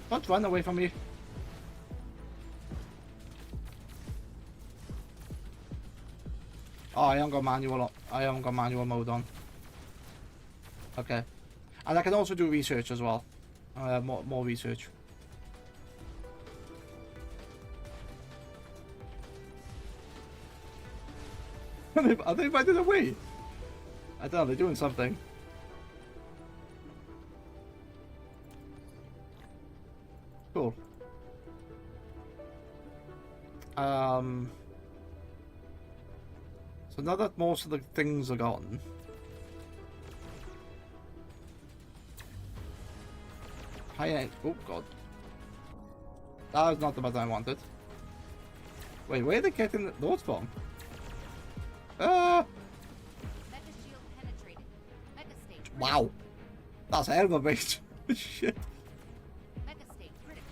Don't run away from me. Oh, I haven't got manual. I haven't got manual mode on. Okay, and I can also do research as well. More research. Are they running away? I don't know. They're doing something. Cool. So now that most of the things are gone. Oh god. That was not the button I wanted. Wait, where are they getting those from? Mega shield penetrated. Mega state. Wow. That's hell of a bait. Shit. Mega state critical.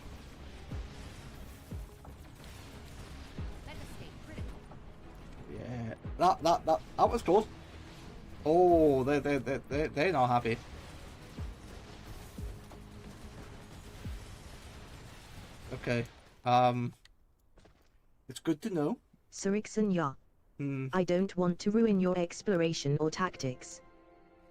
Mega state critical. Yeah. That was close. Oh, they're not happy. Okay. It's good to know. Surixon ya. Hmm. I don't want to ruin your exploration or tactics.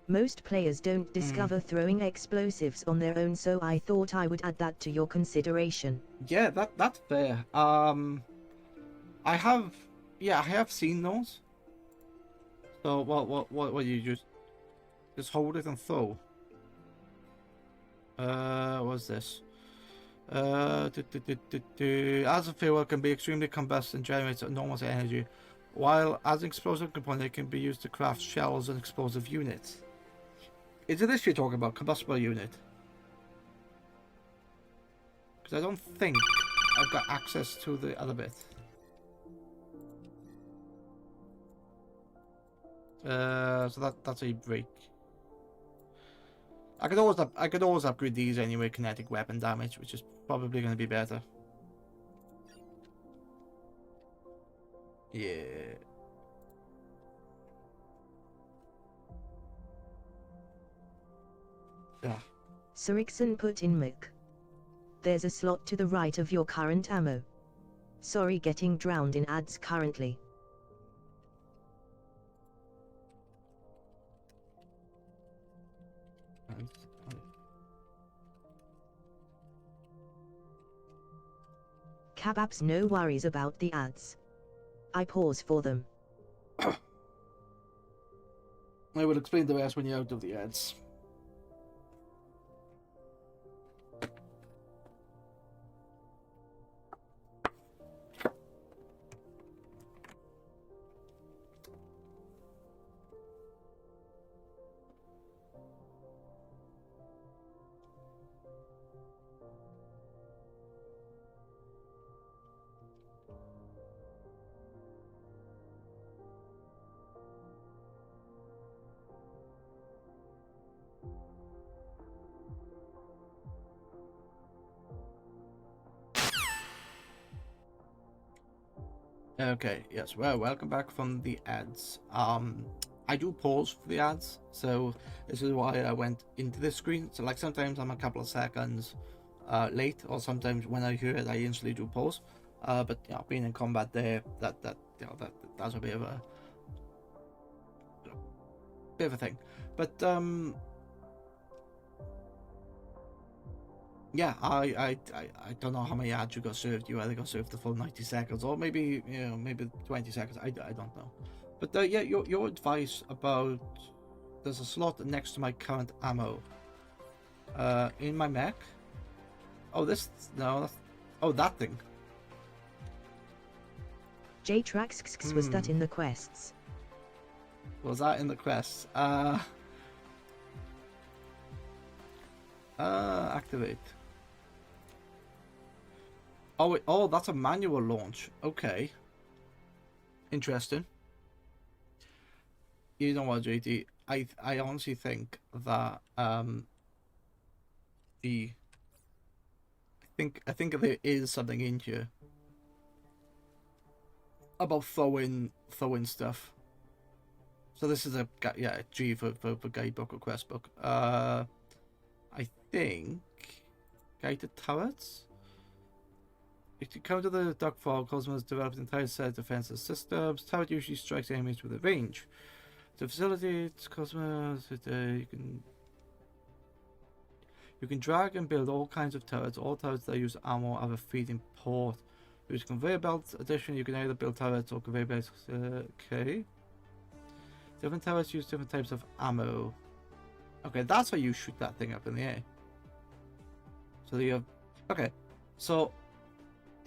Most players don't discover throwing explosives on their own, so I thought I would add that to your consideration. Yeah, that's fair. I have seen those. So what you just hold it and throw. What's this? As a fuel can be extremely combusted and generates enormous energy, while as an explosive component it can be used to craft shells and explosive units. Is it this you're talking about, combustible unit? Because I don't think I've got access to the other bit. So that's a break. I could always upgrade these anyway. Kinetic weapon damage, which is probably going to be better. Yeah. Yeah. Surixon put in Mick. There's a slot to the right of your current ammo. Sorry, getting drowned in ads currently. Kababs, no worries about the ads. I pause for them. I will explain the rest when you're out of the ads. Okay, yes, well, welcome back from the ads. I do pause for the ads, so this is why I went into this screen. So like sometimes I'm a couple of seconds late, or sometimes when I hear it I instantly do pause. But you know, being in combat there, that's a bit of a thing. But yeah, I don't know how many ads you got served. You either got served the full 90 seconds, or maybe, you know, maybe 20 seconds. I don't know. But yeah, your advice about there's a slot next to my current ammo. In my mech. Oh, that thing. J-Trax was that in the quests? Was that in the quests? Activate. Oh, that's a manual launch. Okay. Interesting. You know what, JT? I honestly think that I think there is something in here. about throwing stuff. So this is a G for guidebook or quest book. I think guided turrets. If you come to the Dogfall, Cosmo has developed an entire set of defensive systems. Turret usually strikes enemies with a range. The facility, Cosmo, you can drag and build all kinds of turrets. All turrets that use ammo have a feeding port. Use conveyor belts. Additionally, you can either build turrets or conveyor belts. Okay. Different turrets use different types of ammo. Okay, that's how you shoot that thing up in the air. So you have... Okay, so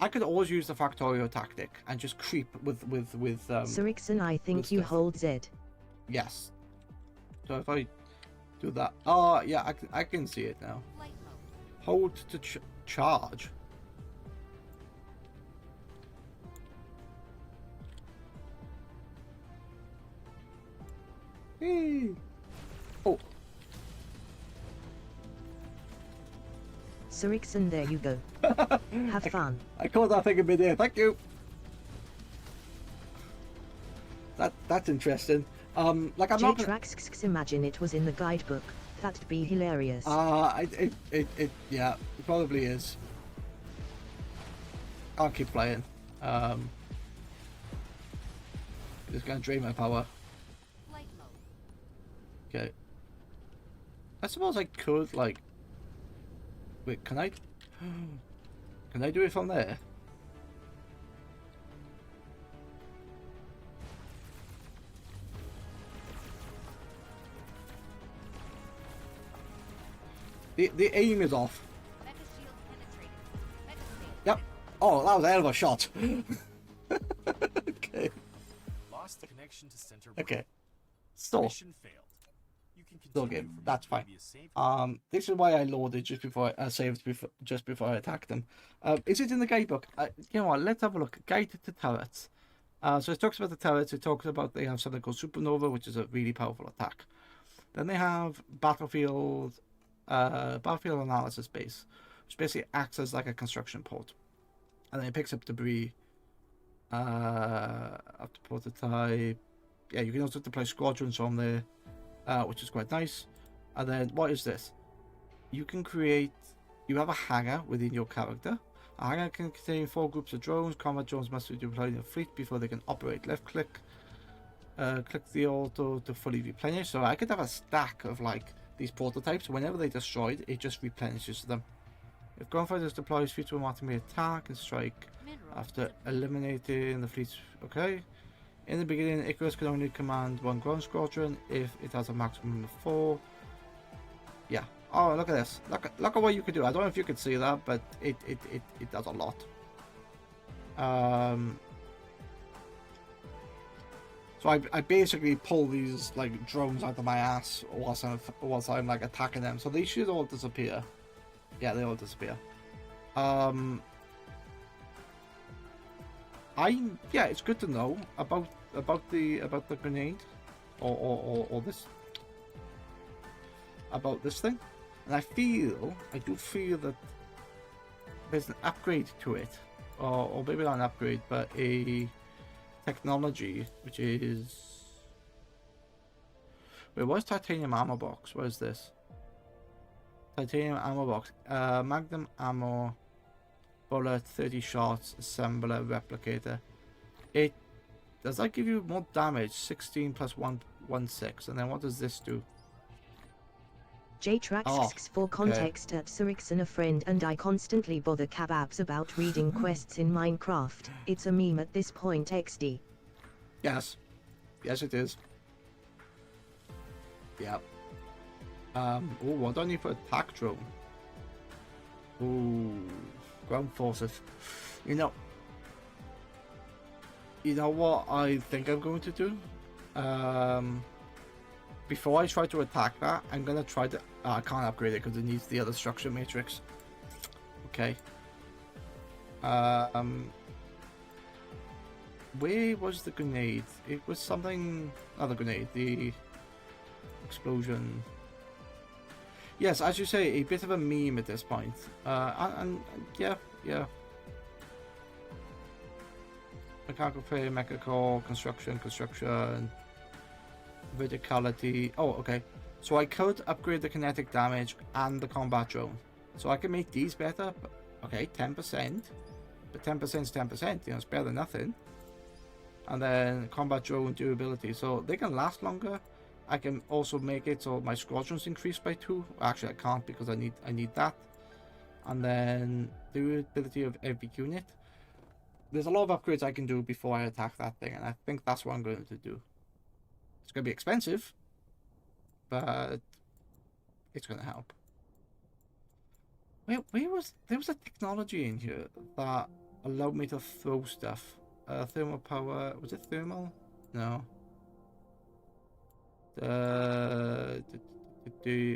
I could always use the Factorio tactic and just creep with Sirixon, I think you stuff. hold Z. Yes. So if I do that... Oh, yeah, I can see it now. Flight mode. Hold to charge. Hey. Oh, Sirixon, there you go. Have fun. I caught that thing in midair. Thank you. That's interesting. Like I'm not. J-Trax, imagine it was in the guidebook. That'd be hilarious. Yeah, it probably is. I'll keep playing. Just gonna drain my power. Flight mode. Okay. I suppose I could like. Wait, can I? Can I do it from there? The aim is off. Mega shield penetrated. Mega state. Yep. Oh, that was a hell of a shot. Okay. Lost connection to center. Okay. Still. Mission failed. You can Still continue game. from That's your fine. previous save. This is why I loaded just before I saved just before I attacked them. Is it in the guidebook? You know what? Let's have a look. Guide to turrets. So it talks about the turrets. It talks about they have something called Supernova, which is a really powerful attack. Then they have battlefield analysis base, which basically acts as like a construction port, and then it picks up debris. Up to prototype. Yeah, you can also deploy squadrons from there, which is quite nice. And then what is this? You can create. You have a hangar within your character. A hangar can contain 4 groups of drones. Combat drones must be deployed in a fleet before they can operate. Left click. Click the auto to fully replenish. So I could have a stack of like these prototypes. Whenever they destroyed, it just replenishes them. If gunfighters deploys, fleets will automatically attack and strike Mineral. after eliminating the fleets. Okay. In the beginning, Icarus can only command 1 ground squadron if it has a maximum of 4. Yeah. Oh, look at this. Look at what you could do. I don't know if you could see that, but it does a lot. So I basically pull these like drones out of my ass whilst I'm like attacking them. So they should all disappear. Yeah, they all disappear. Yeah, it's good to know about the grenade or this about this thing. And I do feel that there's an upgrade to it, or maybe not an upgrade, but a technology which is. Wait, what's titanium ammo box? What is this? Titanium ammo box. Magnum ammo, bullet, 30 shots, assembler, replicator. Does that give you more damage? 16 plus 1, 6. And then what does this do? J-Trax for context at Sirixon, a friend and I constantly bother kebabs about reading quests in Minecraft. It's a meme at this point, XD. Yes. Yes, it is. Yep. Oh, what do I need for attack drone? Ooh, ground forces. You know what I think I'm going to do? Before I try to attack that, I'm gonna try to. I can't upgrade it because it needs the other structure matrix. Okay. Where was the grenade? It was something. Other grenade. The explosion. Yes, as you say, a bit of a meme at this point. And yeah. mechanical frame, mecha core, construction, verticality. Oh, okay. So I could upgrade the kinetic damage and the combat drone. So I can make these better. But, okay, 10%. But 10% is 10%. You know, it's better than nothing. And then combat drone durability. So they can last longer. I can also make it so my squadrons increase by 2. Actually, I can't because I need that. And then durability of every unit. There's a lot of upgrades I can do before I attack that thing, and I think that's what I'm going to do. It's going to be expensive, but it's going to help. Where was there was a technology in here that allowed me to throw stuff. Thermal power. Was it thermal? No. The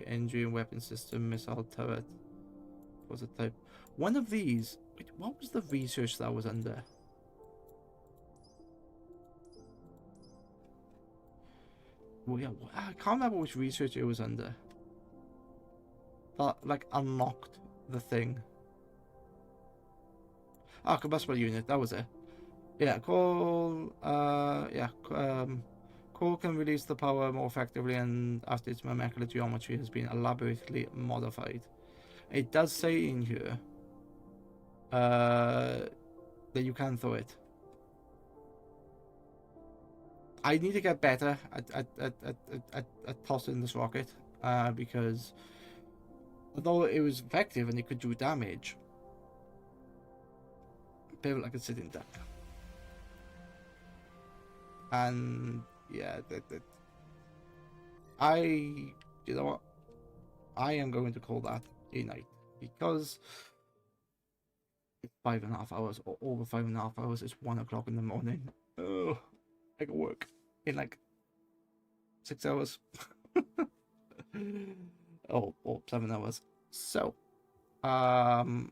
engine, weapon system, missile turret. Was it type? One of these. Wait, what was the research that was under? Well, yeah, I can't remember which research it was under. That like unlocked the thing. Ah, combustible unit. That was it. Yeah, core. Core can release the power more effectively, and after its molecular geometry has been elaborately modified. It does say in here that you can throw it. I need to get better at tossing this rocket because although it was effective and it could do damage, people like a sitting duck. And yeah, you know what? I am going to call that a night because it's 5.5 hours or over 5.5 hours. It's 1 o'clock in the morning. Oh, I can work in like 6 hours. or 7 hours. So, was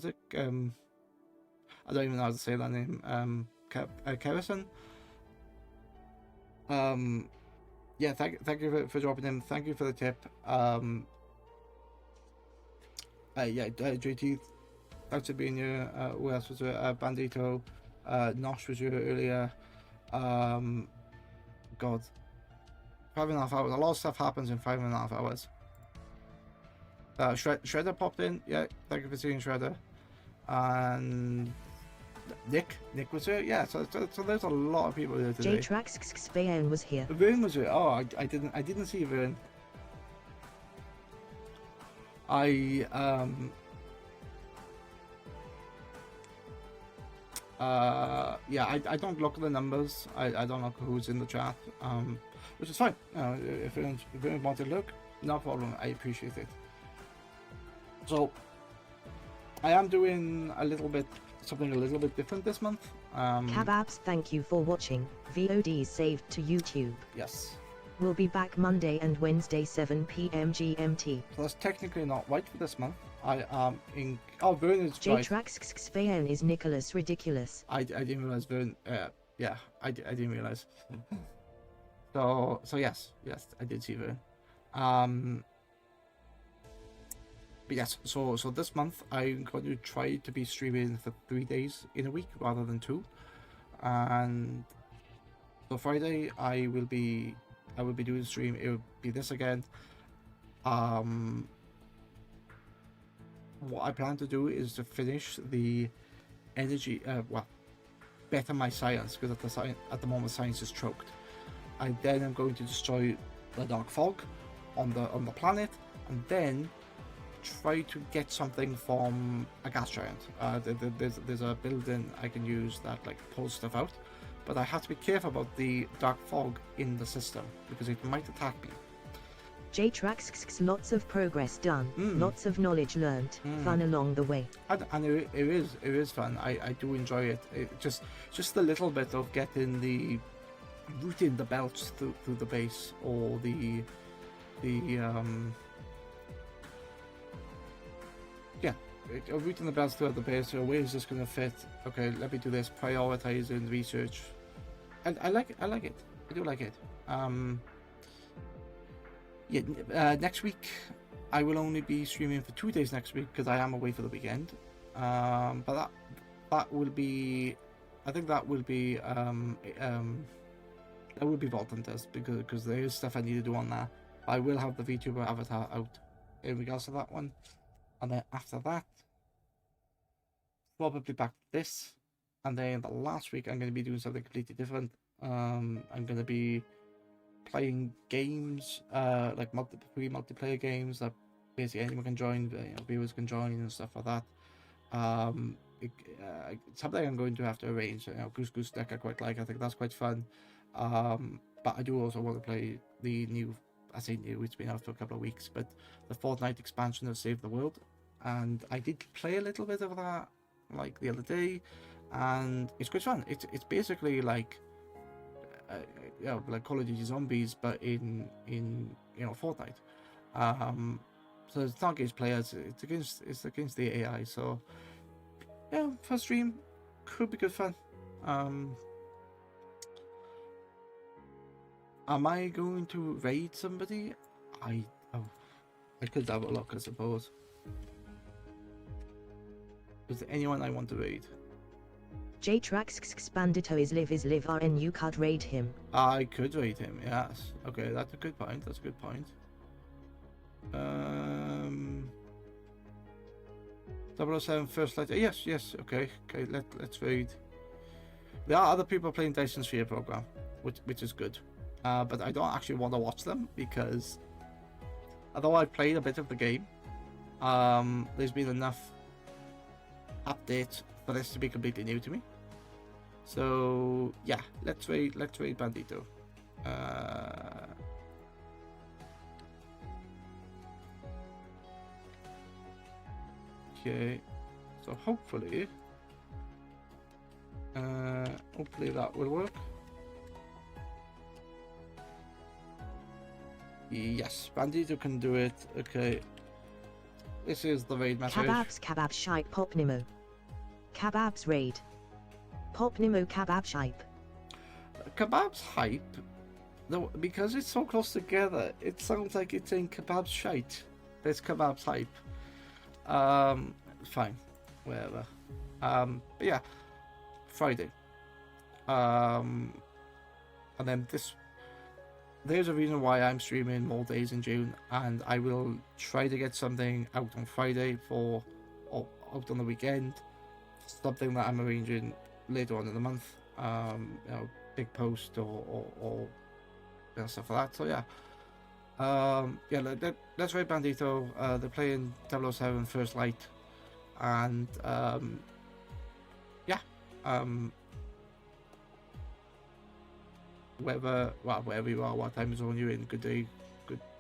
it I don't even know how to say that name. Kerrison. Yeah, thank you for dropping in. Thank you for the tip. JT, thanks for being here. Who else was there? Bandito, Nosh was here earlier. God, 5.5 hours. A lot of stuff happens in 5.5 hours. Shredder popped in. Yeah, thank you for seeing Shredder. And Nick was here. Yeah, so there's a lot of people here today. J-Trax Spayan was here. Vern was here. Oh, I didn't see Vern. I don't look at the numbers. I don't look who's in the chat. Which is fine. If you want to look, no problem. I appreciate it. So I am doing something a little bit different this month. Kababs, thank you for watching. VOD saved to YouTube. Yes. We'll be back Monday and Wednesday 7 p.m. GMT. So that's technically not right for this month. I am in. Oh, Vern is right. J-Trax Spayan is Nicholas Ridiculous. I didn't realize Vern. Yeah, I didn't realize. So yes, I did see Vern. But yes, so this month I'm going to try to be streaming for 3 days in a week rather than 2. And so Friday I will be doing the stream. It will be this again. What I plan to do is to finish the energy. Better my science, because at the moment science is choked. I then am going to destroy the dark fog on the planet, and then try to get something from a gas giant. There's a building I can use that like pulls stuff out, but I have to be careful about the dark fog in the system because it might attack me. J-Trax, lots of progress done, lots of knowledge learned, fun along the way. And it is fun. I do enjoy it. Just a little bit of getting routing the belts through the base, or routing the belts throughout the base. So where is this going to fit? Okay, let me do this. Prioritizing research, and I like it. I do like it. Next week I will only be streaming for 2 days next week because I am away for the weekend. But that will be I think that will be Vault Hunters because there is stuff I need to do on that. I will have the VTuber avatar out in regards to that one, and then after that, probably back to this, and then the last week I'm going to be doing something completely different. I'm going to be playing games, like free multiplayer games that basically anyone can join, viewers can join and stuff like that. Something I'm going to have to arrange. Goose Deck I quite like. I think that's quite fun. But I do also want to play the new. I say new. It's been out for a couple of weeks, but the Fortnite expansion of Save the World, and I did play a little bit of that like the other day, and it's quite fun. It's basically like like Call of Duty Zombies, but in Fortnite. So it's not against players; it's against the AI. So yeah, first stream could be good fun. Am I going to raid somebody? I could have a look, I suppose. Is there anyone I want to raid? J-Trax Expandito is live RNU could raid him. I could raid him, yes. Okay, that's a good point. That's a good point. 007 first letter. Yes. Okay. Let's raid. There are other people playing Dyson Sphere program, which is good. But I don't actually want to watch them because although I've played a bit of the game, there's been enough updates for this to be completely new to me. So yeah, let's raid Bandito. Okay, so hopefully that will work. Yes, Bandito can do it. Okay, this is the raid message. Kebabs Shipe Pop Nemo. Kebabs raid. Pop Nemo Kebab Shipe. Kebab's hype, though, because it's so close together, it sounds like it's in Kebab's shite. There's Kebab's hype. Fine, whatever. But yeah, Friday. And then there's a reason why I'm streaming more days in June, and I will try to get something out on Friday or out on the weekend. Something that I'm arranging later on in the month. Big post or stuff like that. So yeah. Let's raid Bandito. They're playing 007 First Light, and wherever you are, what time zone you're in, good day,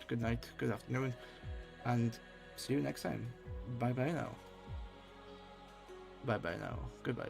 good night, good afternoon, and see you next time. Bye bye now. Goodbye.